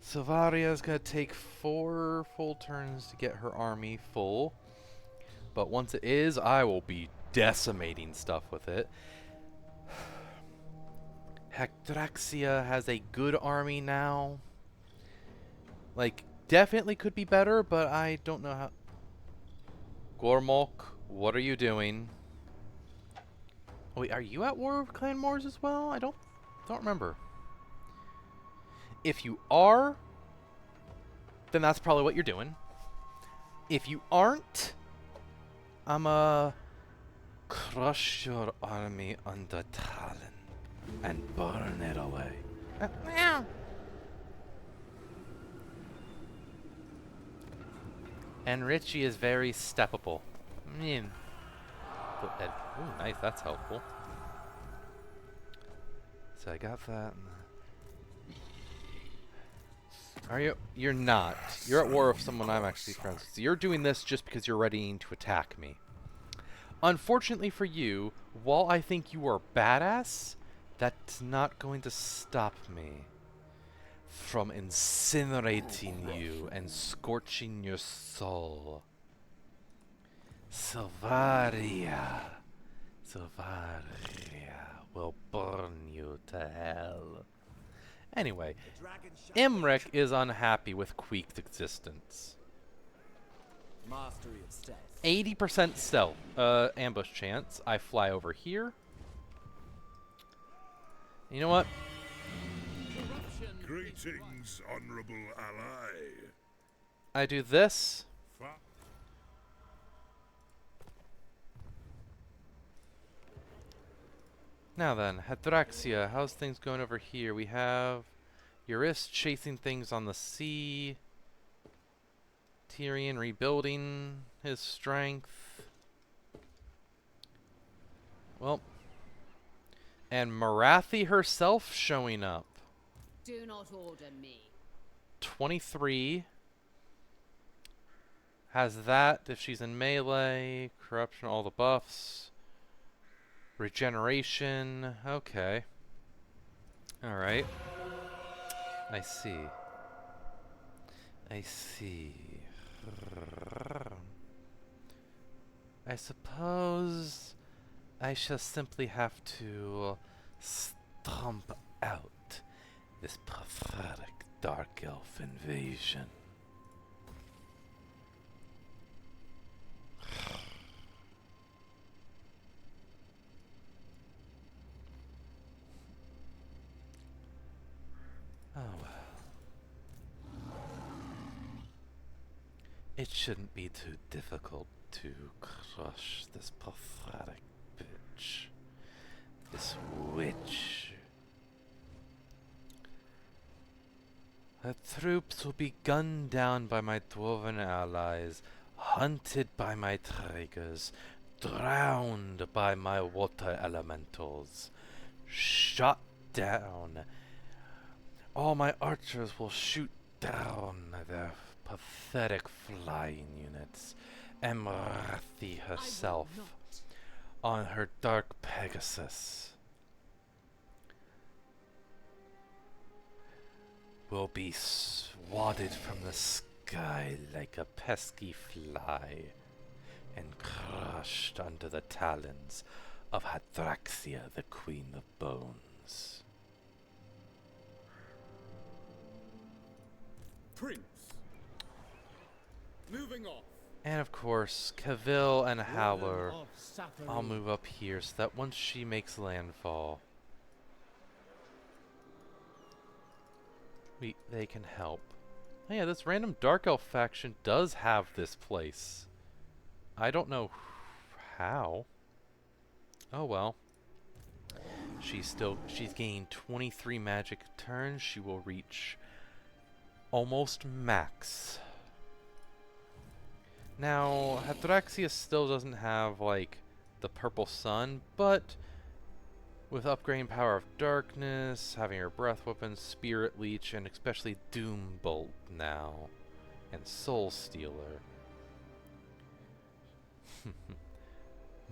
Silvaria's gonna take 4 full turns to get her army full. But once it is, I will be decimating stuff with it. Hectraxia has a good army now. Like, definitely could be better, but I don't know how... Gormok, what are you doing? Oh, wait, are you at war with Clan Moors as well? I don't remember. If you are, then that's probably what you're doing. If you aren't, I'ma crush your army under Talon and burn it away. And Richie is very steppable. Ooh, nice, that's helpful. So I got that. Are you? You're not. You're at war with someone I'm actually friends with. So you're doing this just because you're readying to attack me. Unfortunately for you, while I think you are badass, that's not going to stop me from incinerating you and scorching your soul. Silvaria will burn you to hell. Anyway, Imrik is unhappy with Queek's existence. Mastery of stealth. 80% stealth, ambush chance. I fly over here. You know what? Greetings, honorable ally. I do this. Now then, Hadraxia, how's things going over here? We have Eurys chasing things on the sea. Tyrion rebuilding his strength. Well, and Marathi herself showing up. Do not order me. 23. Has that if she's in melee. Corruption, all the buffs. Regeneration. Okay. Alright. I see. I see. I suppose I shall simply have to stomp out this pathetic dark elf invasion. Oh well. It shouldn't be too difficult to crush this pathetic bitch. This witch. Her troops will be gunned down by my dwarven allies, hunted by my triggers, drowned by my water elementals, shot down. All my archers will shoot down their pathetic flying units. Emrathi herself on her dark Pegasus will be swatted from the sky like a pesky fly and crushed under the talons of Hadraxia, the Queen of Bones. Prince. Moving off. And of course, Cavill and Howler, Of Safarid. I'll move up here so that once she makes landfall, they can help. Oh yeah, this random Dark Elf faction does have this place. I don't know how. Oh well. She's gained 23 magic turns. She will reach almost max. Now, Hadraxia still doesn't have, like, the purple sun, but with upgrading Power of Darkness, having her Breath Weapon, Spirit Leech, and especially Doom Bolt now, and Soul Stealer,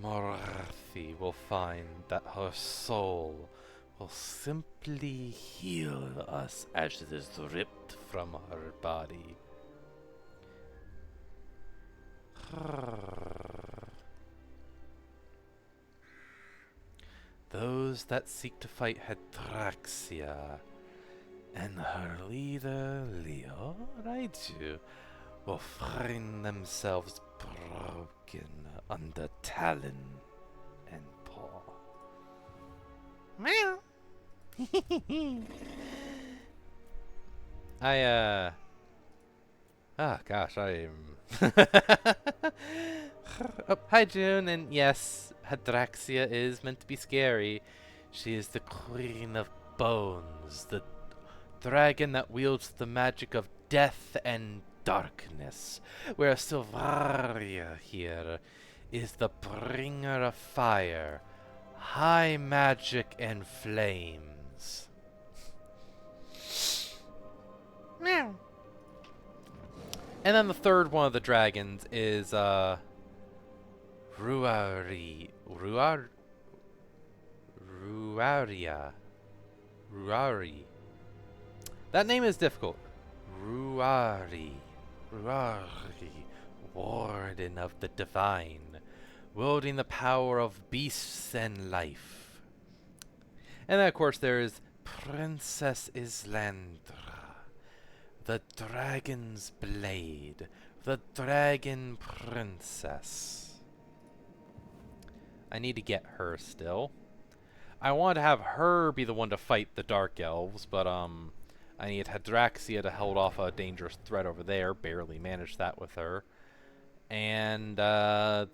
Morathi will find that her soul will simply heal us as it is ripped from her body. Those that seek to fight Hadraxia and her leader, Leo Raiju, will find themselves broken under talon and paw. Meow. Gosh, I am... Oh, hi June, and yes, Hadraxia is meant to be scary. She is the Queen of Bones, the dragon that wields the magic of death and darkness, where Silvaria here is the bringer of fire, high magic and flames. Meow. And then the third one of the dragons is Ruaria. That name is difficult. Ruari, Warden of the Divine, wielding the power of beasts and life. And then, of course, there is Princess Islandra, the Dragon's Blade, the Dragon Princess. I need to get her still. I want to have her be the one to fight the Dark Elves, but I need Hadraxia to hold off a dangerous threat over there. Barely managed that with her. And the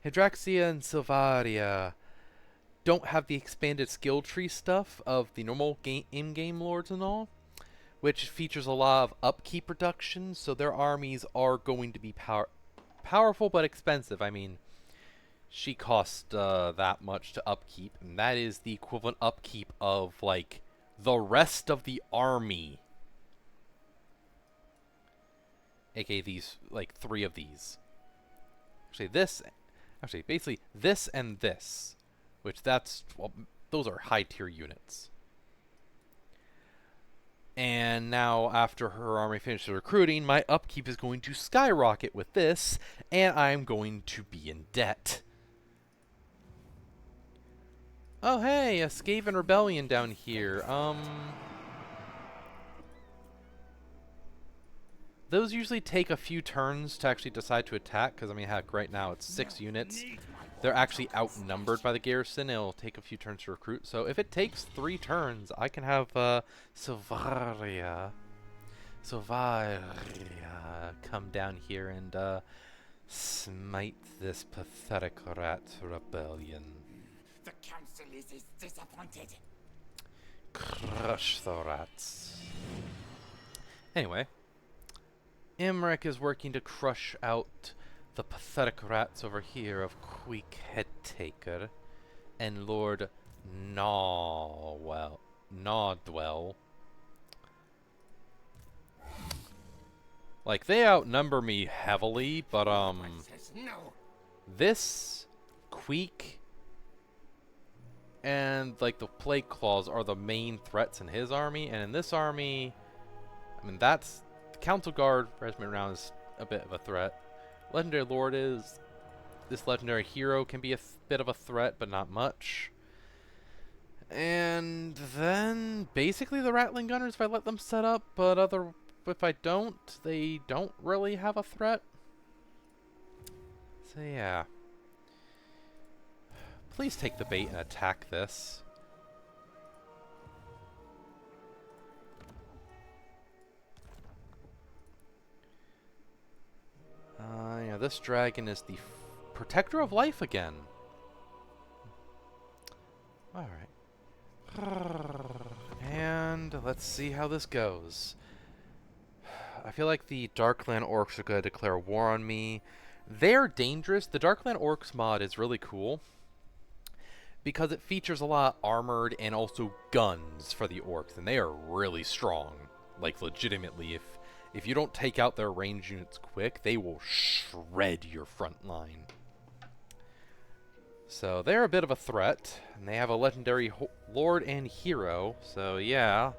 Hadraxia and Silvaria don't have the expanded skill tree stuff of the normal in-game lords and all, which features a lot of upkeep reductions, so their armies are going to be powerful but expensive. I mean, she costs that much to upkeep, and that is the equivalent upkeep of, like, the rest of the army. AKA these, like, 3 of these. Basically this and this. Which well, those are high tier units. And now, after her army finishes recruiting, my upkeep is going to skyrocket with this, and I'm going to be in debt. Oh hey, a Skaven Rebellion down here. Those usually take a few turns to actually decide to attack, because I mean, heck, right now it's 6 units. They're actually outnumbered by the garrison. It'll take a few turns to recruit. So if it takes 3 turns, I can have Silvaria come down here and smite this pathetic rat rebellion. The council is disappointed. Crush the rats. Anyway, Imrik is working to crush out the pathetic rats over here of Queek Headtaker and Lord Gnawdwell. Like, they outnumber me heavily, but this Queek and like the Plague Claws are the main threats in his army, and in this army, I mean, that's the Council Guard Regiment round is a bit of a threat. Legendary Lord is... This legendary hero can be a bit of a threat, but not much. And then, basically the Rattling Gunners if I let them set up, but if I don't, they don't really have a threat. So yeah. Please take the bait and attack this. This dragon is the protector of life again. Alright. And let's see how this goes. I feel like the Darkland Orcs are going to declare war on me. They're dangerous. The Darkland Orcs mod is really cool because it features a lot of armored and also guns for the Orcs, and they are really strong. Like, legitimately, if you don't take out their range units quick, they will shred your front line. So they're a bit of a threat, and they have a legendary lord and hero, so yeah.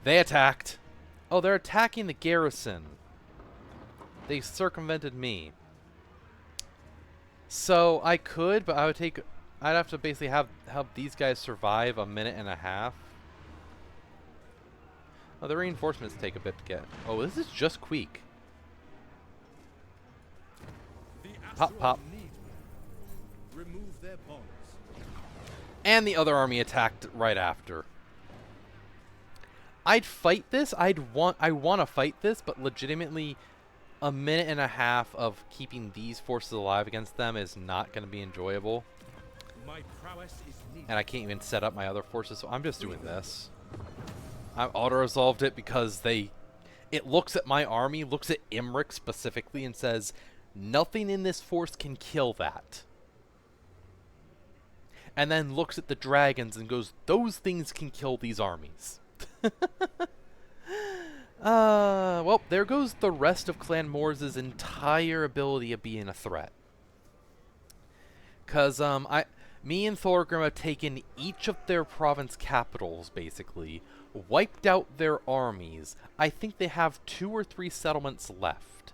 They attacked. Oh, they're attacking the garrison. They circumvented me. So I could, but I'd have to basically have these guys survive a minute and a half. Oh, the reinforcements take a bit to get. Oh, this is just Queek. Pop, pop. Remove their bonds. And the other army attacked right after. I'd fight this. I want to fight this, but legitimately, a minute and a half of keeping these forces alive against them is not going to be enjoyable. My prowess is needed. And I can't even set up my other forces, so I'm just doing this. I've auto-resolved it because it looks at my army, looks at Imrik specifically, and says, nothing in this force can kill that. And then looks at the dragons and goes, those things can kill these armies. Well, there goes the rest of Clan Moore's entire ability of being a threat. Because, me and Thorgrim have taken each of their province capitals, basically, wiped out their armies. I think they have 2 or 3 settlements left.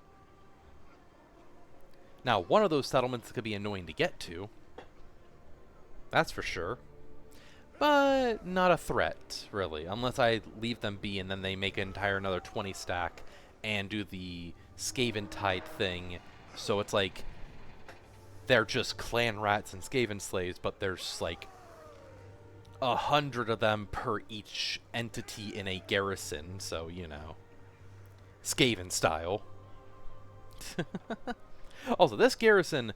Now, one of those settlements could be annoying to get to. That's for sure. But not a threat, really, unless I leave them be and then they make an entire another 20 stack and do the Skaven Tide thing. So it's like they're just clan rats and Skaven slaves, but there's like 100 of them per each entity in a garrison, so you know, Skaven style. Also, this garrison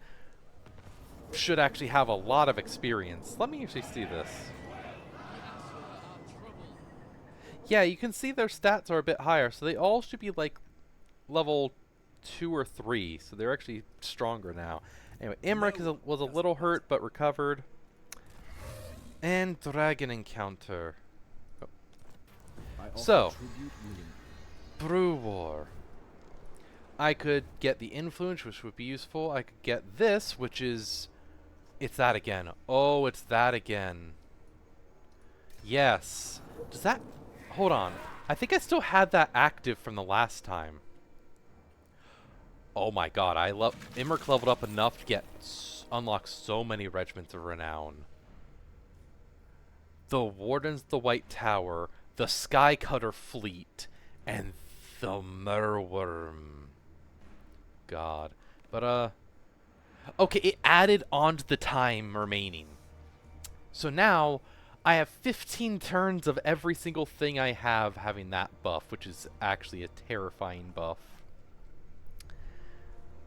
should actually have a lot of experience. Let me actually see this. Yeah, you can see their stats are a bit higher, so they all should be like level 2 or 3, so they're actually stronger now. Anyway, Imrik was a little hurt, but recovered. And dragon encounter. Oh. So, Brew War. I could get the influence, which would be useful. I could get this, which is... It's that again. Oh, it's that again. Yes. Does that... Hold on. I think I still had that active from the last time. Oh my god, Imrik leveled up enough to unlock so many regiments of renown. The Wardens of the White Tower, the Skycutter Fleet, and the Merworm. God. But, okay, it added on to the time remaining. So now, I have 15 turns of every single thing I have having that buff, which is actually a terrifying buff.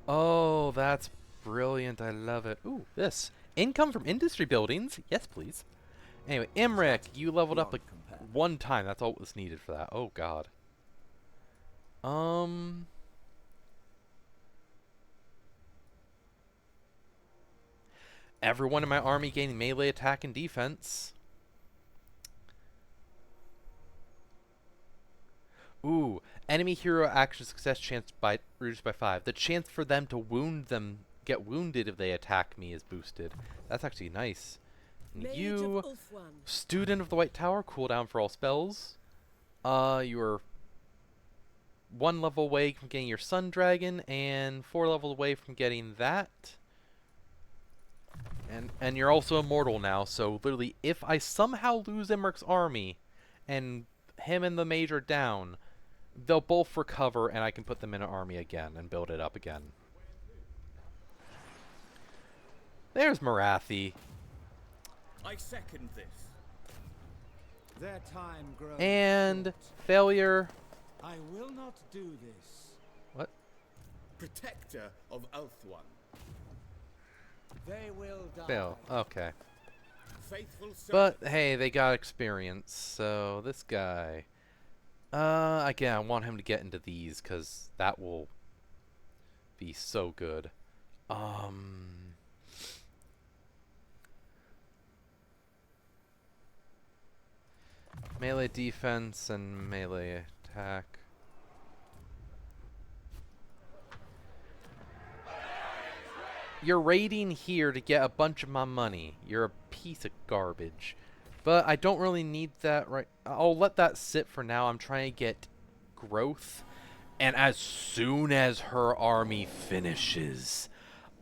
Oh, that's brilliant. I love it. Ooh, this. Income from industry buildings. Yes, please. Anyway, Imrik, you leveled up like 1 time. That's all was needed for that. Oh, God. Everyone in my army gaining melee attack and defense. Ooh, enemy hero action success chance reduced by 5. The chance for them to get wounded if they attack me is boosted. That's actually nice. You, student of the White Tower, cooldown for all spells. You're 1 level away from getting your Sun Dragon and 4 levels away from getting that. And you're also immortal now, so literally if I somehow lose Imrik's army and him and the mage are down, they'll both recover and I can put them in an army again and build it up again. There's Marathi. I second this. Their time grows And short. failure. I will not do this. What? protector of Ulthuan. They will die. Fail. Okay. Faithful But servants. hey, they got experience. So this guy. Again, I want him to get into these because that will be so good. Melee defense and melee attack. You're raiding here to get a bunch of my money. You're a piece of garbage. But I don't really need that right. I'll let that sit for now. I'm trying to get growth. And as soon as her army finishes,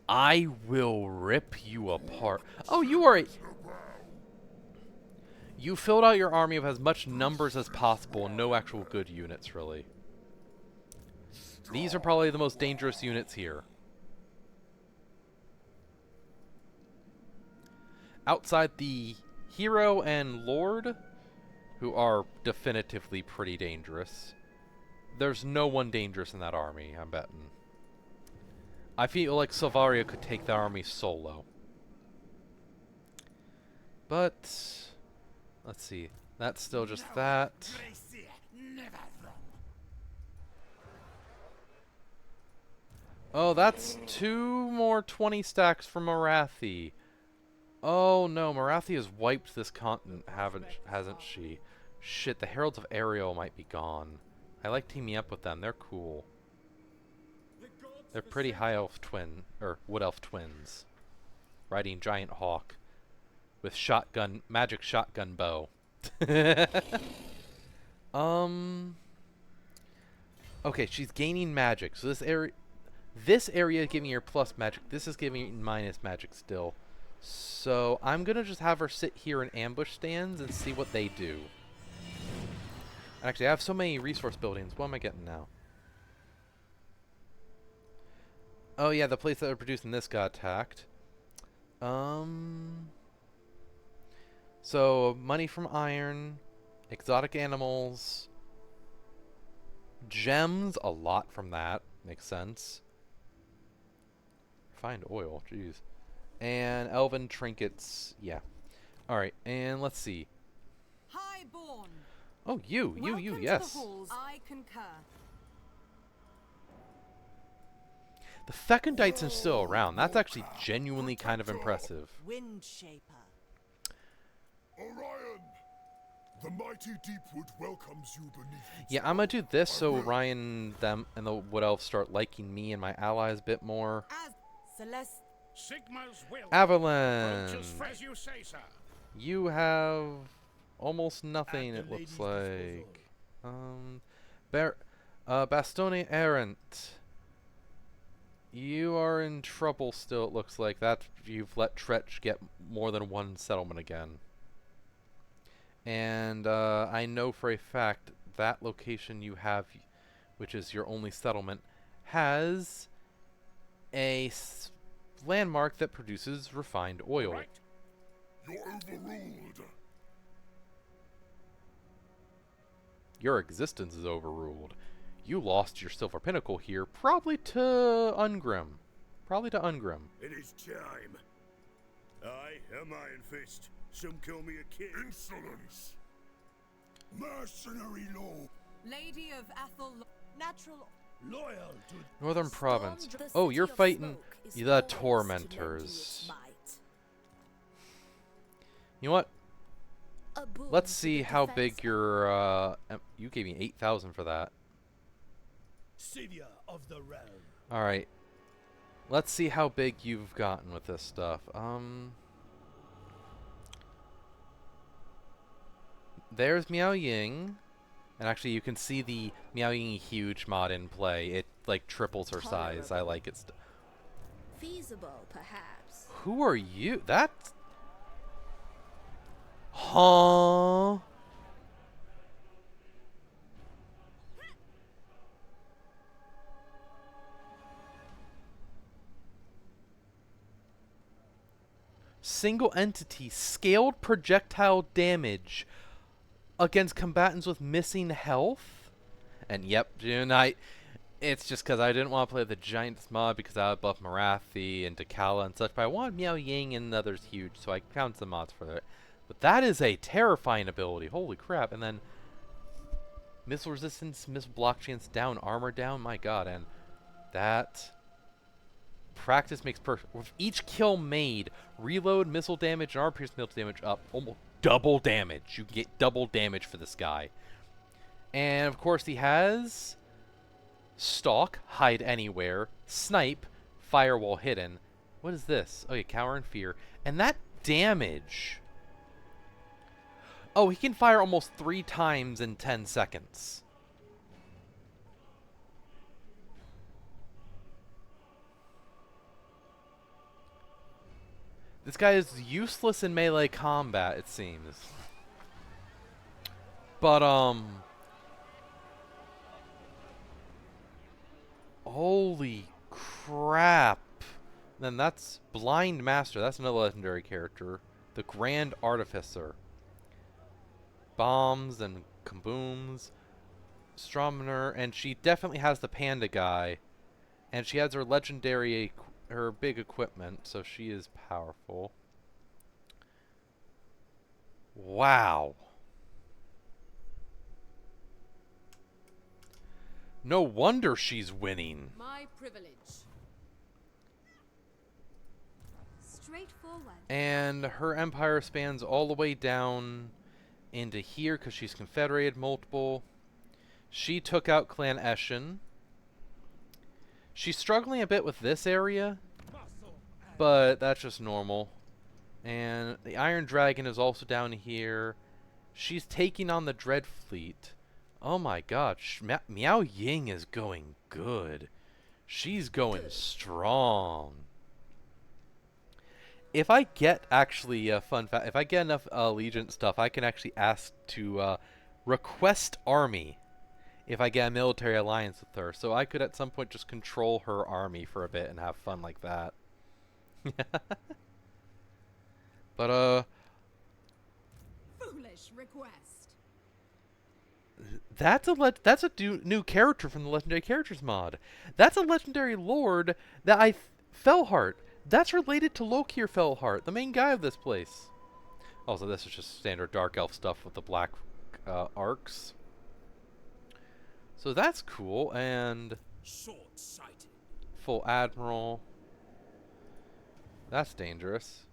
I will rip you apart. Oh, you are... You filled out your army of as much numbers as possible and no actual good units, really. These are probably the most dangerous units here. Outside the hero and lord, who are definitively pretty dangerous, there's no one dangerous in that army, I'm betting. I feel like Silvaria could take the army solo. But, let's see. That's still just that. Gracie, never wrong. Oh, that's 2 more 20 stacks from Marathi. Oh no, Marathi has wiped this continent, hasn't she? Shit, the Heralds of Ariel might be gone. I like teaming up with them, they're cool. They're pretty high elf twin, or wood elf twins. Riding giant hawk. With shotgun, magic shotgun bow. Okay, she's gaining magic, so this area is giving her plus magic, this is giving her minus magic still. So, I'm gonna just have her sit here in ambush stands and see what they do. Actually, I have so many resource buildings. What am I getting now? Oh yeah, the place that are producing this got attacked. So, money from iron, exotic animals, gems, a lot from that. Makes sense. Refined oil, jeez. And elven trinkets, yeah. Alright, and let's see. Highborn. Oh, you, Welcome yes. To the halls. I concur. The Fecundites are still around. That's actually genuinely kind of impressive. Windshaper. Orion, the mighty Deepwood welcomes you beneath its Yeah, I'm gonna do this so Ryan, them, and the Wood Elves start liking me and my allies a bit more. As Celeste. Sigma's will. Avalanche! As you say, sir. You have almost nothing, At the it looks lady's like. Bastone Errant. You are in trouble still, it looks like. That you've let Tretch get more than one settlement again. And I know for a fact that location you have, which is your only settlement, has a landmark that produces refined oil. Right. You're overruled. Your existence is overruled. You lost your silver pinnacle here, probably to Ungrim. It is time. I am Iron Fist. Some call me a king. Insolence. Mercenary law. Lady of Athel. Natural. Loyal to Northern Province. The Oh, city you're of fighting smoke is the poised to lend you Tormentors. its might. You know what? A boon Let's to see the how defense big your, you gave me 8,000 for that. savior of the realm. Alright. Let's see how big you've gotten with this stuff. There's Miao Ying. And actually, you can see the Miao Ying huge mod in play. It, like, triples her size. I like it. feasible, perhaps. Who are you? That's... Huh? Single entity, scaled projectile damage against combatants with missing health. And yep, June, It's just because I didn't want to play the Giants mod because I would buff Marathi and Takala and such, but I wanted Meow Ying and others huge, so I found some mods for it. But that is a terrifying ability. Holy crap. And then missile resistance, missile block chance down, armor down. My god. And that practice makes perfect. With each kill made, reload, missile damage, and armor pierce missile damage up. Almost double damage. You get double damage for this guy. And of course he has stalk, hide anywhere, snipe, firewall hidden. What is this? Oh yeah, cower and fear. And that damage. Oh, he can fire almost 3 times in 10 seconds. This guy is useless in melee combat, it seems. But, holy crap. Then that's Blind Master. That's another legendary character. The Grand Artificer. Bombs and kabooms. Stromner. And she definitely has the panda guy. And she has her legendary, her big equipment. So she is powerful. Wow. No wonder she's winning. My privilege. Straightforward. And her empire spans all the way down into here because she's confederated multiple. She took out Clan Eshin. She's struggling a bit with this area, but that's just normal. And the Iron Dragon is also down here. She's taking on the Dread Fleet. Oh my god, Meow Ying is going good. She's going strong. If I get actually fun fact, if I get enough Allegiant stuff, I can actually ask to request army if I get a military alliance with her. So I could at some point just control her army for a bit and have fun like that. But Foolish request. that's a new character from the Legendary Characters mod. That's a legendary lord that Fellheart. That's related to Lokir Fellheart, the main guy of this place. Also, this is just standard Dark Elf stuff with the black arcs. So that's cool, and Short-sighted. full Admiral. That's dangerous.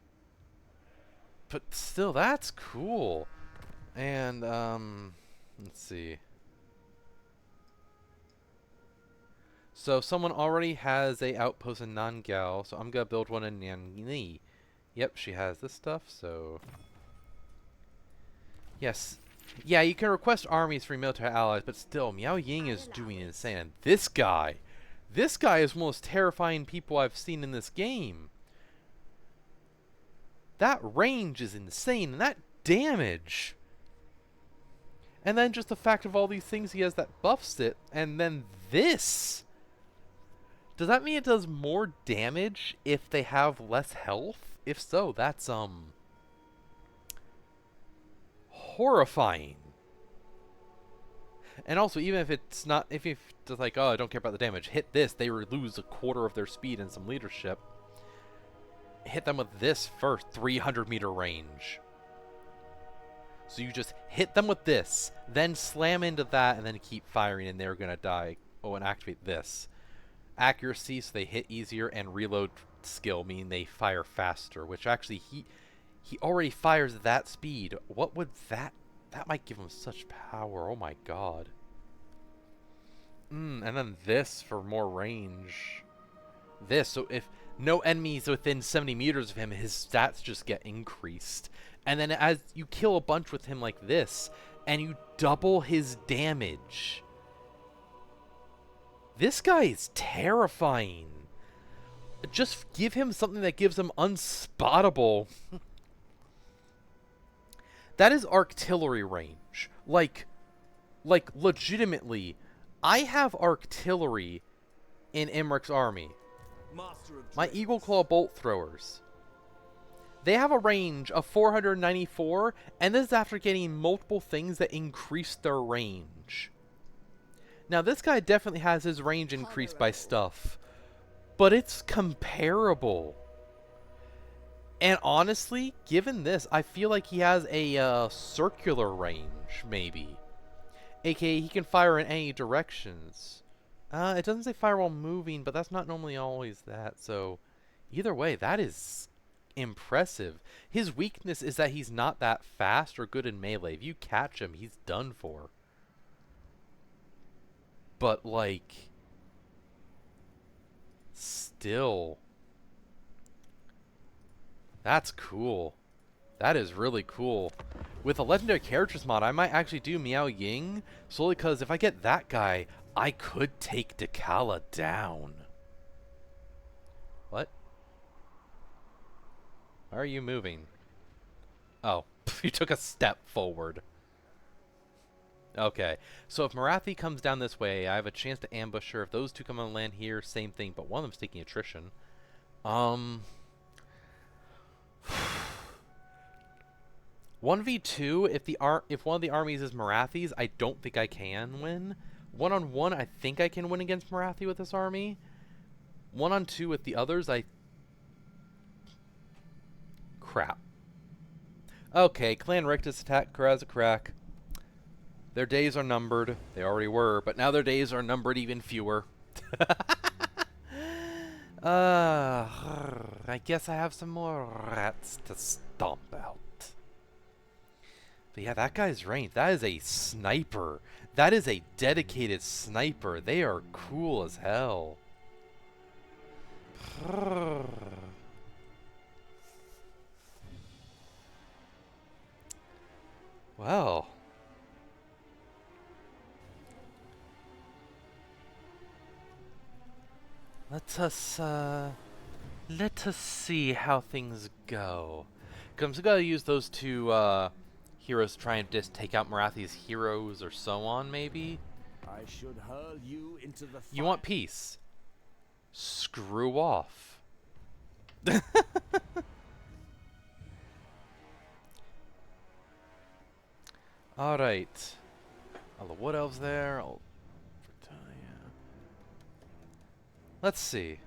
But still, that's cool. And, let's see. So someone already has a outpost in Nangao, so I'm gonna build one in Nanli. Yep, she has this stuff, so yes. Yeah, you can request armies for military allies, but still, Meow Ying is doing insane. And this guy is one of the most terrifying people I've seen in this game. That range is insane, and that damage. And then just the fact of all these things he has that buffs it, and then this. Does that mean it does more damage if they have less health? If so, that's horrifying. And also, even if it's not, if it's like, oh, I don't care about the damage, hit this, they lose a quarter of their speed and some leadership. Hit them with this first, 300-meter range. So you just hit them with this, then slam into that, and then keep firing, and they're gonna die. Oh, and activate this. Accuracy, so they hit easier, and reload skill, meaning they fire faster, which actually he already fires at that speed. What would that might give him such power. Oh my god. And then this for more range. This, so if no enemies within 70 meters of him, his stats just get increased. And then as you kill a bunch with him like this, and you double his damage. This guy is terrifying. Just give him something that gives him unspottable. That is artillery range. Like legitimately, I have artillery in Imrik's army. My Eagle Claw bolt throwers. They have a range of 494, and this is after getting multiple things that increase their range. Now, this guy definitely has his range increased by stuff, but it's comparable. And honestly, given this, I feel like he has a circular range, maybe. AKA, he can fire in any directions. It doesn't say fire while moving, but that's not normally always that. So, either way, that is impressive. His weakness is that he's not that fast or good in melee. If you catch him, he's done for. But, like, still, that's cool. That is really cool. With a legendary characters mod, I might actually do Meow Ying, solely because if I get that guy, I could take Dekala down. What? Why are you moving? Oh, you took a step forward. Okay, so if Marathi comes down this way, I have a chance to ambush her. If those two come on land here, same thing, but one of them's taking attrition. 1v2, if one of the armies is Marathi's, I don't think I can win. 1-on-1, I think I can win against Marathi with this army. 1-on-2 with the others, crap. Okay, Clan Rictus attack Karazakrak. Their days are numbered. They already were, but now their days are numbered even fewer. I guess I have some more rats to stomp out. But yeah, that guy's range. That is a sniper. That is a dedicated sniper. They are cool as hell. Well. Let us see how things go. Because I'm still going to use those two heroes to try and just take out Marathi's heroes or so on, maybe? I should hurl you into the fire. You want peace? Screw off. Alright. All the wood elves there. Let's see.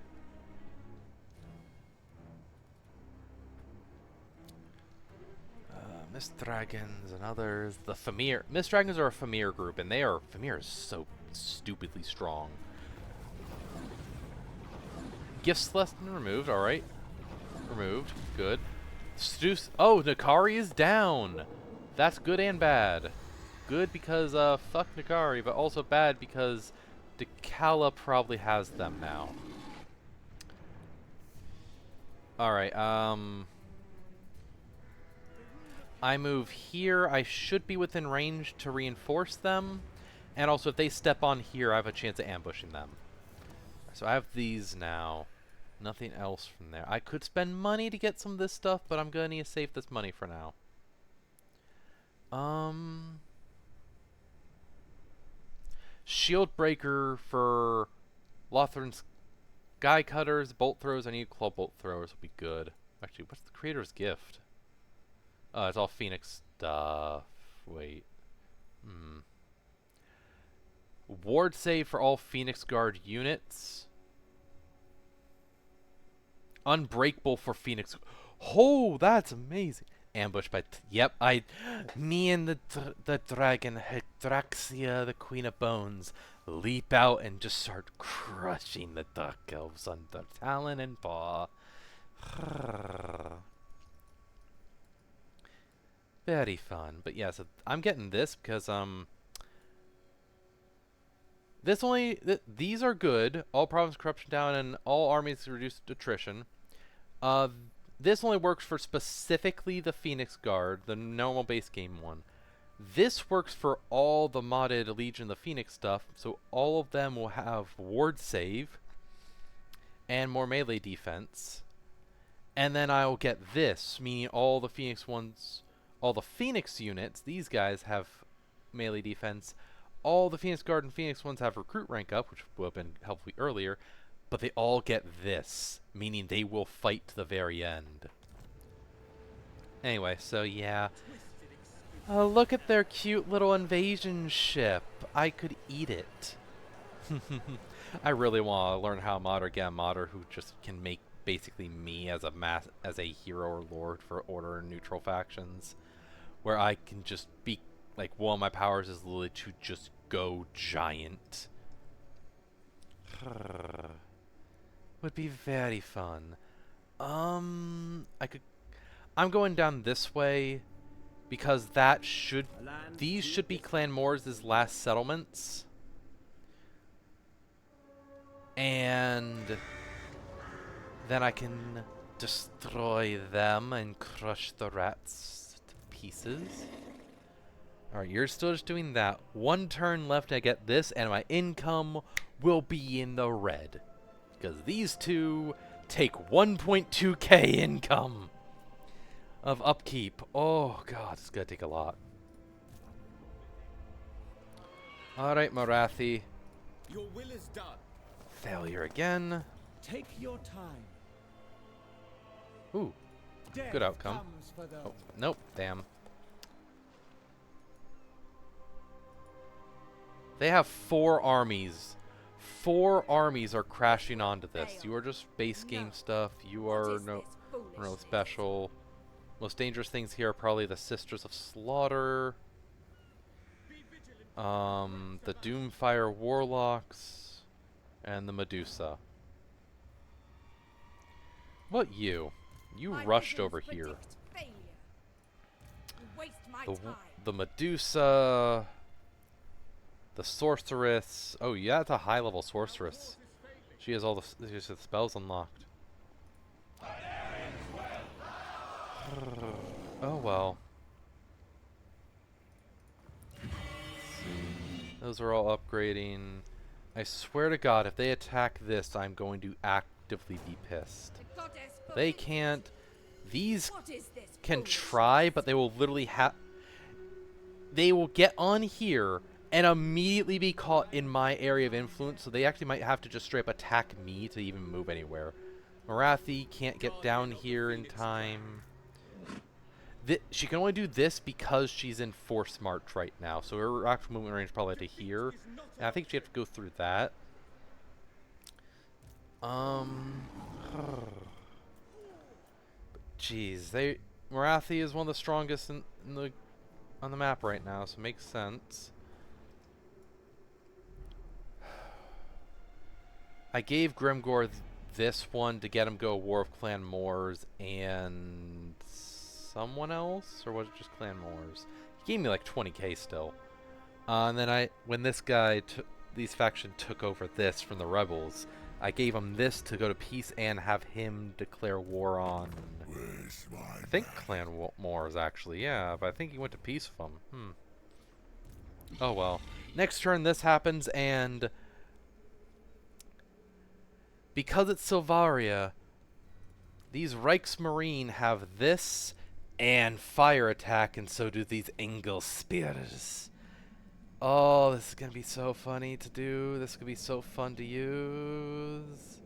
Mist Dragons and others. The Famir. Mist Dragons are a Famir group, and Famir is so stupidly strong. Gifts lesson removed, alright. Removed. Good. Seduce. Oh, Nakari is down. That's good and bad. Good because, fuck Nakari, but also bad because Dekala probably has them now. Alright, I move here. I should be within range to reinforce them. And also, if they step on here, I have a chance of ambushing them. So I have these now. Nothing else from there. I could spend money to get some of this stuff, but I'm going to need to save this money for now. Shield Breaker for Lothran's Sky Cutters, Bolt Throws. I need Claw Bolt Throwers will be good. Actually, what's the Creator's Gift? It's all Phoenix stuff. Wait. Ward save for all Phoenix Guard units. Unbreakable for Phoenix. Oh, that's amazing. Ambush by... yep, me and the dragon, Hydraxia, the Queen of Bones, leap out and just start crushing the Dark Elves under talon and paw. Very fun. But yeah, so I'm getting this because, these are good. All province corruption down and all armies reduced attrition. This only works for specifically the Phoenix Guard, the normal base game one. This works for all the modded Legion of the Phoenix stuff, so all of them will have ward save and more melee defense. And then I will get this, meaning all the Phoenix ones, all the Phoenix units, these guys have melee defense. All the Phoenix Guard and Phoenix ones have recruit rank up, which would have been helpful earlier. But they all get this, meaning they will fight to the very end. Anyway, so yeah. Look at their cute little invasion ship. I could eat it. I really want to learn how to mod or get a modder who just can make basically me as a hero or lord for order and neutral factions, where I can just be like, one of my powers is literally to just go giant. Would be very fun. I'm going down this way because these should be Clan Moors' last settlements. And then I can destroy them and crush the rats to pieces. Alright, you're still just doing that. One turn left, I get this, and my income will be in the red. Because these two take 1.2k income of upkeep. Oh god, it's gonna take a lot. Alright, Marathi. Your will is done. Failure again. Take your time. Ooh, Death good outcome. comes for those. Oh, nope, damn. They have 4 armies. 4 armies are crashing onto this. You are just base game stuff. You are no special. Most dangerous things here are probably the Sisters of Slaughter. The Doomfire Warlocks. And the Medusa. What you? You rushed over here. The Medusa. The Sorceress. Oh yeah, it's a high level Sorceress. She has all the spells unlocked. Oh well. Those are all upgrading. I swear to God, if they attack this, I'm going to actively be pissed. They can't. These can try, but they will literally they will get on here and immediately be caught in my area of influence, so they actually might have to just straight up attack me to even move anywhere. Marathi can't get down here in time. She can only do this because she's in Force March right now, so her actual movement range is probably to here. And I think she has to go through that. Jeez, Marathi is one of the strongest on the map right now, so it makes sense. I gave Grimgor this one to get him go War of Clan Moors and someone else, or was it just Clan Moors? He gave me like 20k still. And then when this guy, these faction took over this from the rebels, I gave him this to go to peace and have him declare war on. I think Clan Moors actually, yeah, but I think he went to peace with them. Oh well. Next turn this happens, and because it's Silvaria, these Reichsmarine have this and fire attack, and so do these Engel Spears. Oh, this is going to be so funny to do. This is going to be so fun to use.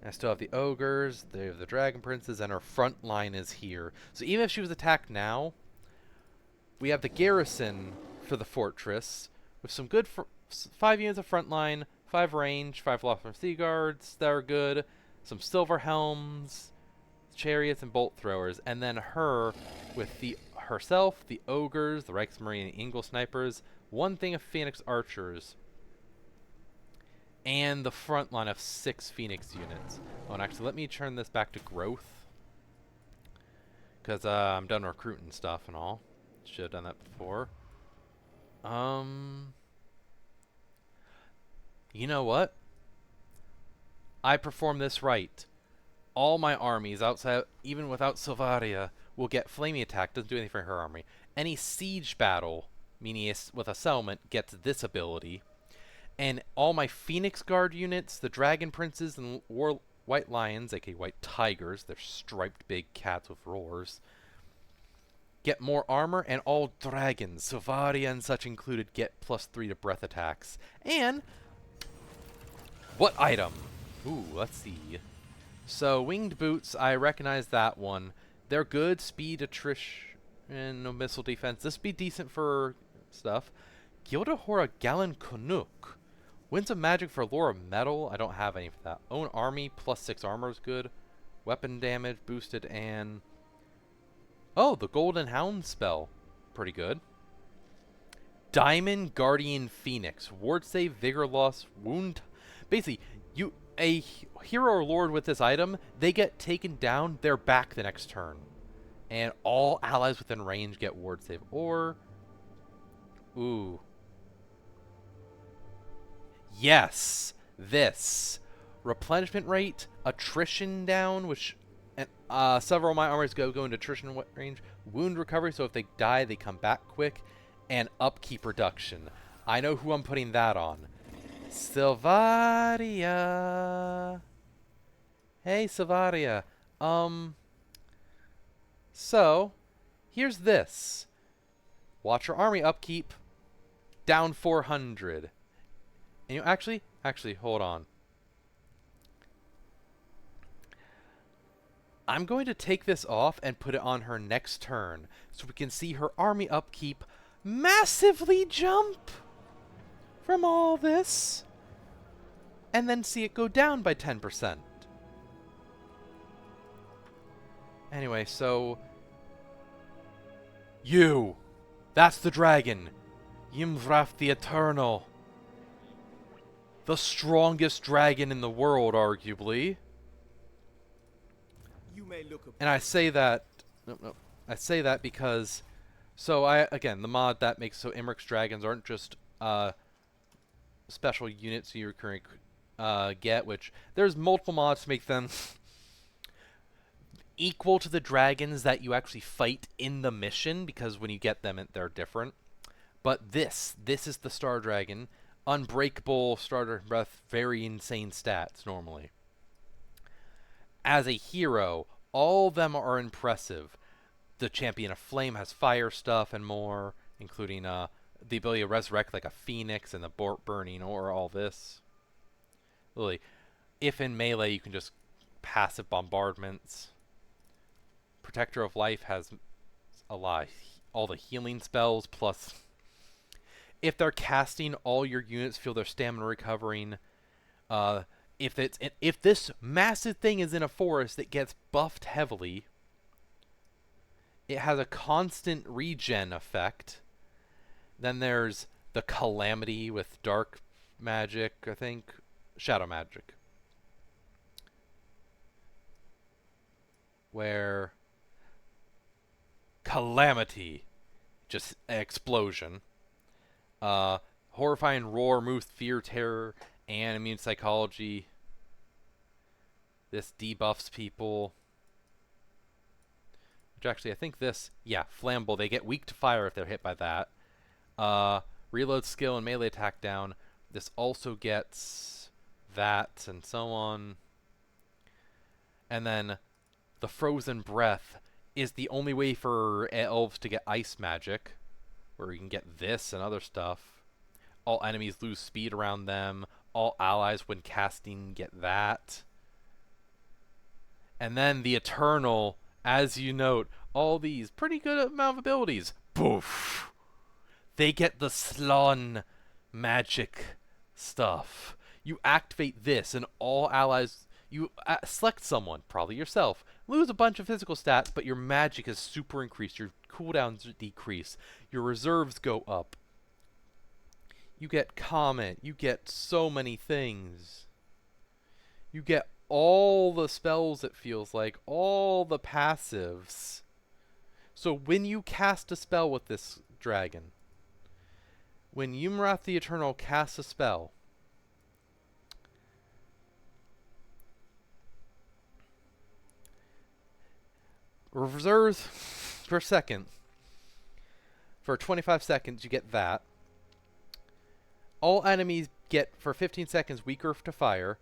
I still have the Ogres, they have the Dragon Princes, and our front line is here. So even if she was attacked now, we have the garrison for the fortress with some good 5 units of front line, 5 range, 5 Lothar Sea Guards that are good, some Silver Helms, chariots, and bolt throwers, and then her with herself, the Ogres, the Reichsmarine, and Engel Snipers, 1 thing of Phoenix Archers, and the front line of 6 Phoenix units. Oh, and actually, let me turn this back to growth, because I'm done recruiting stuff and all. Should have done that before. You know what? I perform this right. All my armies, outside, even without Silvaria, will get flaming attack. Doesn't do anything for her army. Any siege battle, meaning with a settlement, gets this ability. And all my Phoenix Guard units, the Dragon Princes and White Lions, aka White Tigers, they're striped big cats with roars, get more armor, and all dragons, Silvaria and such included, get +3 to breath attacks. And what item? Ooh, let's see. So, Winged Boots, I recognize that one. They're good. Speed, attrition, no missile defense. This would be decent for stuff. Gildahora Galen Kunuk. Winds of Magic for Laura Metal. I don't have any for that. Own Army, +6 armor is good. Weapon damage boosted and... Oh, the Golden Hound spell. Pretty good. Diamond Guardian Phoenix. Ward save, vigor loss, wound... Basically, a hero or lord with this item, they get taken down, they're back the next turn. And all allies within range get ward save. Or... Ooh. Yes! This. Replenishment rate, attrition down, which... several of my armors go into attrition range. Wound recovery, so if they die, they come back quick. And upkeep reduction. I know who I'm putting that on. Silvaria. Hey, Silvaria. So, here's this. Watch your army upkeep. Down 400. And you actually, hold on. I'm going to take this off and put it on her next turn, so we can see her army upkeep massively jump from all this, and then see it go down by 10%. Anyway, so... You! That's the dragon! Imrik the Eternal! The strongest dragon in the world, arguably. You may look And I say that... No. I say that because... So, again, the mod that makes so Imrik's dragons aren't just special units you currently get, which there's multiple mods to make them equal to the dragons that you actually fight in the mission, because when you get them, they're different. But this is the Star Dragon. Unbreakable, starter breath, very insane stats, normally. As a hero, all of them are impressive. The Champion of Flame has fire stuff and more, including the ability to resurrect like a phoenix and the burning or all this. Really, if in melee, you can just passive bombardments. Protector of Life has a lot, all the healing spells, plus if they're casting, all your units feel their stamina recovering. If this massive thing is in a forest that gets buffed heavily, it has a constant regen effect. Then there's the Calamity with dark magic, I think. Shadow magic. Where Calamity, just an explosion. Horrifying Roar, Moose, Fear, Terror, and Immune Psychology. This debuffs people. Which actually, I think this, yeah, Flammable. They get weak to fire if they're hit by that. Reload skill and melee attack down. This also gets that and so on. And then the Frozen Breath is the only way for elves to get ice magic, where you can get this and other stuff. All enemies lose speed around them. All allies, when casting, get that. And then the Eternal, as you note, all these pretty good amount of abilities. Poof! They get the Slon magic stuff. You activate this, and all allies... You select someone, probably yourself. Lose a bunch of physical stats, but your magic is super increased. Your cooldowns decrease. Your reserves go up. You get comment. You get so many things. You get all the spells, it feels like. All the passives. So when you cast a spell with this dragon, when Imrik the Eternal casts a spell, reserves per second. For 25 seconds, you get that. All enemies get, for 15 seconds, weaker to fire.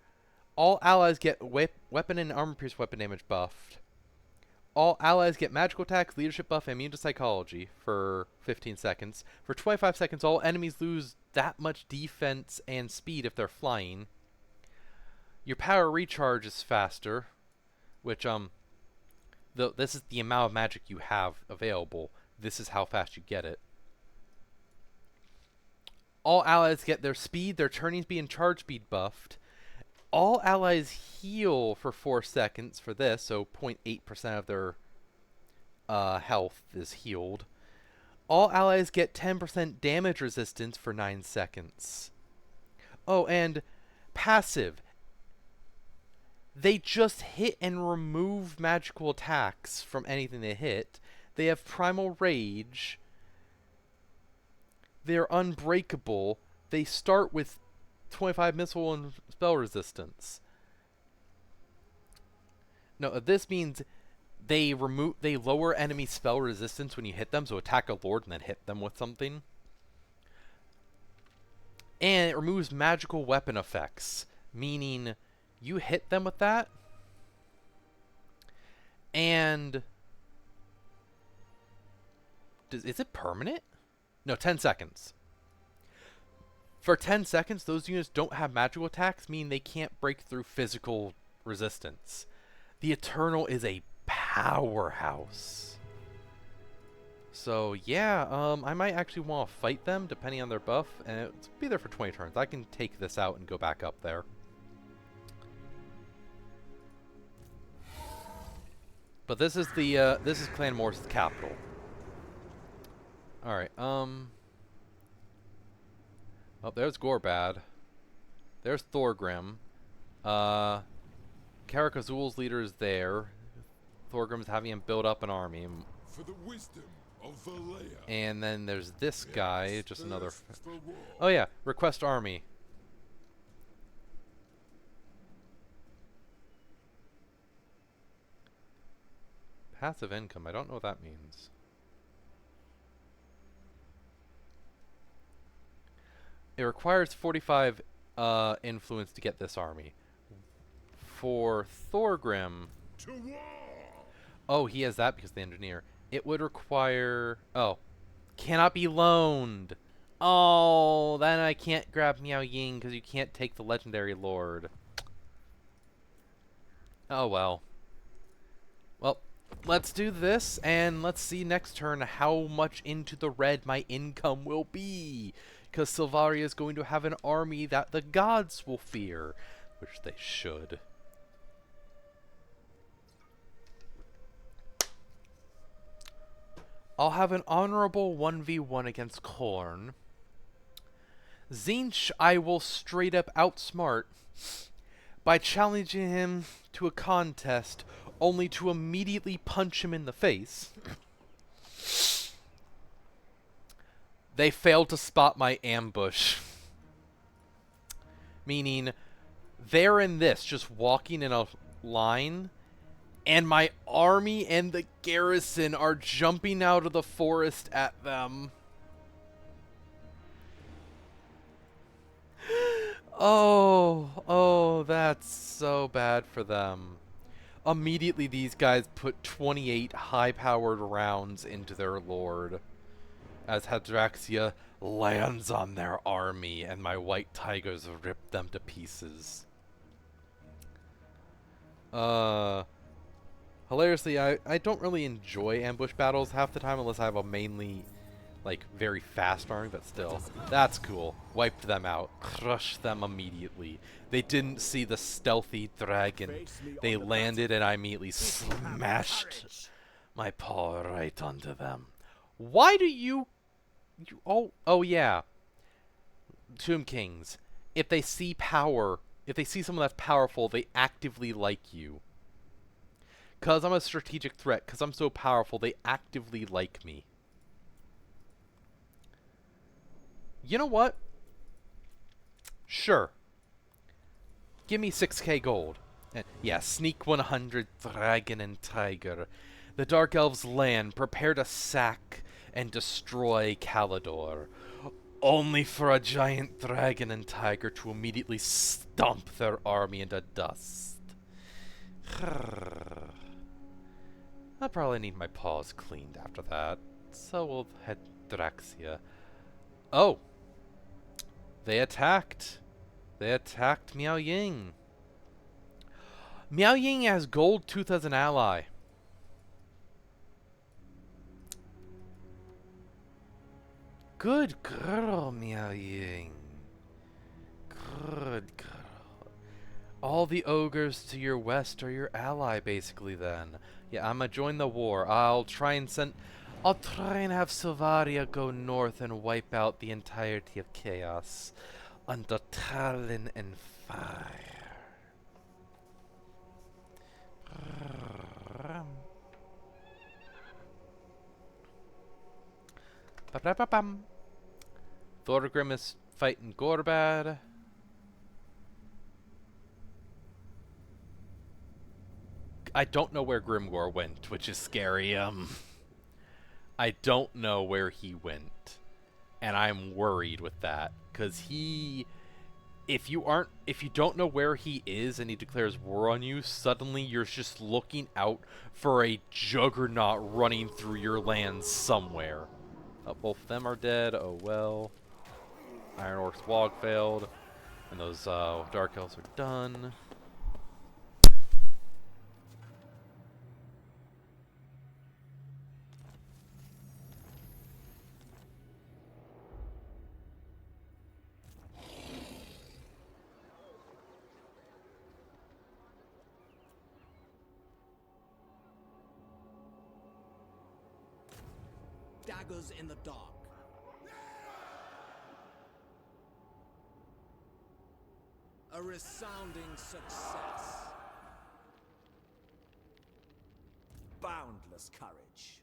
All allies get weapon and armor pierce weapon damage buffed. All allies get magical attack, leadership buff, and immune to psychology for 15 seconds. For 25 seconds, all enemies lose that much defense and speed if they're flying. Your power recharge is faster, which, this is the amount of magic you have available. This is how fast you get it. All allies get their speed, their turning speed, and charge speed buffed. All allies heal for 4 seconds for this, so 0.8% of their health is healed. All allies get 10% damage resistance for 9 seconds. Oh, and passive. They just hit and remove magical attacks from anything they hit. They have Primal Rage. They're unbreakable. They start with 25 missile and spell resistance. No, this means they lower enemy spell resistance when you hit them, so attack a lord and then hit them with something. And it removes magical weapon effects, meaning you hit them with that, and is it permanent? No, 10 seconds. For 10 seconds, those units don't have magical attacks, meaning they can't break through physical resistance. The Eternal is a powerhouse. So yeah, I might actually want to fight them depending on their buff, and it'll be there for 20 turns. I can take this out and go back up there. But this is Clan Morse's capital. All right. Oh, there's Gorbad. There's Thorgrim. Karakazul's leader is there. Thorgrim's having him build up an army. For the wisdom of Valea. And then there's this guy, just another. Oh yeah, request army. Passive income. I don't know what that means. It requires 45 influence to get this army. For Thorgrim. To war! Oh, he has that because of the engineer. It would require... Oh. Cannot be loaned. Oh, then I can't grab Miao Ying because you can't take the legendary lord. Oh, well. Well, let's do this, and let's see next turn how much into the red my income will be. Because Silvaria is going to have an army that the gods will fear. Which they should. I'll have an honorable 1v1 against Korn. Zinch I will straight up outsmart by challenging him to a contest only to immediately punch him in the face. They failed to spot my ambush. Meaning, they're in this, just walking in a line, and my army and the garrison are jumping out of the forest at them. Oh, that's so bad for them. Immediately, these guys put 28 high-powered rounds into their lord, as Hadraxia lands on their army, and my white tigers rip them to pieces. Hilariously, I don't really enjoy ambush battles half the time unless I have a mainly, like, very fast army, but still. That's cool. Wiped them out. Crushed them immediately. They didn't see the stealthy dragon. They landed and I immediately smashed my paw right onto them. Why do you oh yeah. Tomb Kings. If they see power, if they see someone that's powerful, they actively like you. Because I'm a strategic threat, because I'm so powerful, they actively like me. You know what? Sure. Give me 6k gold. Yeah, sneak 100, dragon and tiger. The Dark Elves land, prepare to sack and destroy Kalidor. Only for a giant dragon and tiger to immediately stomp their army into dust. I'll probably need my paws cleaned after that. So will Hadraxia. Oh! They attacked. They attacked Miao Ying. Miao Ying has Gold Tooth as an ally. Good girl, Miao Ying. Good girl. All the ogres to your west are your ally, basically, then. Yeah, I'ma join the war. I'll try and have Silvaria go north and wipe out the entirety of Chaos under Talon and fire. Ba-ba-ba-bum. Thorgrim is fighting Gorbad. I don't know where Grimgor went, which is scary. I don't know where he went, and I'm worried with that, because if you don't know where he is and he declares war on you, suddenly you're just looking out for a juggernaut running through your lands somewhere. Oh, both of them are dead. Oh well. Iron Orc's Wog failed, and those Dark Elves are done. Daggers in the dark. A resounding success. Boundless courage.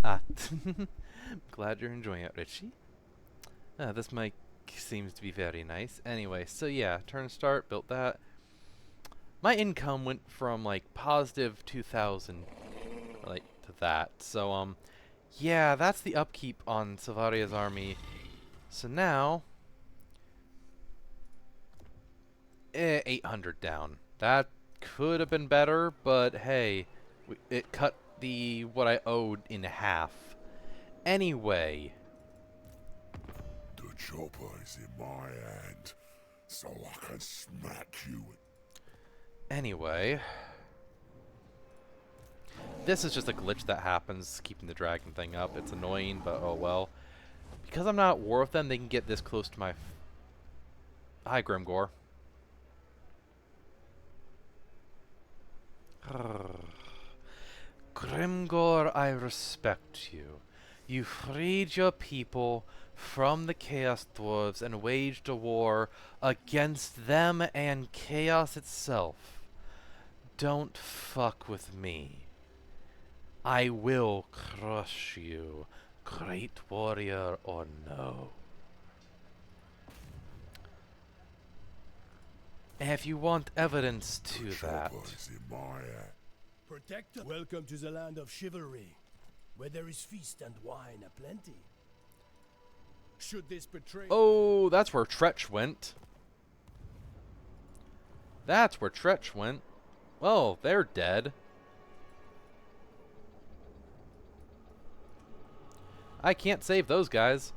Ah, glad you're enjoying it, Richie. This mic seems to be very nice. Anyway, so yeah, turn start, built that. My income went from like positive 2,000, like, to that. So yeah, that's the upkeep on Silvaria's army. So now, 800 down. That could have been better, but hey, it cut what I owed in half. Anyway. The chopper is in my hand, so I can smack you. Anyway. This is just a glitch that happens, keeping the dragon thing up. It's annoying, but oh well. Because I'm not at war with them, they can get this close to my... Hi, Grimgor. Grimgor, I respect you. You freed your people from the Chaos Dwarves and waged a war against them and Chaos itself. Don't fuck with me. I will crush you, great warrior or no. And if you want evidence to that... Protector. Welcome to the land of chivalry, where there is feast and wine aplenty. Should this betray... Oh, that's where Tretch went. That's where Tretch went. Well, they're dead. I can't save those guys.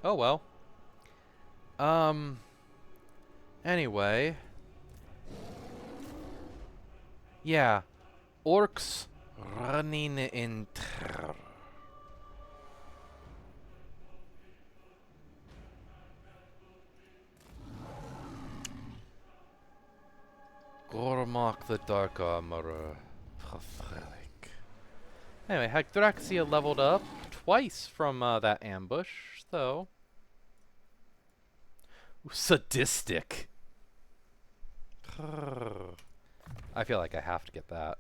Oh well. Anyway. Yeah. Orcs running in terror. Gormak the Dark Armorer. Pathetic. Anyway, Hagdraxia leveled up twice from that ambush, so... Ooh, sadistic. I feel like I have to get that.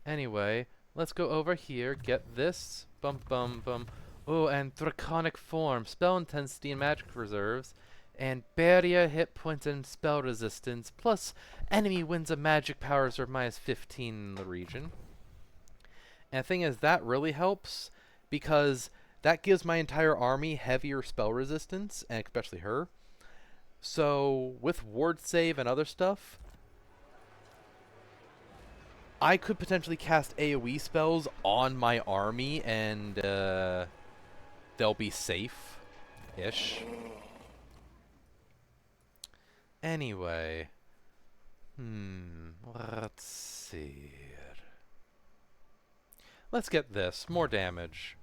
Anyway, let's go over here, get this. Bum bum bum. Oh, and draconic form, spell intensity and magic reserves, and barrier, hit points, and spell resistance, plus enemy wins a magic power reserve -15 in the region. And the thing is, that really helps, because that gives my entire army heavier spell resistance, and especially her. So, with ward save and other stuff, I could potentially cast AoE spells on my army, and they'll be safe-ish. Anyway. Let's see. Let's get this. More damage.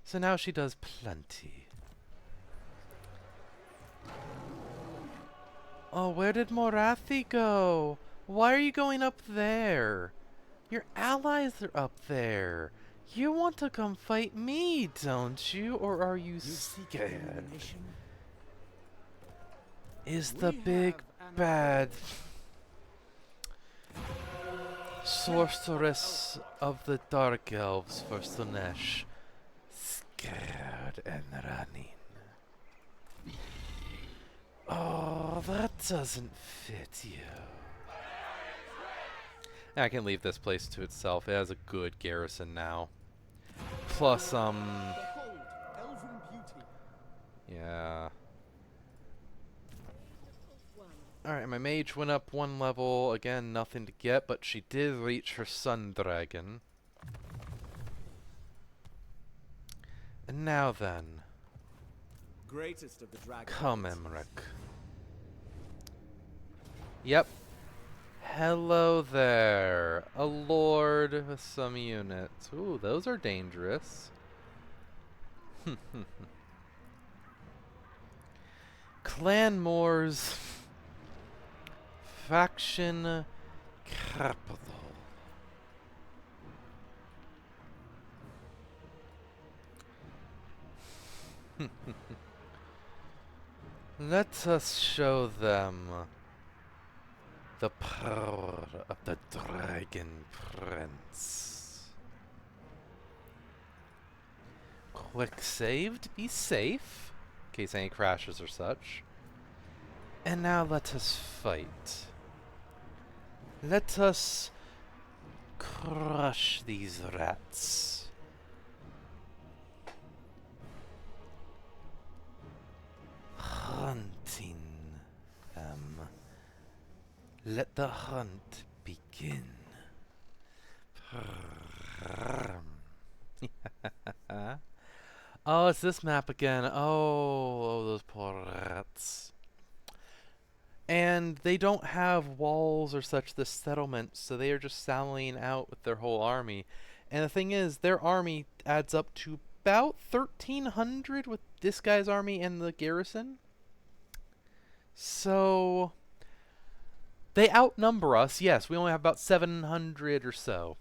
So now she does plenty. Oh, where did Morathi go? Why are you going up there? Your allies are up there. You want to come fight me, don't you? Or are you scared? Is the big bad sorceress of the Dark Elves for Sunesh scared and running? Oh, that doesn't fit you. I can leave this place to itself. It has a good garrison now. Plus, yeah. Alright, my mage went up 1 level. Again, nothing to get, but she did reach her sun dragon. And now then. Greatest of the dragons. Come, Imrik. Yep. Hello there. A lord with some units. Ooh, those are dangerous. Clanmore's faction capital. Let us show them the power of the Dragon Prince. Quick save to be safe, in case any crashes or such. And now let us fight. Let us crush these rats. Hunting them. Let the hunt begin. Oh, it's this map again. Oh, those poor rats. And they don't have walls or such, this settlement, so they are just sallying out with their whole army. And the thing is, their army adds up to about 1,300 with this guy's army and the garrison. So they outnumber us. Yes, we only have about 700 or so.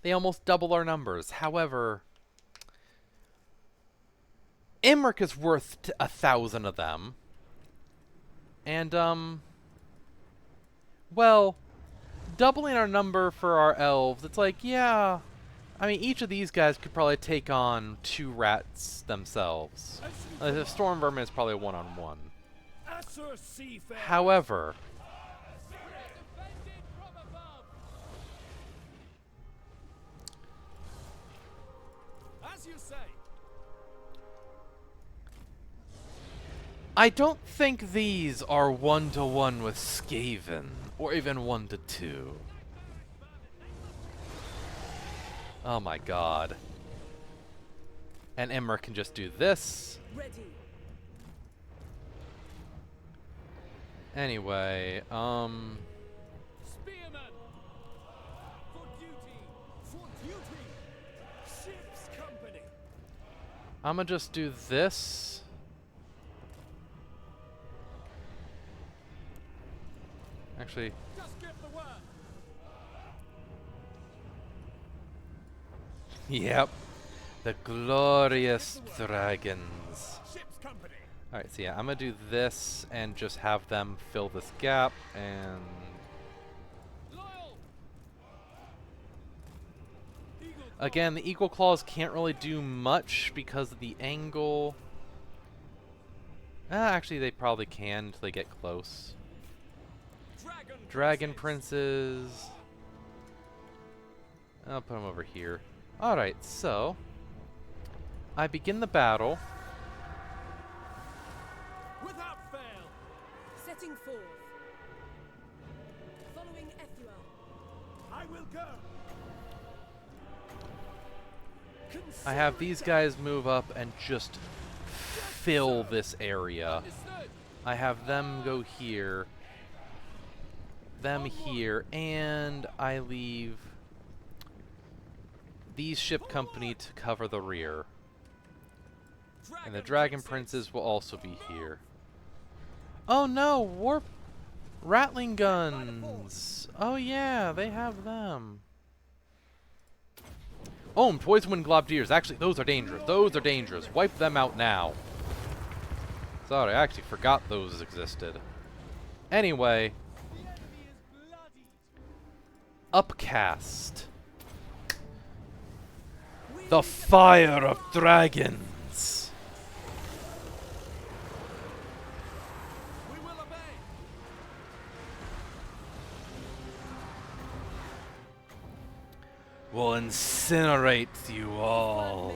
They almost double our numbers. However, Imrik is worth 1,000 of them. And, well, doubling our number for our elves, it's like, yeah, I mean, each of these guys could probably take on 2 rats themselves. The Storm Vermin is probably a one-on-one. However, As you say. I don't think these are 1-to-1 with Skaven, or even 1-to-2. Oh my god. And Imrik can just do this. Ready. Anyway, Spearman! For duty! For duty! Ship's company! I'm gonna just do this. Actually, Just give the word! yep. The glorious dragons. Ship's company! Alright, so yeah, I'm gonna do this and just have them fill this gap, and... Loyal! Again, the eagle claws can't really do much because of the angle. Actually, they probably can until they get close. Dragon princes. I'll put them over here. Alright, so I begin the battle. Without fail. Setting forth. Following Ethua. I will go. I have these guys move up and just fill this area. I have them go here, them here, and I leave these ship company to cover the rear. And the dragon princes will also be here. Oh no, warp rattling guns. Oh yeah, they have them. Oh, and poison wind globdeers. Actually, those are dangerous. Those are dangerous. Wipe them out now. Sorry, I actually forgot those existed. Anyway. Upcast. The fire of dragons. We will obey. Will incinerate you all.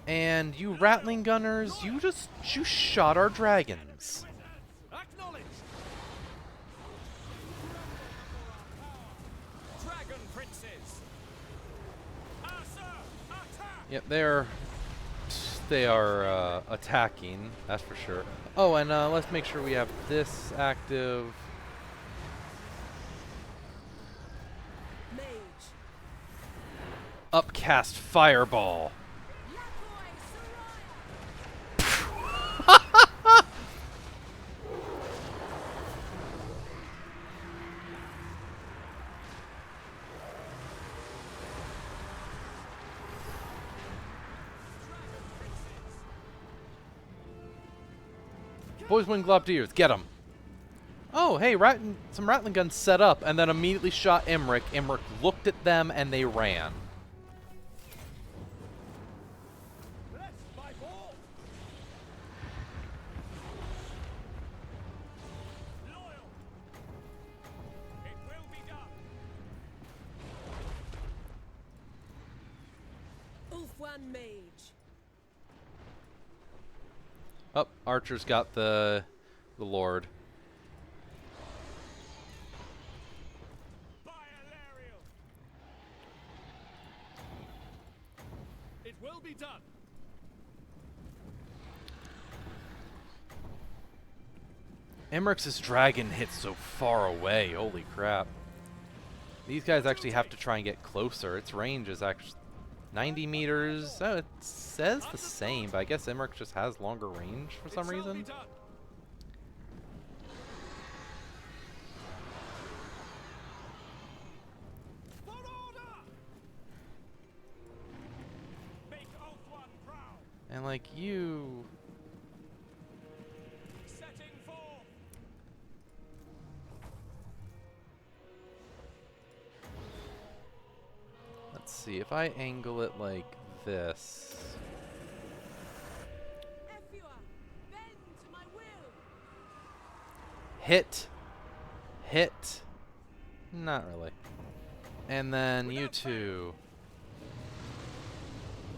And you rattling gunners, you shot our dragons. Dragon princes. Yep, they are attacking, that's for sure. Oh, and let's make sure we have this active. Mage. Upcast fireball. Boys wing globdeers, get them. Oh, hey, some rattling guns set up, and then immediately shot Imrik. Imrik looked at them, and they ran. Ulfwan mage. Oh, Archer's got the Lord. It will be done. Imrik's dragon hits so far away. Holy crap. These guys actually have to try and get closer. Its range is actually 90 meters. Oh, it says the same, but I guess Imrik just has longer range for some reason. And like you... Let's see, if I angle it like this... Hit! Hit! Not really. And then you two...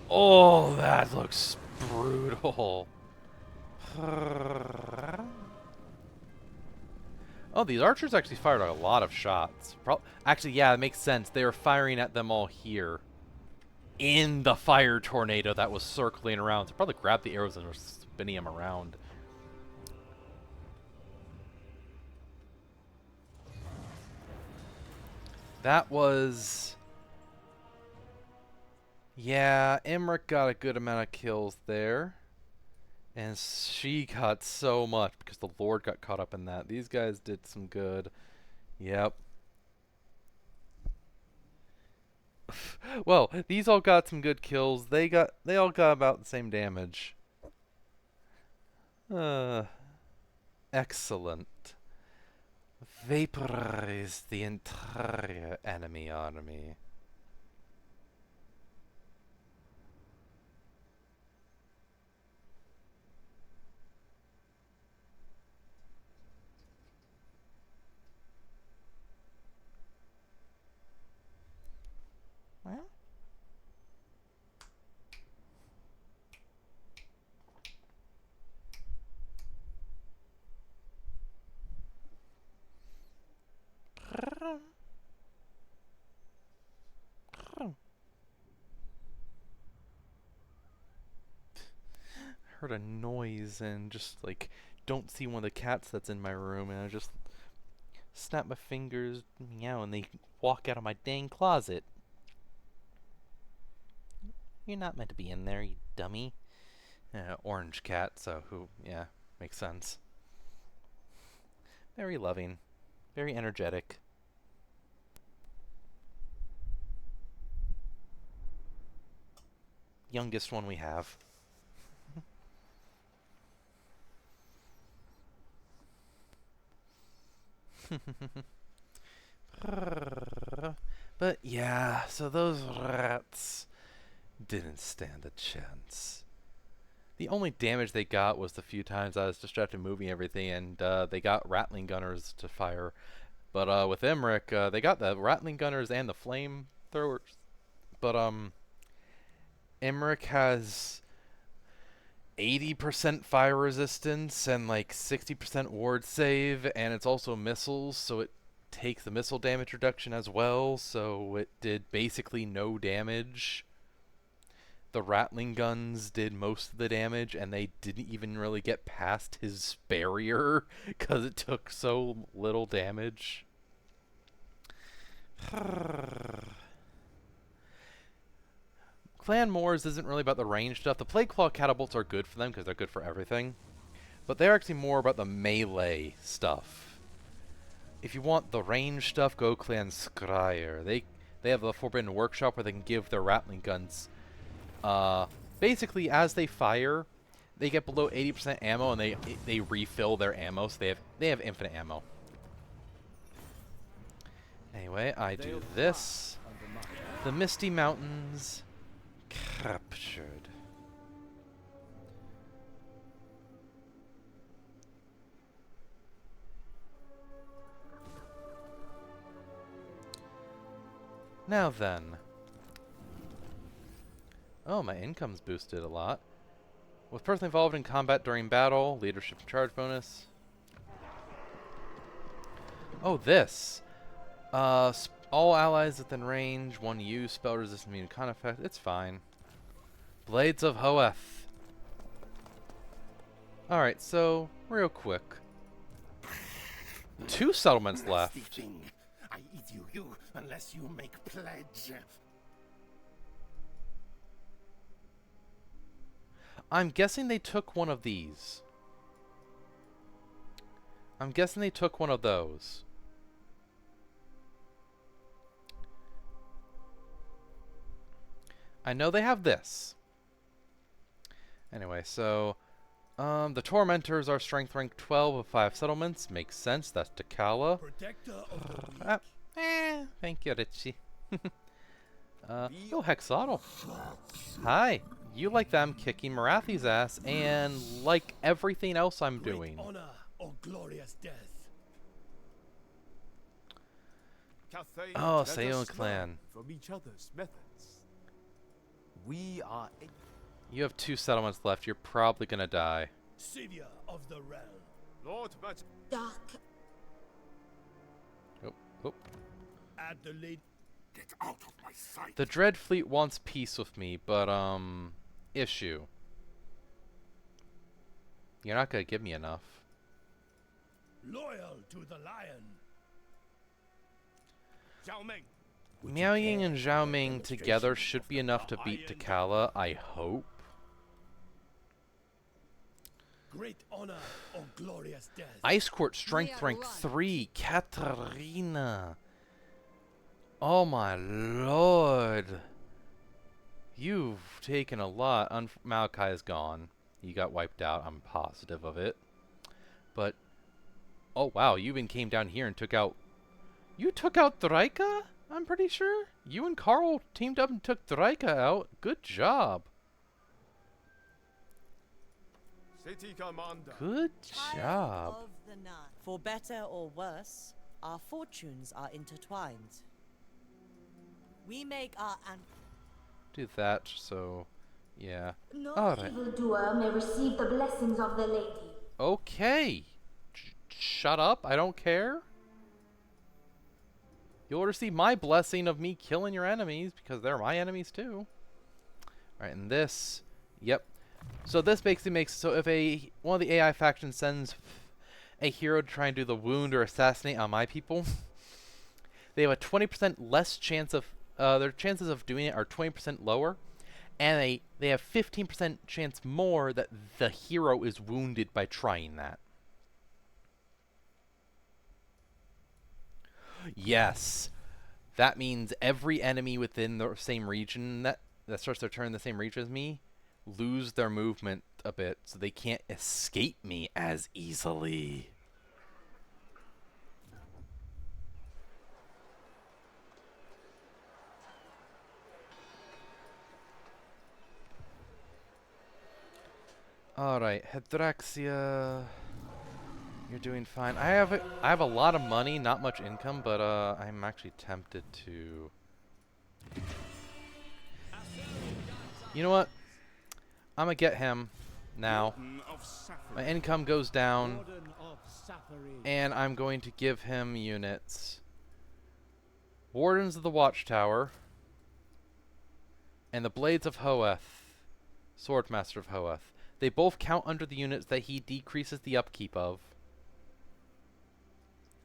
Oh, that looks brutal. Oh, these archers actually fired a lot of shots. Actually, yeah, it makes sense. They were firing at them all here. In the fire tornado that was circling around. So probably grabbed the arrows and were spinning them around. That was... Yeah, Imrik got a good amount of kills there. And she got so much because the Lord got caught up in that. These guys did some good. Yep. Well, these all got some good kills. They all got about the same damage. Excellent. vaporize the entire enemy army. Well, heard a noise and just like don't see one of the cats that's in my room, and I just snap my fingers, meow, and they walk out of my dang closet. You're not meant to be in there, you dummy. Orange cat, so yeah, makes sense. Very loving, very energetic. Youngest one we have. But yeah, so those rats didn't stand a chance. The only damage they got was the few times I was distracted moving everything, and they got rattling gunners to fire. But with Imrik, they got the rattling gunners and the flame throwers. But Imrik has 80% fire resistance and like 60% ward save, and it's also missiles, so it takes the missile damage reduction as well, so it did basically no damage. The rattling guns did most of the damage, and they didn't even really get past his barrier because it took so little damage. Clan Moors isn't really about the range stuff. The Plague Claw catapults are good for them because they're good for everything. But they're actually more about the melee stuff. If you want the range stuff, go Clan Scryer. They have the Forbidden Workshop where they can give their rattling guns. Basically, as they fire, they get below 80% ammo, and they refill their ammo, so they have infinite ammo. Anyway, I do this. The Misty Mountains captured. Now then. Oh, my income's boosted a lot. Was personally involved in combat during battle. Leadership and charge bonus. Oh, this. All allies within range. One use. Spell resistant immune con effect. It's fine. Blades of Hoeth. Alright, so, real quick. 2 settlements left. I eat you unless you make pledge. I'm guessing they took one of these. I'm guessing they took one of those. I know they have this. Anyway, so the Tormentors are strength rank 12 of 5 settlements. Makes sense. That's Takala. Protector of the weak. Thank you, Richie. Oh, Hexotl. Hi. You like them kicking Marathi's ass and like everything else I'm doing. Honor or glorious death. Oh, Sayon clan. From each other's methods. We are. You have 2 settlements left. You're probably gonna die. Savior of the realm. Lord Dark. Oh. At the late. Get out of my sight. The Dread Fleet wants peace with me, but issue. You're not gonna give me enough. Loyal to the lion. Miao Ying and Zhao Ming together should be enough to beat Takala, I hope. Great honor or glorious death. Ice Court strength rank 3, Katarina. Oh my lord. You've taken a lot. Malachi is gone. He got wiped out. I'm positive of it. But Oh, wow. You even came down here and took out... You took out Draika? I'm pretty sure. You and Carl teamed up and took Draika out. Good job. City Commander. Good job. Of the night. For better or worse, our fortunes are intertwined. We make our Do that, so... Yeah. No Alright. evildoer may receive the blessings of the lady. Okay. Shut up. I don't care. You'll receive my blessing of me killing your enemies, because they're my enemies too. Alright, and this... Yep. So this basically makes... So if one of the AI factions sends a hero to try and do the wound or assassinate on my people, they have a 20% less chance of... their chances of doing it are 20% lower. And they have 15% chance more that the hero is wounded by trying that. Yes. That means every enemy within the same region that starts their turn in the same region as me lose their movement a bit, so they can't escape me as easily. Alright, Hydraxia, you're doing fine. I have a lot of money, not much income, but I'm actually tempted to... You know what? I'm gonna get him now. My income goes down, and I'm going to give him units. Wardens of the Watchtower, and the Blades of Hoeth, Swordmaster of Hoeth. They both count under the units that he decreases the upkeep of.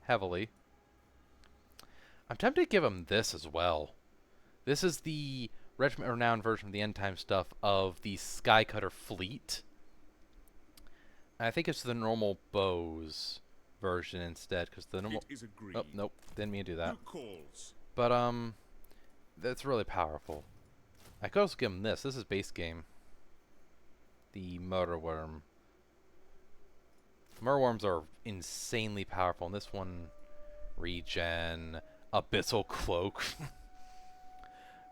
Heavily. I'm tempted to give him this as well. This is the Regiment Renowned version of the End Time stuff of the Skycutter fleet. I think it's the normal bows version instead, because the normal... Oh, nope, didn't mean to do that. But, that's really powerful. I could also give him this. This is base game. The Murderworm. Murderworms are insanely powerful, and this one... Regen... Abyssal Cloak.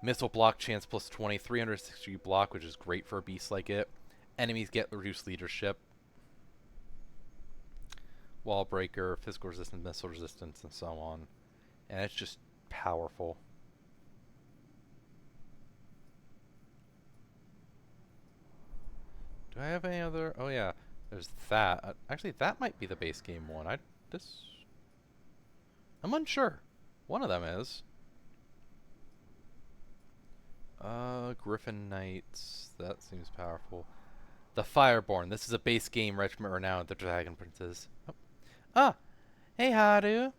Missile block chance plus 20, 360 block, which is great for a beast like it. Enemies get reduced leadership. Wall breaker, physical resistance, missile resistance, and so on. And it's just powerful. Do I have any other? Oh yeah, there's that. Actually, that might be the base game one. I'm unsure. One of them is. Griffin Knights. That seems powerful. The Fireborn. This is a base game regiment renowned. The Dragon Princes. Oh. Ah! Hey, Haru!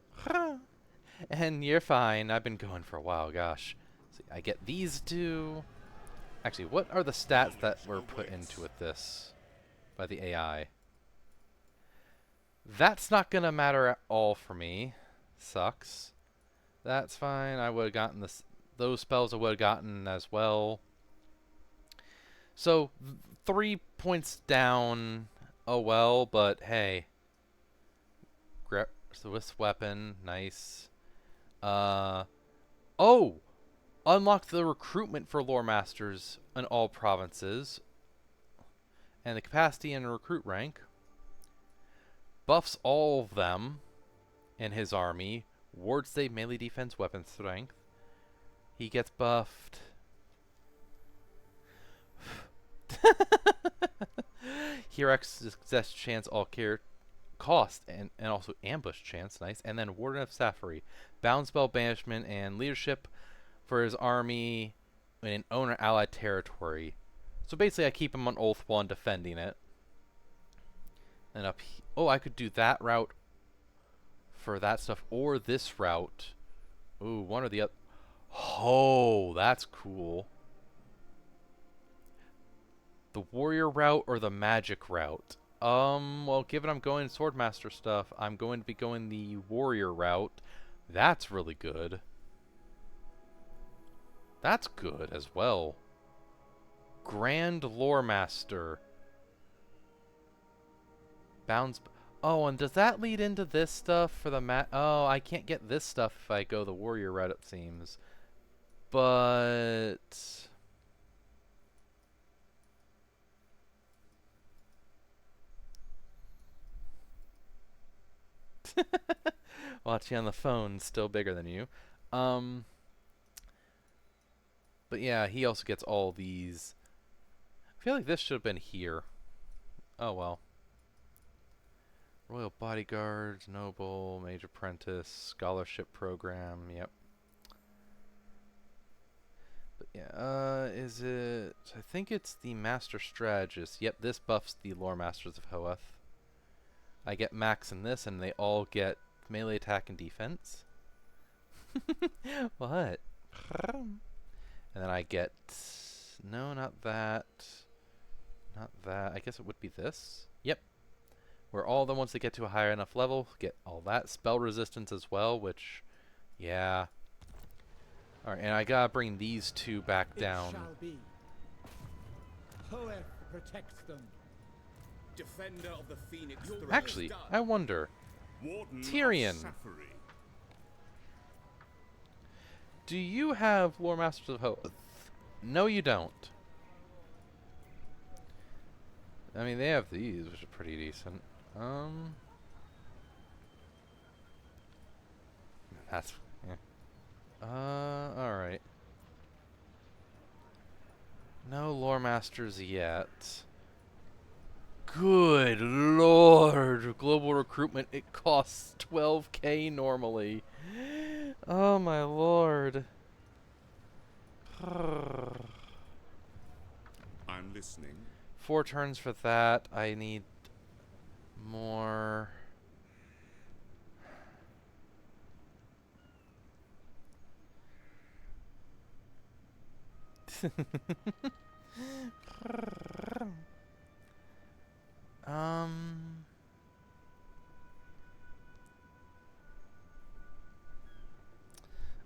And you're fine. I've been going for a while, gosh. See, I get these two. Actually, what are the stats that were put into it this by the AI? That's not gonna matter at all for me. Sucks. That's fine. I would have gotten this. Those spells I would have gotten as well. So, 3 points down. Oh well, but hey. Swiss weapon, nice. Oh! Unlock the recruitment for lore masters in all provinces. And the capacity and recruit rank. Buffs all of them in his army. Ward save melee defense weapon strength. He gets buffed. Hero success chance all care cost and also ambush chance, nice. And then Warden of Safari. Bound spell banishment and leadership for his army in an owner allied territory. So basically I keep him on Oath 1 defending it. And up oh, I could do that route for that stuff or this route. Ooh, one or the other. Oh, that's cool. The warrior route or the magic route? Well, given I'm going Swordmaster stuff, I'm going to be going the warrior route. That's really good. That's good as well. Grand Lore Master. Bounds. Oh, and does that lead into this stuff for the Oh, I can't get this stuff if I go the warrior route, it seems. But... Watching on the phone, still bigger than you. But yeah, he also gets all these. I feel like this should have been here. Oh well. Royal Bodyguards, Noble, Mage Apprentice, Scholarship Program, yep. But yeah, is it... I think it's the Master Strategist. Yep, this buffs the Lore Masters of Hoeth. I get max in this, and they all get melee attack and defense. What? And then I get... No, not that. Not that. I guess it would be this. Yep. Where all the ones that get to a higher enough level get all that. Spell resistance as well, which... Yeah. Alright, and I gotta bring these two back down. It shall be. Hoeth protects them. Defender of the Phoenix. Actually, I wonder. Warden Tyrion. of Safari. Do you have Lore Masters of Hoeth? No, you don't. I mean, they have these, which are pretty decent. That's... Yeah. Alright. No Lore Masters yet. Good lord! Global recruitment, it costs 12k normally. Oh my lord. I'm listening. 4 turns for that. I need more.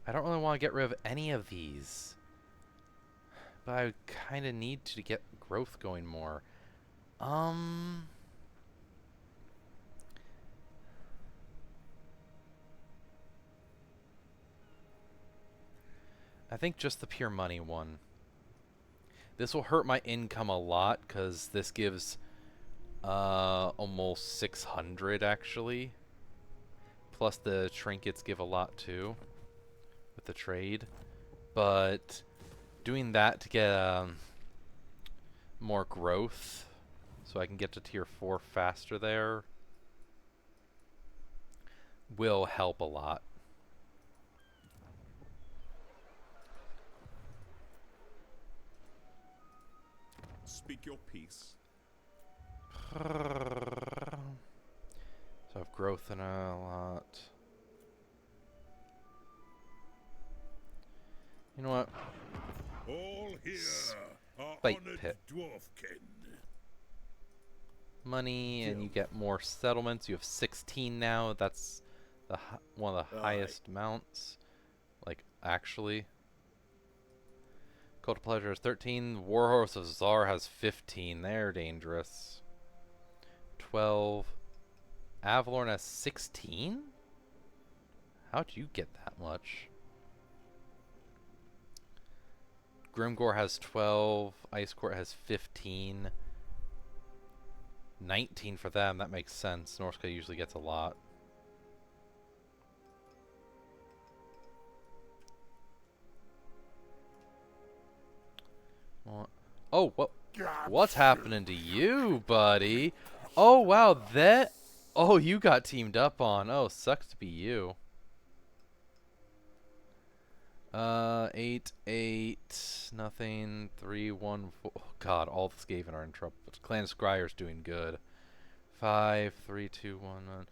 I don't really want to get rid of any of these. But I kind of need to get growth going more. I think just the pure money one. This will hurt my income a lot, because this gives almost 600 actually. Plus the trinkets give a lot too with the trade. But doing that to get more growth so I can get to tier 4 faster there will help a lot. Speak your piece. So I have growth in a lot. You know what? All here are Spite honored pit. dwarfkin. Money, and you get more settlements. You have 16 now. That's the one of the highest amounts. Like, actually. Cult of Pleasure is 13. Warhorse of Czar has 15. They're dangerous. 12. Avalorn has 16? How'd you get that much? Grimgore has 12. Ice Court has 15. 19 for them. That makes sense. Norska usually gets a lot. What? Oh, what? What's happening to you, buddy? Oh, wow. That... Oh, you got teamed up on. Oh, sucks to be you. 8, 8, nothing, 3, 1, 4. Oh, God, all the Skaven are in trouble. Clan Scryer's doing good. 5, 3, 2, 1, 1.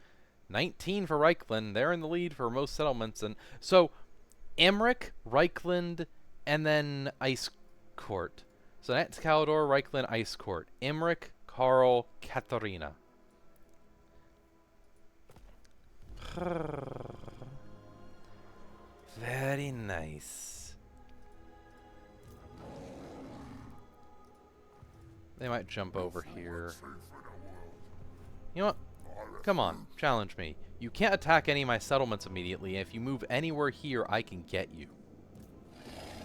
19 for Reichland. They're in the lead for most settlements. And so, Imrik, Reichland, and then Ice Court. So that's Caldor, Reichland, Ice Court. Imrik, Karl, Katharina. Very nice. They might jump over here. You know what? Come on, challenge me. You can't attack any of my settlements immediately, and if you move anywhere here, I can get you.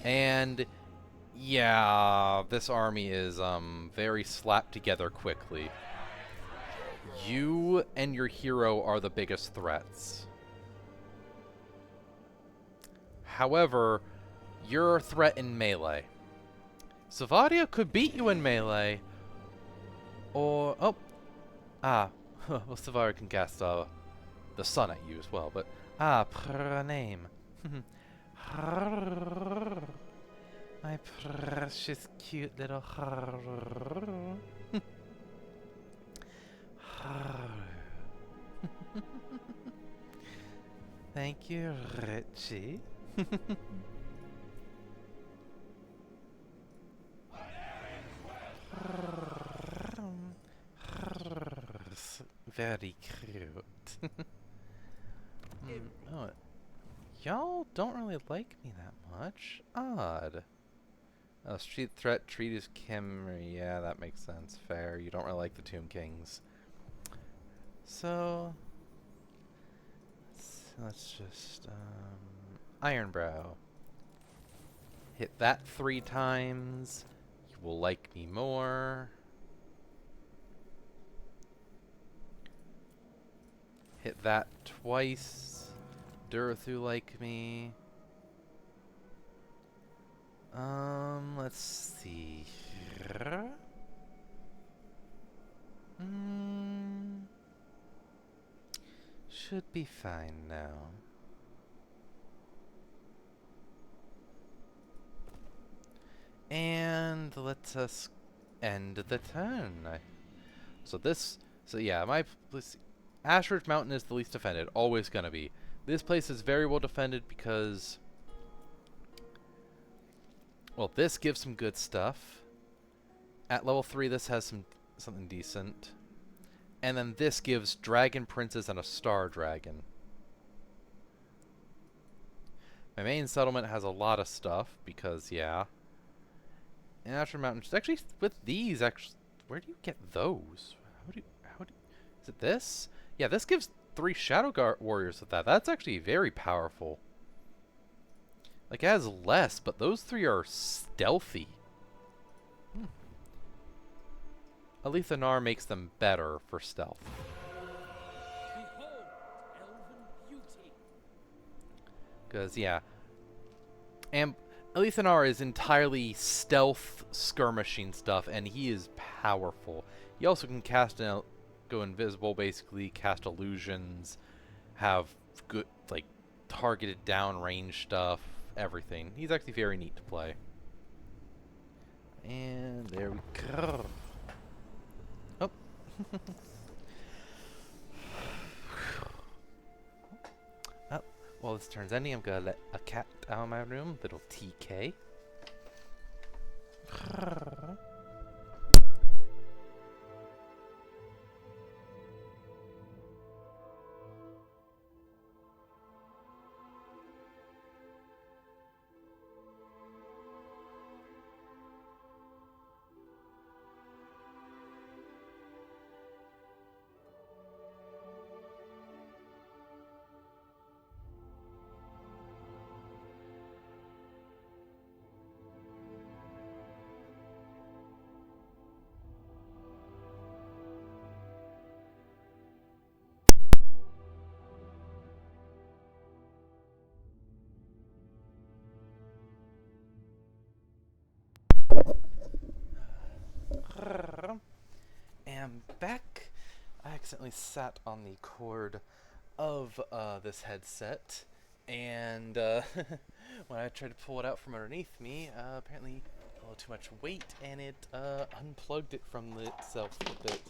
And yeah, this army is very slapped together quickly. You and your hero are the biggest threats. However, you're a threat in melee. Savaria could beat you in melee. Or well, Savaria can cast the sun at you as well, but name. My precious cute little Thank you, Richie. Very cute. Oh, y'all don't really like me that much. Odd. Oh, street threat, treat is Kimmery. Yeah, that makes sense. Fair. You don't really like the Tomb Kings. So, let's just, Ironbrow. Hit that 3 times. You will like me more. Hit that twice. Durathu like me. Let's see here. Should be fine now. And let us end the turn. So yeah, Ashridge Mountain is the least defended, always gonna be. This place is very well defended because, well, this gives some good stuff. At level 3, this has something decent. And then this gives Dragon Princes and a Star Dragon. My main settlement has a lot of stuff because, yeah. And Ashridge Mountain, actually, with these, actually, where do you get those? Is it this? Yeah, this gives 3 Shadow Warriors with that. That's actually very powerful. Like, it has less, but those 3 are stealthy. Alethanar makes them better for stealth. Behold, elven beauty. Because, yeah. And Alethanar is entirely stealth skirmishing stuff, and he is powerful. He also can cast go invisible, basically, cast illusions, have good, like, targeted downrange stuff, everything. He's actually very neat to play. And there we go. Oh. Oh, well, this turn's ending. I'm gonna let a cat out of my room, little TK. Am back. I accidentally sat on the cord of this headset, and when I tried to pull it out from underneath me, apparently a little too much weight, and it unplugged it from itself a bit.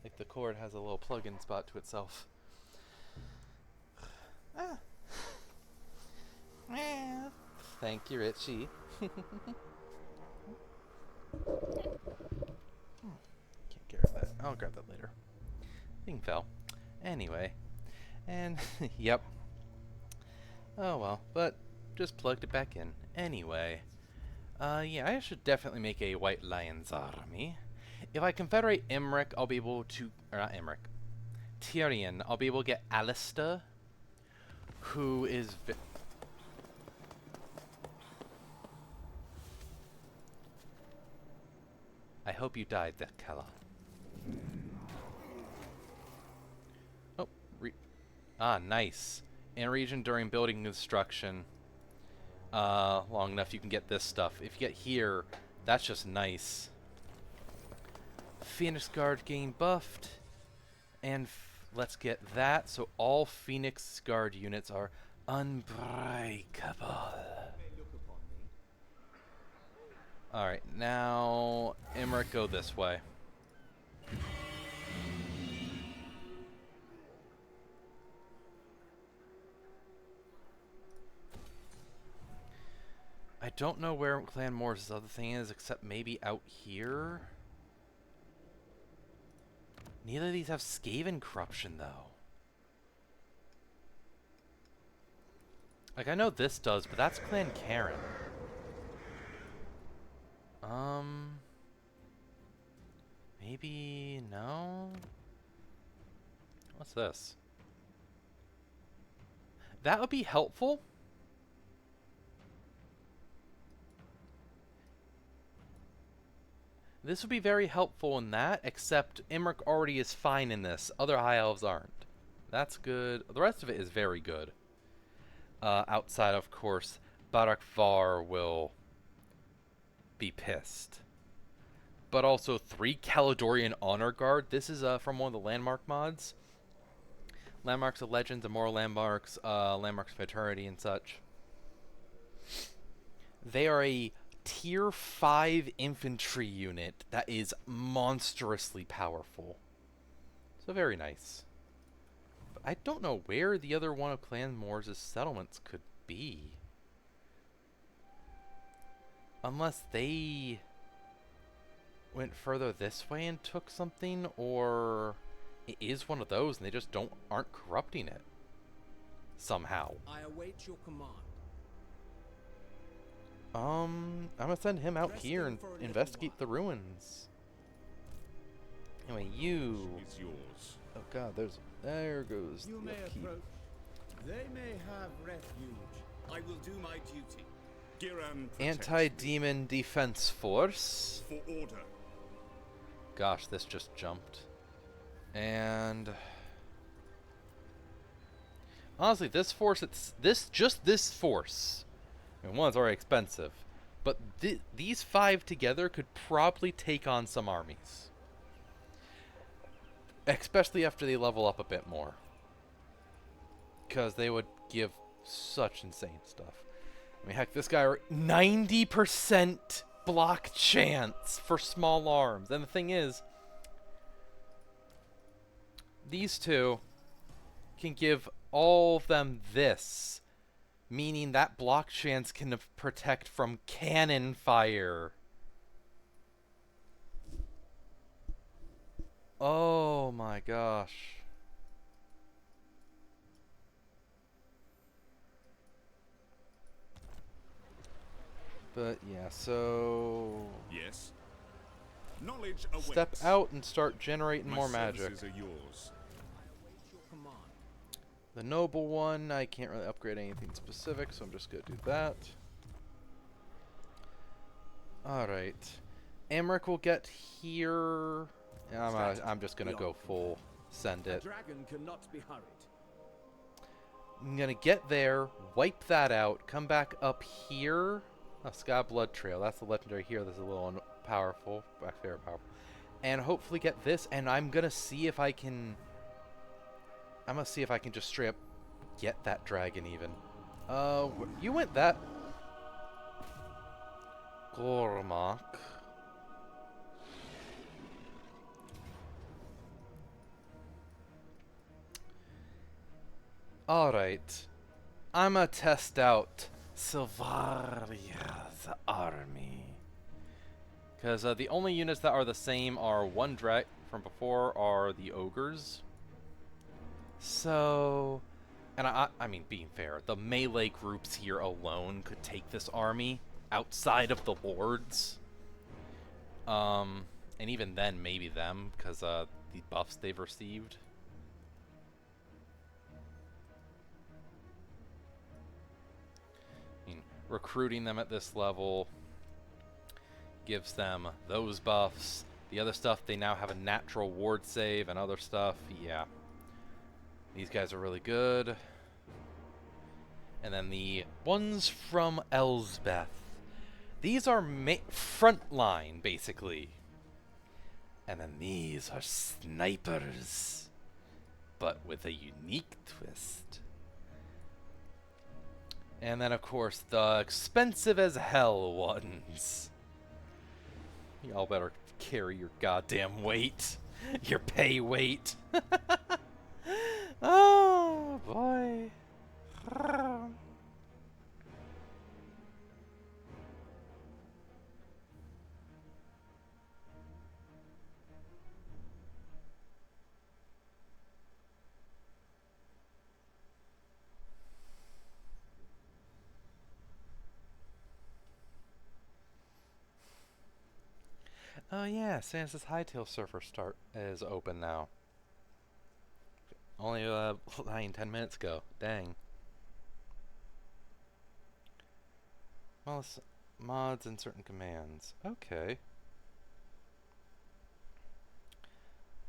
Like the cord has a little plug-in spot to itself. Thank you, Richie. Can't grab that. I'll grab that later. Thing fell. Anyway. And, yep. Oh well, but just plugged it back in. Anyway. Yeah, I should definitely make a White Lion's army. If I confederate Imrik, I'll be able to... Or not Imrik. Tyrion. I'll be able to get Alistair, who is... I hope you died, Kella. Oh, nice. In a region during building construction, long enough you can get this stuff. If you get here, that's just nice. Phoenix Guard getting buffed, and let's get that. So all Phoenix Guard units are unbreakable. Alright, now Imrik, go this way. I don't know where Clan Moore's other thing is, except maybe out here. Neither of these have Skaven corruption, though. Like, I know this does, but that's Clan Karen. Maybe no? What's this? That would be helpful. This would be very helpful in that, except Imrik already is fine in this. Other High Elves aren't. That's good. The rest of it is very good. Outside, of course, Barak Var will be pissed. But also 3 Caledonian Honor Guard. This is from one of the Landmark mods. Landmarks of Legends, Immoral Landmarks, Landmarks of Eternity, and such. They are a Tier 5 infantry unit that is monstrously powerful. So very nice. But I don't know where the other one of Clan Moore's settlements could be. Unless they went further this way and took something, or it is one of those and they just aren't corrupting it somehow. I await your command. I'm gonna send him out here and investigate the ruins. Anyway, you. It's yours. Oh God, there goes You the may upkeep. approach. They may have refuge. I will do my duty. Giran protects Anti-demon defense force. for order. Gosh, this just jumped. And honestly, this force, this force. I mean, one's already expensive, but these 5 together could probably take on some armies, especially after they level up a bit more, because they would give such insane stuff. I mean, heck, this guy 90% block chance for small arms, and the thing is, these 2 can give all of them this. Meaning that block chance can protect from cannon fire. Oh my gosh. But yeah, so Yes. Knowledge awaits. step out and start generating My more magic. services are yours. Your command. The noble one, I can't really upgrade anything specific, so I'm just gonna do that. Alright. Imrik will get here. I'm just gonna go full send A it. dragon cannot be hurried. I'm gonna get there, wipe that out, come back up here. Oh, Sky Blood Trail, that's the legendary here. That's a little powerful, very powerful. And hopefully get this, and I'm gonna see if I can just straight up get that dragon even. You went that. Gormak. Alright. I'ma test out Silvaria's army. Because the only units that are the same are one drag from before are the ogres. So, and I mean, being fair, the melee groups here alone could take this army outside of the lords. And even then, maybe them, because the buffs they've received. recruiting them at this level gives them those buffs. The other stuff, they now have a natural ward save and other stuff. Yeah. These guys are really good. And then the ones from Elsbeth. These are frontline, basically. And then these are snipers, but with a unique twist. And then, of course, the expensive as hell ones. Y'all better carry your goddamn weight. Your pay weight. Oh, boy. Oh yeah, Sansa's Hightail Surfer is open now. Only 10 minutes ago. Dang. Well, mods and certain commands. Okay.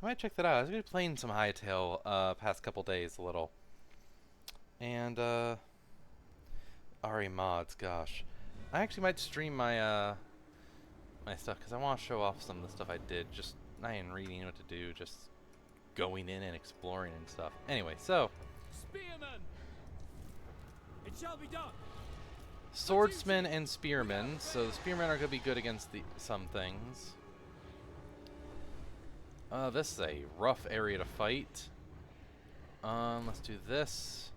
I might check that out. I've been playing some Hightail past couple days a little. And RE mods, gosh. I actually might stream my my stuff because I want to show off some of the stuff I did. Just not even reading what to do, just going in and exploring and stuff. Anyway, so Spearman! It shall be done. swordsmen and spearmen. So the spearmen are going to be good against some things. This is a rough area to fight. Let's do this.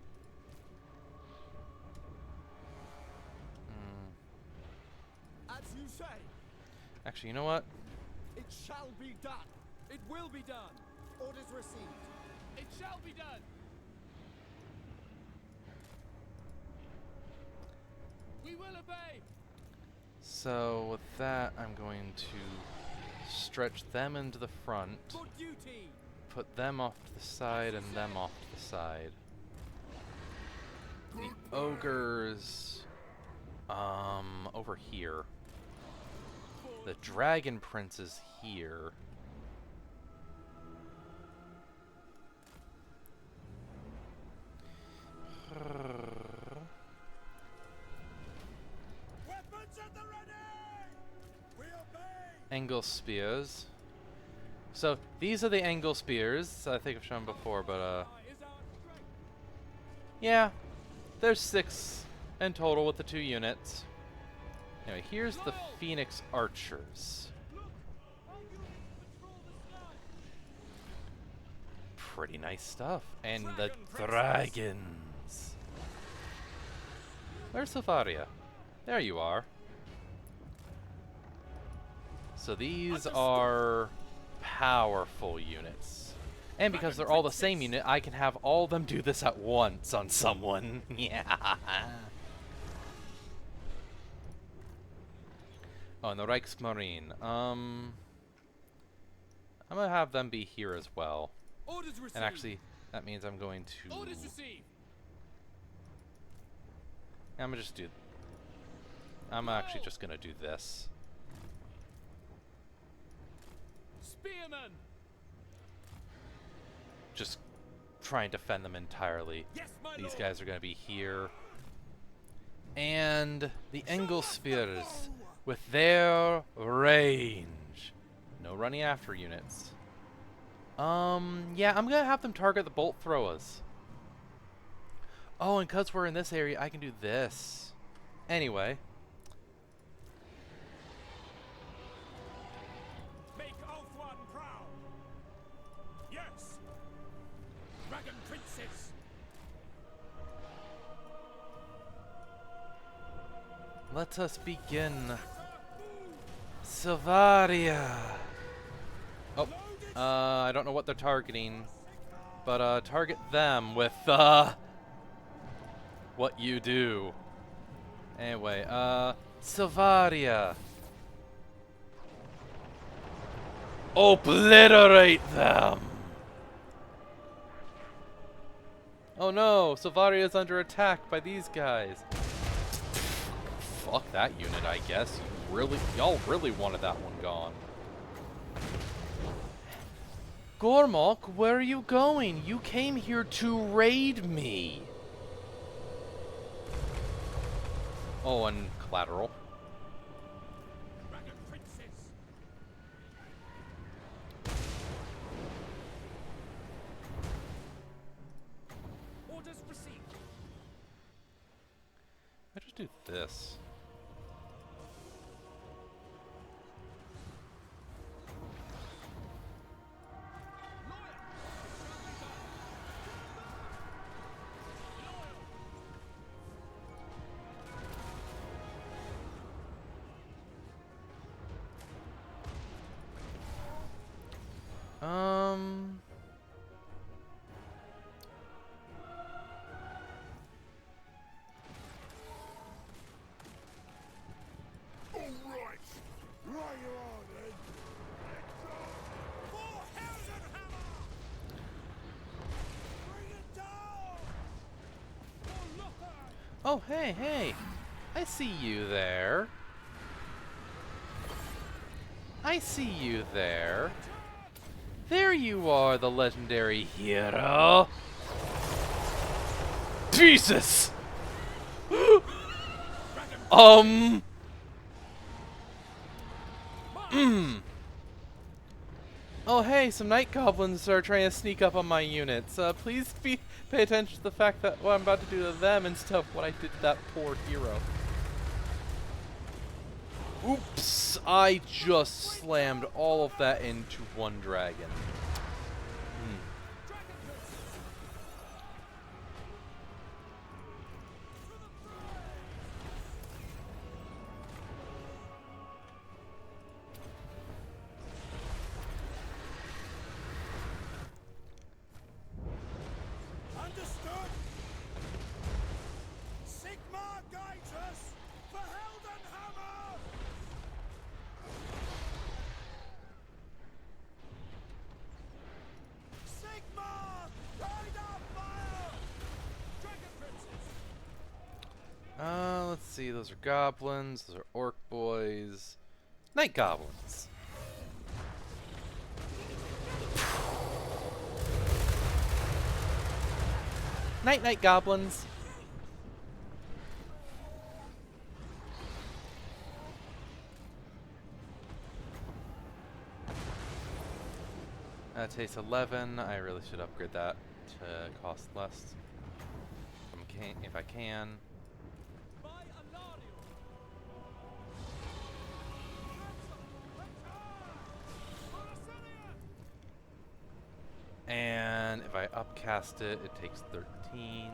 As you say. Actually, you know what? It shall be done. It will be done. Orders received. It shall be done. We will obey. So with that, I'm going to stretch them into the front. For duty. Put them off to the side and them off to the side. The ogres, over here. The dragon prince is here. Weapons at the ready! We obey! Angle spears. So these are the angle spears. I think I've shown before, but yeah, there's 6 in total with the 2 units. Anyway, here's the Phoenix Archers. Pretty nice stuff. And the dragons. Where's Silvaria? There you are. So these are powerful units. And because they're all the same unit, I can have all of them do this at once on someone. Yeah. Oh, and the Reichsmarine. I'm gonna have them be here as well. Orders received. And actually, that means I'm going to... Orders received. I'm actually just gonna do this. Spearman. Just try and defend them entirely. Yes, my These lord. guys are gonna be here. And the Engel Spears with their range. No running after units. Yeah, I'm gonna have them target the bolt throwers. Oh, and because we're in this area, I can do this. Anyway. Make Ulthuan proud! Yes! Dragon Princess! Let us begin. Silvaria. Oh, I don't know what they're targeting, but target them with what you do. Anyway, Silvaria. Obliterate them. Oh no, Silvaria is under attack by these guys. fuck that unit, I guess. Y'all really wanted that one gone. Gormok, where are you going? You came here to raid me. Oh, and collateral. Dragon Princess. Orders received. I just do this. Oh, hey, hey. I see you there. I see you there. There you are, the legendary hero. Jesus! Oh, hey, some night goblins are trying to sneak up on my units. Please pay attention to the fact that what I'm about to do to them instead of what I did to that poor hero. Oops, I just slammed all of that into one dragon. Understood? Sigma guides us! For Heldenhammer! Sigma! Guide our fire! Dragon Princess. Let's see, those are goblins, those are orc boys. Night goblins. Night goblins. That takes 11. I really should upgrade that to cost less. If I can. By Alario. And if I upcast it, it takes 13.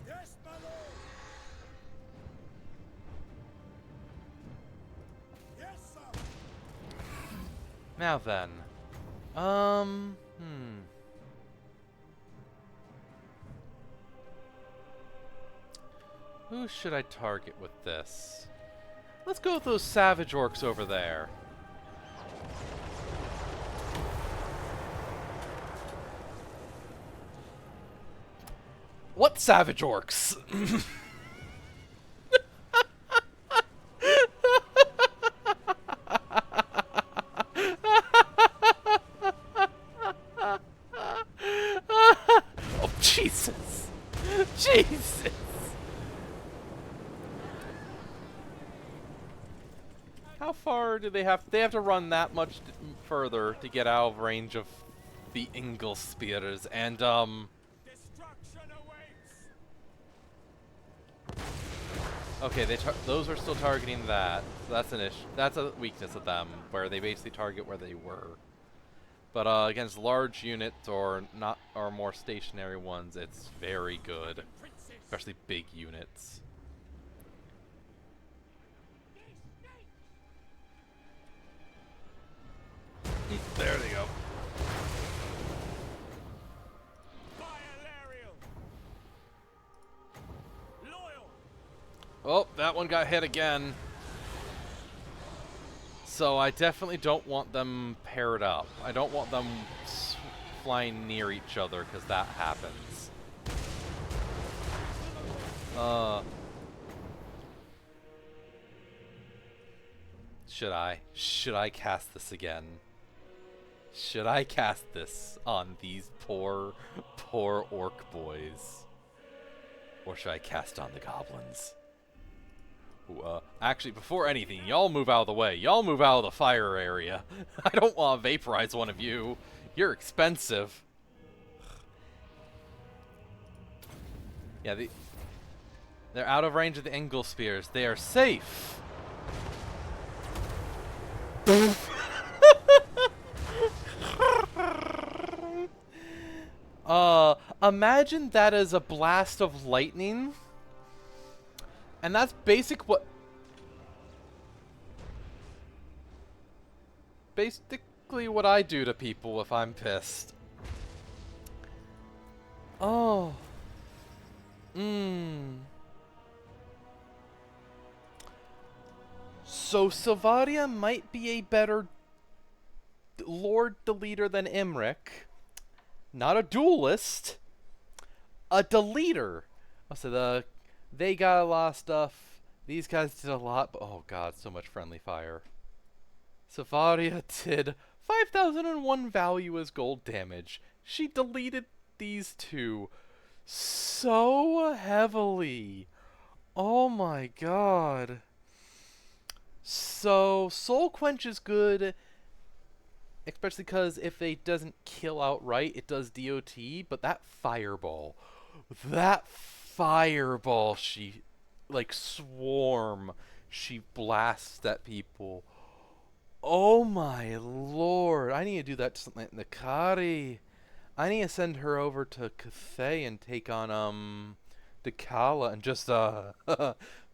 Yes, my lord! Yes, sir! Now then. Who should I target with this? Let's go with those savage orcs over there. What savage orcs? Oh, Jesus. Jesus. How far do they have? They have to run that much further to get out of range of the Ingle spears, and Destruction awaits. okay, those are still targeting that. So that's an issue. That's a weakness of them, where they basically target where they were. But against large units or more stationary ones, it's very good, especially big units. There they go. Oh, that one got hit again. So I definitely don't want them paired up. I don't want them flying near each other, because that happens. Should I cast this again? Should I cast this on these poor orc boys? Or should I cast on the goblins? Ooh, actually, before anything, y'all move out of the way. Y'all move out of the fire area. I don't want to vaporize one of you. You're expensive. Yeah, they're out of range of the Engel spears. They are safe. Imagine that as a blast of lightning. And that's basically what I do to people if I'm pissed. Oh. So Sylvaria might be a better Lord Deleter than Imrik. Not a duelist. A deleter. Oh, so they got a lot of stuff. These guys did a lot, but oh god, so much friendly fire. Sylvaria did 5,001 value as gold damage. She deleted these two so heavily. Oh my god. So, Soul Quench is good, especially because if it doesn't kill outright, it does DOT, but that fireball, she, like, swarm, she blasts at people. Oh my lord, I need to do that to Nakari. I need to send her over to Cathay and take on, Dakala and just,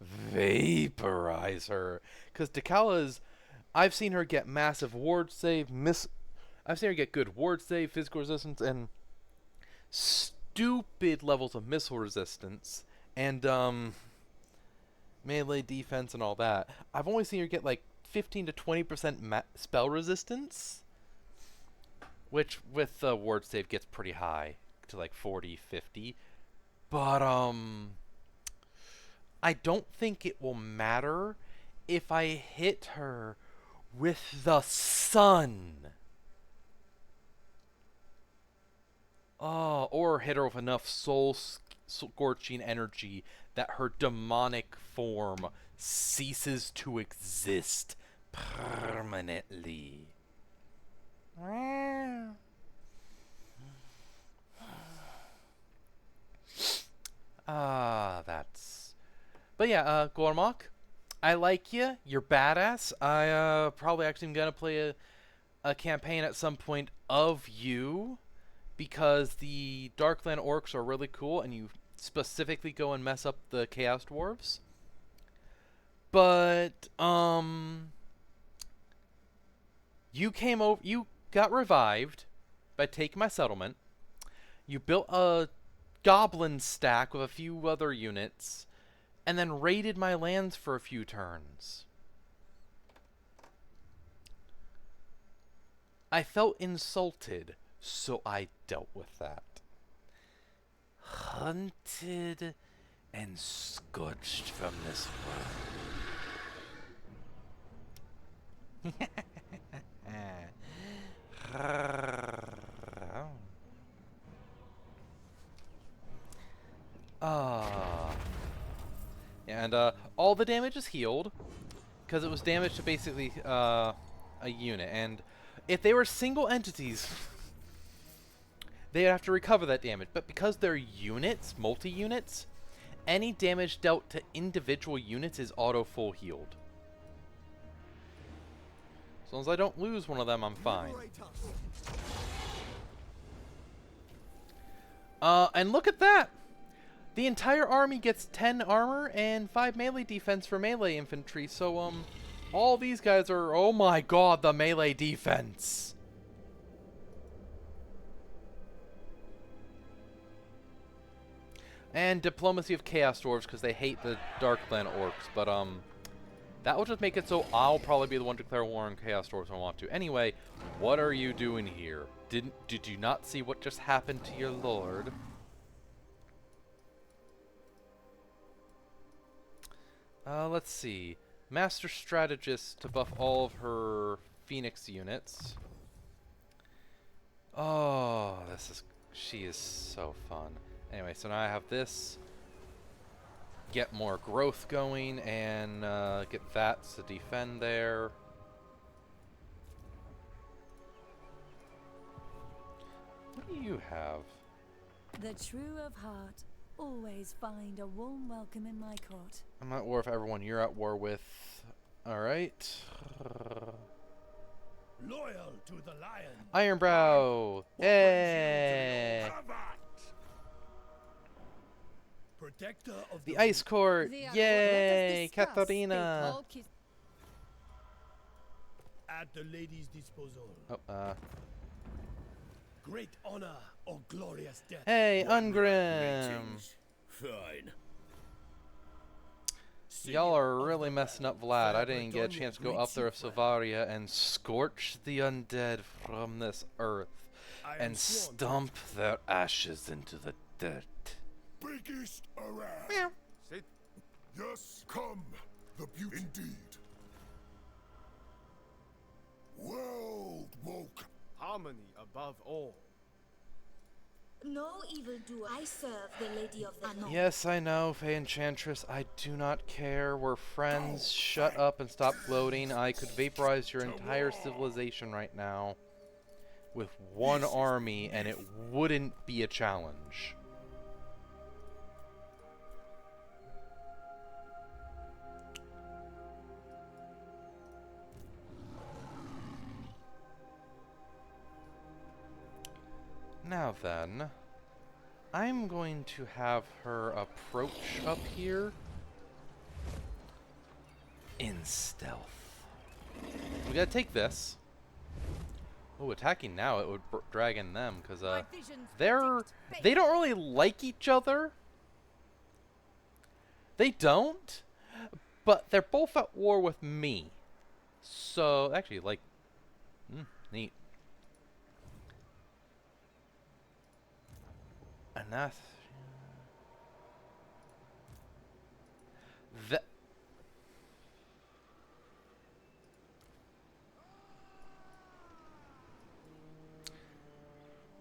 vaporize her. Because Dakala is, I've seen her get massive ward save, I've seen her get good ward save, physical resistance, and stupid levels of missile resistance, and, melee defense and all that. I've only seen her get, like, 15 to 20% spell resistance, which with the ward save gets pretty high, to like 40, 50. But, I don't think it will matter if I hit her with the sun. Oh, or hit her with enough soul-scorching energy that her demonic form ceases to exist permanently. That's... But yeah, Gormok, I like you. You're badass. I, probably actually am gonna play a campaign at some point of you, because the Darkland Orcs are really cool, and you specifically go and mess up the Chaos Dwarves. But, you came over, you got revived by taking my settlement. You built a goblin stack with a few other units, and then raided my lands for a few turns. I felt insulted, so I dealt with that. Hunted and scorched from this world. And all the damage is healed, because it was damage to basically a unit. And if they were single entities, they'd have to recover that damage. But because they're units, multi-units, any damage dealt to individual units is auto full healed. As long as I don't lose one of them, I'm fine. And look at that! The entire army gets 10 armor and 5 melee defense for melee infantry, so, all these guys are... Oh my god, the melee defense! And Diplomacy of Chaos Dwarves, because they hate the Darkland Orcs, but, That will just make it so I'll probably be the one to declare war on Chaos Dwarves when I want to. Anyway, what are you doing here? Did you not see what just happened to your lord? Let's see. Master Strategist to buff all of her Phoenix units. Oh, she is so fun. Anyway, so now I have this. Get more growth going and get that to defend there. What do you have? The true of heart always find a warm welcome in my court. I'm at war with everyone you're at war with. Alright. Loyal to the lion. Ironbrow! Yay! Protector of The Ice Court! The Yay! discuss Katharina! at the lady's disposal. Oh, Great honor or glorious death. Hey, Ungrim! Greetings. Fine. Y'all are really messing up Vlad. I didn't get a chance to go up there with Savaria and scorch the undead from this earth and stomp their ashes into the dirt. Biggest around. Meow. Sit. Yes, come. The beauty. Indeed. World woke. Harmony above all. No evildoer. I serve the Lady of the North. Yes, I know, Fey Enchantress. I do not care. We're friends. Shut up and stop gloating. I could vaporize your entire civilization right now with one army, and it wouldn't be a challenge. Now then, I'm going to have her approach up here in stealth. We gotta take this. Oh, attacking now, it would drag in them, because they don't really like each other. They don't, but they're both at war with me. So, actually, like, neat. And that's that.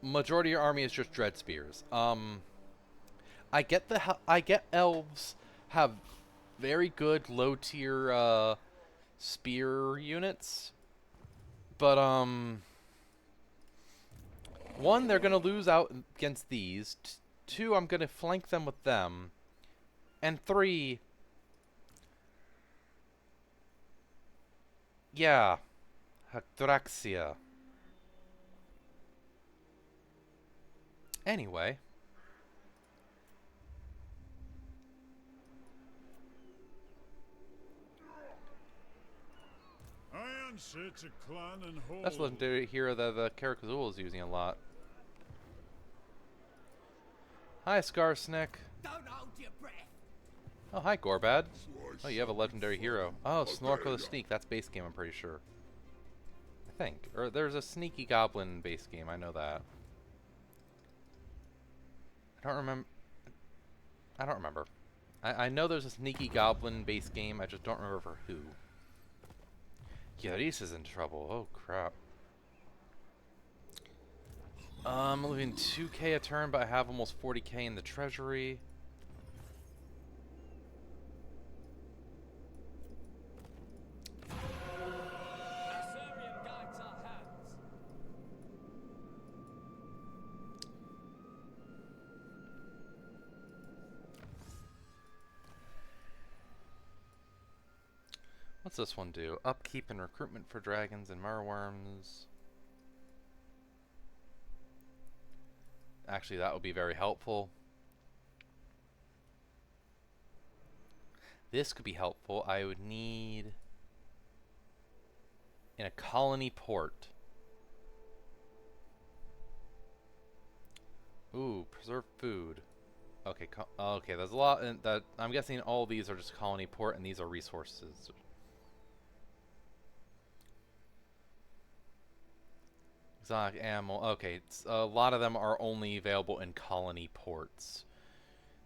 Majority of your army is just dread spears. I get elves have very good low tier spear units, but one, they're going to lose out against these. Two, I'm going to flank them with them. And three... yeah. Hectoraxia. Anyway. I answer to clan and hall. That's a legendary hero that the Karakazul is using a lot. Hi, Skarsnik. Don't hold your breath. Oh, hi, Gorbad. Oh, you have a legendary hero. Oh, Snorkel the Sneak. That's base game, I'm pretty sure. I think. Or there's a sneaky goblin base game. I know that. I don't remember. I know there's a sneaky goblin base game. I just don't remember for who. Yaris is in trouble. Oh, crap. I'm losing 2k a turn, but I have almost 40k in the treasury. What's this one do? Upkeep and recruitment for dragons and meroworms. Actually, that would be very helpful. This could be helpful. I would need in a colony port. Ooh, preserve food. Okay, okay. There's a lot in that. I'm guessing all these are just colony port, and these are resources. Exotic animal. Okay, a lot of them are only available in colony ports.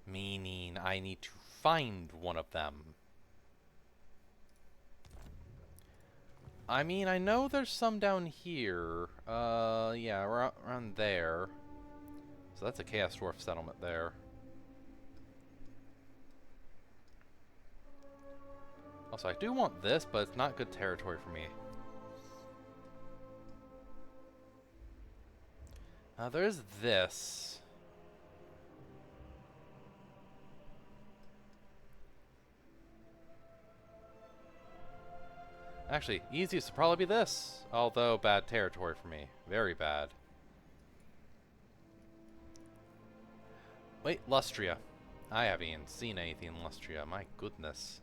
Meaning I need to find one of them. I mean, I know there's some down here. Yeah, around there. So that's a Chaos Dwarf settlement there. Also, I do want this, but it's not good territory for me. There's this. Actually, easiest would probably be this. Although, bad territory for me. Very bad. Wait, Lustria. I haven't even seen anything in Lustria. My goodness.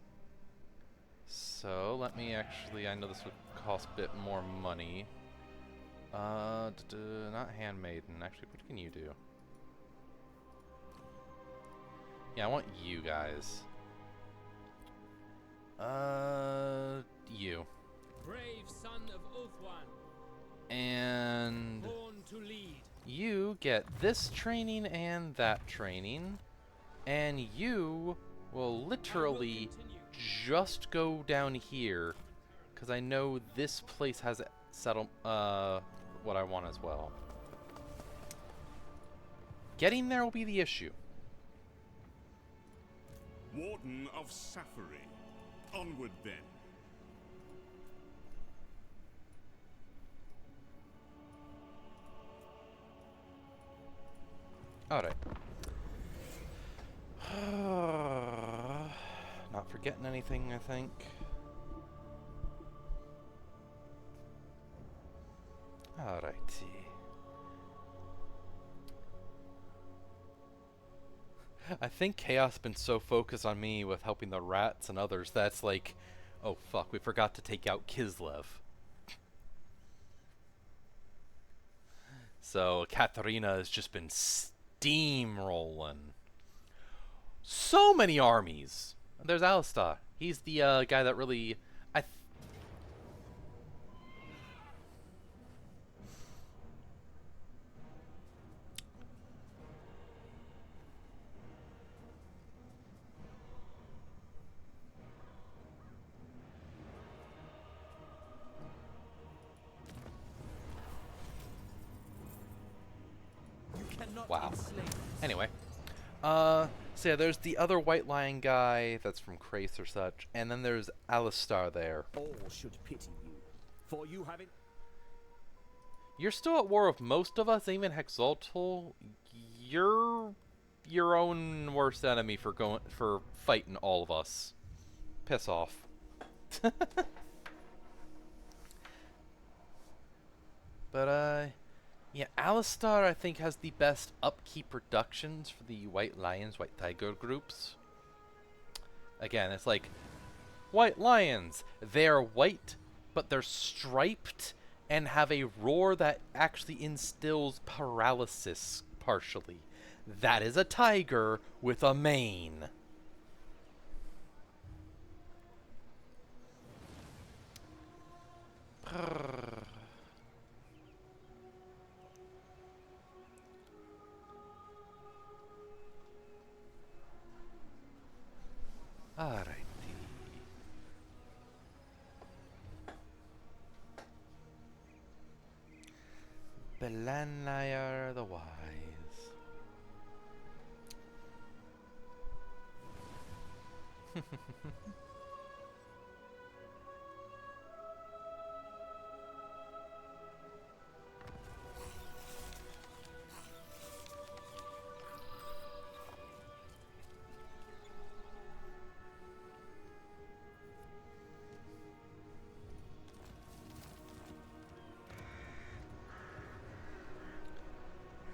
So, let me actually... I know this would cost a bit more money. Not handmaiden. Actually, what can you do? Yeah, I want you guys. You. Brave son of Ulthuan. And Born to lead. You get this training and that training. And you will literally just go down here. Because I know this place has settled what I want as well. Getting there will be the issue. Warden of Safari. Onward then. Alright. Not forgetting anything, I think. Alrighty. I think Chaos has been so focused on me with helping the rats and others that's like, oh fuck, we forgot to take out Kislev. So Katarina has just been steamrolling. So many armies. There's Alistar. He's the guy that really... Wow. Anyway. So yeah, there's the other White Lion guy that's from Krace or such, and then there's Alistar there. All should pity you, for you having... You're still at war with most of us, even Hexaltal. You're your own worst enemy for fighting all of us. Piss off. But yeah, Alistar I think has the best upkeep reductions for the White Lions, White Tiger groups. Again, it's like White Lions. They're white, but they're striped and have a roar that actually instills paralysis partially. That is a tiger with a mane. Alrighty. Belanayar the Wise.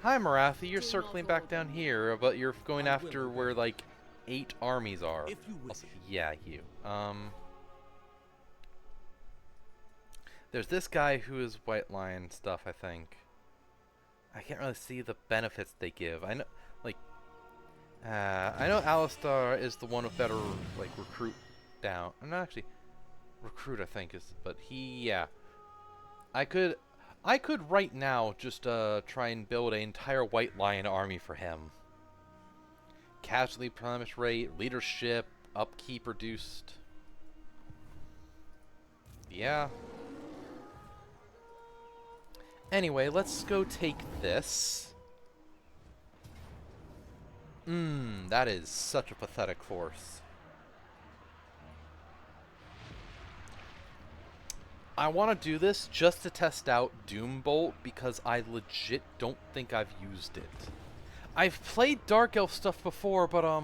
Hi Marathi, you're circling back down here, but you're going after where like 8 armies are. Also, yeah, you. There's this guy who is White Lion stuff, I think. I can't really see the benefits they give. I know, like, I know Alistar is the one with better like recruit down. Not actually recruit, I think is, but he, yeah. I could right now just try and build an entire White Lion army for him. Casualty replenish rate, leadership, upkeep reduced. Yeah. Anyway, let's go take this. That is such a pathetic force. I want to do this just to test out Doombolt because I legit don't think I've used it. I've played Dark Elf stuff before, but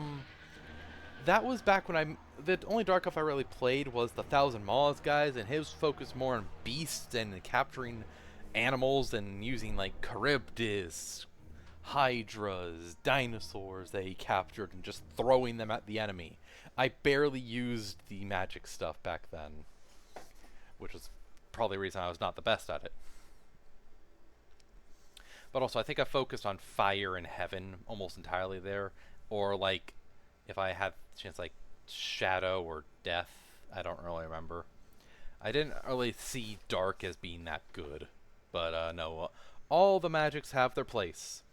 that was back when the only Dark Elf I really played was the Thousand Maws guys, and his focus more on beasts and capturing animals and using like Charybdis, hydras, dinosaurs that he captured and just throwing them at the enemy. I barely used the magic stuff back then, which was probably the reason I was not the best at it. But also, I think I focused on fire and heaven almost entirely there. Or, like, if I had a chance, like, shadow or death. I don't really remember. I didn't really see dark as being that good. But, no. All the magics have their place.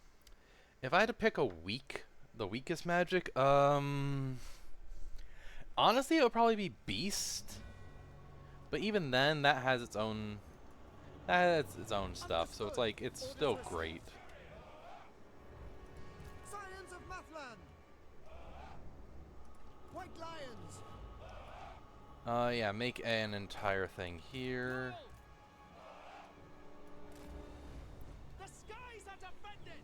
If I had to pick the weakest magic, honestly, it would probably be Beast. But even then, that has its own... That's its own stuff, so it's like, it's still great. Scions of Mathland! White Lions! Yeah, make an entire thing here. The skies are defended!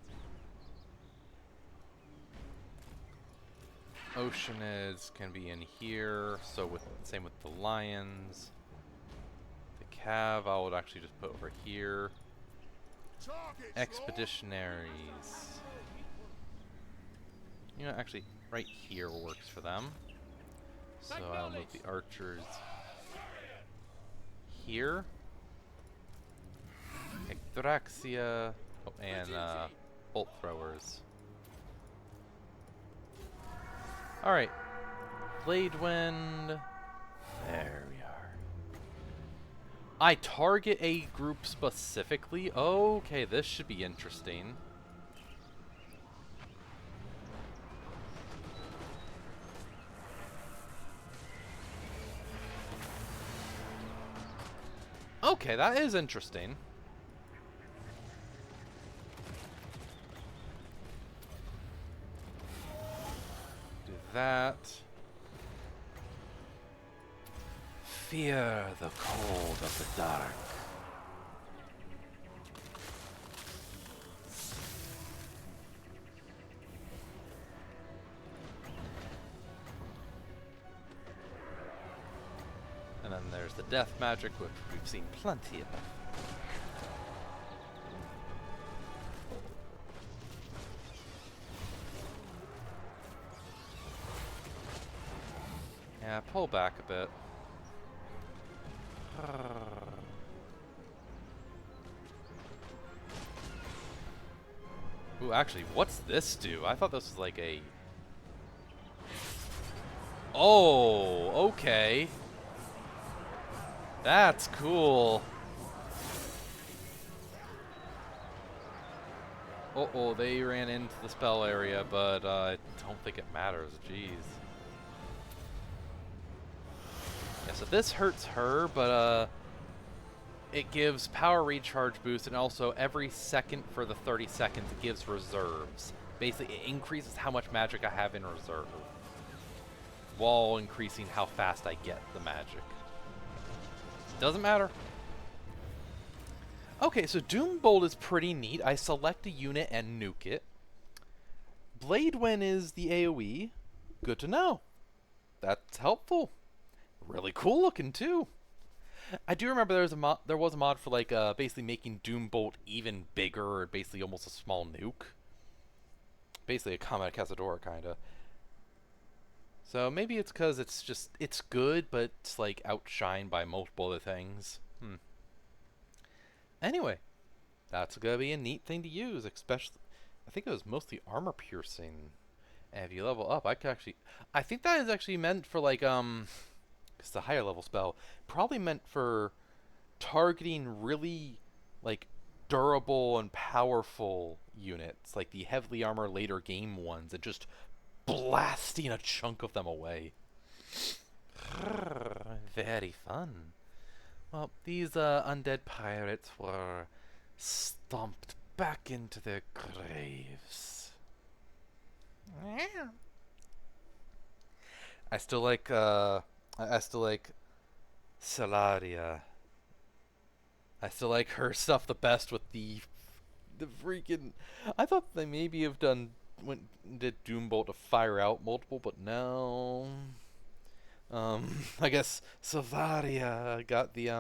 Oceanids can be in here, so same with the lions. Cav, I would actually just put over here. Expeditionaries. You know, actually, right here works for them. So I'll move the archers here. Ectraxia and bolt throwers. Alright. Blade Wind. There we are. I target a group specifically? Okay, this should be interesting. Okay, that is interesting. Do that. Fear the cold of the dark. And then there's the death magic, which we've seen plenty of. Yeah, pull back a bit. Ooh, actually, what's this do? I thought this was like a... Oh, okay. That's cool. Uh-oh, they ran into the spell area, but I don't think it matters. Jeez. Yeah, so this hurts her, but it gives power recharge boost, and also every second for the 30 seconds it gives reserves. Basically, it increases how much magic I have in reserve, while increasing how fast I get the magic. Doesn't matter. Okay, so Doombolt is pretty neat. I select a unit and nuke it. Blade Wind is the AoE. Good to know. That's helpful. Really cool looking too. I do remember there was a mod for like basically making Doombolt even bigger, or basically almost a small nuke. Basically a Combat Cazadora kinda. So maybe it's because it's good, but it's like outshined by multiple other things. Anyway, that's gonna be a neat thing to use, especially I think it was mostly armor piercing. And if you level up, I think that is actually meant for like it's a higher level spell. Probably meant for targeting really like durable and powerful units, like the heavily armored later game ones, and just blasting a chunk of them away. Very fun. Well, these undead pirates were stomped back into their graves. I still like Salaria. I still like her stuff the best with the freaking. I thought they maybe have did Doombolt to fire out multiple, but no. I guess Salaria got the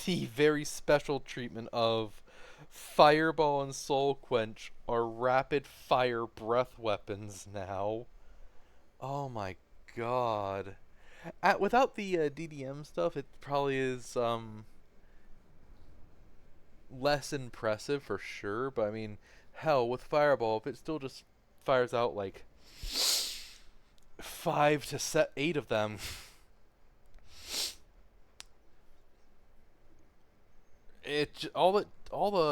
the very special treatment of Fireball and Soul Quench are rapid fire breath weapons now. Oh my god. Without the DDM stuff, it probably is less impressive for sure, but I mean, hell, with Fireball, if it still just fires out like 5 to 8 of them, all the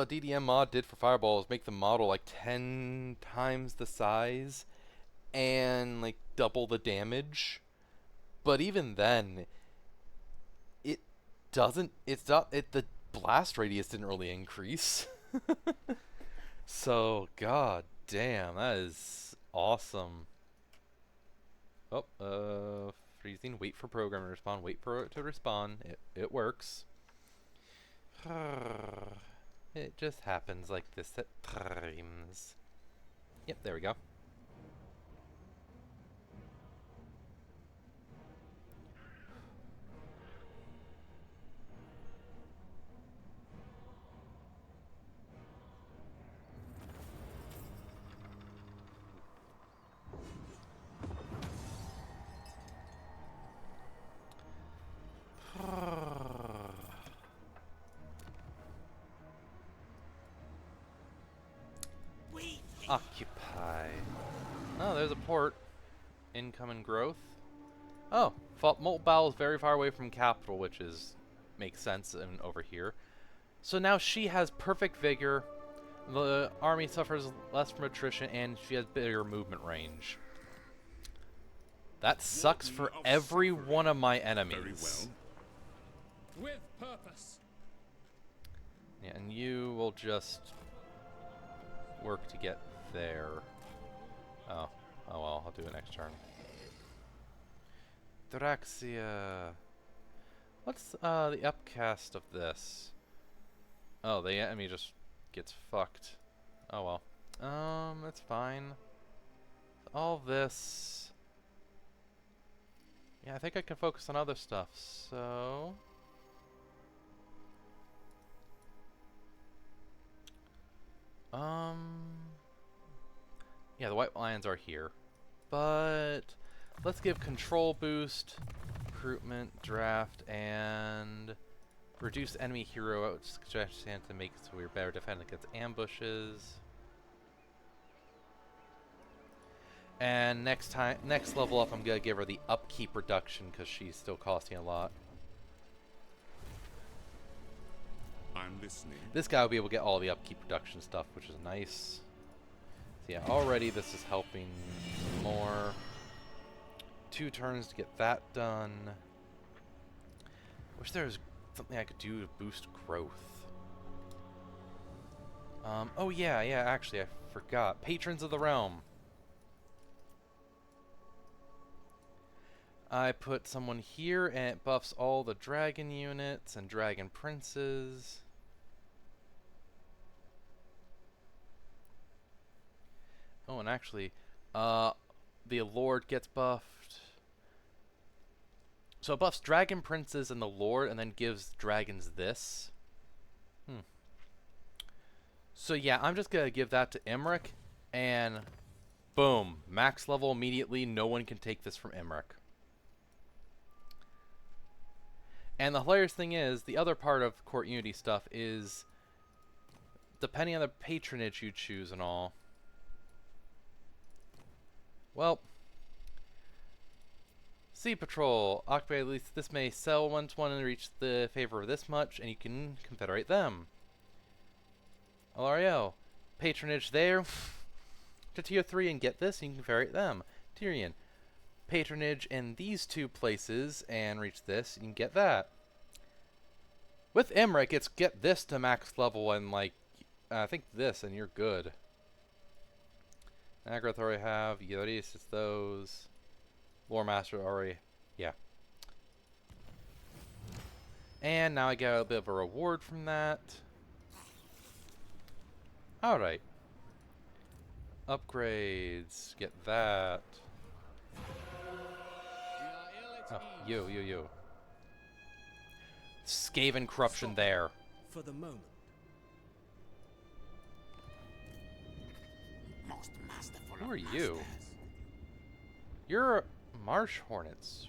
DDM mod did for Fireball is make the model like 10 times the size and like double the damage. But even then, it doesn't. It's not. The blast radius didn't really increase. So god damn, that is awesome. Oh, freezing. Wait for program to respond. Wait for it to respawn. It works. It just happens like this at times. Yep, there we go. Occupy. Oh, there's a port. Incoming growth. Oh, Molten Bow is very far away from capital, which makes sense over here. So now she has perfect vigor. The army suffers less from attrition, and she has bigger movement range. That sucks for every one of my enemies. With purpose. Yeah, and you will just work to get there. Oh well, I'll do it next turn. Draxia. What's the upcast of this? Oh, the enemy just gets fucked. Oh well. That's fine. All this. Yeah, I think I can focus on other stuff, so. Yeah, the white lions are here. But let's give control boost, recruitment, draft, and reduce enemy hero suggestion to make it so we're better defending against ambushes. And next level up, I'm gonna give her the upkeep reduction because she's still costing a lot. I'm listening. This guy will be able to get all the upkeep reduction stuff, which is nice. So yeah, already this is helping more. 2 turns to get that done. Wish there was something I could do to boost growth. Oh yeah, actually I forgot. Patrons of the Realm. I put someone here and it buffs all the dragon units and dragon princes. Oh, and actually, the Lord gets buffed. So it buffs dragon princes and the Lord and then gives dragons this. So yeah, I'm just gonna give that to Imrik and boom, max level immediately. No one can take this from Imrik. And the hilarious thing is, the other part of Court Unity stuff is, depending on the patronage you choose and all. Well, Sea Patrol. Occupy at least this may sell once one and reach the favor of this much, and you can confederate them. L'Oreal. Patronage there to tier 3 and get this, and you can ferret them. Tyrion. Patronage in these two places and reach this, and you can get that. With Imrik, it's get this to max level and, like, I think this, and you're good. Agrath already have. Yoris, it's those. Lore Master already. Yeah. And now I get a bit of a reward from that. Alright. Upgrades. Get that. Oh, you. Skaven corruption there. For the moment. Most masterful Who are of you? masters. You're Marsh Hornets.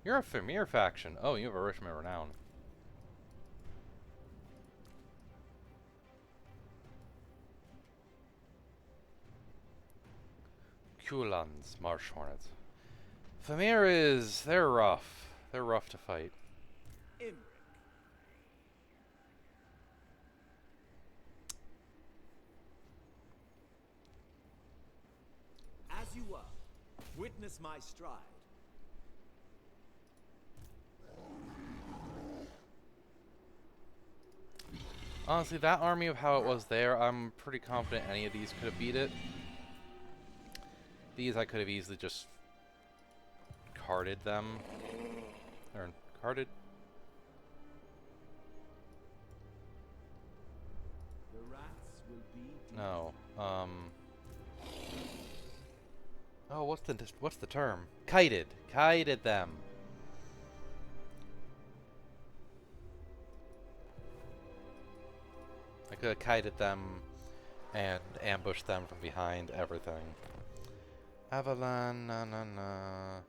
You're a Famir faction. Oh, you have a Richmond renown. Kulan's Marsh Hornets. Famir is... they're rough. They're rough to fight. Imrik. As you were, witness my stride. Honestly, that army of how it was there, I'm pretty confident any of these could have beat it. These I could have easily just carted them. Or carted? The rats will be No. Oh, what's the term? Kited. Kited them. I could have kited them and ambushed them from behind everything. Avalon, na.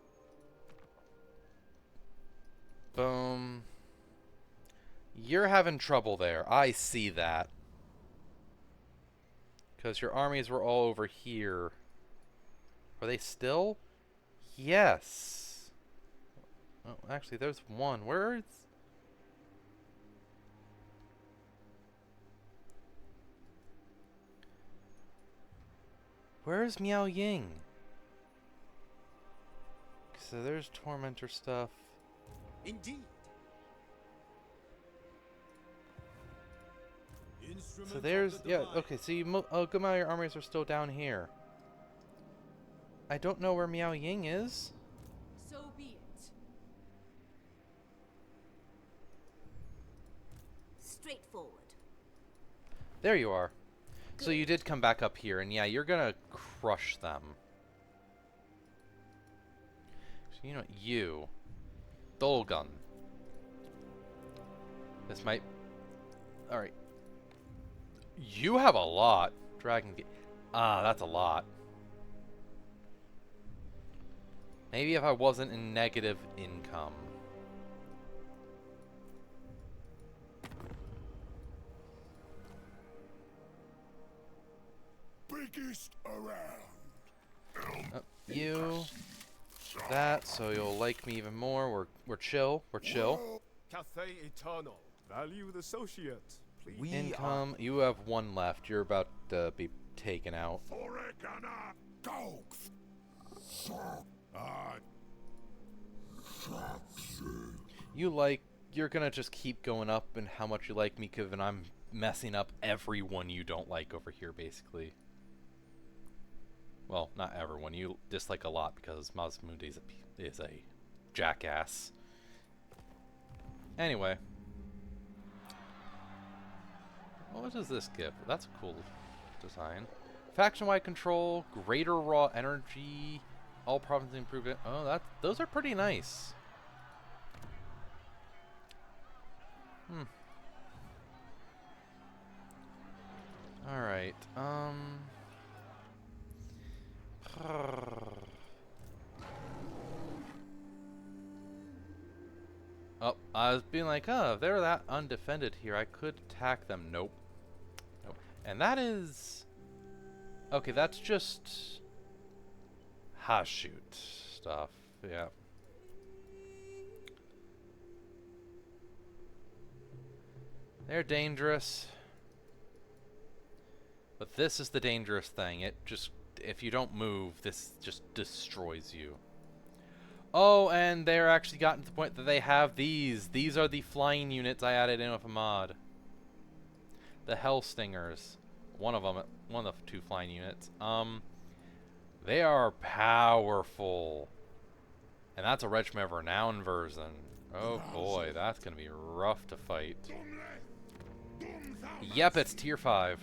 Boom. You're having trouble there. I see that. Because your armies were all over here. Are they still? Yes. Oh, actually, there's one. Where is... Where's Miao Ying? So there's Tormentor stuff. Indeed. So there's... yeah, okay, so you... oh, good amount of your armies are still down here. I don't know where Miao Ying is. So be it. Straightforward. There you are. So you did come back up here, and yeah, you're gonna crush them. So you know, you, Dolgun. This might. All right. You have a lot, Dragon. That's a lot. Maybe if I wasn't in negative income. Biggest around. You. That, so you'll like me even more. We're chill. We're chill. Cathay Eternal. Valued associate. Please. Income. You have one left. You're about to be taken out. You're gonna just keep going up in how much you like me, given I'm messing up everyone you don't like over here, basically. Well, not everyone. You dislike a lot because Mazmundi is a jackass. Anyway. What does this give? That's a cool design. Faction-wide control, greater raw energy, all provinces improvement. Oh, those are pretty nice. Alright, oh, I was being like, oh, if they're that undefended here, I could attack them. Nope. Nope. And that is... okay, that's just... shoot stuff. Yeah. They're dangerous. But this is the dangerous thing. It just, if you don't move, this just destroys you. Oh, and they're actually gotten to the point that they have these. These are the flying units I added in with a mod. The Hell Stingers. One of them, one of the 2 flying units. They are powerful. And that's a Regiment of Renown version. Oh boy, that's gonna be rough to fight. Yep, it's tier 5.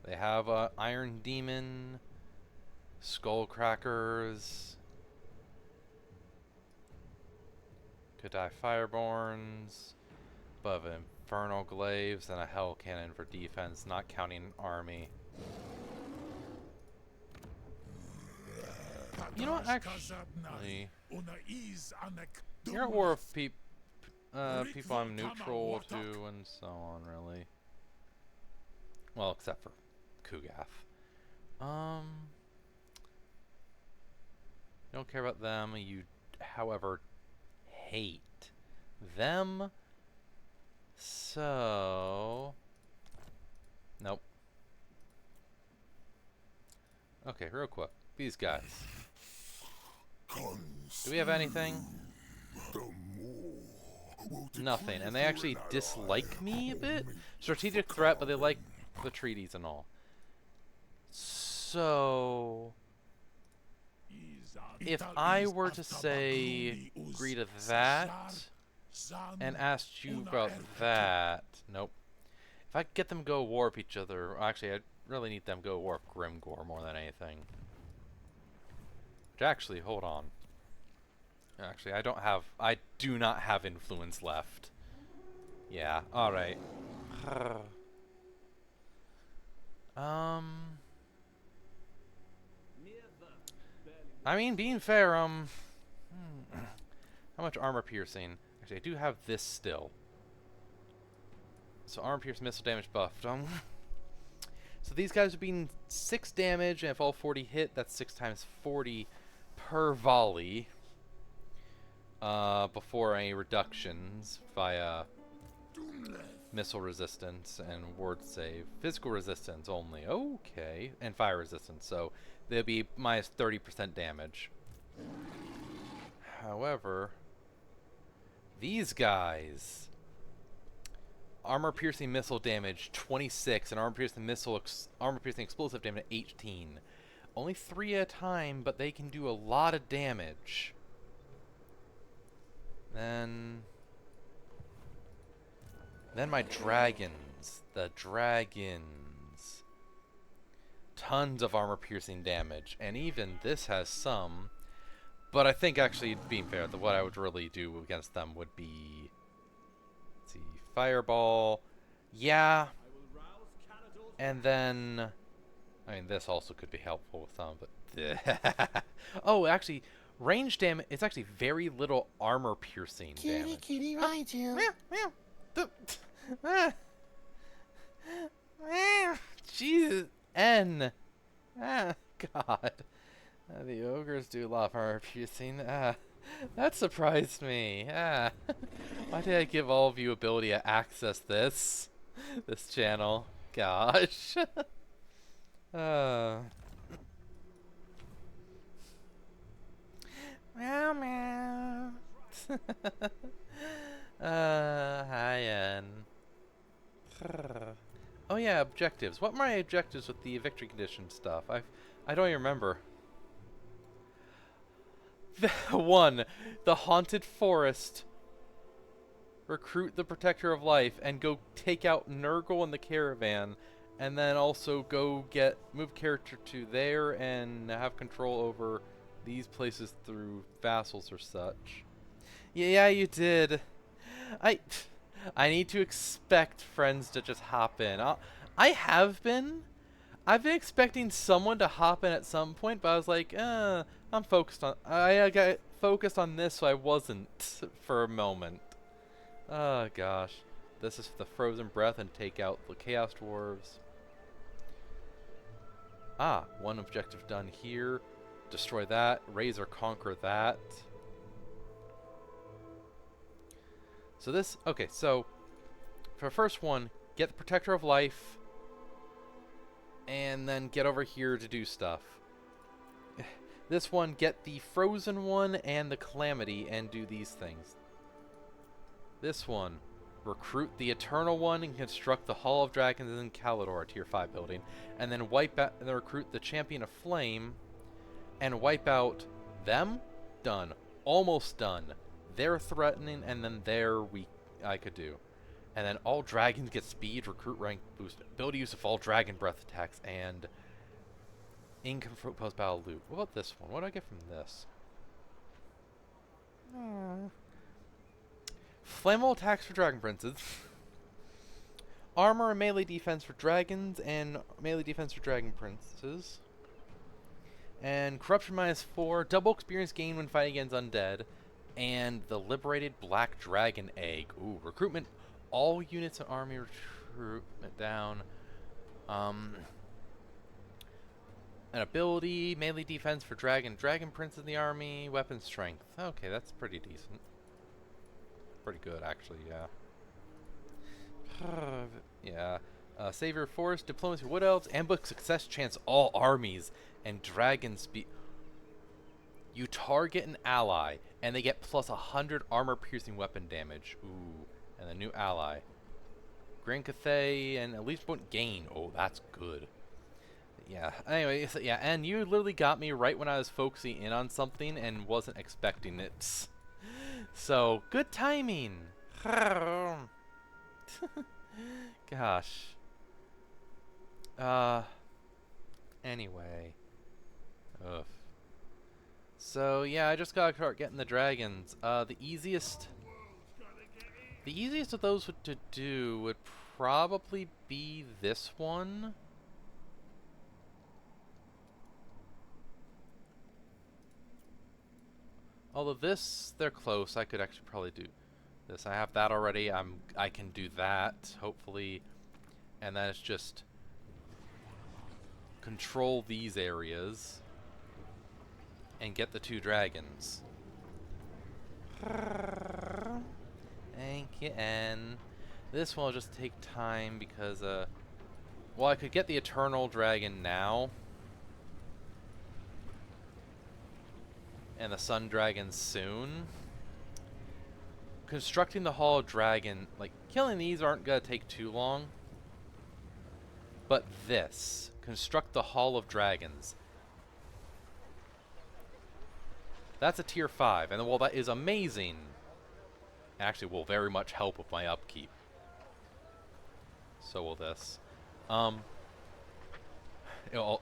They have Iron Demon, Skullcrackers, could die Fireborns, above Infernal Glaives, and a Hell Cannon for defense, not counting an army. You know what, actually, you're at war with people I'm neutral to, and so on, really. Well, except for Kugath. Don't care about them. You, however, hate them. So, nope. Okay, real quick. These guys. Do we have anything? Nothing. And they actually dislike me a bit. Strategic threat, but they like the treaties and all. So, if I were to say agree to that and asked you about that, nope. If I could get them to go warp each other, actually I really need them to go warp Grimgore more than anything. Which actually, hold on. Actually, I do not have influence left. Yeah, alright. I mean, being fair, how much armor piercing? Actually, I do have this still. So armor piercing, missile damage buffed. So these guys are being 6 damage, and if all 40 hit, that's 6 times 40 per volley. Before any reductions via missile resistance and ward save. Physical resistance only. Okay. And fire resistance. So they'll be minus 30% damage. However, these guys, armor piercing missile damage 26 and armor piercing explosive damage 18. Only 3 at a time, but they can do a lot of damage. Then my dragons. The dragons. Tons of armor piercing damage. And even this has some. But I think actually, being fair, what I would really do against them would be, let's see, Fireball. Yeah. And then, I mean, this also could be helpful with some, but oh, actually, range damage, it's actually very little armor piercing damage. Kitty, ride you. Jesus. N. God. The ogres do love armor piercing. That surprised me. Why did I give all of you ability to access this channel? Gosh. Meow meow. Hi, N. Oh yeah, objectives. What were my objectives with the victory condition stuff? I don't even remember. 1. The Haunted Forest. Recruit the Protector of Life and go take out Nurgle and the Caravan. And then also go move character to there and have control over these places through vassals or such. Yeah, you did. I need to expect friends to just hop in. I have been. I've been expecting someone to hop in at some point, but I was like, I'm focused on. I got focused on this, so I wasn't for a moment. Oh gosh, this is the Frozen Breath and take out the Chaos Dwarves. Ah, one objective done here. Destroy that. Raise or conquer that. So this, okay, so for the first one, get the Protector of Life, and then get over here to do stuff. This one, get the Frozen one and the Calamity and do these things. This one, recruit the Eternal one and construct the Hall of Dragons in Calidor, a tier 5 building, and then wipe out, and then recruit the Champion of Flame and wipe out them. Done. Almost done. They're threatening, and then they're weak. I could do. And then all dragons get speed, recruit rank boost, ability use of all dragon breath attacks, and income for post-battle loot. What about this one? What do I get from this? Flammable attacks for dragon princes. Armor and melee defense for dragons, and melee defense for dragon princes. And corruption -4, double experience gain when fighting against undead. And the liberated black dragon egg. Ooh, recruitment. All units and army recruitment down. An ability, melee defense for dragon prince in the army, weapon strength. Okay, that's pretty decent. Pretty good, actually, yeah. Yeah. Savior Force, Diplomacy Wood Elves, Ambush Success Chance all armies, and Dragon Speed. You target an ally, and they get plus 100 armor-piercing weapon damage. Ooh, and a new ally. Grand Cathay, and at least one gain. Oh, that's good. Yeah, anyway, so yeah, and you literally got me right when I was focusing in on something and wasn't expecting it. So, good timing. Gosh. Anyway. Ugh. So, yeah, I just gotta start getting the dragons. The easiest of those to do would probably be this one. Although this, they're close. I could actually probably do this. I have that already. I can do that, hopefully. And then it's just control these areas and get the 2 dragons. Thank you, and this one will just take time because, well, I could get the Eternal Dragon now. And the Sun Dragon soon. Constructing the Hall of Dragon, like, killing these aren't gonna take too long. But this, construct the Hall of Dragons. That's a tier 5, and while that is amazing, actually will very much help with my upkeep. So will this.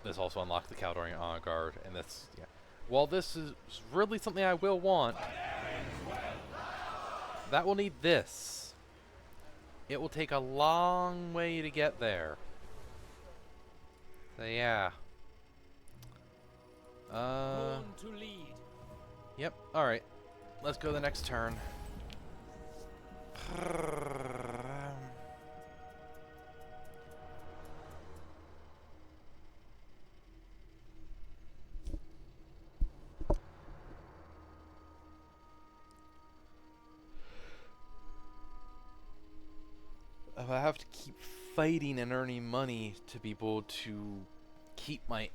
This also unlocks the Caldorian Honor Guard, and this, yeah. While this is really something I will want, that will need this. It will take a long way to get there. So yeah. Born to lead. Yep, alright. Let's go the next turn. I have to keep fighting and earning money to be able to keep my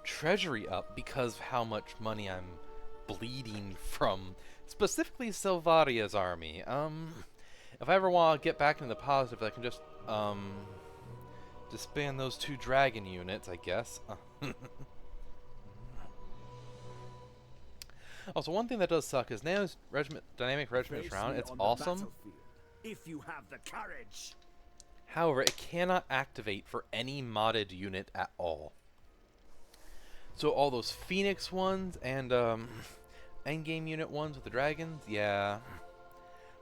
treasury up because of how much money I'm bleeding from specifically Silvaria's army. If I ever want to get back into the positive, I can just disband those 2 dragon units, I guess. Also, one thing that does suck is Nano's dynamic regiment is around. It's awesome. If you have the courage. However, it cannot activate for any modded unit at all. So all those Phoenix ones and endgame unit ones with the dragons, yeah,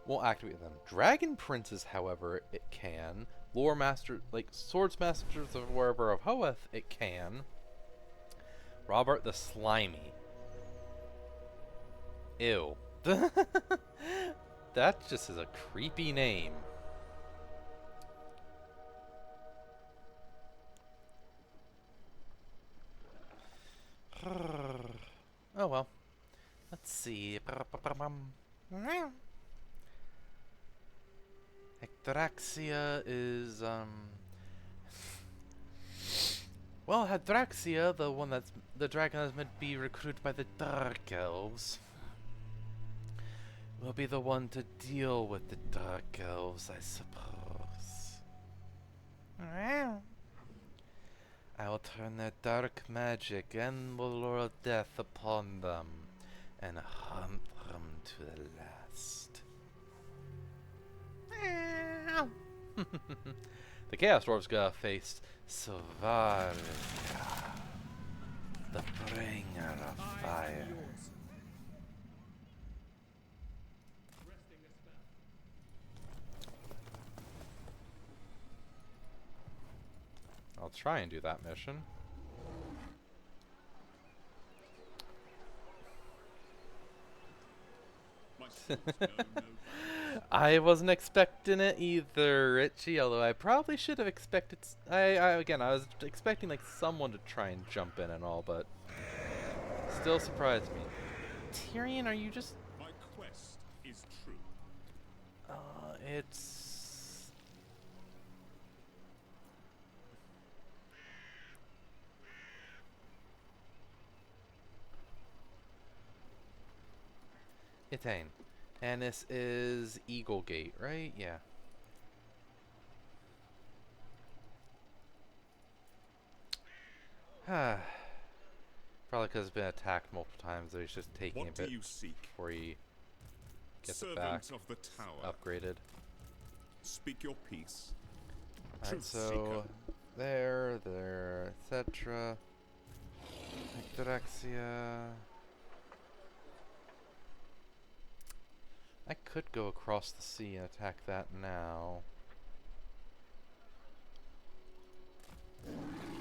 won't activate them. Dragon Princes, however, it can. Lore Master, like Swords Masters of wherever of Hoeth, it can. Robert the Slimy. Ew. That just is a creepy name. Oh well. Let's see. Hydraxia is, well, Hydraxia, the one that's the dragon that's meant to be recruited by the Dark Elves, will be the one to deal with the Dark Elves, I suppose. I will turn their dark magic and the lure of death upon them, and hunt them to the last. The Chaos Dwarves gotta face Svarga, the bringer of fire. I'll try and do that mission. I wasn't expecting it either, Richie, although I probably should have expected... Again, I was expecting like someone to try and jump in and all, but still surprised me. Tyrion, are you just... My quest is true. It's... Itane. And this is Eagle Gate, right? Yeah. Probably because it's been attacked multiple times, so he's just taking a bit before he gets it back. Of the tower. Upgraded. Speak your piece. Alright, so there, etc. Hydraxia. I could go across the sea and attack that now.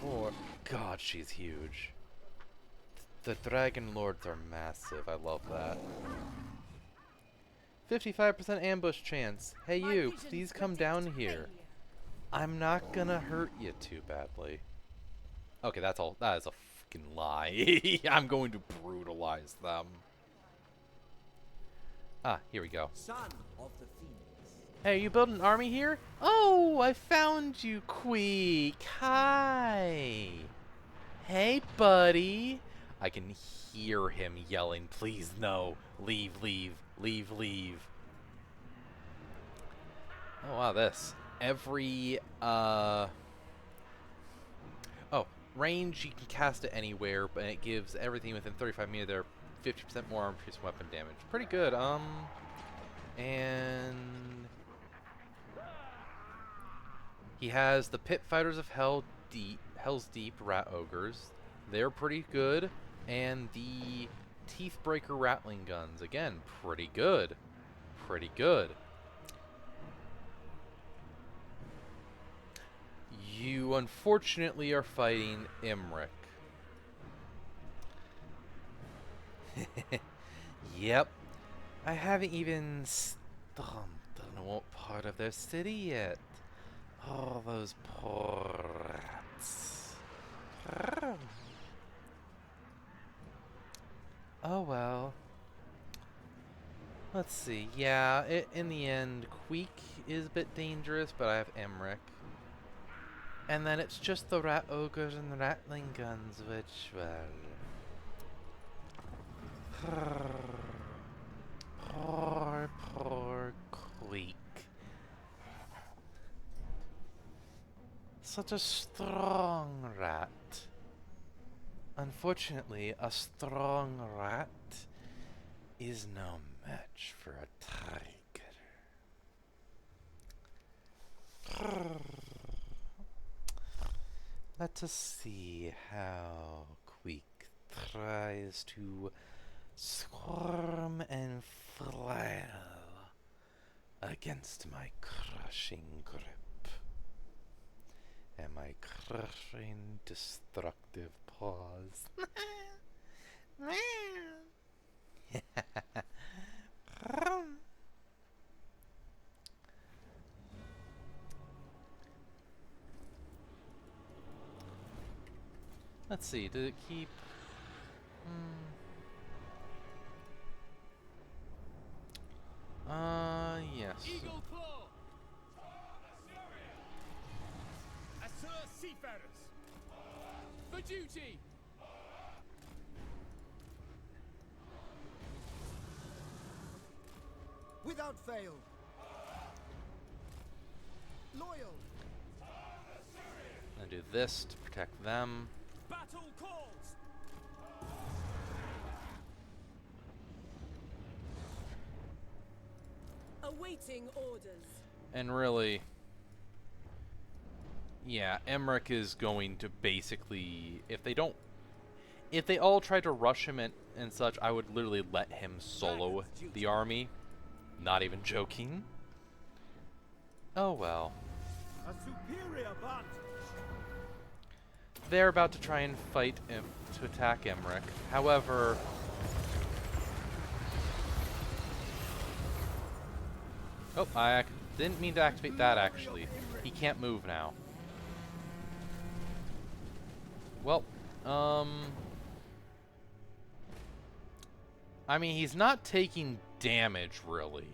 Or, God, she's huge. The Dragon Lords are massive. I love that. 55% ambush chance. Hey you, please come down here. I'm not gonna hurt you too badly. Okay, that's all. That is a fucking lie. I'm going to brutalize them. Ah, here we go. Son of the Phoenix. Hey, you building an army here? Oh, I found you, Queek. Hi. Hey, buddy. I can hear him yelling, please no. Leave, leave, leave, leave. Oh, wow, this. Every, oh, range, you can cast it anywhere, but it gives everything within 35 meters there 50% more armor-piercing weapon damage. Pretty good. And he has the Pit Fighters of Hell's Deep Rat Ogres. They're pretty good. And the Teethbreaker Rattling Guns. Again, pretty good. Pretty good. You unfortunately are fighting Imrik. Yep. I haven't even stomped on what part of their city yet. Oh, those poor rats. Oh well. Let's see. Yeah, in the end, Queek is a bit dangerous, but I have Imrik. And then it's just the Rat Ogres and the Rattling Guns, which, well... Poor Queek. Such a strong rat. Unfortunately, a strong rat is no match for a tiger. Let us see how Queek tries to squirm and flail against my crushing grip and my crushing destructive paws. Let's see, did it keep... Yes. Eagle Claw! Assure seafarers! For duty! Without fail! Loyal! I'm gonna do this to protect them. Battle calls! Awaiting orders. And really, yeah, Imrik is going to basically, if they all try to rush him and such, I would literally let him solo the army. Not even joking. Oh well. A superior advantage! They're about to try and fight to attack Imrik. However, oh, I didn't mean to activate that actually. He can't move now. Well, I mean, he's not taking damage really.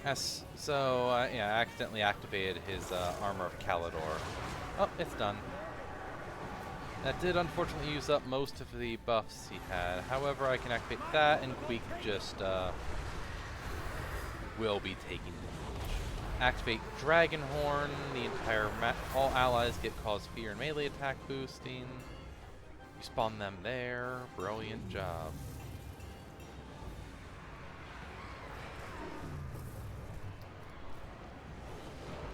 Yes, so, yeah, I accidentally activated his Armor of Calidor. Oh, it's done. That did unfortunately use up most of the buffs he had. However, I can activate that, and Queek just will be taking damage. Activate Dragonhorn. The entire all allies get cause fear and melee attack boosting. You spawn them there. Brilliant job.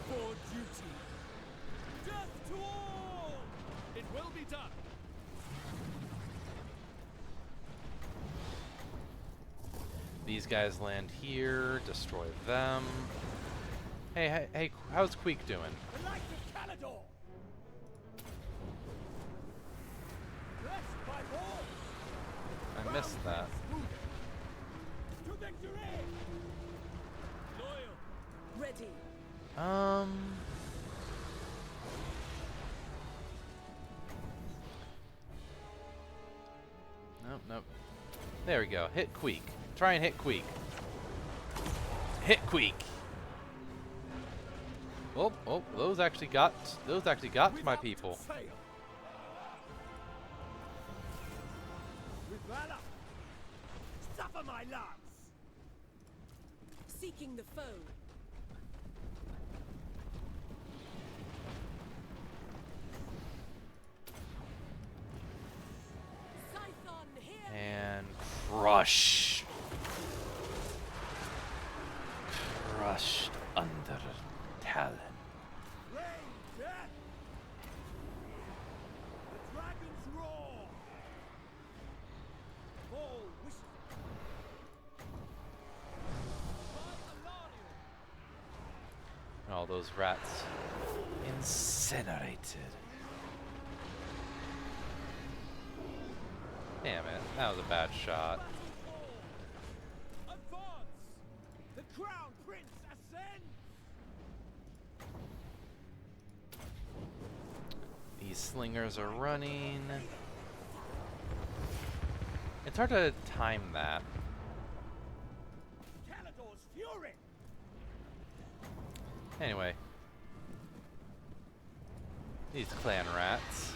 For duty! Death to all! It will be done! These guys land here, destroy them. Hey, how's Queek doing? The light of Calidor! Blessed by war! I missed that. To victory! Loyal! Ready. Nope. There we go. Hit Queek. Try and hit Queek. Hit Queek. Oh, those actually got to my people. With valor! Suffer my lance! Seeking the foe. Scython here! And crush. Crushed under talon. Rain death! The dragon's roar! Fall wishes! And all those rats incinerated. Damn it, that was a bad shot. Advance! The crown prince ascends! These slingers are running. It's hard to time that. Calidor's fury! Anyway. These clan rats.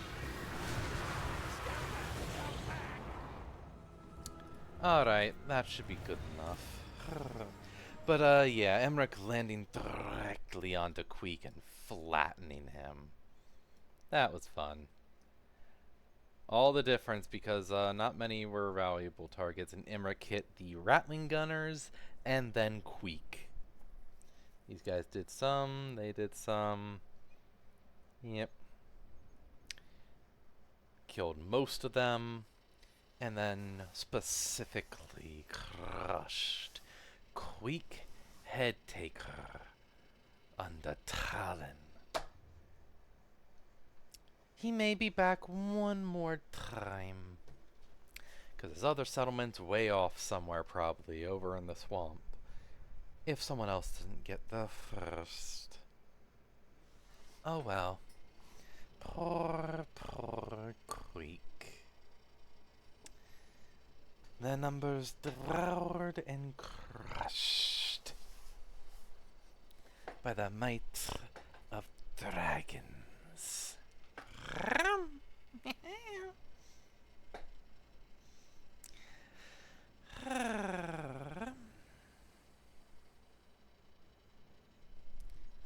Alright, that should be good enough. But, yeah, Imrik landing directly onto Queek and flattening him. That was fun. All the difference because not many were valuable targets, and Imrik hit the Rattling Gunners and then Queek. These guys did some, they did some. Yep. Killed most of them. And then specifically crushed Queek Head Taker under Talon. He may be back one more time. Because his other settlement's way off somewhere, probably, over in the swamp. If someone else didn't get there first. Oh well. Poor, poor Creek. Their numbers devoured and crushed by the might of dragons.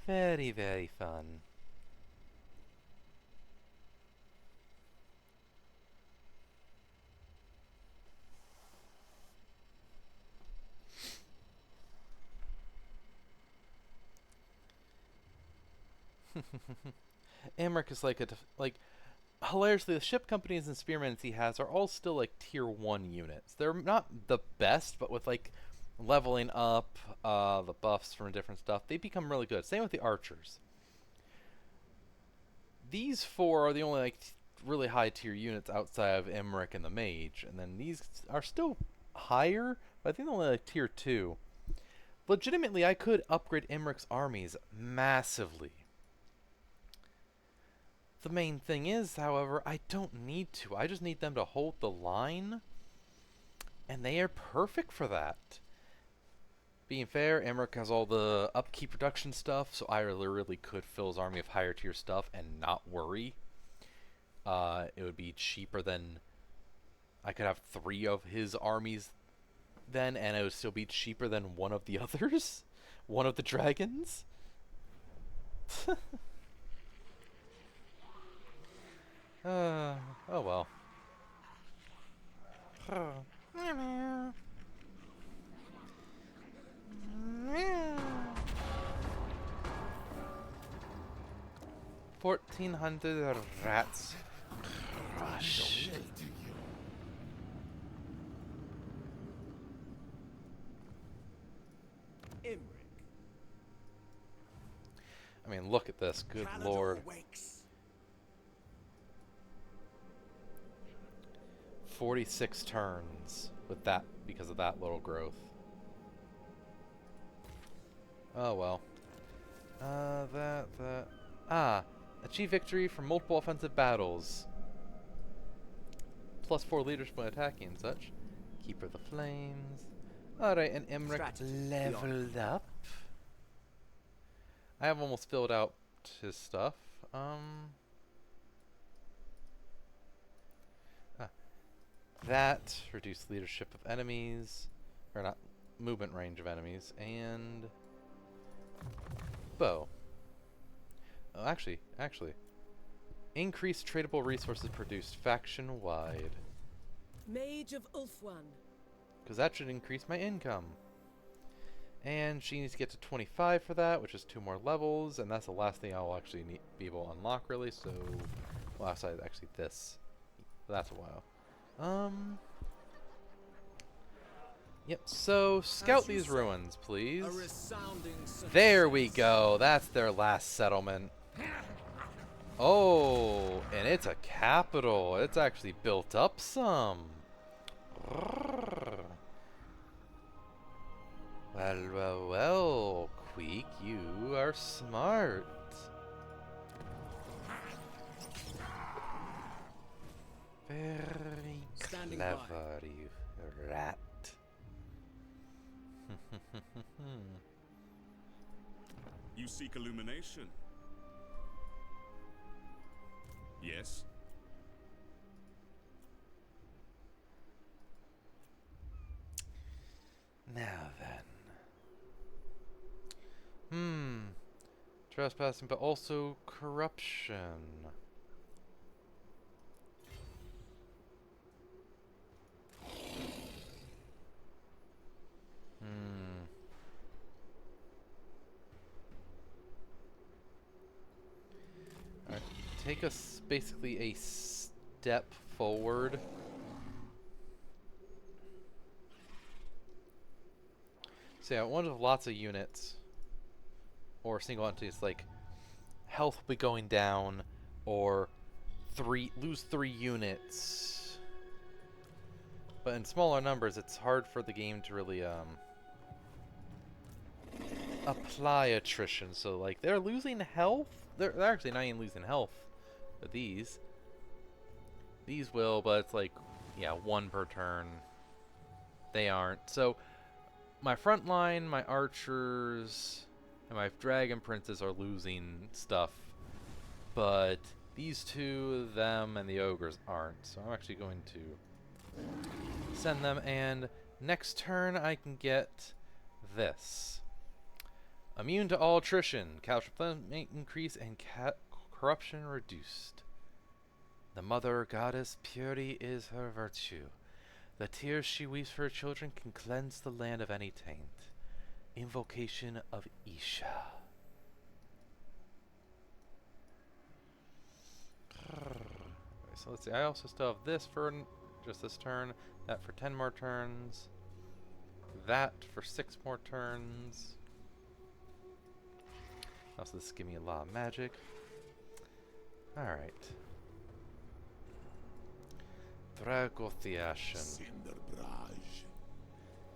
Very, very fun. Imrik is like hilariously, the ship companies and spearmen he has are all still like tier 1 units. They're not the best, but with like leveling up, the buffs from different stuff, they become really good. Same with the archers. These 4 are the only like really high tier units outside of Imrik and the mage, and then these are still higher, but I think they're only like tier 2. Legitimately, I could upgrade Imrik's armies massively. The main thing is, however, I don't need to. I just need them to hold the line, and they are perfect for that. Being fair, Imrik has all the upkeep reduction stuff, so I literally could fill his army of higher tier stuff and not worry. It would be cheaper than... I could have 3 of his armies then, and it would still be cheaper than one of the others. One of the dragons. Oh well. 1,400 rats crushed. Imrik. I mean, look at this. Good lord. 46 turns with that because of that little growth. Oh well. Achieve victory from multiple offensive battles. +4 leadership when attacking and such. Keeper of the Flames. Alright, and Imrik leveled up. I have almost filled out his stuff. That reduced leadership of enemies, or not, movement range of enemies, and bow. Oh, actually, increased tradable resources produced faction-wide. Mage of Ulfwan. Because that should increase my income. And she needs to get to 25 for that, which is 2 more levels, and that's the last thing I'll actually be able to unlock, really, so... Well, outside, actually, this. That's a while. Yep, so scout these ruins, please. There we go. That's their last settlement. Oh, and it's a capital. It's actually built up some. Well, Queek, you are smart. Very clever, you rat. You seek illumination? Yes? Now then. Trespassing, but also corruption. Alright, take us basically a step forward. So yeah, one of lots of units, or single entities, like health will be going down, or lose 3 units. But in smaller numbers, it's hard for the game to really apply attrition. So like they're losing health. They're actually not even losing health. But these will, but it's like, yeah, 1 per turn. They aren't. So my front line, my archers, and my dragon princes are losing stuff, but these two, them, and the ogres aren't. So I'm actually going to send them, and next turn I can get this. Immune to all attrition. Cash replenishment increase and corruption reduced. The mother goddess purity is her virtue. The tears she weeps for her children can cleanse the land of any taint. Invocation of Isha. So let's see. I also still have this for just this turn. That for 10 more turns. That for 6 more turns. Also, this give me a lot of magic. Alright. Dragothiashin.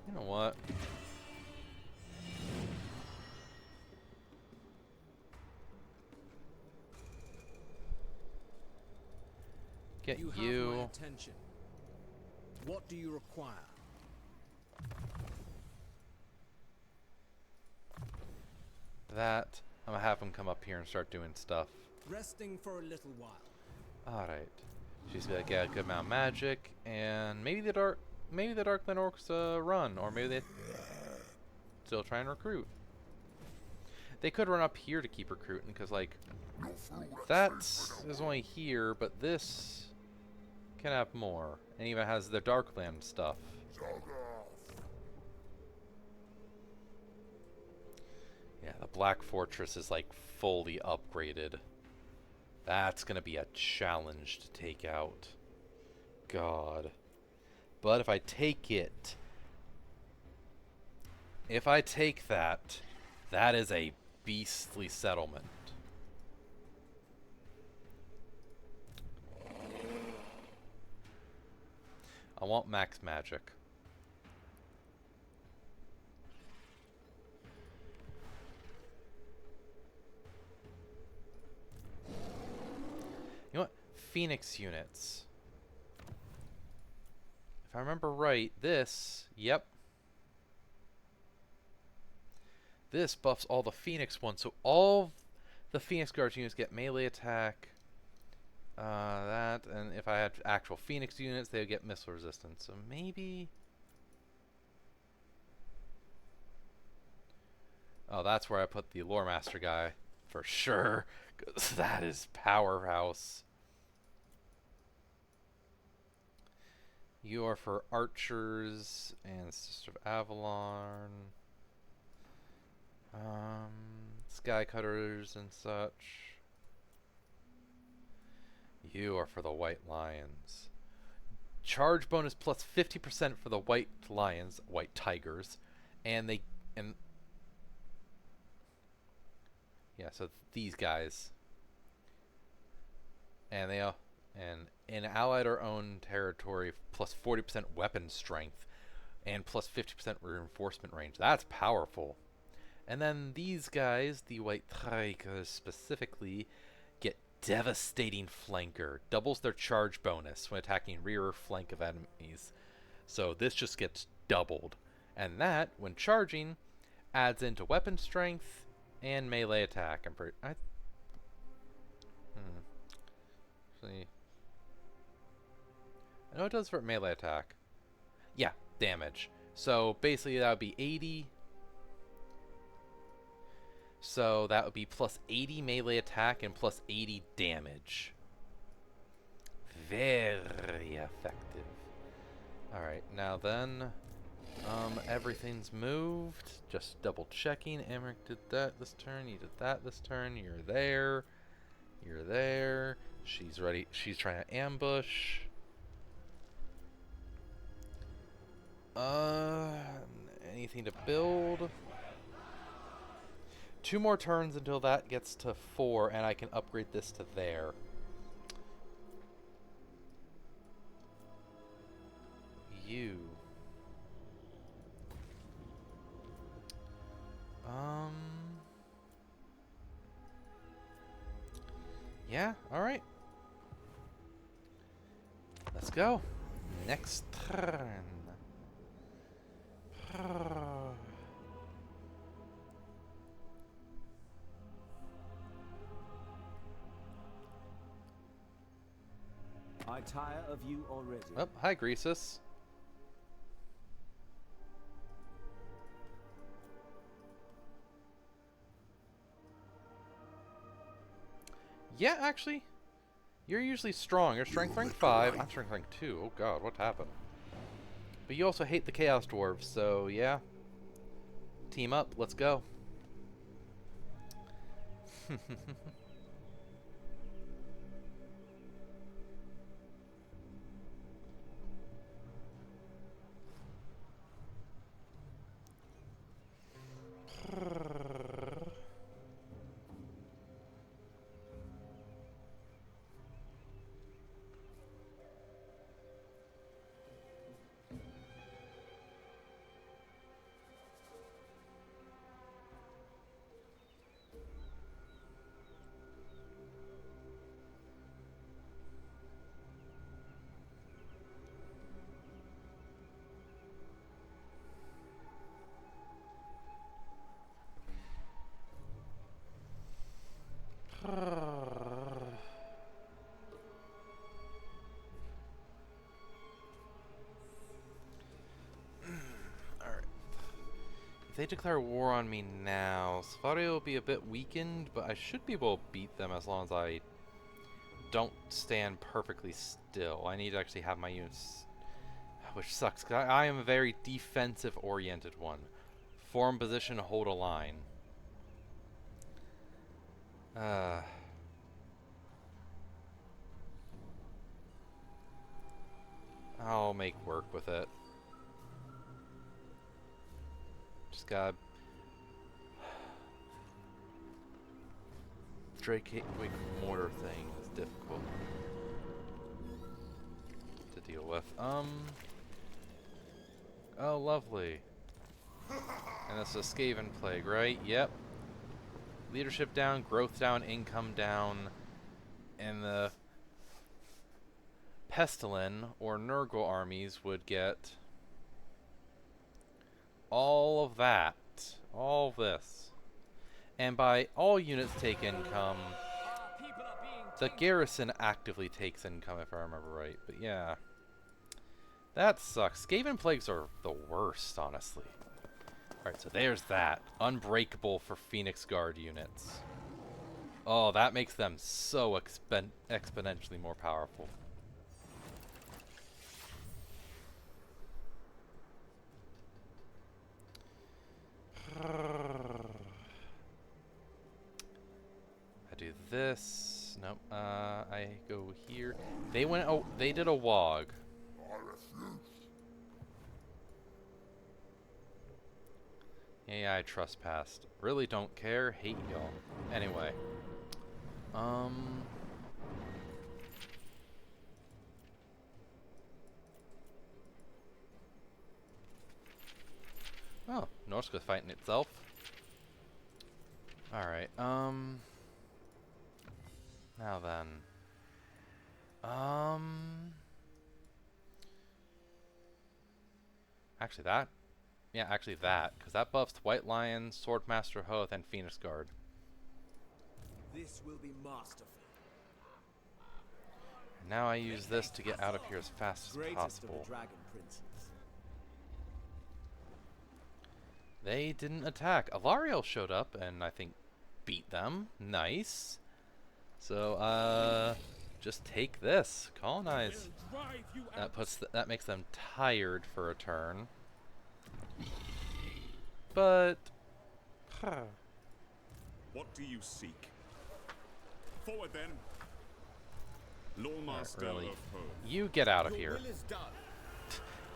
You know what? Get you. You. Have my attention. What do you require? That. I'm gonna have him come up here and start doing stuff. Resting for a little while. Alright. She's gonna get a good amount of magic, and maybe the Darkland Orcs run, or maybe they still try and recruit. They could run up here to keep recruiting, because like that is only here, but this can have more, and even has the Darkland stuff. Yeah, the Black Fortress is like fully upgraded. That's gonna be a challenge to take out. God. But if I take it, that is a beastly settlement. I want max magic. You know what? Phoenix units. If I remember right, this, yep. This buffs all the Phoenix ones, so all the Phoenix Guards units get melee attack. That, and if I had actual Phoenix units, they would get missile resistance. So maybe... Oh, that's where I put the Lore Master guy, for sure. 'Cause that is powerhouse. You are for archers and Sister of Avalon. Sky cutters and such. You are for the white lions. Charge bonus plus 50% for the white lions, white tigers, and yeah, so these guys, and in allied or owned territory, plus 40% weapon strength, and plus 50% reinforcement range. That's powerful. And then these guys, the white tigers specifically, get devastating flanker. Doubles their charge bonus when attacking rear or flank of enemies. So this just gets doubled. And that, when charging, adds into weapon strength and melee attack. See. I know it does for melee attack. Yeah, damage. So basically that would be 80. So that would be plus 80 melee attack and plus 80 damage. Very effective. Alright, now then, everything's moved. Just double checking. Imrik did that this turn, you did that this turn, you're there. You're there. She's ready, she's trying to ambush. Anything to build? 2 more turns until that gets to 4, and I can upgrade this to there. you? Yeah, alright. Let's go. Next turn. I tire of you already. Oh, hi, Greasus. Yeah, actually, you're usually strong. You're strength rank 5. I'm strength rank 2. Oh god, what happened? But you also hate the Chaos Dwarves, so yeah. Team up, let's go. If they declare war on me now, Safario will be a bit weakened, but I should be able to beat them as long as I don't stand perfectly still. I need to actually have my units, which sucks, because I am a very defensive-oriented one. Form position, hold a line. I'll make work with it. Just gotta Drake Wake mortar thing is difficult to deal with. Oh, lovely. And that's a Skaven plague, right? Yep. Leadership down, growth down, income down, and the Pestilin or Nurgle armies would get all of that. All this. And by all units take income, the garrison actively takes income, if I remember right. But yeah. That sucks. Skaven plagues are the worst, honestly. Alright, so there's that. Unbreakable for Phoenix Guard units. Oh, that makes them so exponentially more powerful. I do this. Nope. I go here. They went. Oh, they did a wog. Yeah, I trespassed. Really don't care. Hate y'all. Anyway. Oh, Norsko's fighting itself. Alright, now then. Actually that? Yeah, actually that, because that buffs White Lion, Swordmaster Hoth, and Phoenix Guard. This will be masterful. And now I use this to get out of here as fast as possible. Of the Dragon Princes. They didn't attack. Alariel showed up and I think beat them. Nice. So, just take this. Colonize. That makes them tired for a turn. But what do you seek? Forward then. Lawmaster really. of Hope. You get out of here. Will is done.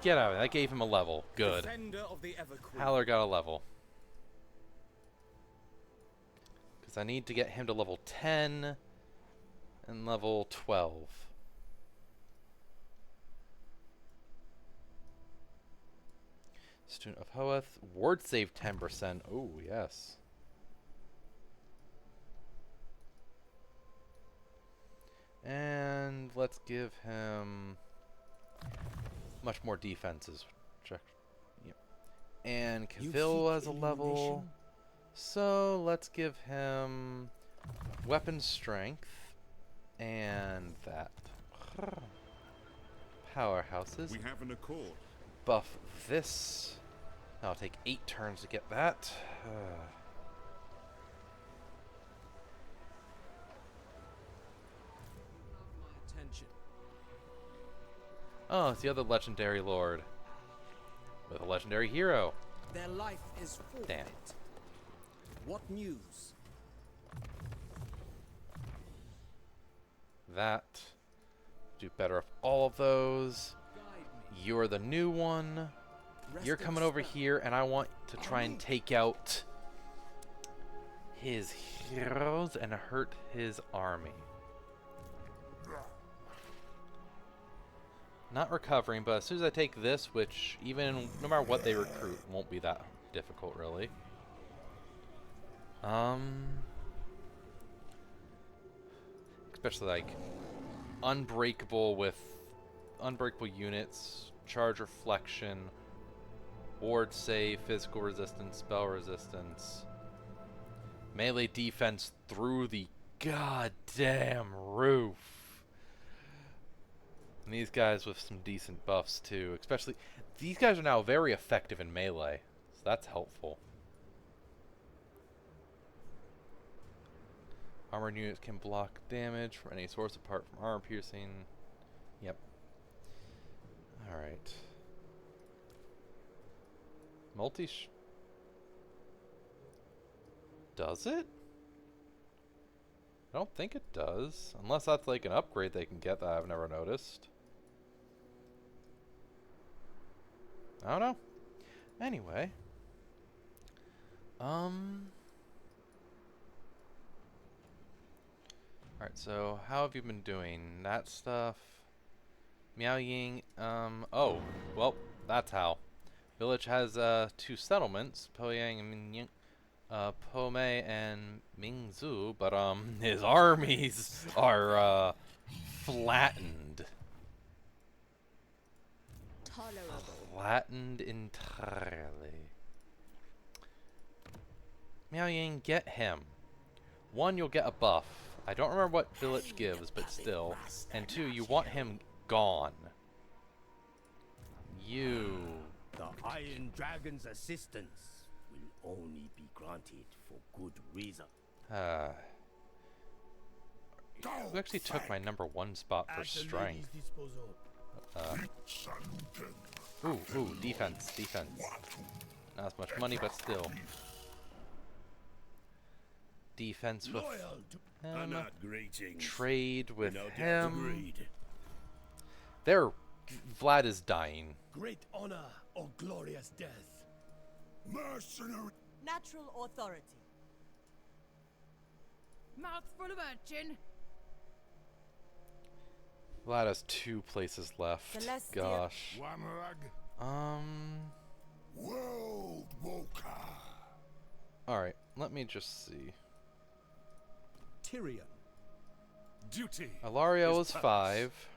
Get out of it. That gave him a level. Good. Defender of the Everqueen. Haller got a level. Because I need to get him to level 10 and level 12. Student of Hoeth. Ward save 10%. Oh, yes. And let's give him much more defenses. Check. Yep. And Cavill has a level. So let's give him weapon strength and that. Powerhouses. We have an accord. Buff this. That'll take 8 turns to get that. Attention. Oh, it's the other legendary lord. With a legendary hero. Their life is forfeit. Damn. What news? That. Do better of all of those. You're the new one. You're coming over here, and I want to try and take out his heroes and hurt his army. Not recovering, but as soon as I take this, which even no matter what they recruit, won't be that difficult, really. Especially like unbreakable with unbreakable units, charge reflection, ward save, physical resistance, spell resistance, melee defense through the goddamn roof. And these guys with some decent buffs too, especially these guys are now very effective in melee, so that's helpful. Armored units can block damage from any source apart from armor piercing. Yep. Alright. Does it? I don't think it does. Unless that's like an upgrade they can get that I've never noticed. I don't know. Anyway. Alright, so how have you been doing? That stuff. Miao Ying, oh, well, that's how. Village has 2 settlements, Poyang and Mingying, Pome and Mingzhu, but his armies are flattened. Flattened entirely. Miao Ying, get him. 1, you'll get a buff. I don't remember what village gives, but still. And 2, you want him gone. You. The Iron Dragon's assistance will only be granted for good reason. You actually took my number 1 spot for strength. Ooh, defense. Not as much money, but still. Defense with him. Trade with him. There, Vlad is dying. Great honor or glorious death. Mercenary. Natural authority. Mouthful of urchin. Vlad has 2 places left. Celestia. Gosh. World Woker. Alright, let me just see. Tyrion. Duty. Alario is 5.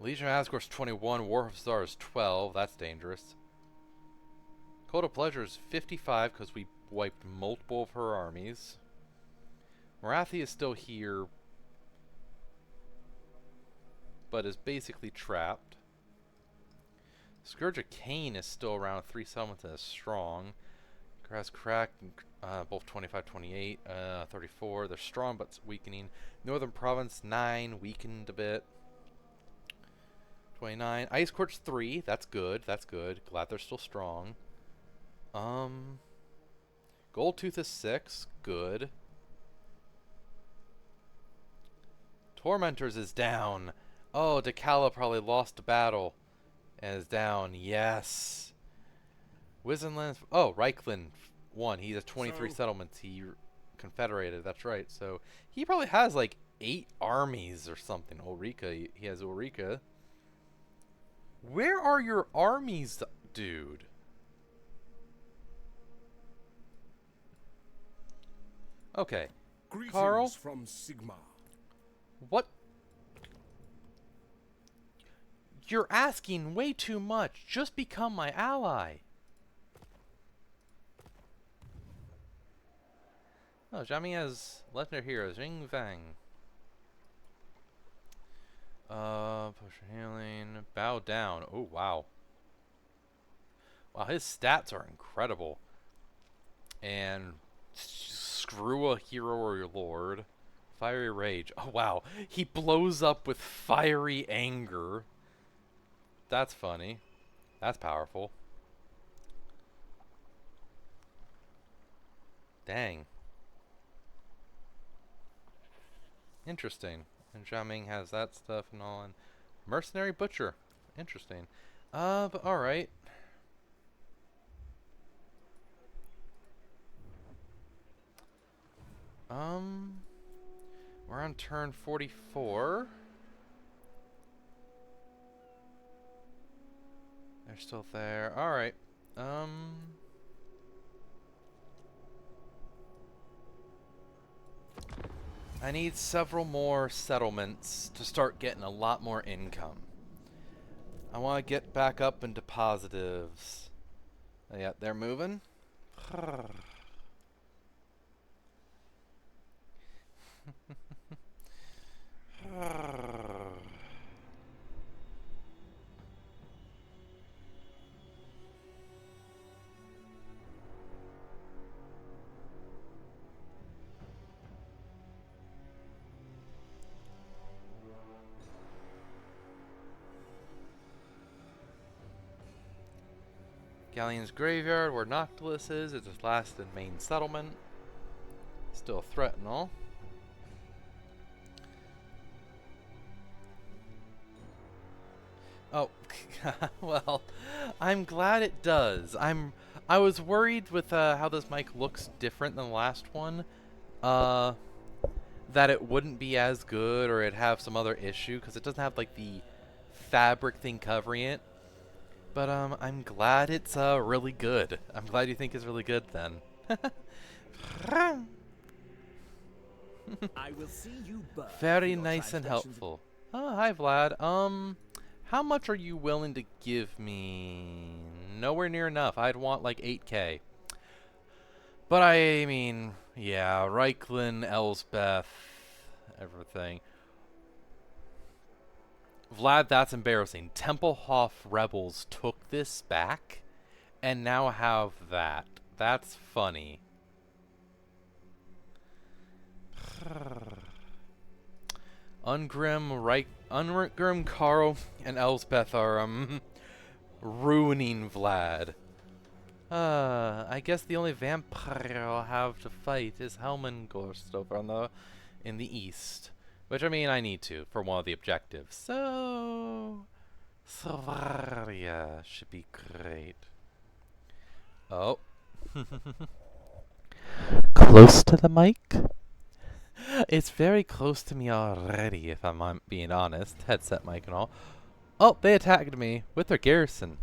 Legion of Asgore is 21. War of Star is 12. That's dangerous. Code of Pleasure is 55 because we wiped multiple of her armies. Marathi is still here, but is basically trapped. Scourge of Cain is still around 3 settlements and is strong. Grass Crack, both 25, 28, 34. They're strong but weakening. Northern Province 9, weakened a bit. 29. Ice Court's 3. That's good. Glad they're still strong. Goldtooth is 6. Good. Tormentors is down. Oh, Decala probably lost a battle and is down. Yes. Wizenland. Oh, Reichland 1. He has 23 settlements. He confederated. That's right. So he probably has like 8 armies or something. Ulrika. He has Ulrika. Where are your armies, dude? Okay. Greetings Carl? from Sigma. What? You're asking way too much. Just become my ally. Oh, Jami has legendary heroes. Jing Fang. Potion healing. Bow down. Oh, wow. Wow, his stats are incredible. And screw a hero or your lord. Fiery rage. Oh, wow. He blows up with fiery anger. That's funny. That's powerful. Dang. Interesting. And Xiaoming has that stuff and all. And Mercenary Butcher. Interesting. But alright. We're on turn 44. They're still there. Alright. I need several more settlements to start getting a lot more income. I want to get back up into positives. Yeah, they're moving. Galleon's graveyard, where Noctilus is. It's his last and main settlement. Still a threat and all. Oh, well, I'm glad it does. I was worried with how this mic looks different than the last one, that it wouldn't be as good or it'd have some other issue because it doesn't have like the fabric thing covering it. But I'm glad it's really good. I'm glad you think it's really good then. I will see you both. Very nice and helpful. Oh, hi Vlad. How much are you willing to give me? Nowhere near enough. I'd want like 8k. But I mean, yeah, Reiklin, Elsbeth, everything. Vlad, that's embarrassing. Templehof rebels took this back and now have that. That's funny. Ungrim, Carl, and Elsbeth are ruining Vlad. I guess the only vampire I'll have to fight is Helmengorst over in the east. Which, I mean, I need to for one of the objectives. So, Svaria should be great. Oh. Close to the mic? It's very close to me already, if I'm being honest. Headset mic and all. Oh, they attacked me with their garrison.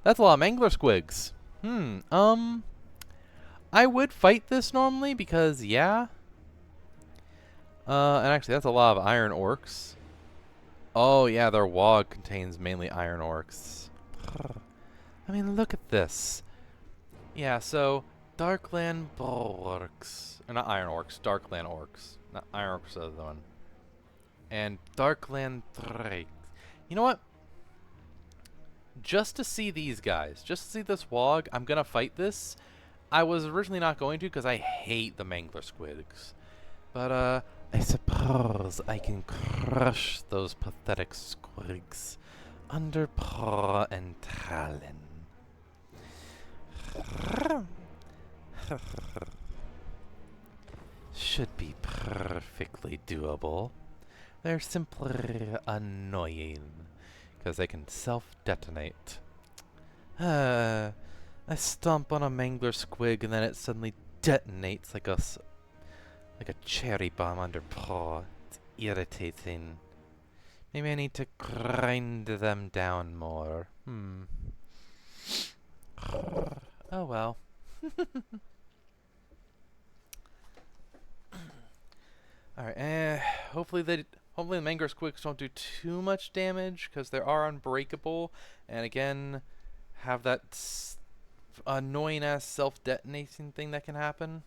That's a lot of Mangler Squigs. I would fight this normally because, yeah. And actually, that's a lot of Iron Orcs. Oh, yeah, their WOG contains mainly Iron Orcs. I mean, look at this. Yeah, so, Darkland Orcs. Or not Iron Orcs, Darkland Orcs. Not Iron Orcs, the other one. And Darkland Drakes. You know what? Just to see these guys, just to see this WOG, I'm gonna fight this. I was originally not going to because I hate the Mangler Squigs. But, I suppose I can crush those pathetic squigs under paw and talon. Should be perfectly doable. They're simply annoying because they can self-detonate. I stomp on a Mangler Squig and then it suddenly detonates like a cherry bomb under paw. It's irritating. Maybe I need to grind them down more. Oh well. Alright, hopefully the mangrove squigs don't do too much damage, because they are unbreakable, and again, have that annoying ass self-detonating thing that can happen.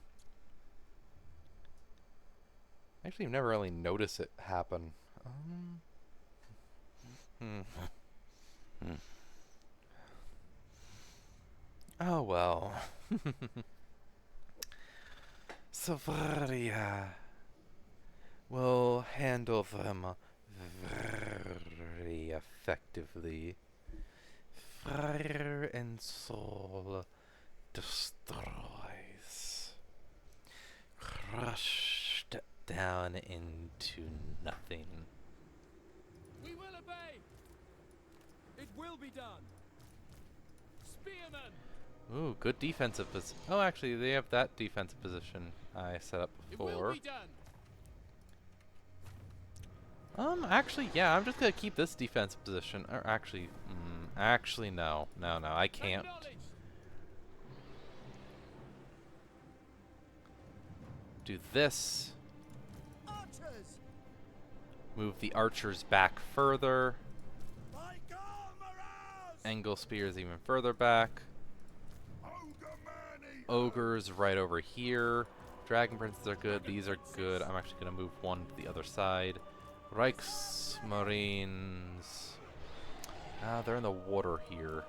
Actually, I've never really noticed it happen. Oh well. Savaria will handle them very effectively. Fire and soul destroys. Crushed down into nothing. We will obey. It will be done. Spearmen. Ooh, good defensive position. Oh, actually, they have that defensive position I set up before. It will be done. Actually, yeah, I'm just gonna keep this defensive position. Or actually, actually, no, I can't. Do this. Archers. Move the archers back further. Angle spears even further back. Ogres right over here. Dragon princes are good. These are good. I'm actually gonna move one to the other side. Reichsmarines. They're in the water here.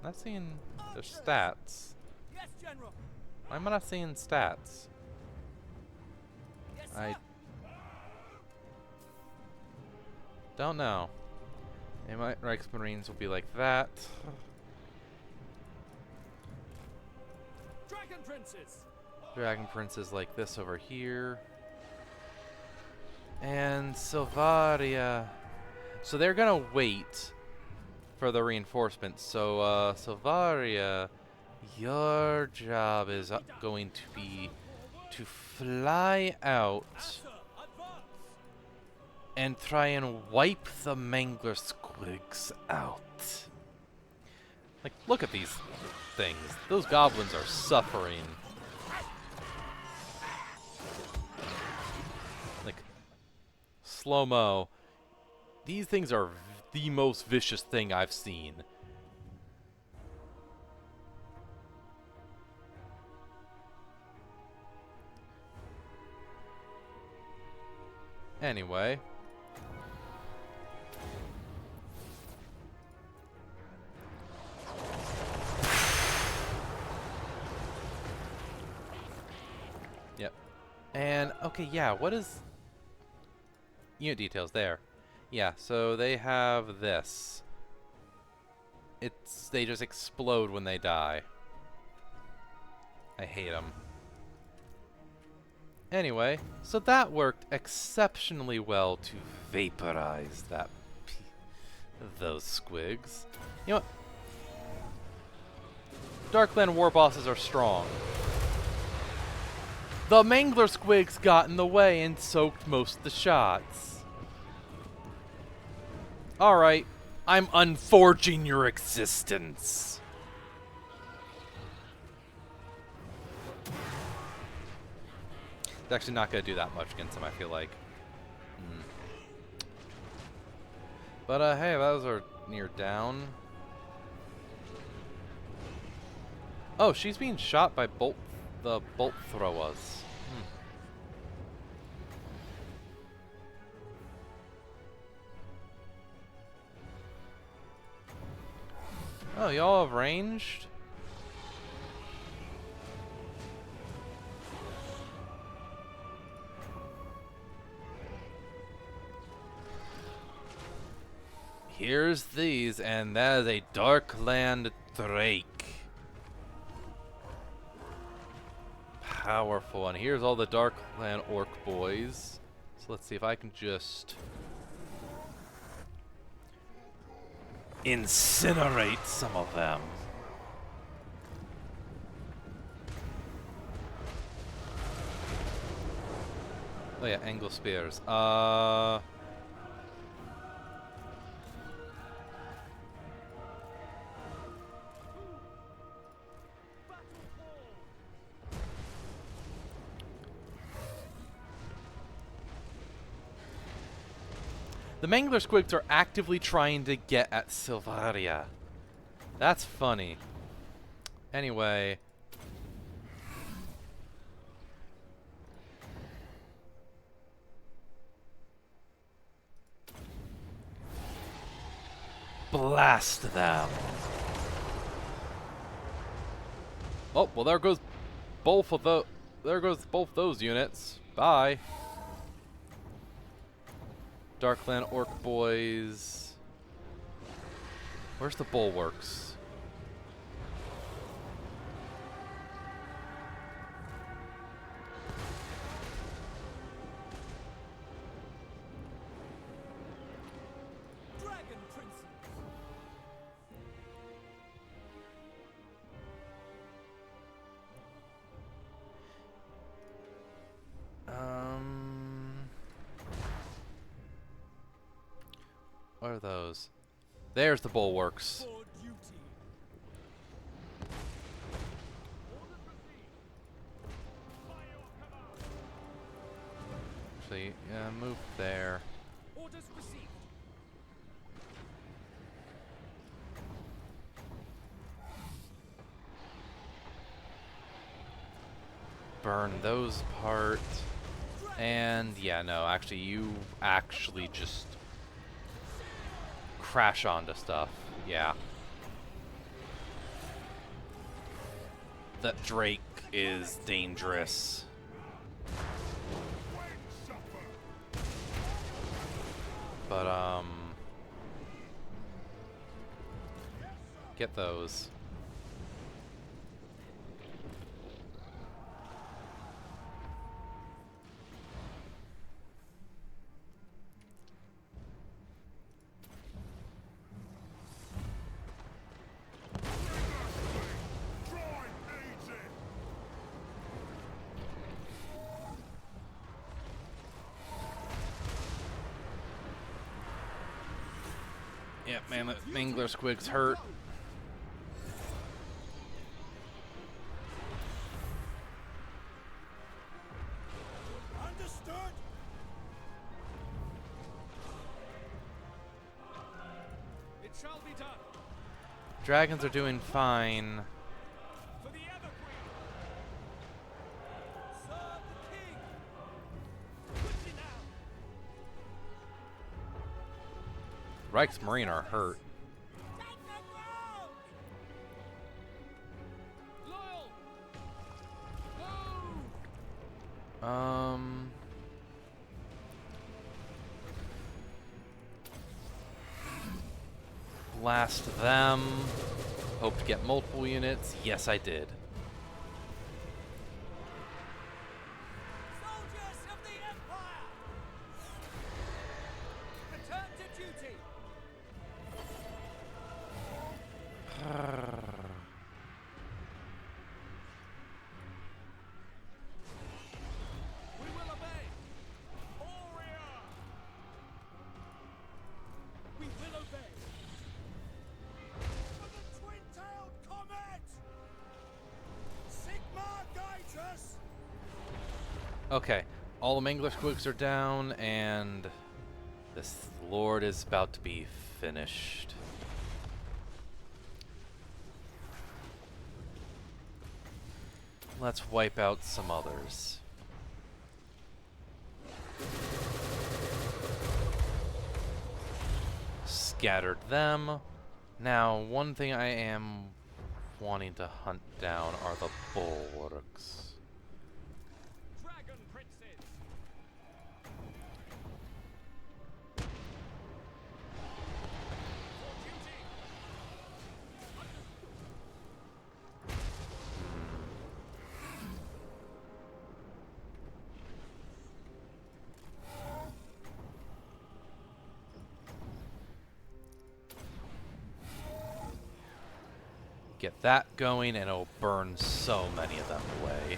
Not seeing their stats. Yes, General. Why am I not seeing stats? Yes, I don't know. And my Reichsmarines will be like that. Dragon princes. Dragon princes like this over here. And Silvaria. So they're gonna wait for the reinforcements. So Silvaria, your job is going to be to fly out and try and wipe the mangler squigs out. Like, look at these things. Those goblins are suffering. Like, slow-mo. These things are the most vicious thing I've seen. Anyway. Yep. And, okay, yeah, what is... Unit details there. Yeah, so they have this. They just explode when they die. I hate them. Anyway, so that worked exceptionally well to vaporize those squigs. You know what? Darkland war bosses are strong. The mangler squigs got in the way and soaked most of the shots. Alright, I'm unforging your existence. It's actually not going to do that much against him, I feel like. But, hey, those are near down. Oh, she's being shot by the bolt throwers. Oh, y'all have ranged? Here's these, and that is a Darkland Drake. Powerful, and here's all the Darkland Orc boys. So let's see if I can just incinerate some of them. Oh yeah, angle spears. The Mangler Squigs are actively trying to get at Silvaria. That's funny. Anyway. Blast them. Oh, well there goes both of those units. Bye. Darkland Orc Boys. Where's the bulwarks? Dragon princes. What are those? There's the bulwarks. For duty. Actually, yeah, move there. Orders received. Burn those parts. And yeah, no, actually you actually just crash onto stuff. Yeah. That Drake is dangerous. But get those. Yeah, man, that Mangler Squig's hurt. Understood. It shall be done. Dragons are doing fine. For the Evergreen. Serve the king. Quickly now. Reichsmarine are hurt. Take the ground. Loyal. Move. Blast them. Hope to get multiple units. Yes, I did. Soldiers of the Empire. Return to duty. We will obey. Aurea. We will obey. For the twin-tailed comet. Sigma guides us. Okay, all the Mangler Squigs are down, and this Lord is about to be finished. Let's wipe out some others. Scattered them. Now, one thing I am wanting to hunt down are the bulwarks. Dragon princes. For duty. Get that going, and it'll burn so many of them away.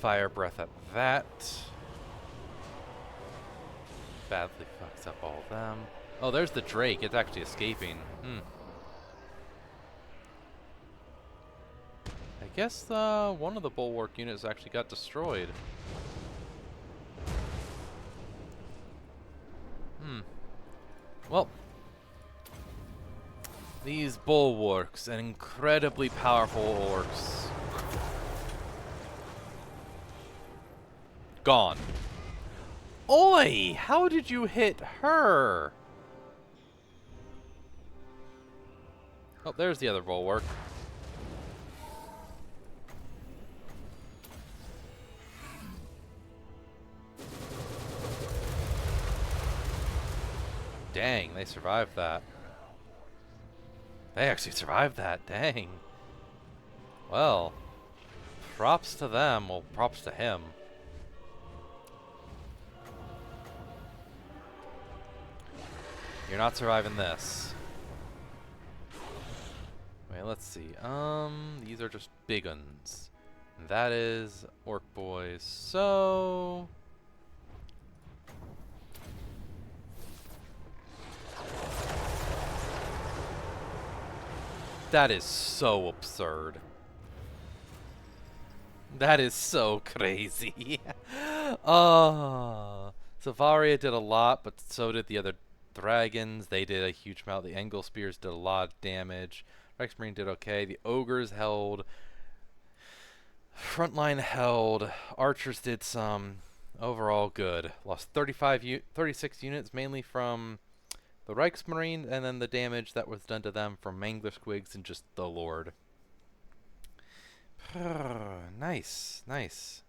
fire breath at that. Badly fucks up all of them. Oh, there's the Drake. It's actually escaping. I guess one of the bulwark units actually got destroyed. Well, these bulwarks and incredibly powerful orcs. Gone. Oi! How did you hit her? Oh, there's the other bulwark. Dang, they survived that. They actually survived that, dang. Well, props to them, well, props to him. You're not surviving this. Wait, let's see. These are just big uns. That is orc boys, so... That is so absurd. That is so crazy. Savaria did a lot, but so did the other dragons. They did a huge amount. The Angle Spears did a lot of damage. Reichsmarine did okay. The Ogres held. Frontline held. Archers did some. Overall good. Lost 36 units, mainly from the Reichsmarine, and then the damage that was done to them from Mangler Squigs and just the Lord. Nice, nice.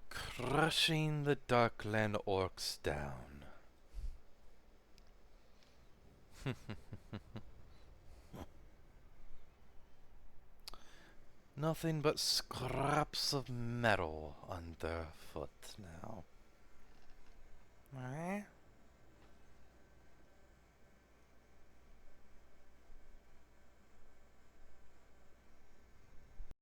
Crushing the Darkland orcs down. Nothing but scraps of metal underfoot now. Alright.